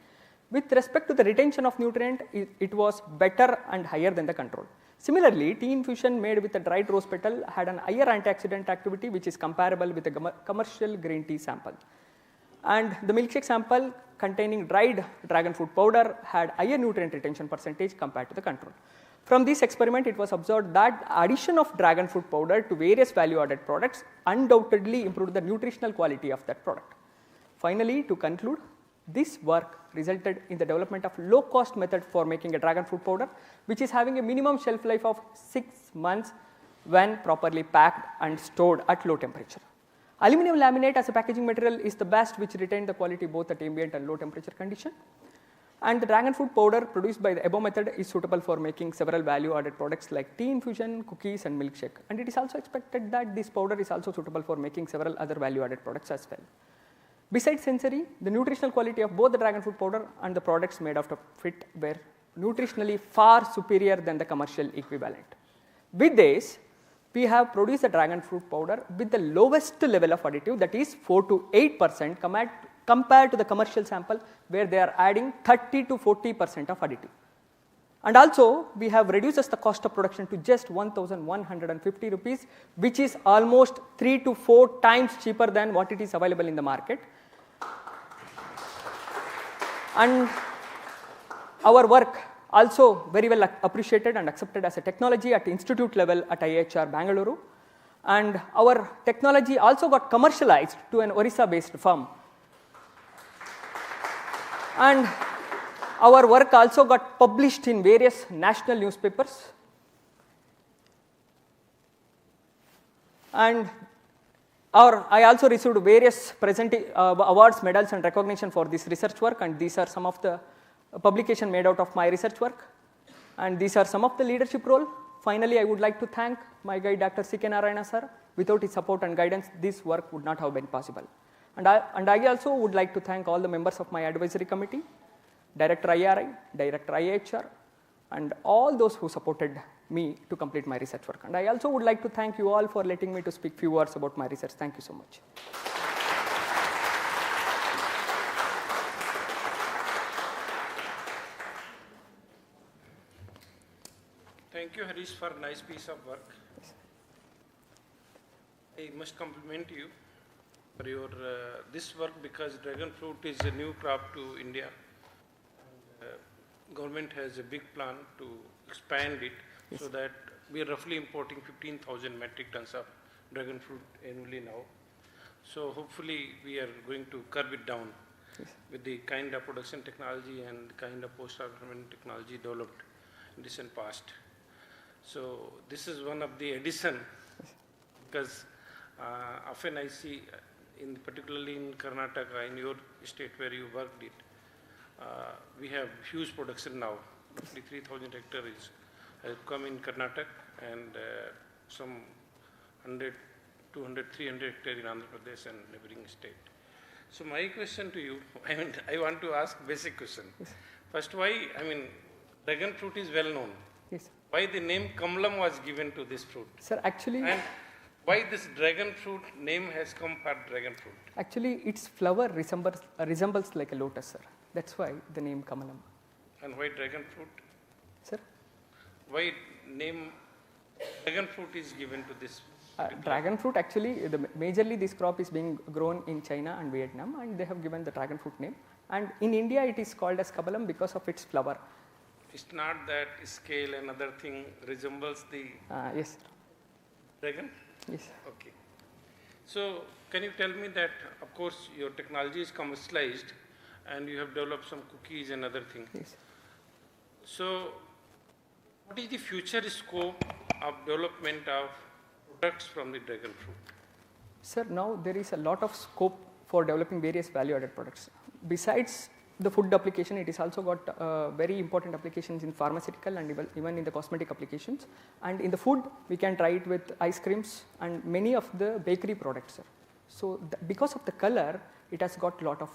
S8: With respect to the retention of nutrient, it was better and higher than the control. Similarly, tea infusion made with a dried rose petal had an higher antioxidant activity, which is comparable with a commercial green tea sample. And the milkshake sample containing dried dragon fruit powder had higher nutrient retention percentage compared to the control. From this experiment, it was observed that addition of dragon fruit powder to various value-added products undoubtedly improved the nutritional quality of that product. Finally, to conclude, this work resulted in the development of low-cost method for making a dragon fruit powder, which is having a minimum shelf life of 6 months when properly packed and stored at low temperature. Aluminum laminate as a packaging material is the best, which retained the quality both at ambient and low temperature condition. And the dragon fruit powder produced by the above method is suitable for making several value-added products like tea infusion, cookies and milkshake. And it is also expected that this powder is also suitable for making several other value-added products as well. Besides sensory, the nutritional quality of both the dragon fruit powder and the products made out of it were nutritionally far superior than the commercial equivalent. With this, we have produced the dragon fruit powder with the lowest level of additive, that is 4 to 8% compared to the commercial sample, where they are adding 30 to 40% of additive. And also, we have reduced the cost of production to just 1,150 rupees, which is almost 3 to 4 times cheaper than what it is available in the market. And our work also very well appreciated and accepted as a technology at institute level at ICAR Bangalore. And our technology also got commercialized to an Orissa-based firm. And our work also got published in various national newspapers. And I also received various awards, medals and recognition for this research work, and these are some of the publications made out of my research work. And these are some of the leadership role. Finally, I would like to thank my guide Dr. C.K. Narayana sir. Without his support and guidance, this work would not have been possible. And I also would like to thank all the members of my advisory committee, Director IRI, Director IHR, and all those who supported me to complete my research work. And I also would like to thank you all for letting me to speak few words about my research. Thank you so much.
S11: Thank you, Harish, for a nice piece of work. I must compliment you for your this work, because dragon fruit is a new crop to India. Government has a big plan to expand it, so that we are roughly importing 15,000 metric tons of dragon fruit annually now. So hopefully we are going to curb it down with the kind of production technology and the kind of post-harvest technology developed in recent past. So this is one of the addition, because often I see, particularly in Karnataka, in your state where you worked it, we have huge production now. Roughly 3,000 hectares has come in Karnataka, and some 100, 200, 300 hectares in Andhra Pradesh and neighboring state. So my question to you, I want to ask basic question. First, why, dragon fruit is well known.
S8: Yes.
S11: Why the name Kamalam was given to this fruit?
S8: Sir, actually,
S11: and why this dragon fruit name has come for dragon fruit?
S8: Actually, its flower resembles like a lotus, sir. That's why the name Kamalam.
S11: And why dragon fruit?
S8: Sir?
S11: Why name dragon fruit is given to this?
S8: Dragon fruit, actually, majorly this crop is being grown in China and Vietnam, and they have given the dragon fruit name. And in India, it is called as Kamalam because of its flower.
S11: It's not that scale and other thing resembles the
S8: yes,
S11: dragon?
S8: Yes.
S11: Okay. So can you tell me that, of course, your technology is commercialized and you have developed some cookies and other things.
S8: Yes.
S11: So what is the future scope of development of products from the dragon fruit?
S8: Sir, now there is a lot of scope for developing various value-added products. Besides the food application, it is also got very important applications in pharmaceutical and even in the cosmetic applications. And in the food, we can try it with ice creams and many of the bakery products, sir. So because of the color, it has got a lot of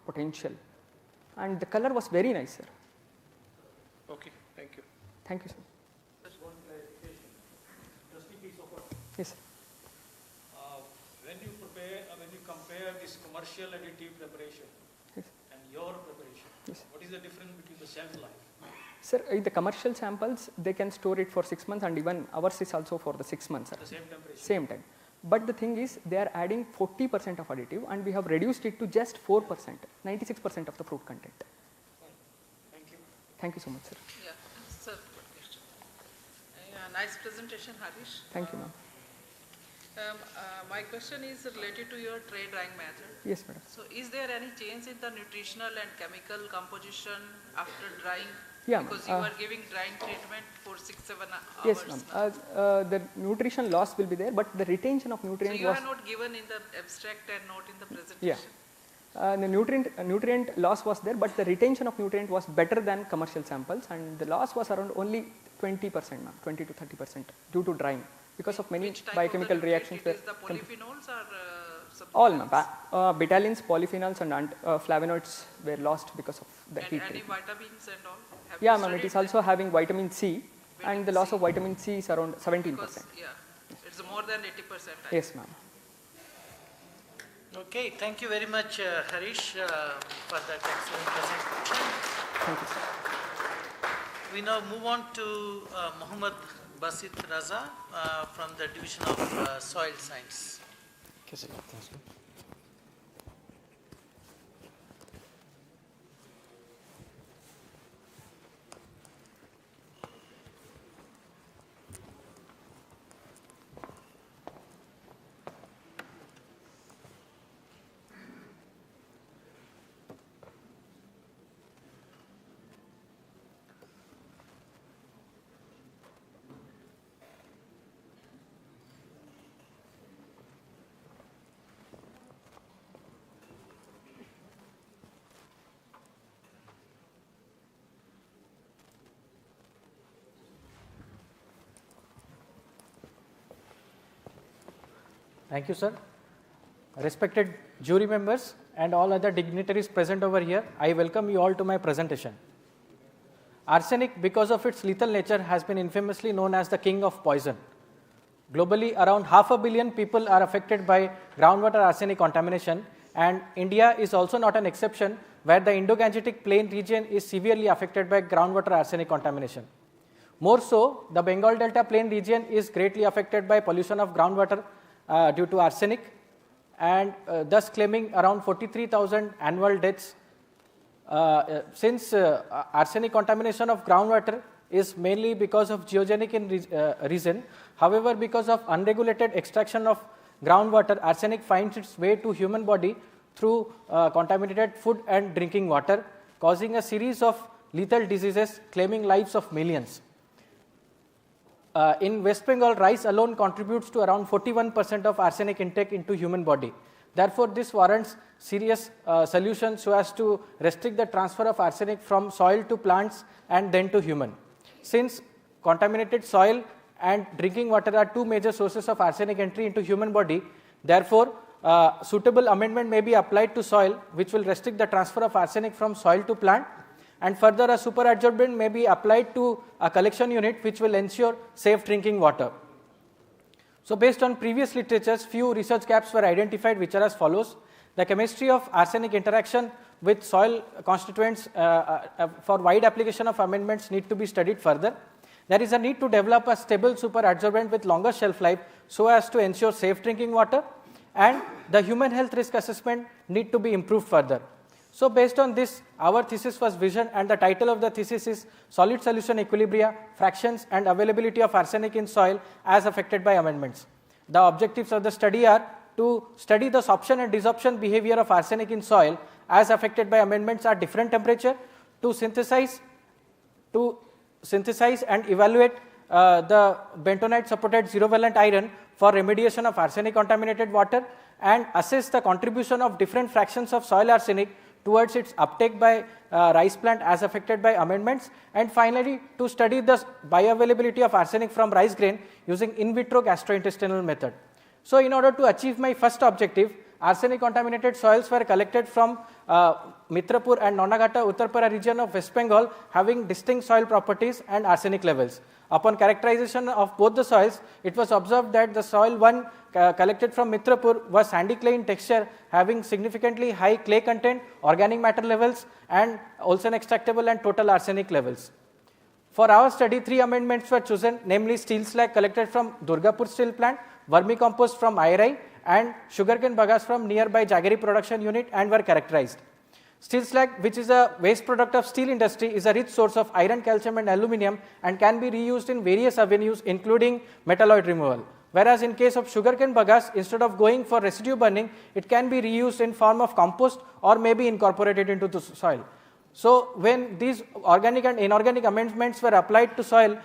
S8: potential. And the color was very nice, sir.
S11: Okay, thank you.
S8: Thank you, sir.
S4: Just one clarification. Just a piece of work.
S8: Yes, sir.
S4: When you compare this commercial additive preparation and your preparation, what is the difference between the shelf life?
S8: Sir, in the commercial samples, they can store it for 6 months, and even ours is also for the 6 months. Sir.
S4: The same temperature?
S8: Same time. But the thing is, they are adding 40% of additive, and we have reduced it to just 4%, 96% of the fruit content.
S4: Thank you.
S8: Thank you so much, sir.
S7: Yeah, sir, good question. Nice presentation, Harish.
S8: Thank you, ma'am.
S7: My question is related to your tray drying method.
S8: Yes, madam.
S7: So, is there any change in the nutritional and chemical composition after drying?
S8: Yeah,
S7: because you are giving drying treatment for 6-7 hours.
S8: Yes, ma'am. The nutrition loss will be there, but the retention of nutrients
S7: so you are not given in the abstract and not in the presentation.
S8: Yeah. The nutrient loss was there, but the retention of nutrient was better than commercial samples, and the loss was around only 20%, ma'am, 20 to 30% due to drying because of many biochemical reactions.
S7: Is the polyphenols or
S8: all, ma'am. Betalains, polyphenols, and flavonoids were lost because of the heat.
S7: Any vitamins and all?
S8: Yeah, ma'am. It is also having vitamin C, and the loss of vitamin C is around 17%.
S7: Because, yeah, it's more than 80%.
S8: Yes, ma'am.
S2: Okay, thank you very much, Harish, for that excellent presentation.
S8: Thank you, sir.
S2: We now move on to Muhammad Basit Raza from the Division of Soil Science.
S9: Thank you, sir. Respected jury members and all other dignitaries present over here, I welcome you all to my presentation. Arsenic, because of its lethal nature, has been infamously known as the king of poison. Globally, around 500 million people are affected by groundwater arsenic contamination, and India is also not an exception, where the Indo-Gangetic Plain region is severely affected by groundwater arsenic contamination. More so, the Bengal Delta Plain region is greatly affected by pollution of groundwater due to arsenic, and thus claiming around 43,000 annual deaths. Since arsenic contamination of groundwater is mainly because of geogenic in reason, however, because of unregulated extraction of groundwater, arsenic finds its way to human body through contaminated food and drinking water, causing a series of lethal diseases claiming lives of millions. In West Bengal, rice alone contributes to around 41% of arsenic intake into human body. Therefore, this warrants serious solution so as to restrict the transfer of arsenic from soil to plants and then to human. Since contaminated soil and drinking water are two major sources of arsenic entry into human body, therefore, suitable amendment may be applied to soil which will restrict the transfer of arsenic from soil to plant, and further a superadsorbent may be applied to a collection unit which will ensure safe drinking water. So based on previous literatures, few research gaps were identified which are as follows. The chemistry of arsenic interaction with soil constituents for wide application of amendments need to be studied further. There is a need to develop a stable superadsorbent with longer shelf life so as to ensure safe drinking water, and the human health risk assessment need to be improved further. So based on this, our thesis was vision, and the title of the thesis is Solid Solution Equilibria, Fractions and Availability of Arsenic in Soil as Affected by Amendments. The objectives of the study are to study the sorption and desorption behavior of arsenic in soil as affected by amendments at different temperature, to synthesize and evaluate the bentonite supported zero valent iron for remediation of arsenic contaminated water, and assess the contribution of different fractions of soil arsenic towards its uptake by rice plant as affected by amendments, and finally to study the bioavailability of arsenic from rice grain using in vitro gastrointestinal method. So in order to achieve my first objective, arsenic contaminated soils were collected from Mitrapur and Nonagata Uttarpara region of West Bengal having distinct soil properties and arsenic levels. Upon characterization of both the soils, it was observed that the soil 1 collected from Mitrapur was sandy clay in texture, having significantly high clay content, organic matter levels, and Olsen extractable and total arsenic levels. For our study, 3 amendments were chosen, namely steel slag collected from Durgapur steel plant, vermicompost from IRI, and sugarcane bagasse from nearby Jaggery production unit, and were characterized. Steel slag, which is a waste product of steel industry, is a rich source of iron, calcium and aluminum and can be reused in various avenues including metalloid removal. Whereas in case of sugarcane bagasse, instead of going for residue burning, it can be reused in form of compost or may be incorporated into the soil. So when these organic and inorganic amendments were applied to soil,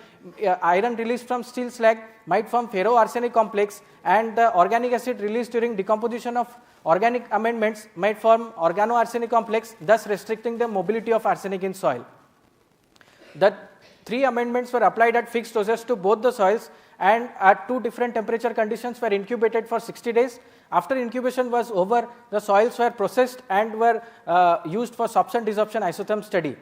S9: iron released from steel slag might form ferro-arsenic complex, and the organic acid released during decomposition of organic amendments might form organo-arsenic complex, thus restricting the mobility of arsenic in soil. The 3 amendments were applied at fixed doses to both the soils and at 2 different temperature conditions were incubated for 60 days. After incubation was over, the soils were processed and were used for sorption desorption isotherm study.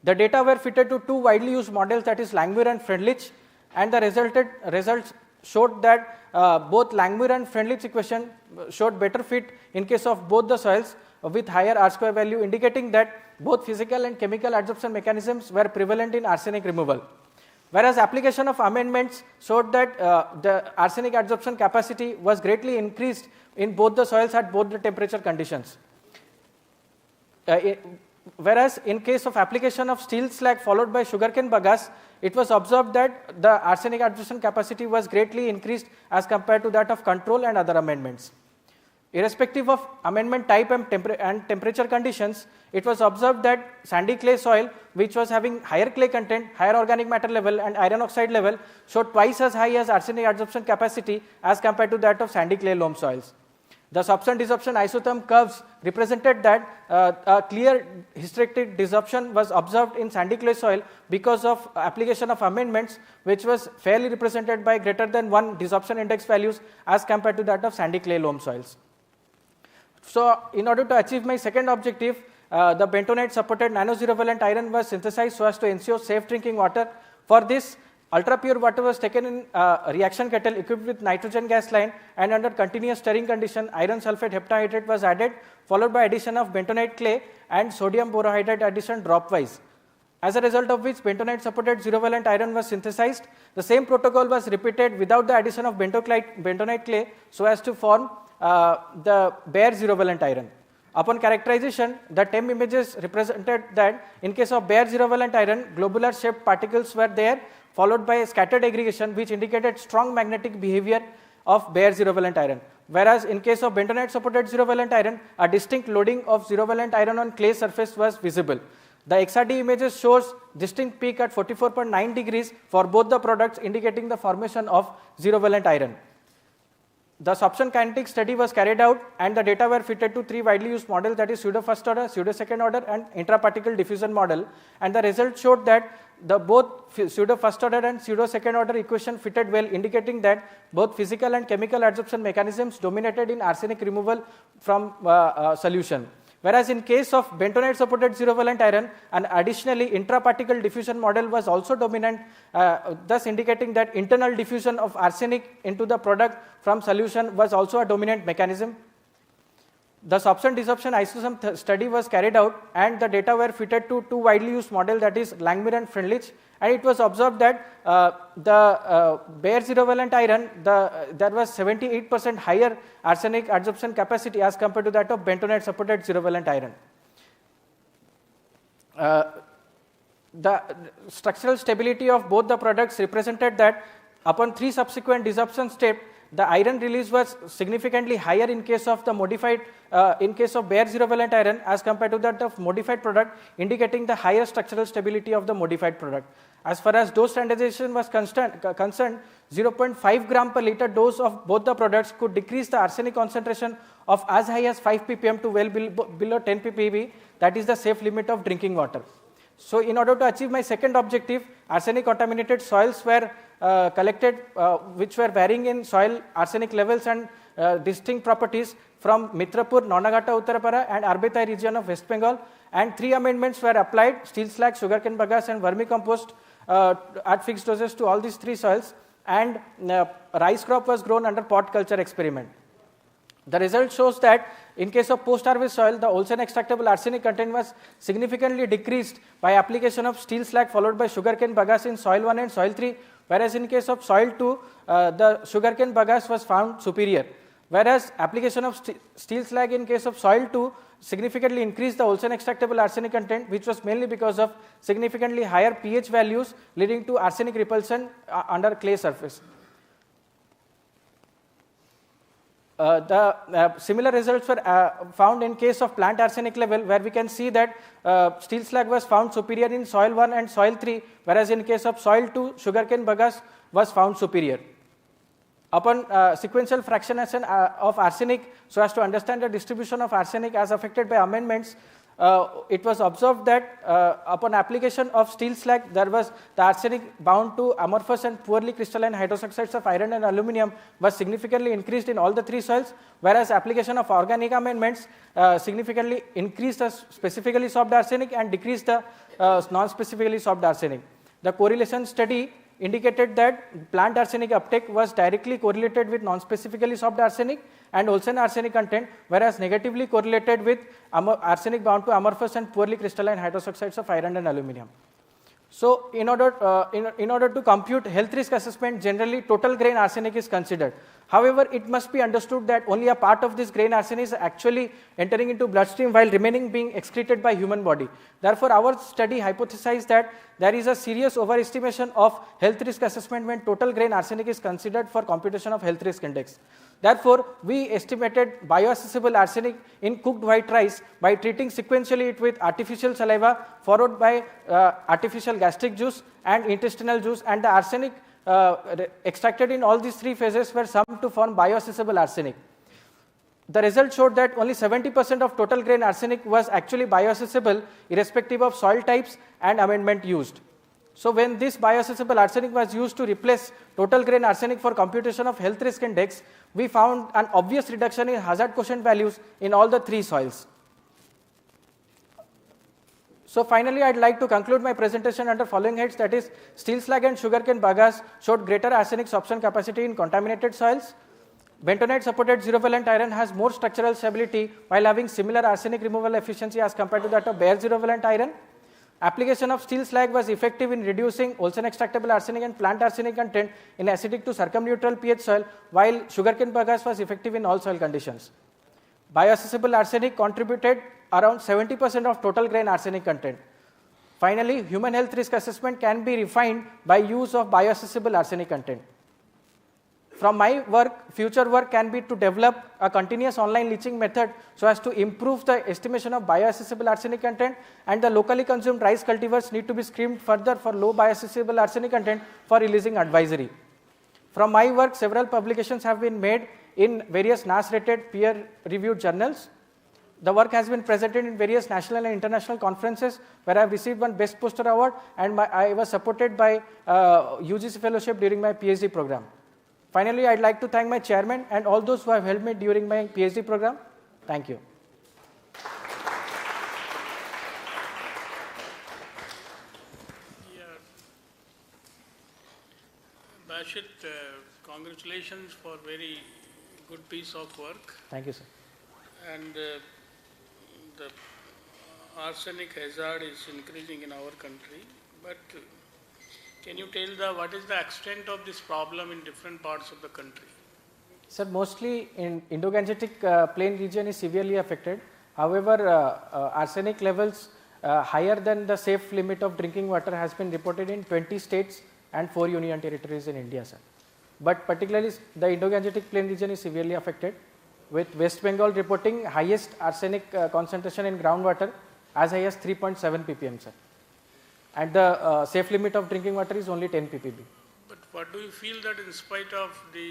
S9: The data were fitted to 2 widely used models, that is Legume and Prenylated, and the results showed that both Legume and Prenylated equation showed better fit in case of both the soils with higher R-square value, indicating that both physical and chemical adsorption mechanisms were prevalent in arsenic removal. Whereas application of amendments showed that the arsenic adsorption capacity was greatly increased in both the soils at both the temperature conditions. Whereas in case of application of steel slag followed by sugarcane bagasse, it was observed that the arsenic adsorption capacity was greatly increased as compared to that of control and other amendments. Irrespective of amendment type and temperature conditions, it was observed that sandy clay soil, which was having higher clay content, higher organic matter level and iron oxide level, showed twice as high as arsenic adsorption capacity as compared to that of sandy clay loam soils. The sorption desorption isotherm curves represented that a clear hysterectic desorption was observed in sandy clay soil because of application of amendments, which was fairly represented by greater than 1 desorption index values as compared to that of sandy clay loam soils. So in order to achieve my second objective, the bentonite supported nano-zero-valent iron was synthesized so as to ensure safe drinking water. For this, ultra pure water was taken in a reaction kettle equipped with nitrogen gas line, and under continuous stirring condition, iron sulfate heptahydrate was added, followed by addition of bentonite clay and sodium borohydride addition dropwise. As a result of which bentonite supported zero-valent iron was synthesized. The same protocol was repeated without the addition of bentonite clay so as to form the bare zero-valent iron. Upon characterization, the TEM images represented that in case of bare zero-valent iron, globular shaped particles were there, followed by a scattered aggregation which indicated strong magnetic behavior of bare zero-valent iron. Whereas in case of bentonite supported zero-valent iron, a distinct loading of zero-valent iron on clay surface was visible. The XRD images shows distinct peak at 44.9 degrees for both the products, indicating the formation of zero-valent iron. The sorption kinetic study was carried out and the data were fitted to 3 widely used models, that is pseudo first order, pseudo second order and intraparticle diffusion model, and the results showed that the both pseudo first order and pseudo second order equation fitted well, indicating that both physical and chemical adsorption mechanisms dominated in arsenic removal from solution. Whereas in case of bentonite supported zero-valent iron, and additionally intraparticle diffusion model was also dominant, thus indicating that internal diffusion of arsenic into the product from solution was also a dominant mechanism. The sorption desorption isotherm study was carried out and the data were fitted to 2 widely used models, that is Legume and Prenylated, and it was observed that the bare zero-valent iron, there was 78% higher arsenic adsorption capacity as compared to that of bentonite supported zero-valent iron. The structural stability of both the products represented that upon 3 subsequent desorption steps, the iron release was significantly higher in case of the modified, in case of bare zero-valent iron as compared to that of modified product, indicating the higher structural stability of the modified product. As far as dose standardization was concerned, 0.5 gram per liter dose of both the products could decrease the arsenic concentration of as high as 5 ppm to well below 10 ppb, that is the safe limit of drinking water. So in order to achieve my second objective, arsenic contaminated soils were collected which were varying in soil arsenic levels and distinct properties from Mitrapur, Nonagata, Uttarapara and Arbetai region of West Bengal, and 3 amendments were applied: steel slag, sugarcane bagasse and vermicompost at fixed doses to all these 3 soils, and rice crop was grown under pot culture experiment. The result shows that in case of post-harvest soil, the Olsen extractable arsenic content was significantly decreased by application of steel slag followed by sugarcane bagasse in soil 1 and soil 3, whereas in case of soil 2, the sugarcane bagasse was found superior. Whereas application of steel slag in case of soil 2 significantly increased the Olsen extractable arsenic content, which was mainly because of significantly higher pH values leading to arsenic repulsion under clay surface. The similar results were found in case of plant arsenic level, where we can see that steel slag was found superior in soil 1 and soil 3, whereas in case of soil 2, sugarcane bagasse was found superior. Upon sequential fractionation of arsenic, so as to understand the distribution of arsenic as affected by amendments, it was observed that upon application of steel slag, there was the arsenic bound to amorphous and poorly crystalline hydroxides of iron and aluminum was significantly increased in all the 3 soils, whereas application of organic amendments significantly increased the specifically sorbed arsenic and decreased the non-specifically sorbed arsenic. The correlation study indicated that plant arsenic uptake was directly correlated with non-specifically sorbed arsenic and Olsen arsenic content, whereas negatively correlated with arsenic bound to amorphous and poorly crystalline hydroxides of iron and aluminum. So in order to compute health risk assessment, generally total grain arsenic is considered. However, it must be understood that only a part of this grain arsenic is actually entering into bloodstream while remaining being excreted by human body. Therefore, our study hypothesized that there is a serious overestimation of health risk assessment when total grain arsenic is considered for computation of health risk index. Therefore, we estimated bioaccessible arsenic in cooked white rice by treating sequentially it with artificial saliva followed by artificial gastric juice and intestinal juice, and the arsenic extracted in all these 3 phases were summed to form bioaccessible arsenic. The result showed that only 70% of total grain arsenic was actually bioaccessible irrespective of soil types and amendment used. So when this bioaccessible arsenic was used to replace total grain arsenic for computation of health risk index, we found an obvious reduction in hazard quotient values in all the 3 soils. So finally, I'd like to conclude my presentation under following heads, that is, steel slag and sugarcane bagasse showed greater arsenic sorption capacity in contaminated soils. Bentonite supported zero valent iron has more structural stability while having similar arsenic removal efficiency as compared to that of bare zero valent iron. Application of steel slag was effective in reducing Olsen extractable arsenic and plant arsenic content in acidic to circumneutral pH soil, while sugarcane bagasse was effective in all soil conditions. Bioaccessible arsenic contributed around 70% of total grain arsenic content. Finally, human health risk assessment can be refined by use of bioaccessible arsenic content. From my work, future work can be to develop a continuous online leaching method so as to improve the estimation of bioaccessible arsenic content, and the locally consumed rice cultivars need to be screened further for low bioaccessible arsenic content for releasing advisory. From my work, several publications have been made in various NAS-rated peer-reviewed journals. The work has been presented in various national and international conferences where I have received one Best Poster Award, and I was supported by UGC Fellowship during my PhD program. Finally, I'd like to thank my chairman and all those who have helped me during my PhD program. Thank you.
S11: Bashit, congratulations for very good piece of work.
S9: Thank you, sir.
S11: And the arsenic hazard is increasing in our country, but can you tell what is the extent of this problem in different parts of the country?
S9: Sir, mostly in Indo-Gangetic plain region is severely affected. However, arsenic levels higher than the safe limit of drinking water has been reported in 20 states and 4 union territories in India, sir. But particularly the Indo-Gangetic plain region is severely affected, with West Bengal reporting highest arsenic concentration in groundwater as high as 3.7 ppm, sir. and the safe limit of drinking water is only 10 ppb.
S11: But what do you feel that in spite of the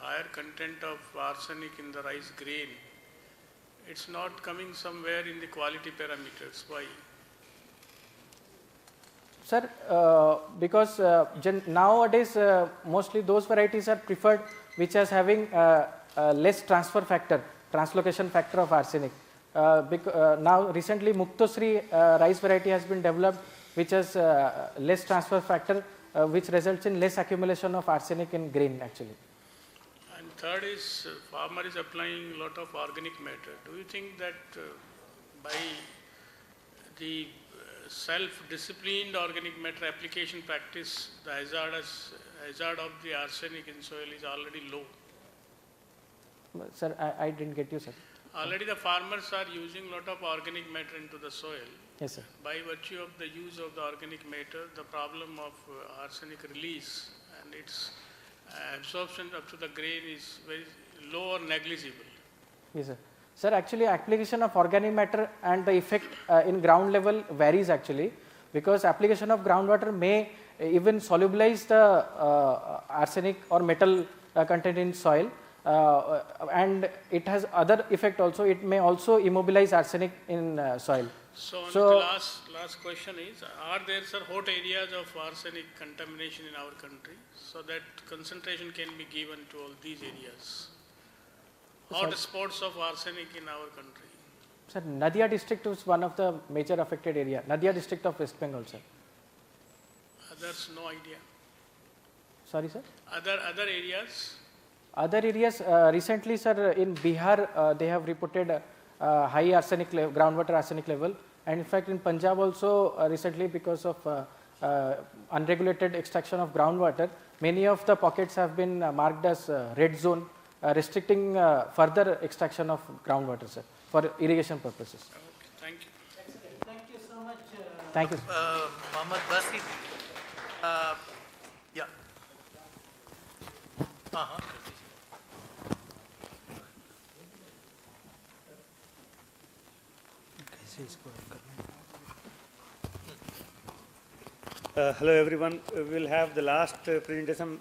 S11: higher content of arsenic in the rice grain, it's not coming somewhere in the quality parameters? Why?
S9: Sir, because nowadays mostly those varieties are preferred which is having less transfer factor, translocation factor of arsenic. Now recently Muktosri rice variety has been developed which has less transfer factor which results in less accumulation of arsenic in grain actually.
S11: And third is farmer is applying a lot of organic matter. Do you think that by the self-disciplined organic matter application practice, the hazard of the arsenic in soil is already low?
S9: Sir, I didn't get you, sir.
S11: Already the farmers are using a lot of organic matter into the soil.
S9: Yes, sir.
S11: By virtue of the use of the organic matter, the problem of arsenic release and its absorption up to the grain is very low or negligible.
S9: Yes, sir. Sir, actually application of organic matter and the effect in ground level varies actually, because application of groundwater may even solubilize the arsenic or metal content in soil, and it has other effect also. It may also immobilize arsenic in soil.
S11: So the last question is, are there, sir, hot areas of arsenic contamination in our country so that concentration can be given to all these areas? Hot spots of arsenic in our country.
S9: Sir, Nadia district is one of the major affected area. Nadia district of West Bengal, sir.
S11: Others, no idea.
S9: Sorry, sir?
S11: Other areas?
S9: Other areas, recently, sir, in Bihar, they have reported high arsenic groundwater arsenic level, and in fact in Punjab also recently, because of unregulated extraction of groundwater, many of the pockets have been marked as red zone, restricting further extraction of groundwater, sir, for irrigation purposes.
S11: Okay, thank you.
S2: Thank you so much.
S9: Thank you.
S2: Mohammed Basit. Yeah.
S17: Hello everyone, we will have the last presentation,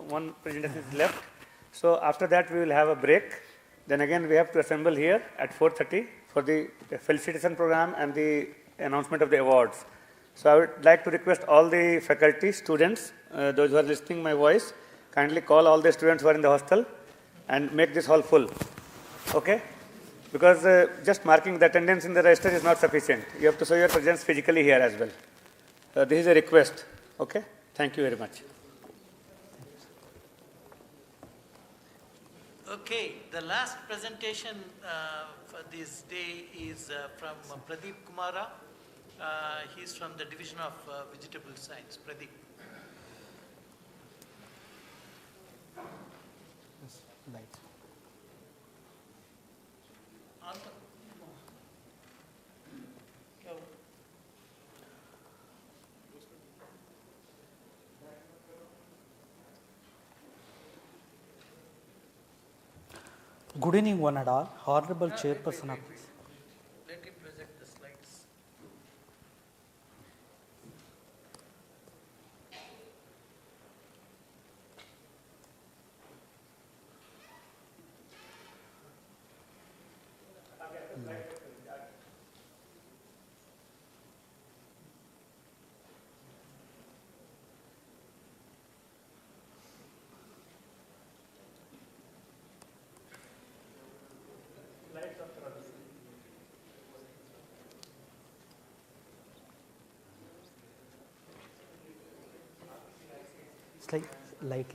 S17: one presentation is left. So after that we will have a break. Then again we have to assemble here at 4:30 for the felicitation program and the announcement of the awards. So I would like to request all the faculty, students, those who are listening my voice, kindly call all the students who are in the hostel and make this hall full. Okay? Because just marking the attendance in the register is not sufficient. You have to show your presence physically here as well. This is a request. Okay? Thank you very much.
S2: Okay, the last presentation for this day is from Pradeep Kumara. He's from the Division of Vegetable Science. Pradeep.
S10: Good evening, one and all. Honorable Chairperson of this.
S2: Let him present the slides.
S10: It's like light.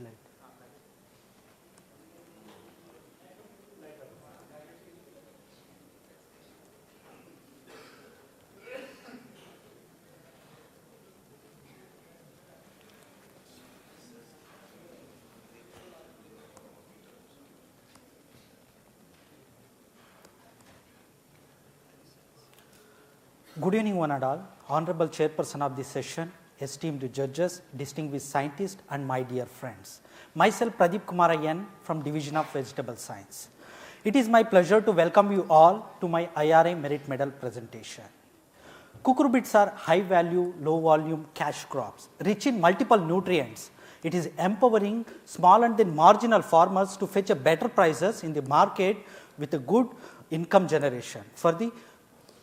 S10: Good evening, one and all. Honorable Chairperson of this session, esteemed judges, distinguished scientists, and my dear friends. Myself, Pradeep Kumara N from Division of Vegetable Science. It is my pleasure to welcome you all to my IRA Merit Medal presentation. Cucurbits are high value, low volume cash crops, rich in multiple nutrients. It is empowering small and then marginal farmers to fetch a better prices in the market with a good income generation for the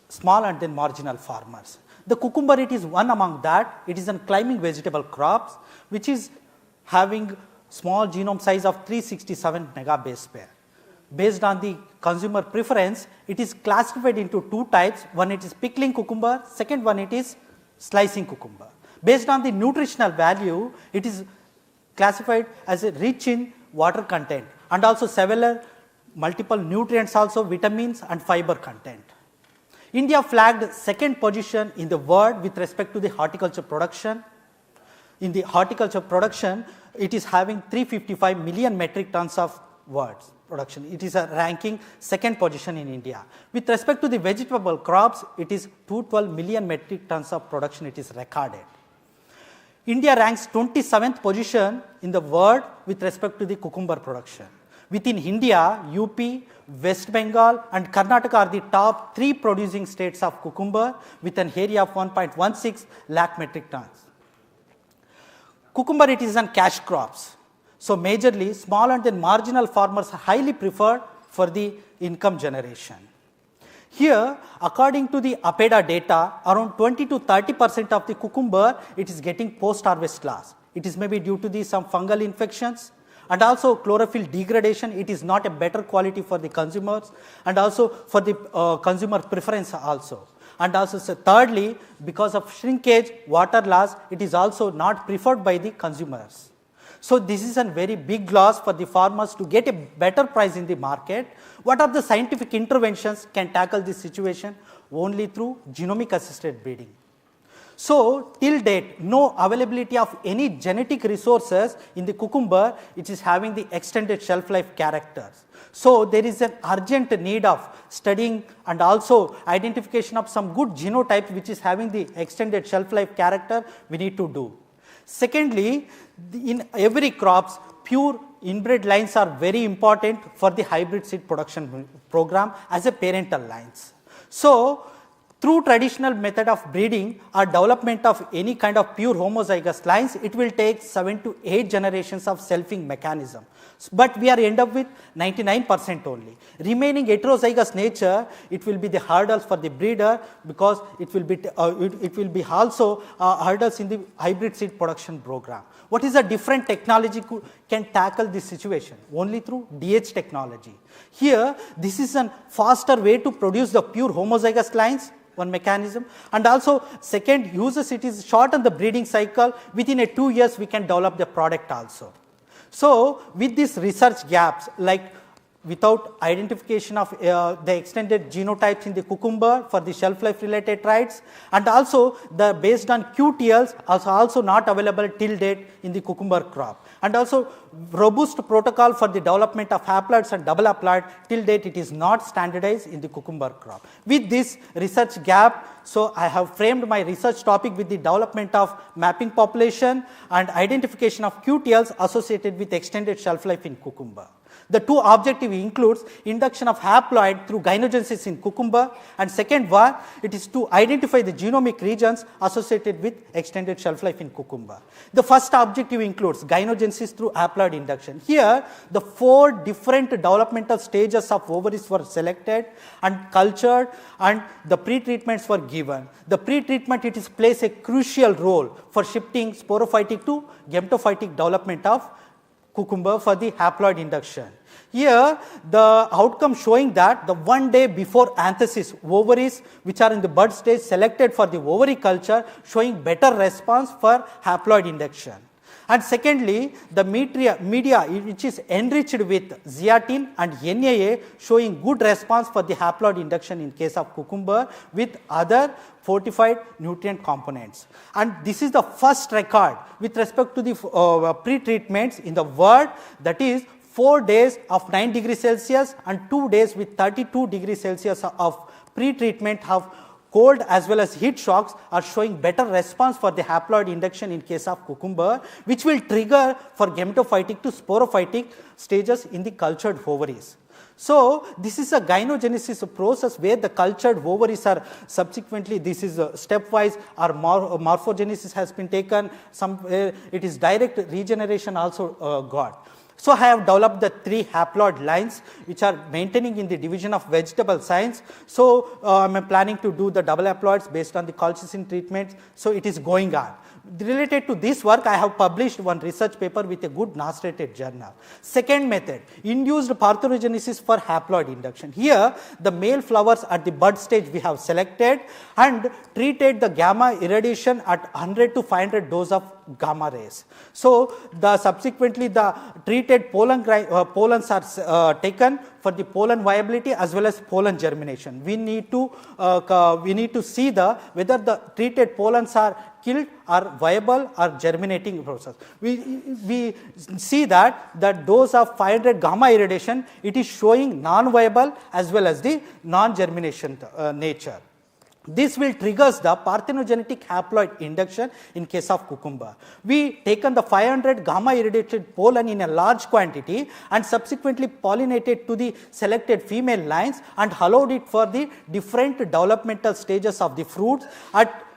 S10: small and then marginal farmers. The cucumber, it is one among that. It is a climbing vegetable crops which is having small genome size of 367 megabase pair. Based on the consumer preference, it is classified into two types. One, it is pickling cucumber. Second one, it is slicing cucumber. Based on the nutritional value, it is classified as a rich in water content and also several multiple nutrients, also vitamins and fiber content. India flagged second position in the world with respect to the horticulture production. In the horticulture production, it is having 355 million metric tons of words production. It is a ranking second position in India. With respect to the vegetable crops, it is 212 million metric tons of production it is recorded. India ranks 27th position in the world with respect to the cucumber production. Within India, UP, West Bengal and Karnataka are the top 3 producing states of cucumber with an area of 1.16 lakh metric tons. Cucumber, it is on cash crops. So majorly small and then marginal farmers are highly preferred for the income generation. Here, according to the APEDA data, around 20 to 30% of the cucumber, it is getting post-harvest loss. It is maybe due to the some fungal infections and also chlorophyll degradation. It is not a better quality for the consumers and also for the consumer preference also. And also thirdly, because of shrinkage, water loss, it is also not preferred by the consumers. So this is a very big loss for the farmers to get a better price in the market. What are the scientific interventions can tackle this situation? Only through genomic assisted breeding. So till date, no availability of any genetic resources in the cucumber which is having the extended shelf life characters. So there is an urgent need of studying and also identification of some good genotypes which is having the extended shelf life character we need to do. Secondly, in every crops, pure inbred lines are very important for the hybrid seed production program as a parental lines. So through traditional method of breeding or development of any kind of pure homozygous lines, it will take 7 to 8 generations of selfing mechanism. But we are end up with 99% only. Remaining heterozygous nature, it will be the hurdles for the breeder because it will be also hurdles in the hybrid seed production program. What is a different technology can tackle this situation? Only through DH technology. Here, this is a faster way to produce the pure homozygous lines, one mechanism, and also second uses it is shorten the breeding cycle. Within 2 years we can develop the product also. So with these research gaps, like without identification of the extended genotypes in the cucumber for the shelf life related traits, and also the based on QTLs also not available till date in the cucumber crop, and also robust protocol for the development of haploids and double haploid, till date it is not standardized in the cucumber crop. With this research gap, so I have framed my research topic with the development of mapping population and identification of QTLs associated with extended shelf life in cucumber. The two objectives includes induction of haploid through gynogenesis in cucumber, and second one, it is to identify the genomic regions associated with extended shelf life in cucumber. The first objective includes gynogenesis through haploid induction. Here, the 4 different developmental stages of ovaries were selected and cultured, and the pre-treatments were given. The pre-treatment it is plays a crucial role for shifting sporophytic to gametophytic development of cucumber for the haploid induction. Here, the outcome showing that the 1 day before anthesis, ovaries which are in the bud stage selected for the ovary culture showing better response for haploid induction. And secondly, the media which is enriched with zeatin and NAA showing good response for the haploid induction in case of cucumber with other fortified nutrient components. And this is the first record with respect to the pre-treatments in the world, that is 4 days of 9 degrees Celsius and 2 days with 32 degrees Celsius of pre-treatment of cold as well as heat shocks are showing better response for the haploid induction in case of cucumber, which will trigger for gametophytic to sporophytic stages in the cultured ovaries. So this is a gynogenesis process where the cultured ovaries are subsequently, this is stepwise, or morphogenesis has been taken, it is direct regeneration also got. So I have developed the 3 haploid lines which are maintaining in the division of vegetable science. So I am planning to do the double haploids based on the colchicine treatments. So it is going on. Related to this work, I have published one research paper with a good NAS-rated journal. Second method, induced parthenogenesis for haploid induction. Here, the male flowers at the bud stage we have selected and treated the gamma irradiation at 100 to 500 dose of gamma rays. So subsequently the treated pollens are taken for the pollen viability as well as pollen germination. We need to see whether the treated pollens are killed or viable or germinating process. We see that the dose of 500 gamma irradiation, it is showing non-viable as well as the non-germination nature. This will triggers the parthenogenetic haploid induction in case of cucumber. We taken the 500 gamma irradiated pollen in a large quantity and subsequently pollinated to the selected female lines and allowed it for the different developmental stages of the fruits at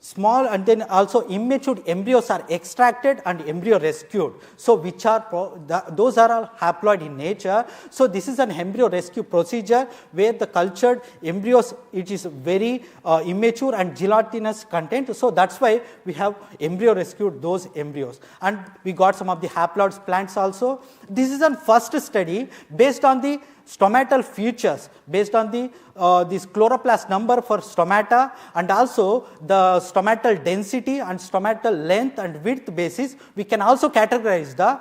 S10: small, and then also immature embryos are extracted and embryo rescued. So those are all haploid in nature. So this is an embryo rescue procedure where the cultured embryos, it is very immature and gelatinous content. So that's why we have embryo rescued those embryos, and we got some of the haploid plants also. This is a first study based on the stomatal features, based on the this chloroplast number for stomata and also the stomatal density and stomatal length and width basis. We can also categorize the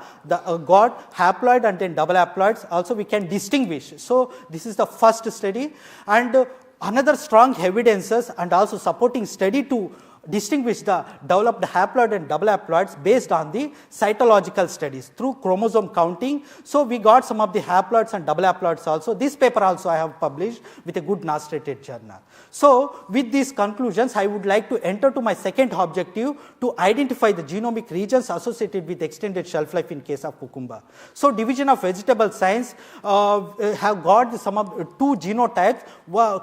S10: got haploid and then double haploids also we can distinguish. So this is the first study, and another strong evidences and also supporting study to distinguish the developed haploid and double haploids based on the cytological studies through chromosome counting. So we got some of the haploids and double haploids also. This paper also I have published with a good NAS-rated journal. So with these conclusions, I would like to enter to my second objective to identify the genomic regions associated with extended shelf life in case of cucumber. So Division of Vegetable Science have got some of 2 genotypes,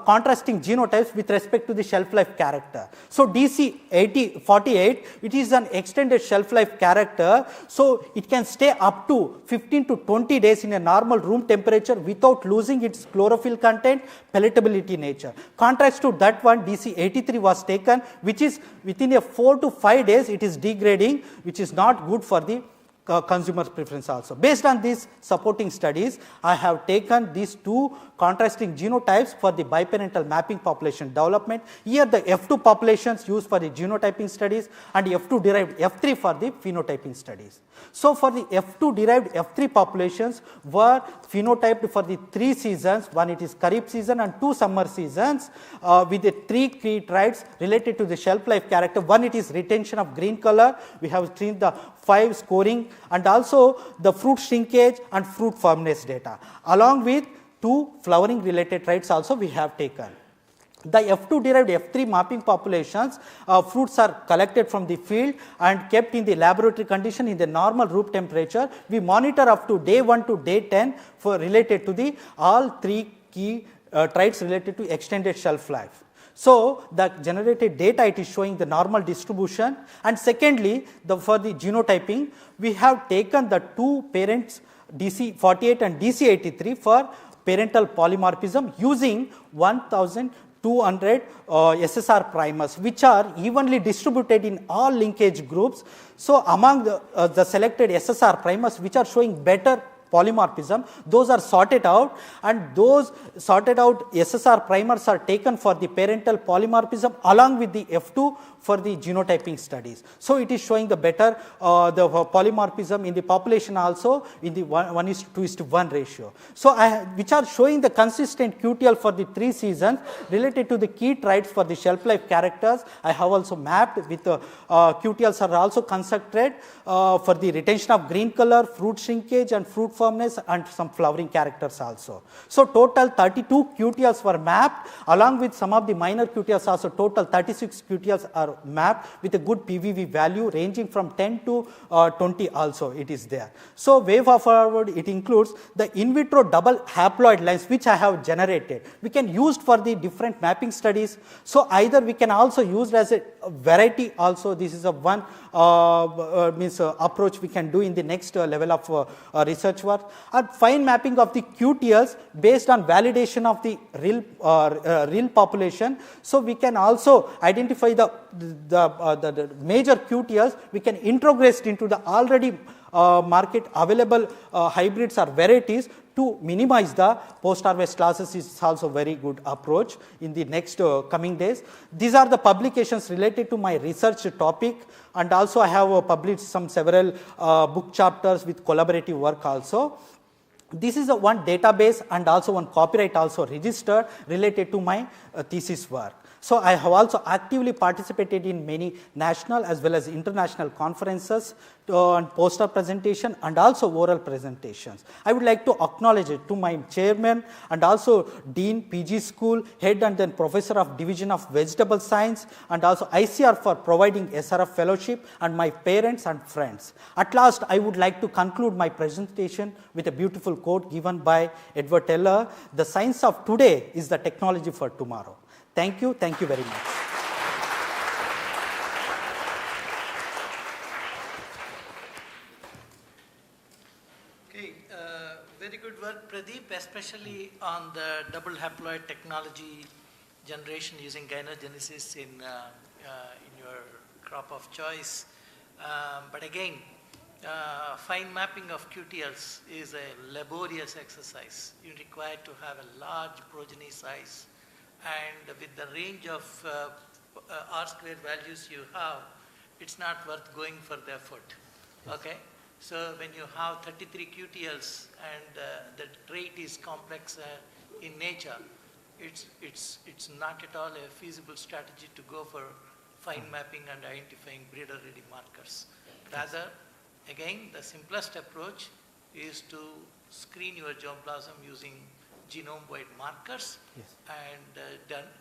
S10: contrasting genotypes with respect to the shelf life character. So DC48, it is an extended shelf life character, so it can stay up to 15 to 20 days in a normal room temperature without losing its chlorophyll content, palatability nature. Contrast to that one, DC83 was taken, which is within a 4 to 5 days it is degrading, which is not good for the consumer preference also. Based on these supporting studies, I have taken these 2 contrasting genotypes for the biparental mapping population development. Here the F2 populations used for the genotyping studies and F2 derived F3 for the phenotyping studies. So for the F2 derived F3 populations were phenotyped for the 3 seasons, one it is Kharif season and 2 summer seasons with the 3 key traits related to the shelf life character. One it is retention of green color, we have seen the 5 scoring and also the fruit shrinkage and fruit firmness data. Along with 2 flowering related traits also we have taken. The F2 derived F3 mapping populations, fruits are collected from the field and kept in the laboratory condition in the normal room temperature. We monitor up to day 1 to day 10 for related to the all 3 key traits related to extended shelf life. So the generated data, it is showing the normal distribution, and secondly for the genotyping we have taken the 2 parents DC48 and DC83 for parental polymorphism using 1200 SSR primers which are evenly distributed in all linkage groups. So among the selected SSR primers which are showing better polymorphism, those are sorted out, and those sorted out SSR primers are taken for the parental polymorphism along with the F2 for the genotyping studies. So it is showing the better the polymorphism in the population also in the 1:2:1 ratio. So which are showing the consistent QTL for the 3 seasons related to the key traits for the shelf life characters. I have also mapped with QTLs are also constructed for the retention of green color, fruit shrinkage and fruit firmness and some flowering characters also. So total 32 QTLs were mapped, along with some of the minor QTLs also. Total 36 QTLs are mapped with a good PVV value ranging from 10 to 20 also it is there. So way forward it includes the in vitro double haploid lines which I have generated. We can use for the different mapping studies. So either we can also use as a variety also. This is a one approach we can do in the next level of research work. And fine mapping of the QTLs based on validation of the real population. So we can also identify the major QTLs. We can integrate into the already market available hybrids or varieties to minimize the post-harvest losses is also very good approach in the next coming days. These are the publications related to my research topic, and also I have published several book chapters with collaborative work also. This is one database and also one copyright also registered related to my thesis work. So I have also actively participated in many national as well as international conferences and poster presentation and also oral presentations. I would like to acknowledge it to my chairman and also Dean PG School, head and then professor of Division of Vegetable Science, and also ICAR for providing SRF fellowship, and my parents and friends. At last, I would like to conclude my presentation with a beautiful quote given by Edward Teller: "The science of today is the technology for tomorrow." Thank you very much.
S2: Okay, very good work, Pradeep, especially on the double haploid technology generation using gynogenesis in your crop of choice. But again, fine mapping of QTLs is a laborious exercise. You require to have a large progeny size, and with the range of R-square values you have, it's not worth going for the effort. Okay? So when you have 33 QTLs and the trait is complex in nature, it's not at all a feasible strategy to go for fine mapping and identifying breeder-ready markers. Rather, again, the simplest approach is to screen your germplasm using genome-wide markers and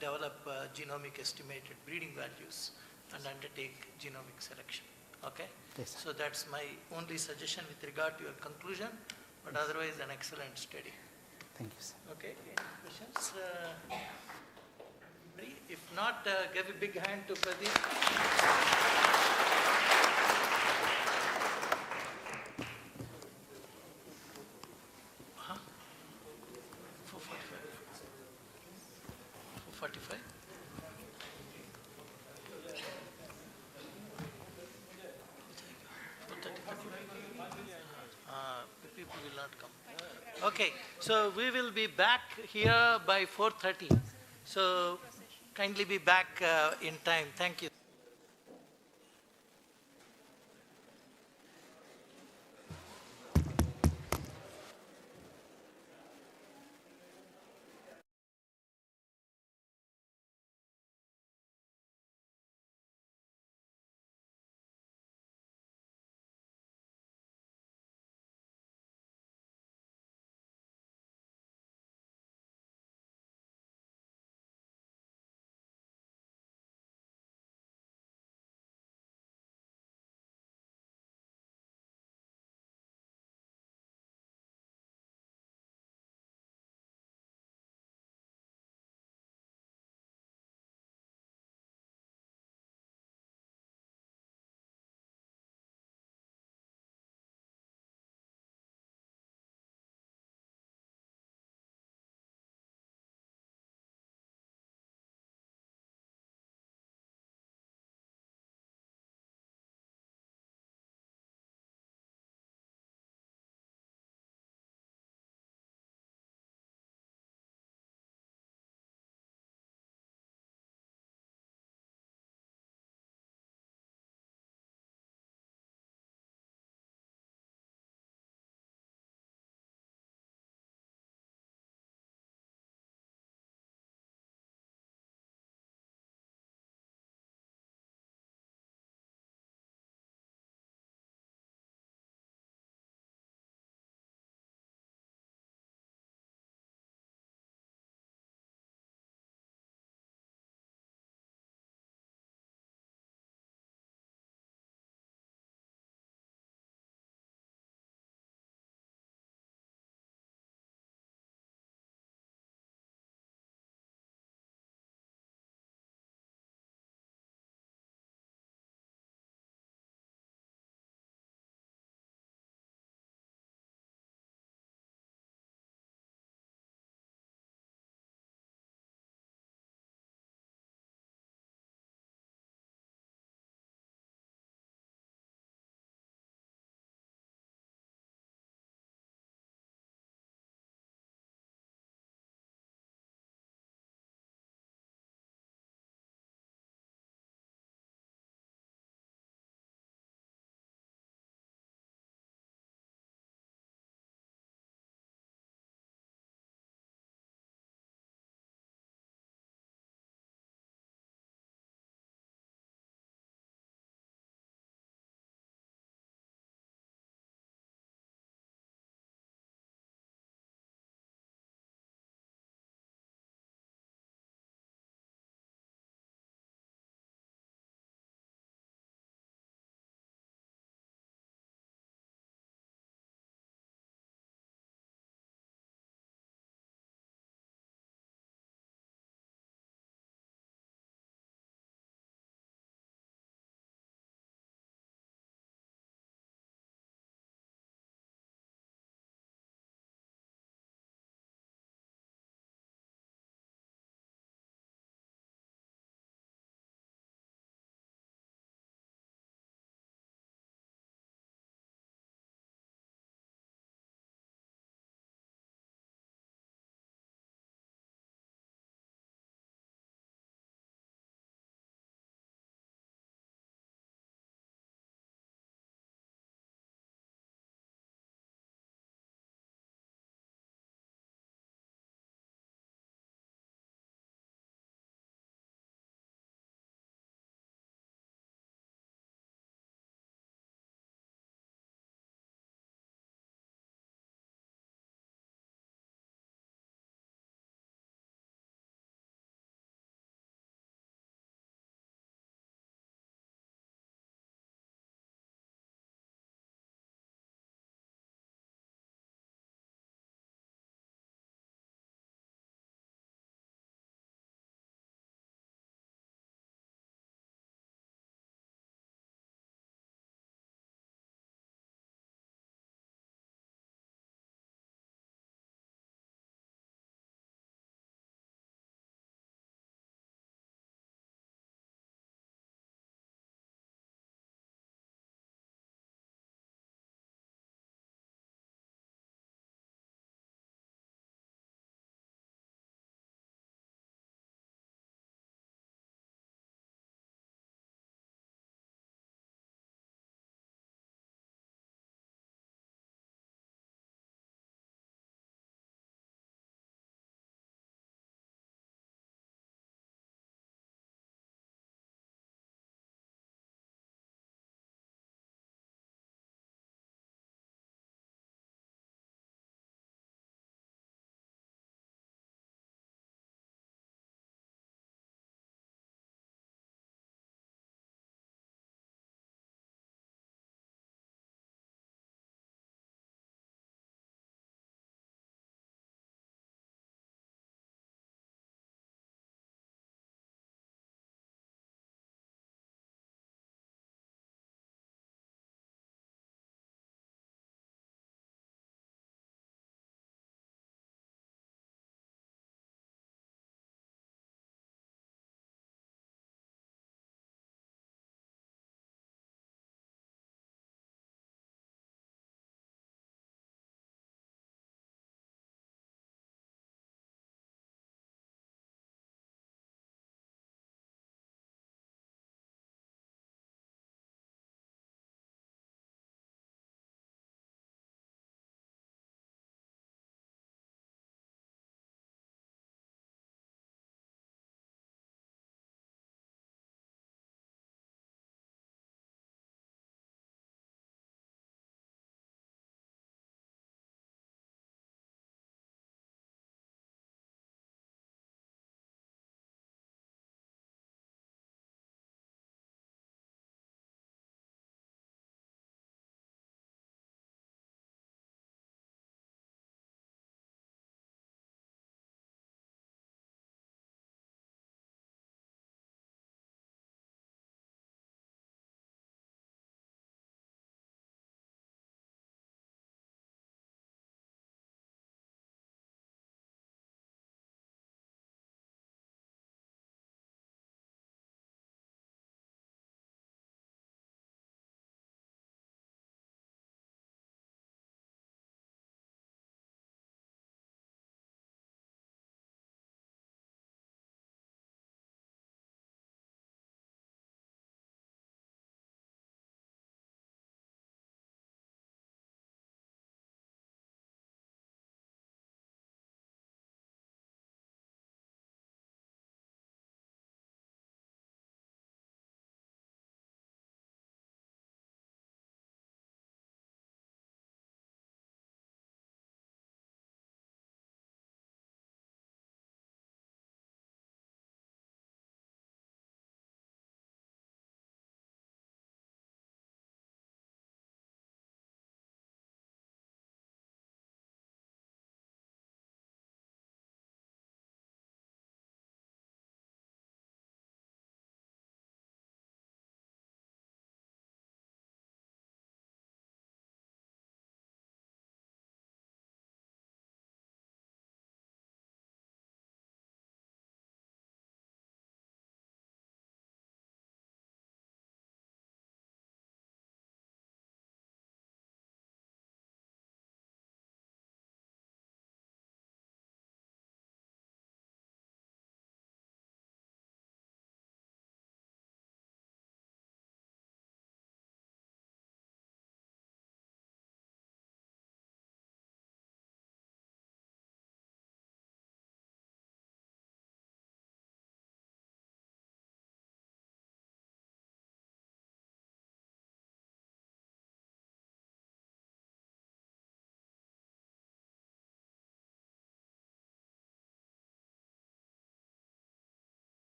S2: develop genomic estimated breeding values and undertake genomic selection. Okay?
S10: Yes.
S2: So that's my only suggestion with regard to your conclusion, but otherwise an excellent study.
S10: Thank you, sir.
S2: Okay, any questions? If not, give a big hand to Pradeep. People will not come. Okay, so we will be back here by 4:30. So kindly be back in time. Thank you.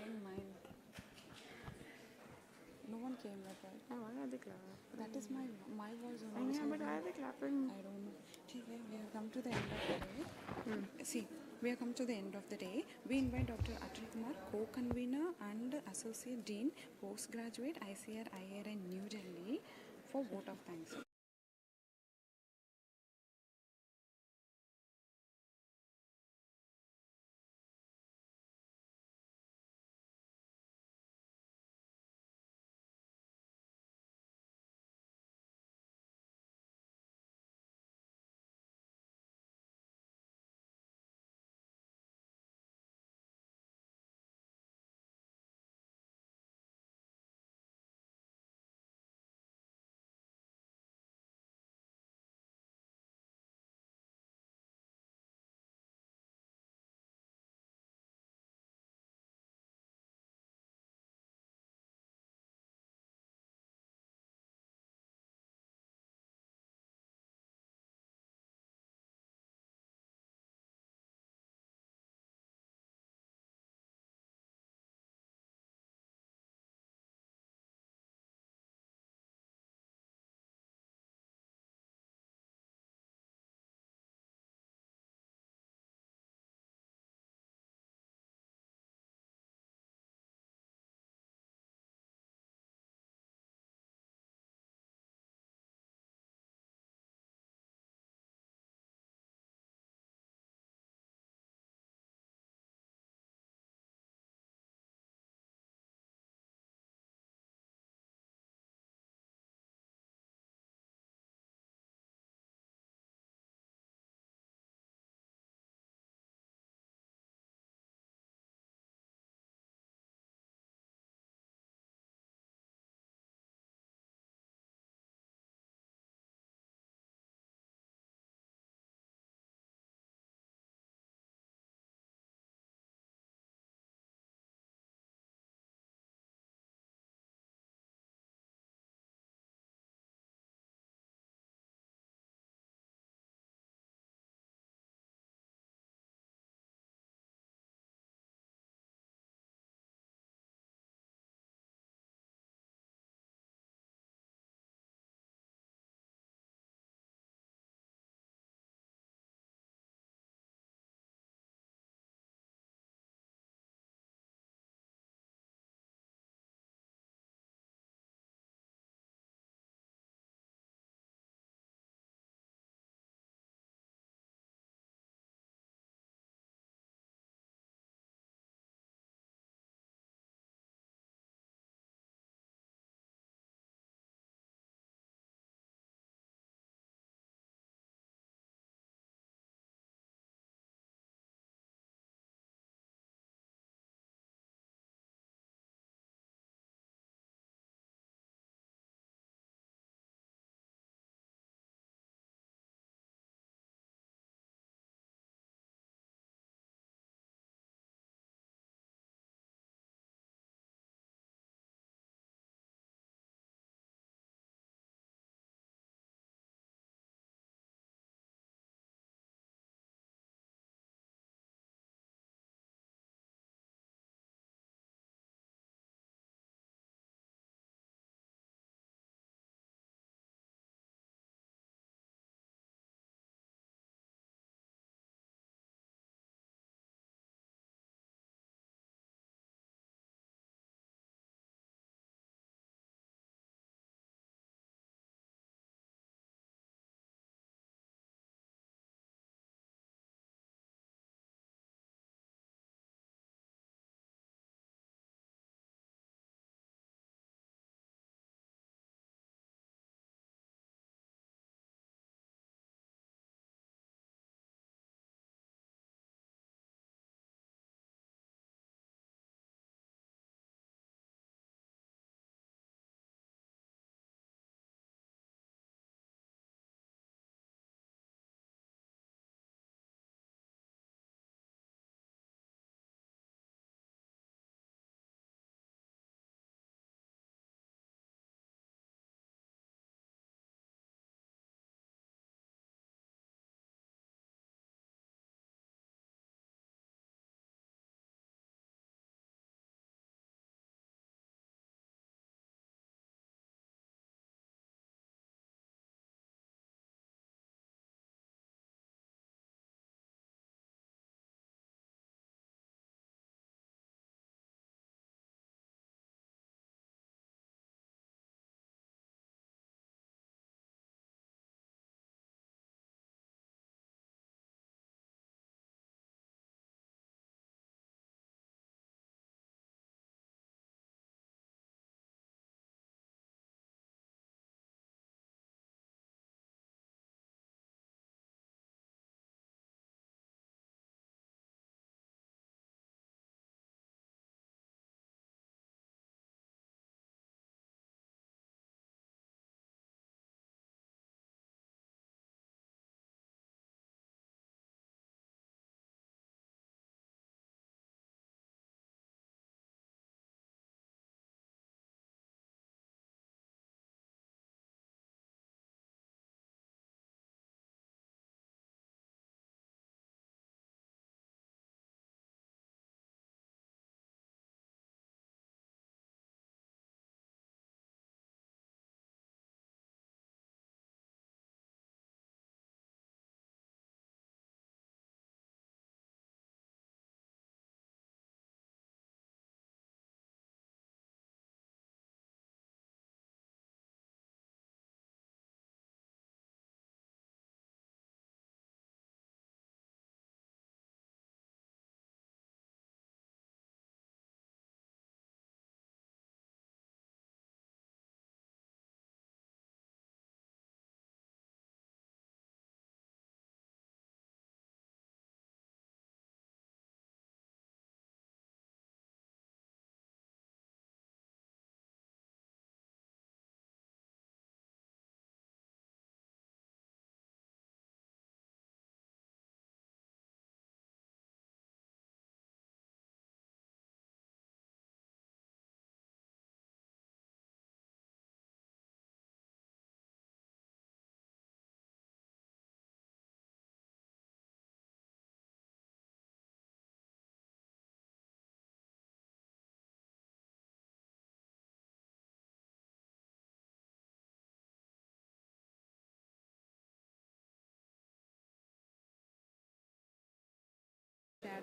S13: showing mine. No one came yet, right?
S15: Oh, why are they clapping?
S13: That is my voice
S15: Oh,
S13: only.
S15: yeah, but why are they clapping?
S13: I don't know. Okay, we have come to the end of the day. See, we have come to the end of the day. We invite Dr. Atul Kumar, co-convener and associate dean, postgraduate ICAR IIR New Delhi, for vote of thanks.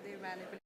S13: their valuable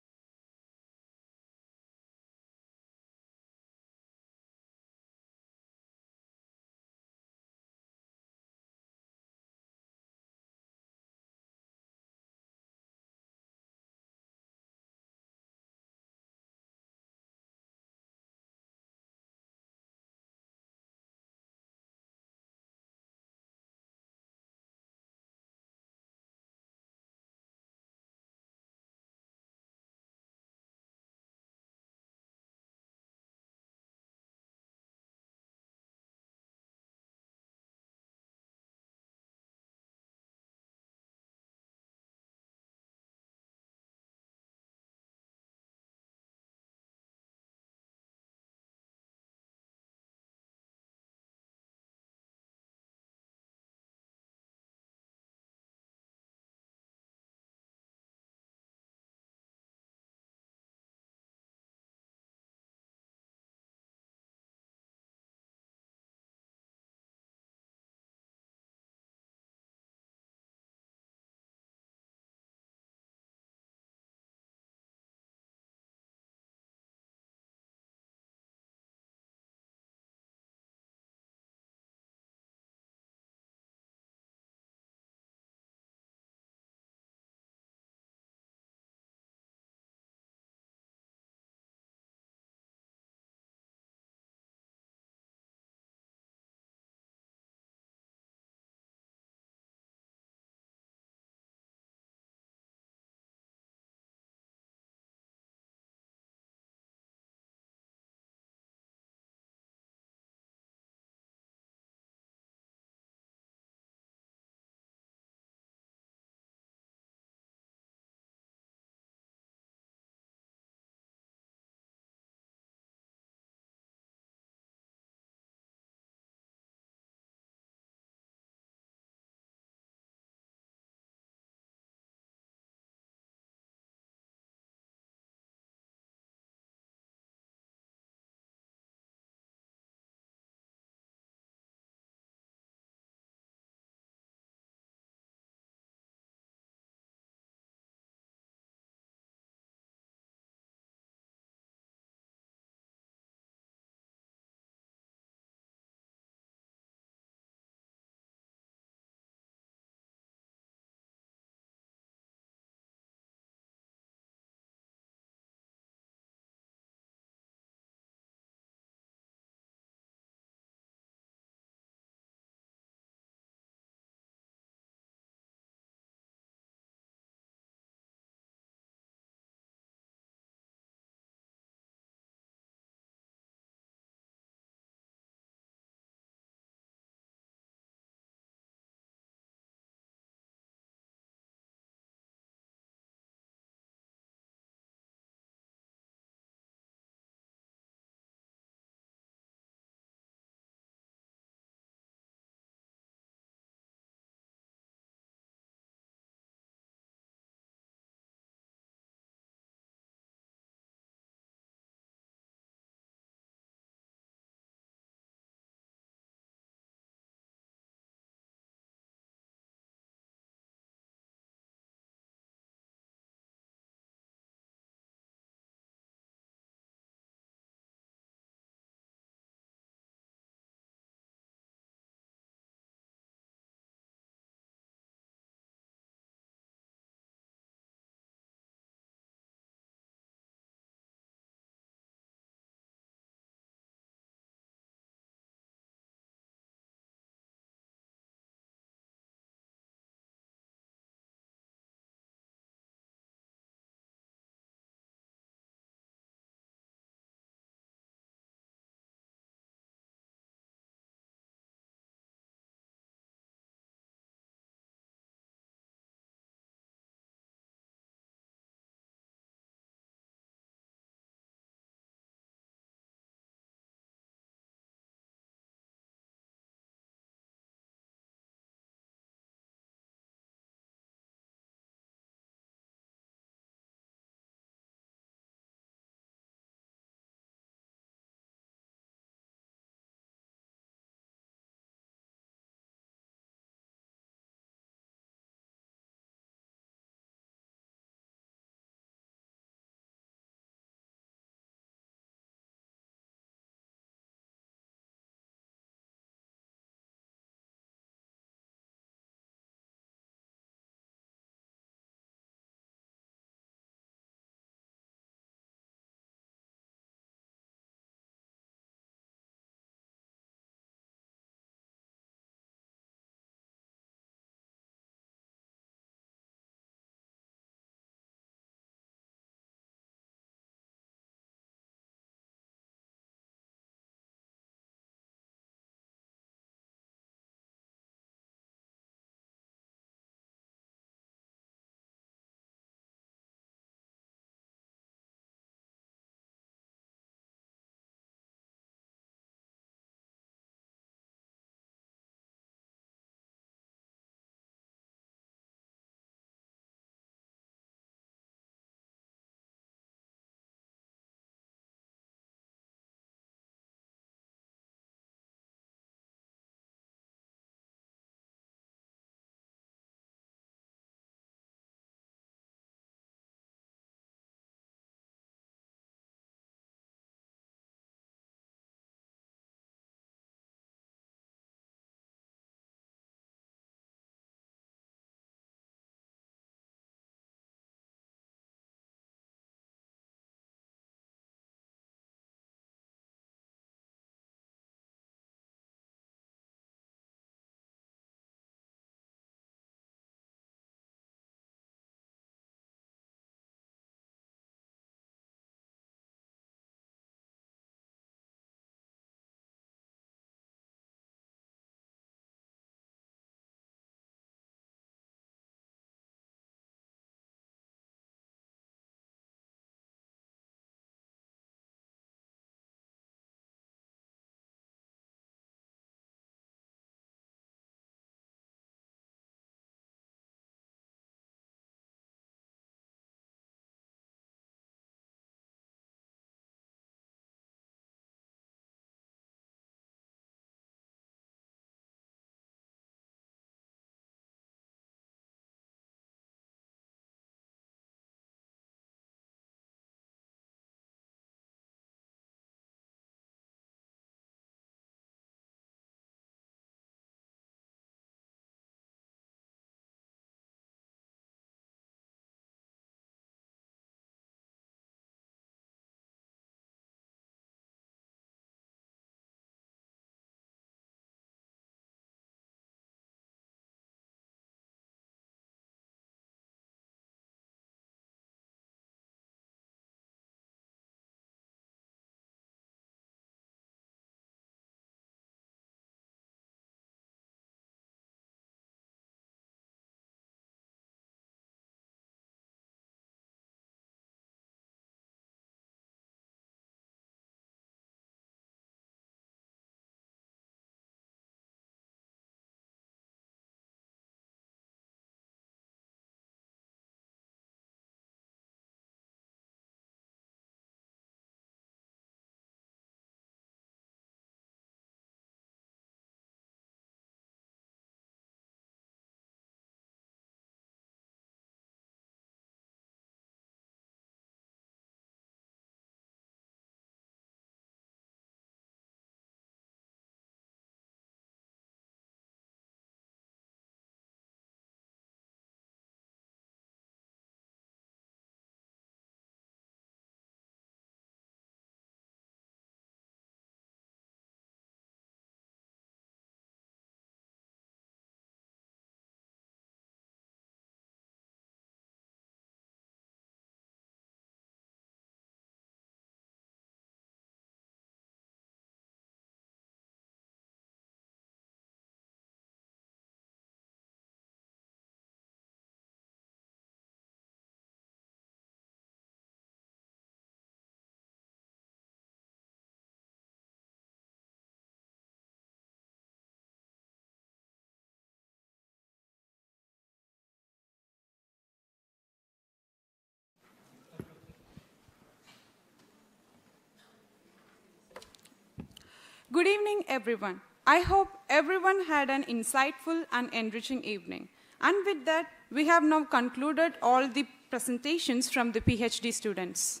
S13: Good evening, everyone. I hope everyone had an insightful and enriching evening. And with that, we have now concluded all the presentations from the PhD students.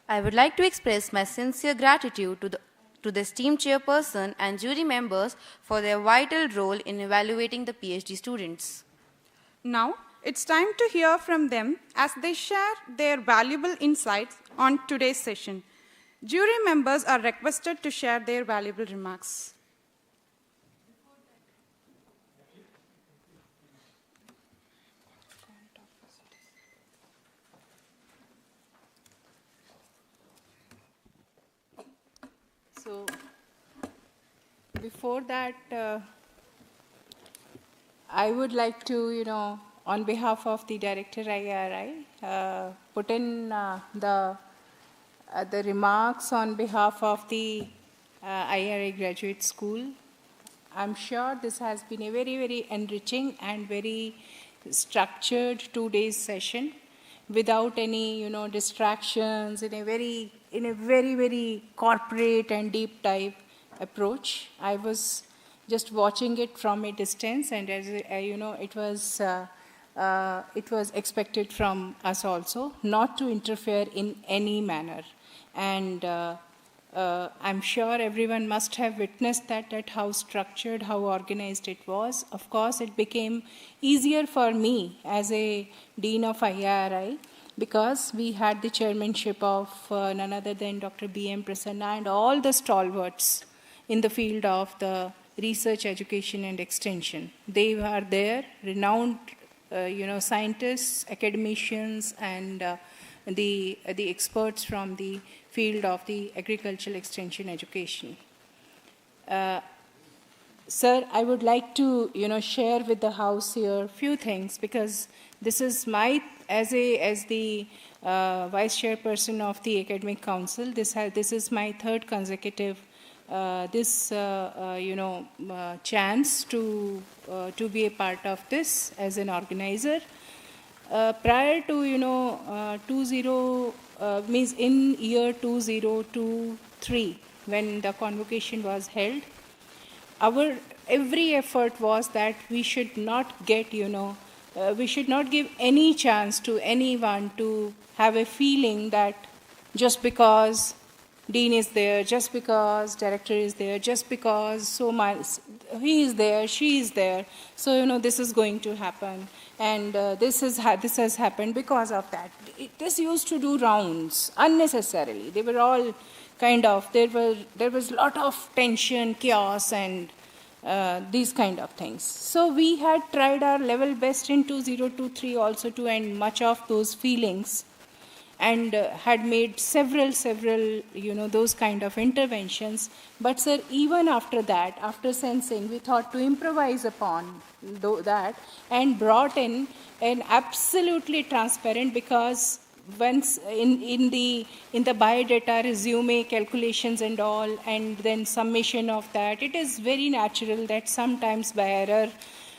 S16: I would like to express my sincere gratitude to the esteemed chairperson and jury members for their vital role in evaluating the PhD students.
S13: Now, it's time to hear from them as they share their valuable insights on today's session. Jury members are requested to share their valuable remarks.
S18: So, before that, I would like to, on behalf of the Director IRI, put in the remarks on behalf of the IRI Graduate School. I'm sure this has been a very, very enriching and very structured 2 days session without any, distractions in a very, very corporate and deep dive approach. I was just watching it from a distance, and as it was expected from us also not to interfere in any manner. And I'm sure everyone must have witnessed that how structured, how organized it was. Of course, it became easier for me as a Dean of IRI because we had the chairmanship of none other than Dr. B.M. Prasanna and all the stalwarts in the field of the research, education, and extension. They are there, renowned scientists, academicians, and the experts from the field of the agricultural extension education. Sir, I would like to share with the house here a few things, because this is my, as the vice chairperson of the academic council, this is my third consecutive chance to be a part of this as an organizer. Prior to means in year 2023, when the convocation was held, our every effort was that we should not get we should not give any chance to anyone to have a feeling that just because dean is there, just because director is there, just because he is there, she is there, so this is going to happen, and this has happened because of that. This used to do rounds unnecessarily. They were all kind of, there was a lot of tension, chaos, and these kind of things. So we had tried our level best in 2023 also to end much of those feelings, and had made several, those kind of interventions. But sir, even after that, after sensing, we thought to improvise upon that and brought in an absolutely transparent, because once in the biodata resume calculations and all, and then summation of that, it is very natural that sometimes by error,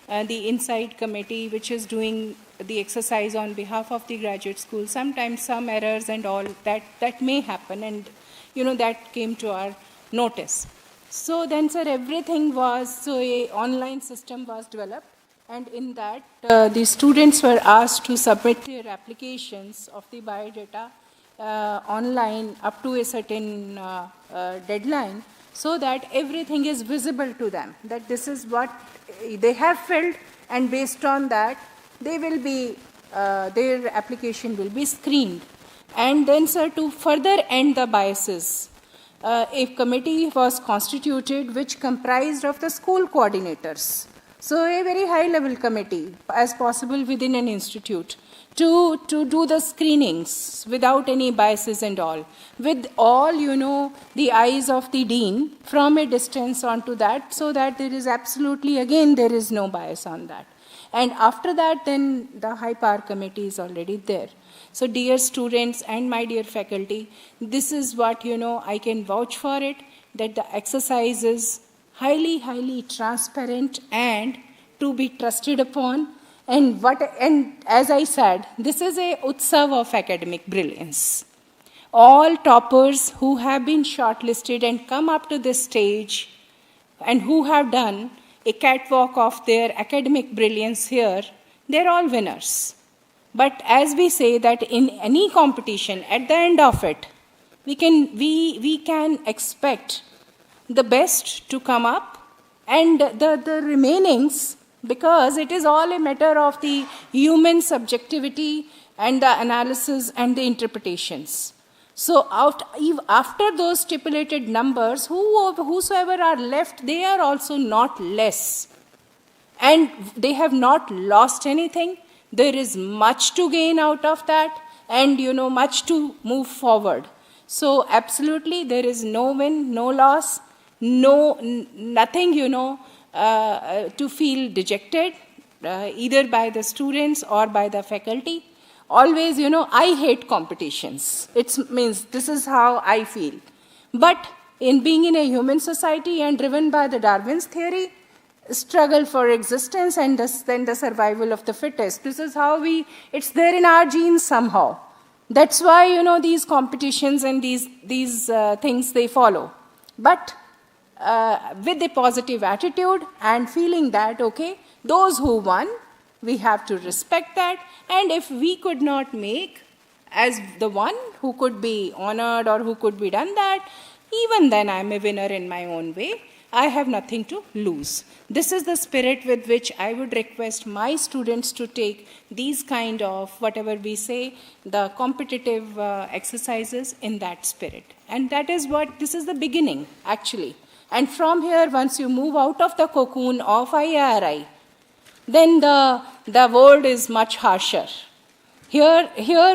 S18: the inside committee, which is doing the exercise on behalf of the graduate school, sometimes some errors and all that may happen, and that came to our notice. So then, sir, everything was, so a online system was developed, and in that the students were asked to submit their applications of the biodata online up to a certain deadline, so that everything is visible to them, that this is what they have filled, and based on that, they will be, their application will be screened. And then, sir, to further end the biases, a committee was constituted which comprised of the school coordinators. So a very high-level committee, as possible within an institute, to do the screenings without any biases and all, with all, the eyes of the dean from a distance onto that, so that there is absolutely, again, there is no bias on that. And after that, then the high power committee is already there. So dear students and my dear faculty, this is what, I can vouch for it, that the exercise is highly, highly transparent and to be trusted upon. And as I said, this is a utsav of academic brilliance. all toppers who have been shortlisted and come up to this stage and who have done a catwalk of their academic brilliance here, they're all winners. But as we say that in any competition, at the end of it, we can expect the best to come up and the remainings, because it is all a matter of the human subjectivity and the analysis and the interpretations. So after those stipulated numbers, whosoever are left, they are also not less. And they have not lost anything. There is much to gain out of that and, much to move forward. So absolutely, there is no win, no loss, nothing, to feel dejected, either by the students or by the faculty. Always, I hate competitions. It means this is how I feel. But in being in a human society and driven by the Darwin's theory, struggle for existence and then the survival of the fittest. This is how it's there in our genes somehow. That's why, these competitions and these things, they follow. But with a positive attitude and feeling that, okay, those who won, we have to respect that. And if we could not make as the one who could be honored or who could be done that, even then I'm a winner in my own way. I have nothing to lose. This is the spirit with which I would request my students to take these kind of, whatever we say, the competitive exercises in that spirit. And that is this is the beginning, actually. And from here, once you move out of the cocoon of ICAR, then the world is much harsher. Here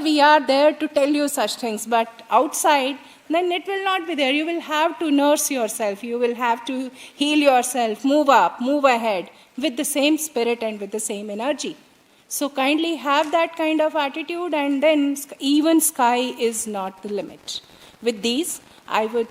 S18: we are there to tell you such things, but outside, then it will not be there. You will have to nurse yourself. You will have to heal yourself, move up, move ahead with the same spirit and with the same energy. So kindly have that kind of attitude, and then even sky is not the limit. With these, I would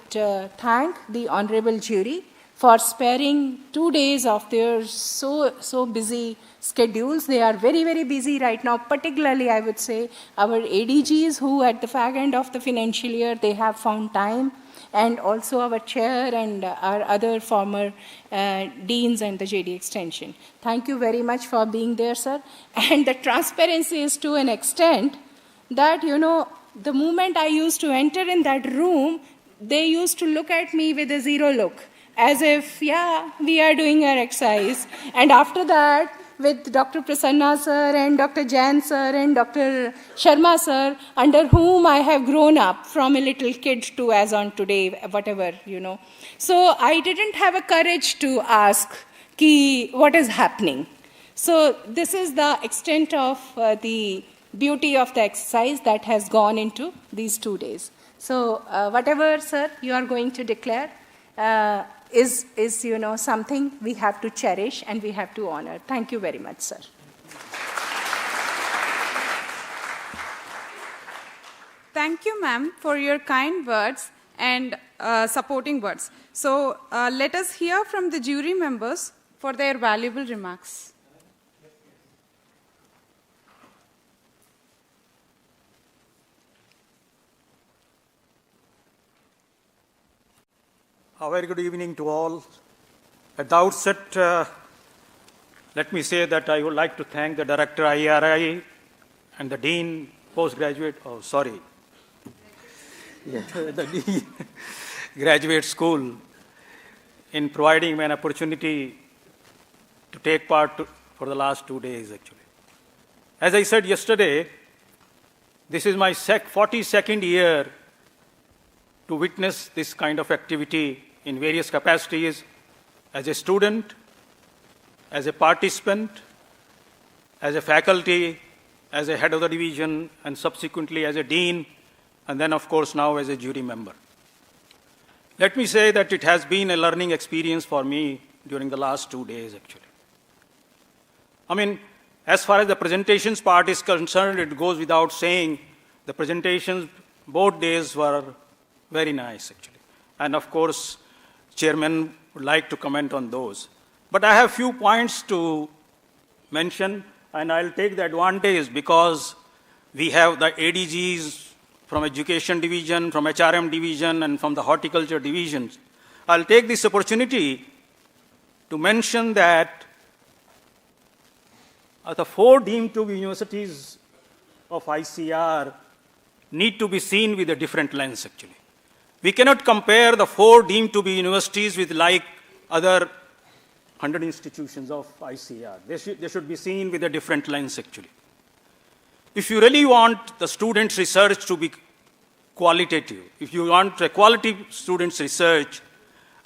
S18: thank the honorable jury for sparing 2 days of their so busy schedules. They are very, very busy right now, particularly I would say our ADGs who at the fag end of the financial year, they have found time, and also our chair and our other former deans and the JD extension. Thank you very much for being there, sir. And the transparency is to an extent that, the moment I used to enter in that room, they used to look at me with a zero look, as if, yeah, we are doing our exercise. And after that, with Dr. Prasanna sir and Dr. Jain sir and Dr. Sharma sir, under whom I have grown up from a little kid to as on today, whatever, So I didn't have a courage to ask, what is happening? So this is the extent of the beauty of the exercise that has gone into these 2 days. So whatever, sir, you are going to declare is something we have to cherish and we have to honor. Thank you very much, sir.
S13: Thank you, ma'am, for your kind words and supporting words. So let us hear from the jury members for their valuable remarks.
S4: A very good evening to all. At the outset, let me say that I would like to thank the Director IRI and the Dean Postgraduate, the Dean Graduate School in providing me an opportunity to take part for the last 2 days, actually. As I said yesterday, this is my 42nd year to witness this kind of activity in various capacities, as a student, as a participant, as a faculty, as a head of the division, and subsequently as a dean, and then of course now as a jury member. Let me say that it has been a learning experience for me during the last 2 days, actually. As far as the presentations part is concerned, it goes without saying the presentations both days were very nice, actually. And of course, Chairman would like to comment on those. But I have few points to mention, and I'll take the advantage because we have the ADGs from education division, from HRM division, and from the horticulture divisions. I'll take this opportunity to mention that the 4 deemed to be universities of ICAR need to be seen with a different lens, actually. We cannot compare the 4 deemed to be universities with like other 100 institutions of ICAR. They should be seen with a different lens, actually. If you really want the students' research to be qualitative, if you want a quality students' research,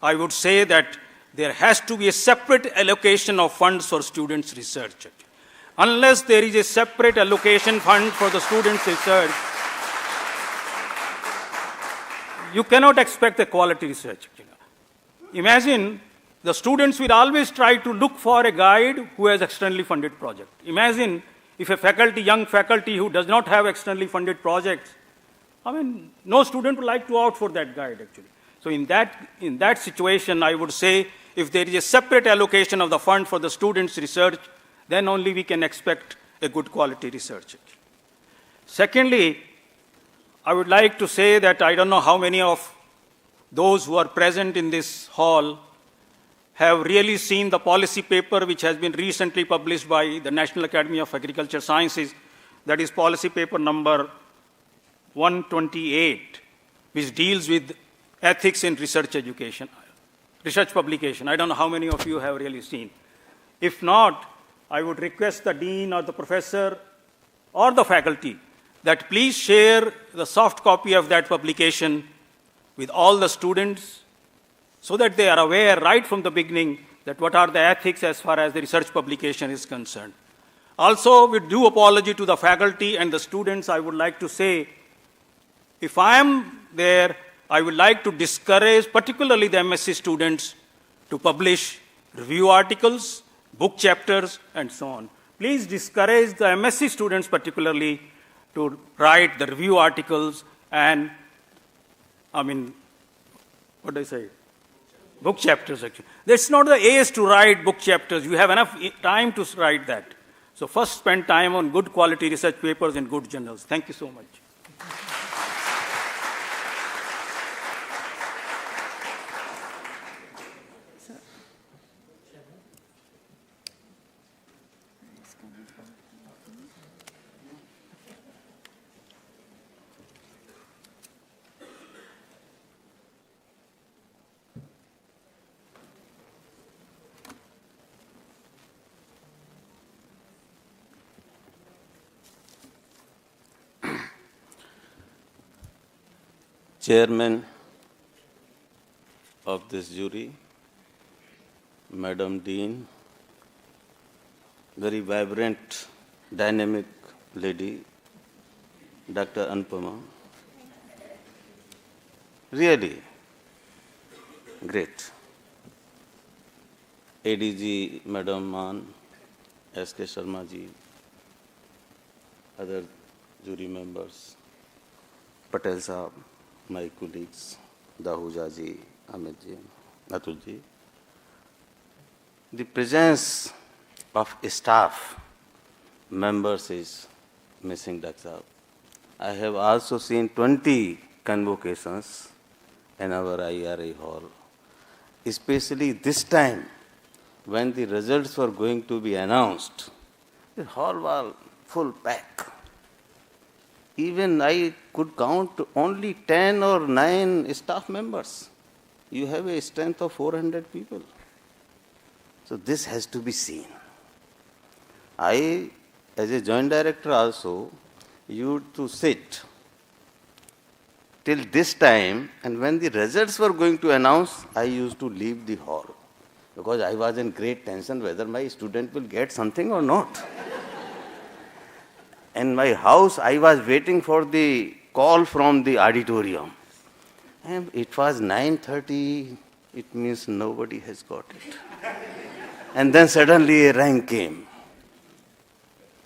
S4: I would say that there has to be a separate allocation of funds for students' research. Unless there is a separate allocation fund for the students' research, you cannot expect a quality research. Imagine the students will always try to look for a guide who has externally funded project. Imagine if a faculty, young faculty who does not have externally funded projects, no student would like to opt for that guide, actually. So in that situation, I would say if there is a separate allocation of the fund for the students' research, then only we can expect a good quality research. Secondly, I would like to say that I don't know how many of those who are present in this hall have really seen the policy paper which has been recently published by the National Academy of Agriculture Sciences, that is policy paper number 128, which deals with ethics in research education, research publication. I don't know how many of you have really seen. If not, I would request the dean or the professor or the faculty that please share the soft copy of that publication with all the students so that they are aware right from the beginning that what are the ethics as far as the research publication is concerned. Also, with due apology to the faculty and the students, I would like to say, if I am there, I would like to discourage particularly the MSc students to publish review articles, book chapters, and so on. Please discourage the MSc students particularly to write the review articles and, what do I say? Book chapters, actually. That's not the age to write book chapters. You have enough time to write that. So first spend time on good quality research papers in good journals. Thank you so much.
S12: Chairman of this jury, Madam Dean, very vibrant, dynamic lady, Dr. Anupama. Really great. ADG, Madam Man, S.K. Sharma ji, other jury members, Patel Saab, my colleagues, Dahuja ji, Amit ji, Atul ji. The presence of staff members is missing, Dr. Saab. I have also seen 20 convocations in our IRA hall, especially this time when the results were going to be announced. The hall was full pack. Even I could count only 10 or 9 staff members. You have a strength of 400 people. So this has to be seen. I, as a joint director also, used to sit till this time, and when the results were going to announce, I used to leave the hall because I was in great tension whether my student will get something or not. In my house, I was waiting for the call from the auditorium. And it was 9:30, it means nobody has got it. And then suddenly a rank came.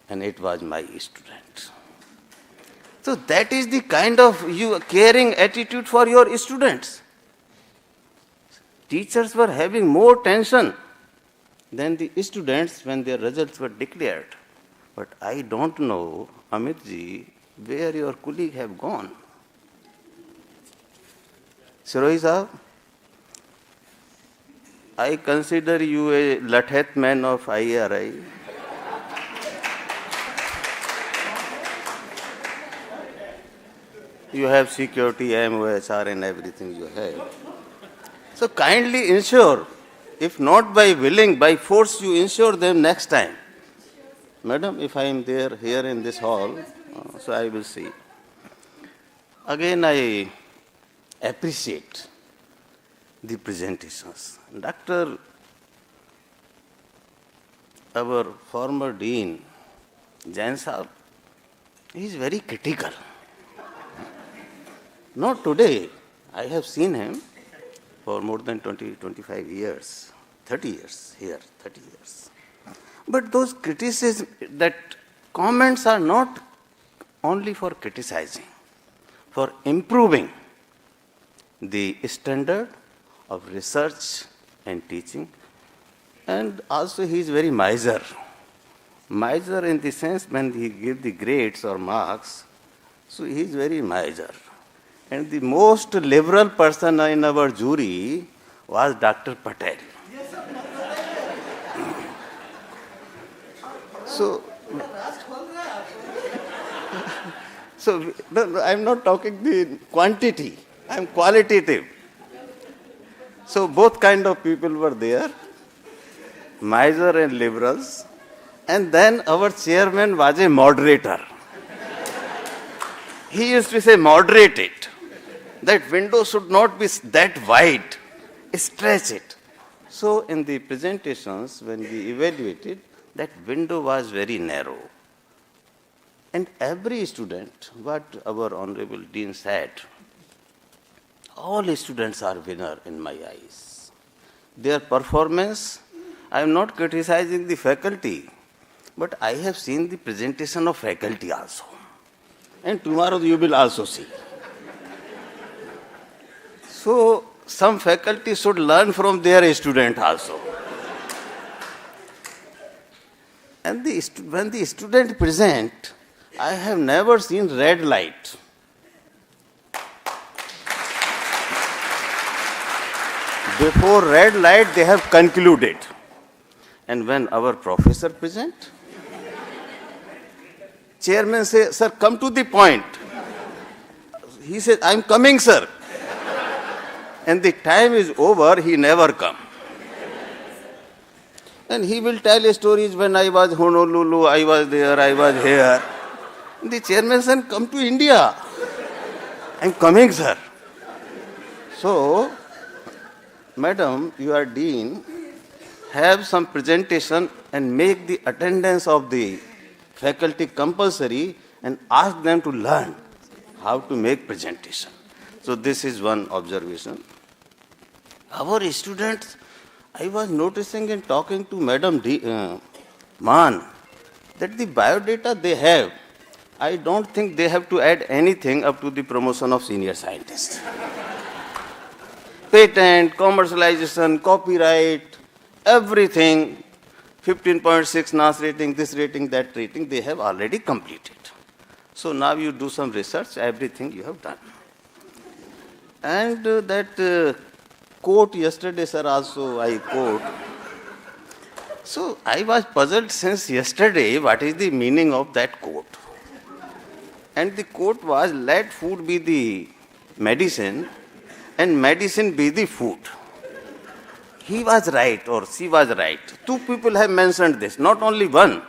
S12: And it was my student. So that is the kind of caring attitude for your students. Teachers were having more tension than the students when their results were declared. But I don't know, Amit ji, where your colleagues have gone. Sirohi Sahab, I consider you a Lathet man of IRI. You have security, MOHR and everything you have. So kindly ensure, if not by willing, by force you ensure them next time. Madam, if I am there here in this hall, so I will see. Again, I appreciate the presentations. Dr. Our former Dean, Jain Sahab, he is very critical. Not today. I have seen him for more than 20, 25 years, 30 years here, 30 years. But those criticisms, that comments are not only for criticizing, for improving the standard of research and teaching. And also he is very miser. Miser in the sense when he gives the grades or marks, so he is very miser. And the most liberal person in our jury was Dr. Patel. So no, I'm not talking the quantity, I'm qualitative. So both kind of people were there, miser and liberals. And then our chairman was a moderator. He used to say, moderate it. That window should not be that wide. Stretch it. So in the presentations, when we evaluated, that window was very narrow. And every student, what our Honorable Dean said, all students are winner in my eyes. Their performance, I am not criticizing the faculty, but I have seen the presentation of faculty also. And tomorrow you will also see. So some faculty should learn from their student also. And when the student present, I have never seen red light. Before red light, they have concluded. And when our professor present, chairman say, sir, come to the point. He says, I'm coming, sir. And the time is over, he never come. And he will tell stories when I was Honolulu, I was there, I was here. And the chairman said, come to India. I'm coming, sir. So, madam, you are dean, have some presentation and make the attendance of the faculty compulsory and ask them to learn how to make presentation. So this is one observation. Our students, I was noticing and talking to Madam Man that the biodata they have, I don't think they have to add anything up to the promotion of senior scientists. Patent, commercialization, copyright, everything, 15.6 NAS rating, this rating, that rating, they have already completed. So now you do some research, everything you have done. And that quote yesterday, sir, also I quote. So I was puzzled since yesterday, what is the meaning of that quote? And the quote was, let food be the medicine and medicine be the food. He was right or she was right. Two people have mentioned this, not only one.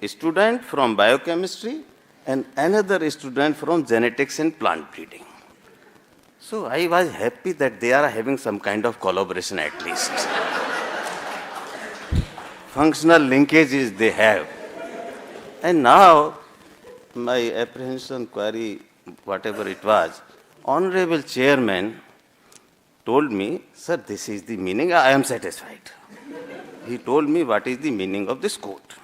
S12: A student from biochemistry and another student from genetics and plant breeding. So I was happy that they are having some kind of collaboration at least. Functional linkages they have. And now, my apprehension query, whatever it was, Honorable Chairman told me, sir, this is the meaning, I am satisfied. He told me what is the meaning of this quote.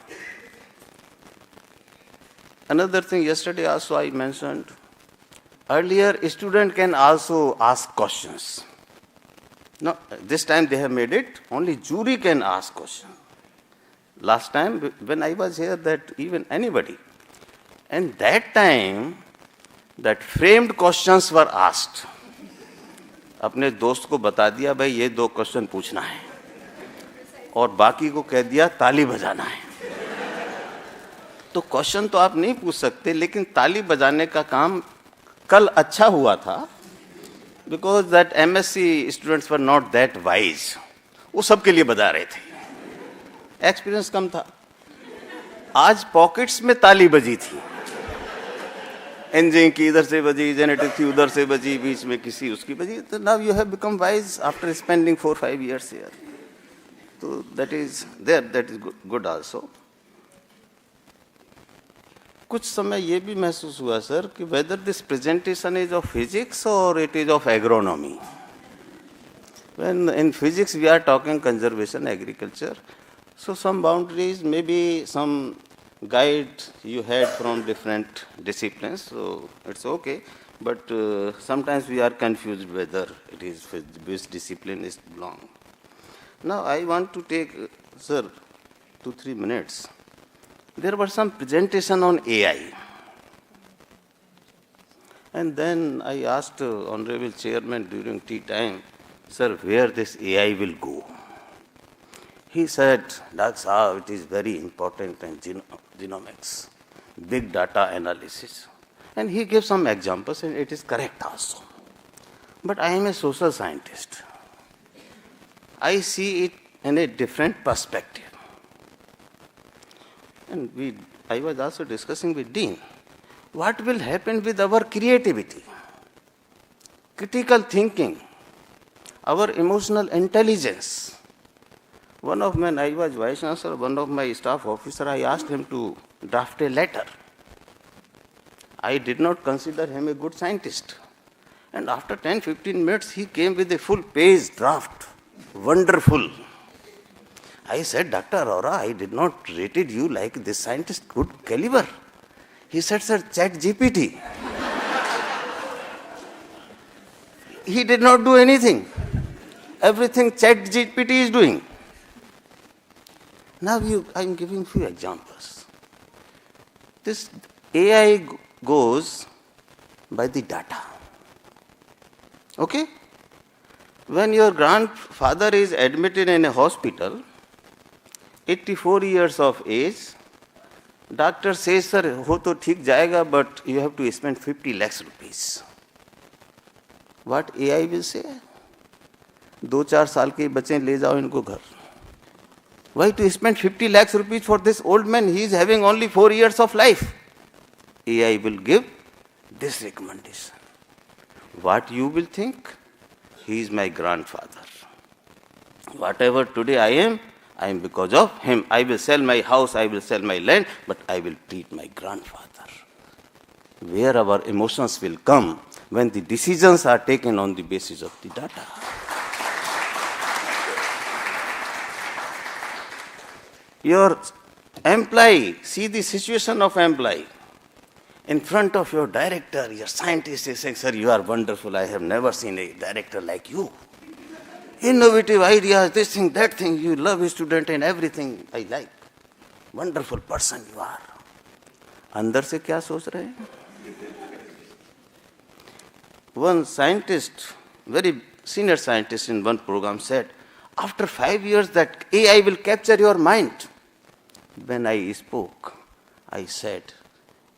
S12: Another thing, yesterday also I mentioned, earlier a student can also ask questions. No, this time they have made it, only jury can ask questions. Last time when I was here, that even anybody. And that time, that framed questions were asked. अपने दोस्त को बता दिया भाई ये 2 question पूछना है, और बाकी को कह दिया ताली बजाना है। तो क्वेश्चन तो आप नहीं पूछ सकते, लेकिन ताली बजाने का काम कल अच्छा हुआ था, because that MSc students were not that wise, वो सबके लिए बजा रहे थे, एक्सपीरियंस कम था। आज पॉकेट्स में ताली बजी थी, इंजीनियरिंग की इधर से बजी, जेनेटिक थी उधर से बजी, बीच में किसी उसकी बजी। तो now you have become wise after spending 4-5 years here. तो that is there, that is good also. कुछ समय ये भी महसूस हुआ सर कि whether this presentation is of physics और it is of agronomy. When in physics we are talking conservation, agriculture, so some boundaries, maybe some guide you had from different disciplines, so it's okay, but sometimes we are confused whether it is which discipline is belong. Now I want to take, sir, 2-3 minutes. There were some presentation on AI. And then I asked Honorable Chairman during tea time, sir, where this AI will go? He said, Dr. Saab, it is very important in genomics, big data analysis. And he gave some examples, and it is correct also. But I am a social scientist. I see it in a different perspective. And I was also discussing with Dean, what will happen with our creativity, critical thinking, our emotional intelligence. When I was Vice Chancellor, one of my staff officer, I asked him to draft a letter. I did not consider him a good scientist. And after 10-15 minutes, he came with a full page draft. Wonderful. I said, Dr. Arora, I did not rated you like this scientist, good caliber. He said, sir, ChatGPT. He did not do anything. Everything ChatGPT is doing. Now I'm giving few examples. This AI goes by the data. Okay? When your grandfather is admitted in a hospital, 84 years of age, doctor says, sir, ho to theek jayega, but you have to spend 50 lakhs rupees. What AI will say? 2-4 साल के बच्चे ले जाओ इनको घर. Why to spend 50 lakhs rupees for this old man? He is having only 4 years of life. AI will give this recommendation. What you will think? He is my grandfather. Whatever today I am because of him. I will sell my house, I will sell my land, but I will treat my grandfather. Where our emotions will come when the decisions are taken on the basis of the data. Your employee, see the situation of employee. In front of your director, your scientist is saying, sir, you are wonderful. I have never seen a director like you. Innovative ideas, this thing, that thing. You love a student and everything I like. Wonderful person you are. अंदर से क्या सोच रहे हैं? One scientist, very senior scientist in one program said, after 5 years that AI will capture your mind. When I spoke, I said,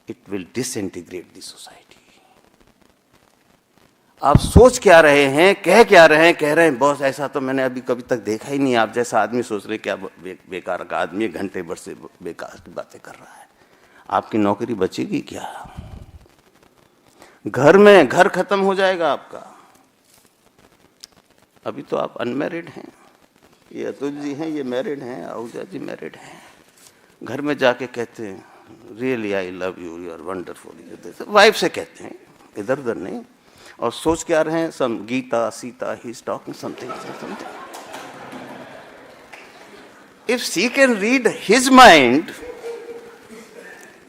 S12: it will disintegrate the society. आप सोच क्या रहे हैं, कह क्या रहे हैं, कह रहे हैं बॉस ऐसा तो मैंने अभी कभी तक देखा ही नहीं, आप जैसा आदमी सोच रहे क्या बेकार का आदमी घंटे भर से बेकार की बातें कर रहा है. आपकी नौकरी बचेगी क्या? घर में घर खत्म हो जाएगा आपका. अभी तो आप अनमैरिड हैं, ये अतुल जी हैं, ये मैरिड हैं, आहूजा जी मैरिड हैं. घर में जाके कहते हैं really I love you, you are wonderful. Wife से कहते हैं, इधर उधर नहीं. और सोच क्या रहे हैं, some Geeta Sita, he is talking something. If she can read his mind,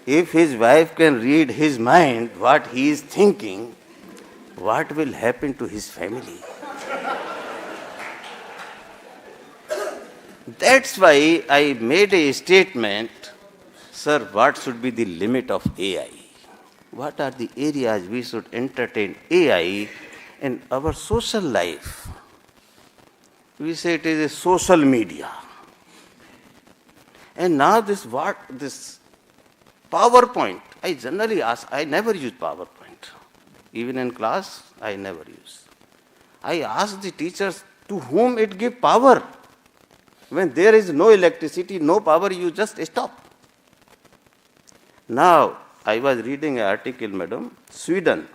S12: if his wife can read his mind, what he is thinking, what will happen to his family? That's why I made a statement, sir, what should be the limit of AI? What are the areas we should entertain AI In our social life, we say it is a social media. And now this PowerPoint, I generally ask, I never use PowerPoint. Even in class, I never use. I ask the teachers to whom it gives power. When there is no electricity, no power, you just stop. Now, I was reading an article, madam, Sweden,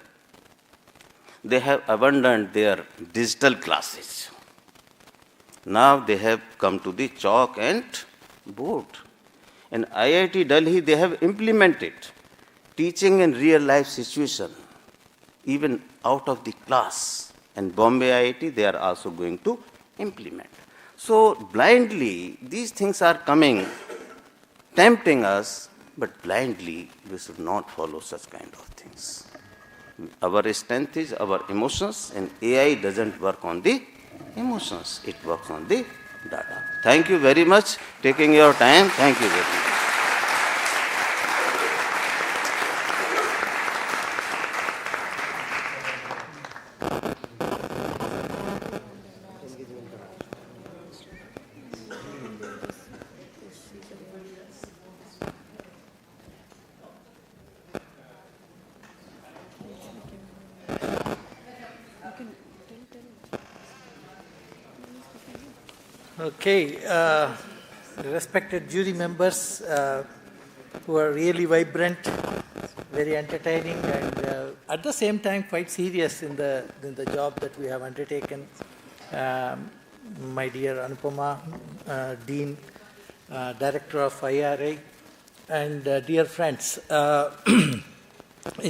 S12: they have abandoned their digital classes. Now they have come to the chalk and board. In IIT Delhi, they have implemented teaching in real life situation, even out of the class. And Bombay IIT, they are also going to implement. So blindly, these things are coming, tempting us, but blindly, we should not follow such kind of things. Our strength is our emotions, and AI doesn't work on the emotions, it works on the data. Thank you very much taking your time. Thank you very much.
S19: Okay, respected jury members who are really vibrant, very entertaining, and at the same time quite serious in the job that we have undertaken. My dear Anupama, Dean, Director of IRA, and dear friends,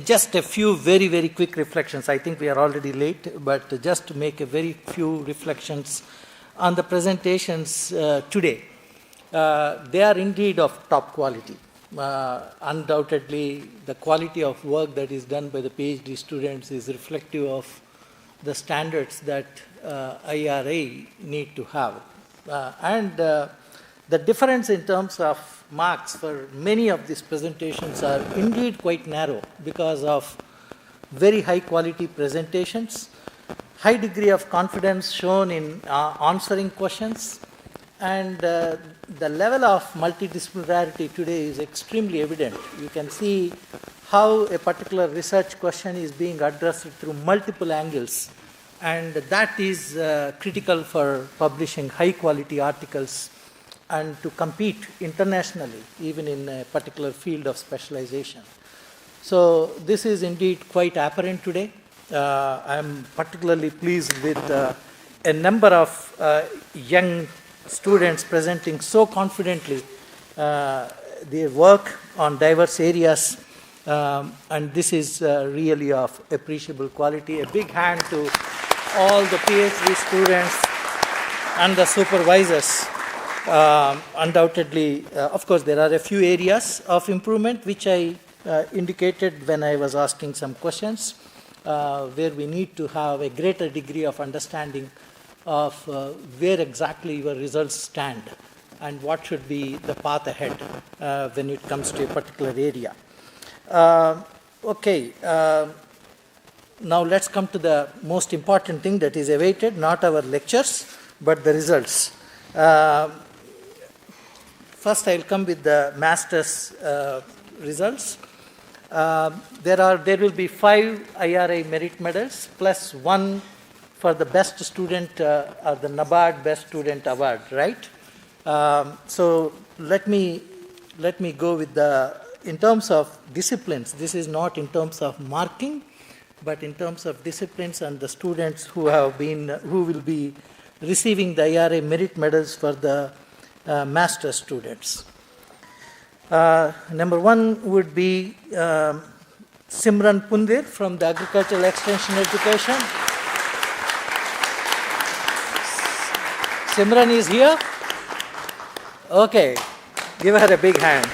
S19: just a few very, very quick reflections. I think we are already late, but just to make a very few reflections on the presentations today. They are indeed of top quality. Undoubtedly, the quality of work that is done by the PhD students is reflective of the standards that IRA need to have. And the difference in terms of marks for many of these presentations are indeed quite narrow because of very high quality presentations, high degree of confidence shown in answering questions, and the level of multidisciplinarity today is extremely evident. You can see how a particular research question is being addressed through multiple angles, and that is critical for publishing high quality articles and to compete internationally, even in a particular field of specialization. So this is indeed quite apparent today. I am particularly pleased with a number of young students presenting so confidently their work on diverse areas, and this is really of appreciable quality. A big hand to all the PhD students and the supervisors. Undoubtedly, of course, there are a few areas of improvement which I indicated when I was asking some questions, where we need to have a greater degree of understanding of where exactly your results stand and what should be the path ahead when it comes to a particular area. Okay, now let's come to the most important thing that is awaited, not our lectures, but the results. First, I'll come with the master's results. There will be 5 IRA merit medals plus 1 for the best student or the NABARD Best Student Award, right? So let me go with in terms of disciplines. This is not in terms of marking, but in terms of disciplines and the students who will be receiving the IRA merit medals for the master students. Number 1 would be Simran Pundir from the Agricultural Extension Education. Simran is here? Okay, give her a big hand.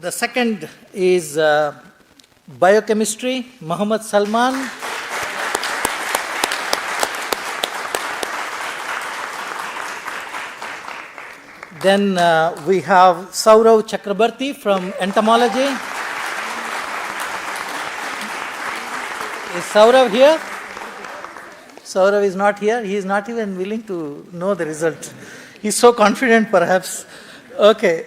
S19: The second is Biochemistry, Muhammad Salman. Then we have Saurav Chakrabarti from entomology. Is Saurav here? Saurav is not here. He is not even willing to know the result. He is so confident, perhaps. Okay.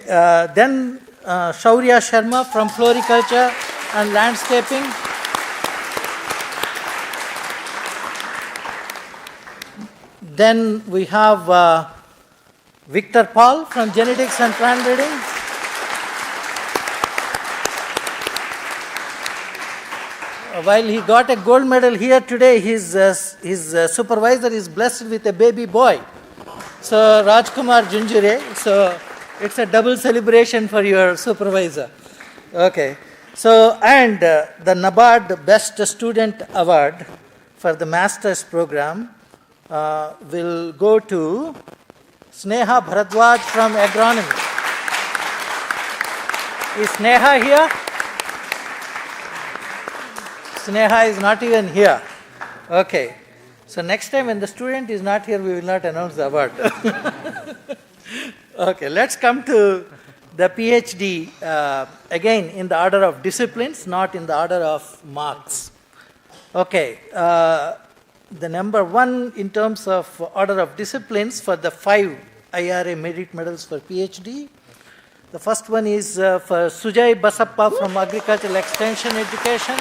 S19: Then Shaurya Sharma from floriculture and landscaping. Then we have Victor Paul from genetics and plant breeding. While he got a gold medal here today, his supervisor is blessed with a baby boy. So Rajkumar Junjure. So it's a double celebration for your supervisor. Okay. So and the NABARD Best Student Award for the Master's Program will go to Sneha Bharadwaj from agronomy. Is Sneha here? Sneha is not even here. Okay. So next time when the student is not here, we will not announce the award. Okay, let's come to the PhD, again in the order of disciplines, not in the order of marks. Okay, the number one in terms of order of disciplines for the 5 IRA merit medals for PhD. The first one is for Sujay Basappa from Agricultural Extension Education.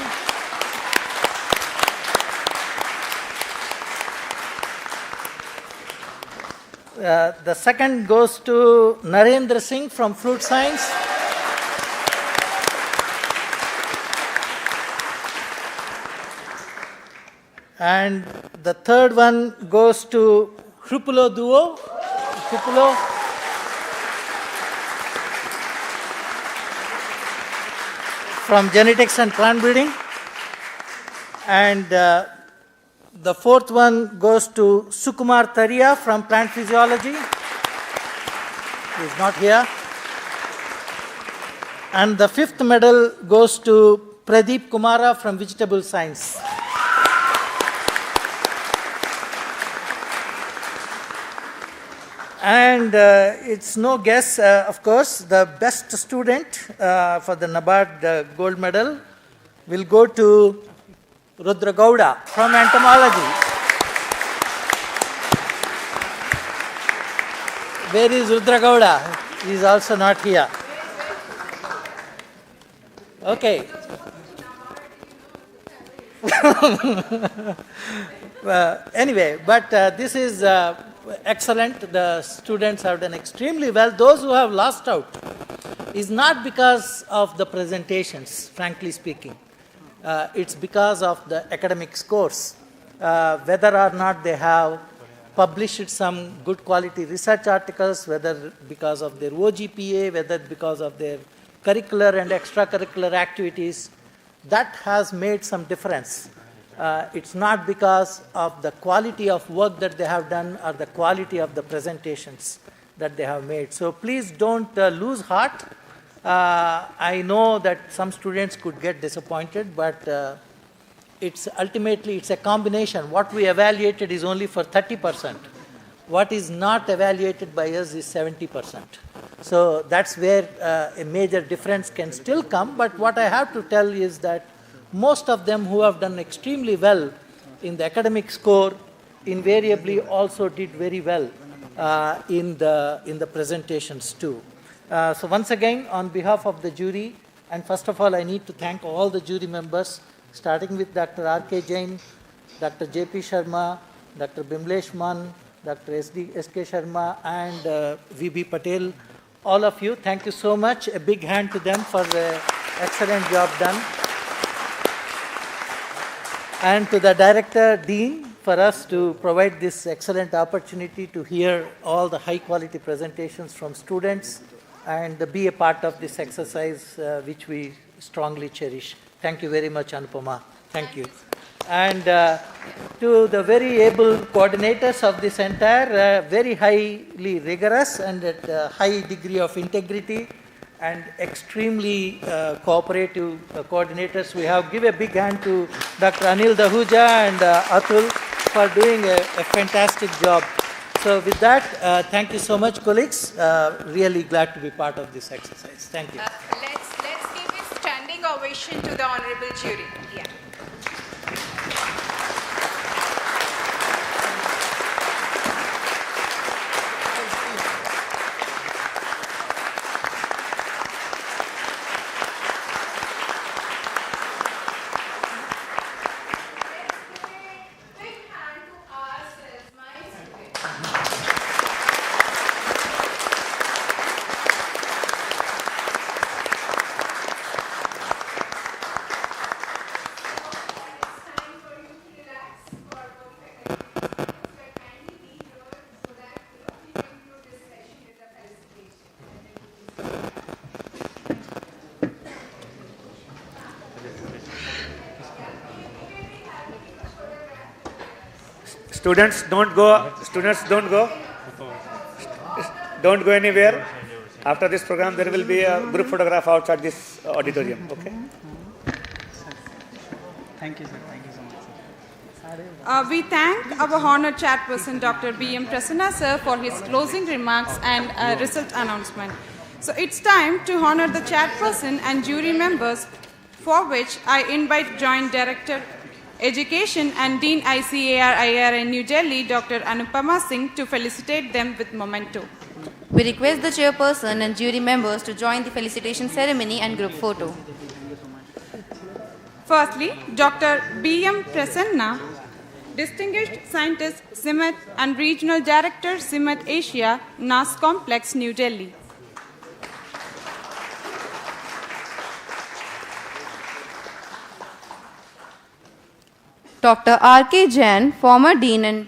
S19: The second goes to Narendra Singh from Fruit Science. And the third one goes to Hrupulo Duo. Hrupulo. From Genetics and Plant Breeding. And the fourth one goes to Sukumar Taria from Plant Physiology. He is not here. And the fifth medal goes to Pradeep Kumara from Vegetable Science. And it's no guess, of course, the best student for the NABARD gold medal will go to Rudra Gowda from entomology. Where is Rudra Gowda? He is also not here. Okay. Anyway, but this is excellent. The students have done extremely well. Those who have lost out is not because of the presentations, frankly speaking. It's because of the academic scores. Whether or not they have published some good quality research articles, whether because of their OGPA, whether because of their curricular and extracurricular activities, that has made some difference. It's not because of the quality of work that they have done or the quality of the presentations that they have made. So please don't lose heart. I know that some students could get disappointed, but it's ultimately it's a combination. What we evaluated is only for 30%. What is not evaluated by us is 70%. So that's where a major difference can still come. But what I have to tell is that most of them who have done extremely well in the academic score invariably also did very well in the presentations too. So once again, on behalf of the jury, and first of all, I need to thank all the jury members, starting with Dr. R.K. Jain, Dr. J.P. Sharma, Dr. Bimlesh Mann, Dr. S.K. Sharma, and V.B. Patel. All of you, thank you so much. A big hand to them for the excellent job done. And to the Director, Dean, for us to provide this excellent opportunity to hear all the high quality presentations from students and be a part of this exercise which we strongly cherish. Thank you very much, Anupama. Thank you. And to the very able coordinators of this entire, very highly rigorous and at a high degree of integrity and extremely cooperative coordinators, we have give a big hand to Dr. Anil Dahuja and Atul for doing a fantastic job. So with that, thank you so much, colleagues. Really glad to be part of this exercise. Thank you.
S18: Let's give a standing ovation to the honorable jury. Yeah.
S17: Students, don't go. Students, don't go. Don't go anywhere. After this program, there will be a group photograph outside this auditorium. Okay.
S10: Thank you, sir. Thank you so much, sir.
S20: We thank our honored chairperson, Dr. B.M. Prasanna, sir, for his closing remarks and result announcement. So it's time to honor the chairperson and jury members, for which I invite Joint Director, Education and Dean ICAR IRI New Delhi, Dr. Anupama Singh, to felicitate them with memento.
S16: We request the chairperson and jury members to join the felicitation ceremony and group photo.
S20: Firstly, Dr. B.M. Prasanna, Distinguished Scientist, CIMET and Regional Director, CIMET Asia, NAS Complex, New Delhi.
S16: Dr. R.K. Jain, former Dean and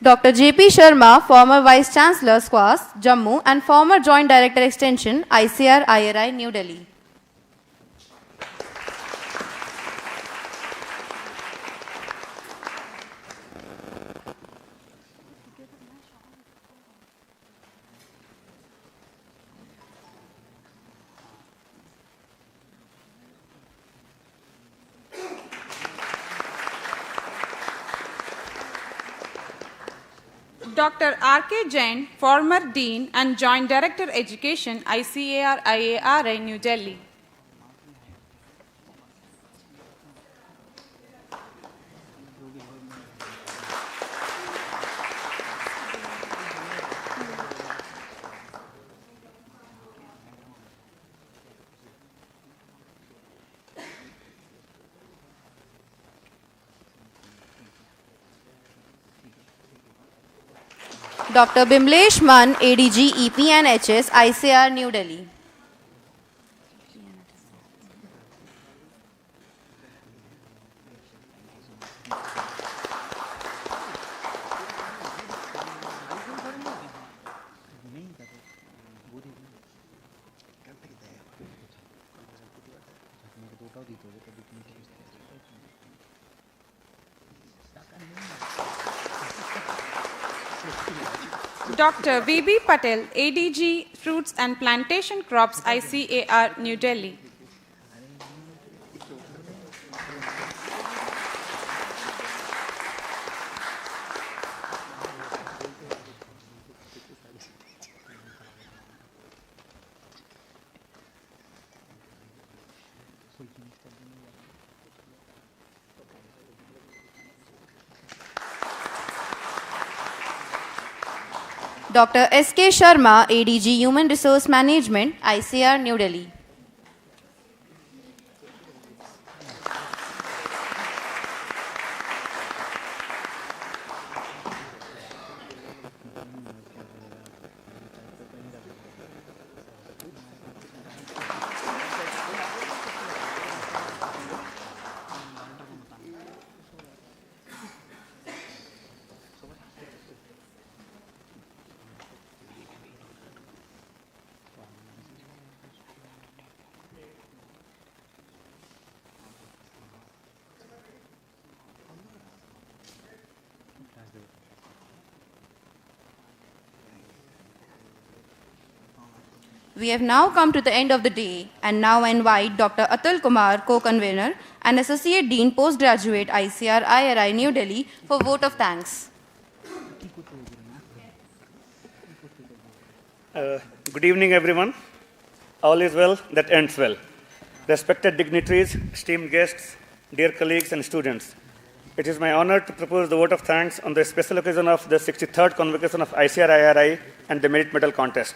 S16: Dr. J.P. Sharma, former Vice Chancellor, SQUAS, Jammu, and former Joint Director Extension, ICAR IRI, New Delhi.
S20: Dr. R.K. Jain, former Dean and Joint Director Education, ICAR IARI, New Delhi.
S16: Dr. Bimlesh Man, ADG, EP and HS, ICAR, New Delhi.
S20: Dr. V.B. Patel, ADG, Fruits and Plantation Crops, ICAR, New Delhi.
S16: Dr. S.K. Sharma, ADG, Human Resource Management, ICAR, New Delhi. We have now come to the end of the day, and now I invite Dr. Atul Kumar, co-convener and Associate Dean, Postgraduate, ICAR, IRI, New Delhi, for vote of thanks.
S17: Good evening, everyone. All is well that ends well. Respected dignitaries, esteemed guests, dear colleagues and students, it is my honor to propose the vote of thanks on the special occasion of the 63rd Convocation of ICAR IRI and the Merit Medal Contest.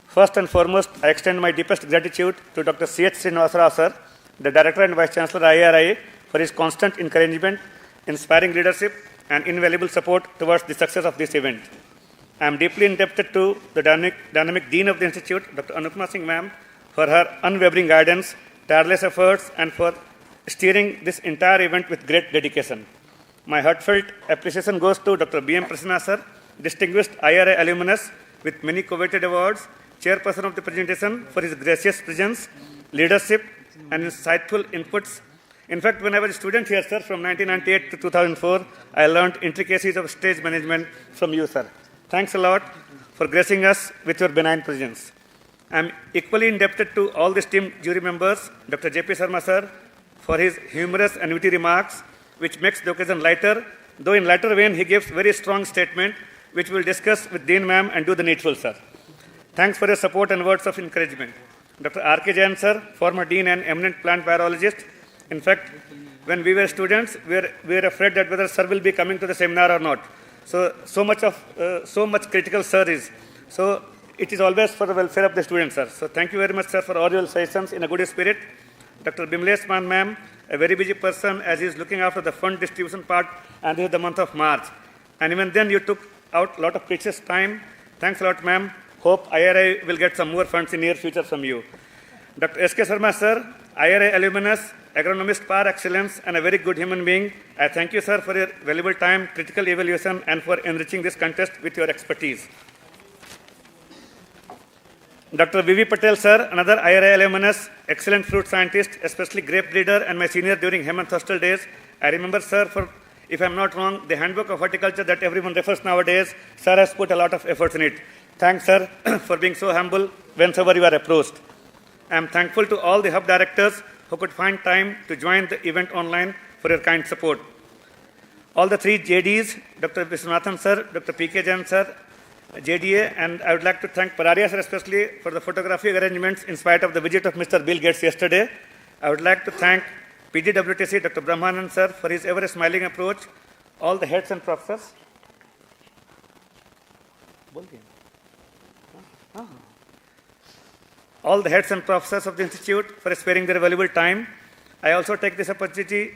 S17: First and foremost, I extend my deepest gratitude to Dr. C.H. Srinivasa Rao sir, the Director and Vice Chancellor IRI, for his constant encouragement, inspiring leadership, and invaluable support towards the success of this event. I am deeply indebted to the dynamic Dean of the Institute, Dr. Anupama Singh ma'am, for her unwavering guidance, tireless efforts, and for steering this entire event with great dedication. My heartfelt appreciation goes to Dr. B.M. Prasanna sir, distinguished IRI alumnus with many coveted awards, chairperson of the presentation, for his gracious presence, leadership, and insightful inputs. In fact, when I was a student here, sir, from 1998 to 2004, I learned intricacies of stage management from you, sir. Thanks a lot for gracing us with your benign presence. I am equally indebted to all the esteemed jury members, Dr. J.P. Sharma, sir, for his humorous and witty remarks, which makes the occasion lighter, though in lighter vein he gives very strong statement, which we will discuss with Dean ma'am and do the needful, sir. Thanks for your support and words of encouragement. Dr. R.K. Jain, sir, former dean and eminent plant biologist. In fact, when we were students, we were afraid that whether sir will be coming to the seminar or not. So much critical sir is. So it is always for the welfare of the students, sir. So thank you very much, sir, for all your suggestions in a good spirit. Dr. Bimlesh Man, ma'am, a very busy person as he is looking after the fund distribution part, and this is the month of March. And even then you took out a lot of precious time. Thanks a lot, ma'am. Hope IRI will get some more funds in near future from you. Dr. S.K. Sharma, sir, IRI alumnus, agronomist par excellence, and a very good human being. I thank you, sir, for your valuable time, critical evaluation, and for enriching this contest with your expertise. Dr. V.V. Patel, sir, another IRI alumnus, excellent fruit scientist, especially grape breeder, and my senior during Hemant hostel days. I remember, sir, for, if I'm not wrong, the handbook of horticulture that everyone refers nowadays, sir has put a lot of efforts in it. Thanks, sir, for being so humble whenever you are approached. I am thankful to all the hub directors who could find time to join the event online for your kind support. All the three JDs, Dr. Viswanathan, sir, Dr. P.K. Jain, sir, JDA, and I would like to thank Pararia, sir, especially for the photographic arrangements in spite of the visit of Mr. Bill Gates yesterday. I would like to thank PGWTC, Dr. Brahmanand, sir, for his ever-smiling approach, all the heads and professors. All the heads and professors of the Institute for sparing their valuable time. I also take this opportunity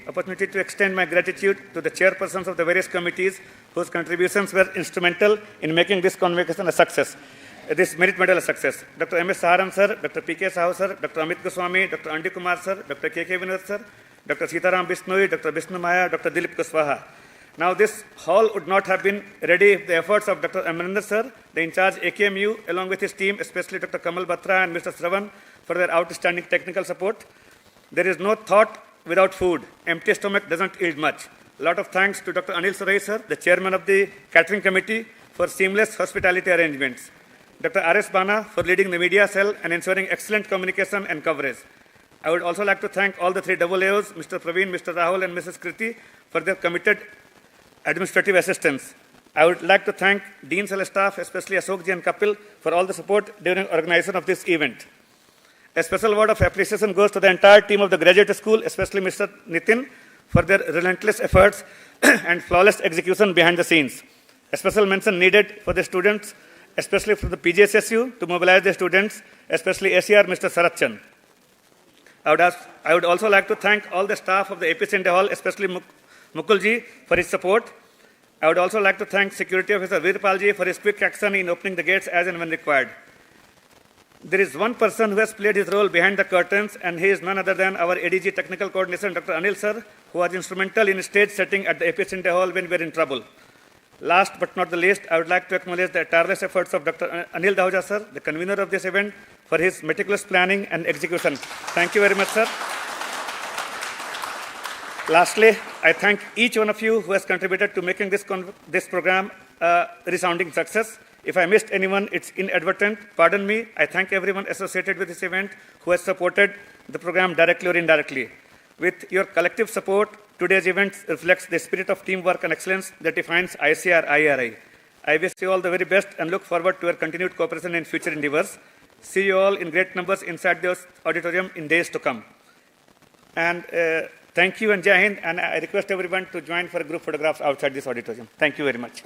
S17: to extend my gratitude to the chairpersons of the various committees whose contributions were instrumental in making this convocation a success, this merit medal a success. Dr. M.S. Saharan, sir, Dr. P.K. Sahu, sir, Dr. Amit Goswami, Dr. Andi Kumar, sir, Dr. K.K. Vinod, sir, Dr. Sitaram Bishnoi, Dr. Vishnu Maya, Dr. Dilip Kushwaha. Now, this hall would not have been ready if the efforts of Dr. Amrinder, sir, the in-charge AKMU, along with his team, especially Dr. Kamal Batra and Mr. Sravan, for their outstanding technical support. There is no thought without food. Empty stomach doesn't yield much. A lot of thanks to Dr. Anil Surai, sir, the chairman of the catering committee, for seamless hospitality arrangements. Dr. R.S. Bana for leading the media cell and ensuring excellent communication and coverage. I would also like to thank all the three AAs, Mr. Praveen, Mr. Rahul, and Mrs. Kriti, for their committed administrative assistance. I would like to thank Dean's and staff, especially Ashokji and Kapil, for all the support during organization of this event. A special word of appreciation goes to the entire team of the graduate school, especially Mr. Nitin, for their relentless efforts and flawless execution behind the scenes. A special mention needed for the students, especially for the PGSSU, to mobilize the students, especially ACR, Mr. Saratchan. I would also like to thank all the staff of the AP Center Hall, especially Mukulji, for his support. I would also like to thank Security Officer Virpalji for his quick action in opening the gates as and when required. There is one person who has played his role behind the curtains, and he is none other than our ADG Technical Coordination, Dr. Anil, sir, who was instrumental in stage setting at the AP Center Hall when we were in trouble. Last but not the least, I would like to acknowledge the tireless efforts of Dr. Anil Dahuja, sir, the convener of this event, for his meticulous planning and execution. Thank you very much, sir. Lastly, I thank each one of you who has contributed to making this program a resounding success. If I missed anyone, it's inadvertent. Pardon me. I thank everyone associated with this event who has supported the program directly or indirectly. With your collective support, today's event reflects the spirit of teamwork and excellence that defines ICAR IRI. I wish you all the very best and look forward to your continued cooperation in future endeavors. See you all in great numbers inside the auditorium in days to come. And thank you and Jai Hind, and I request everyone to join for a group photographs outside this auditorium. Thank you very much.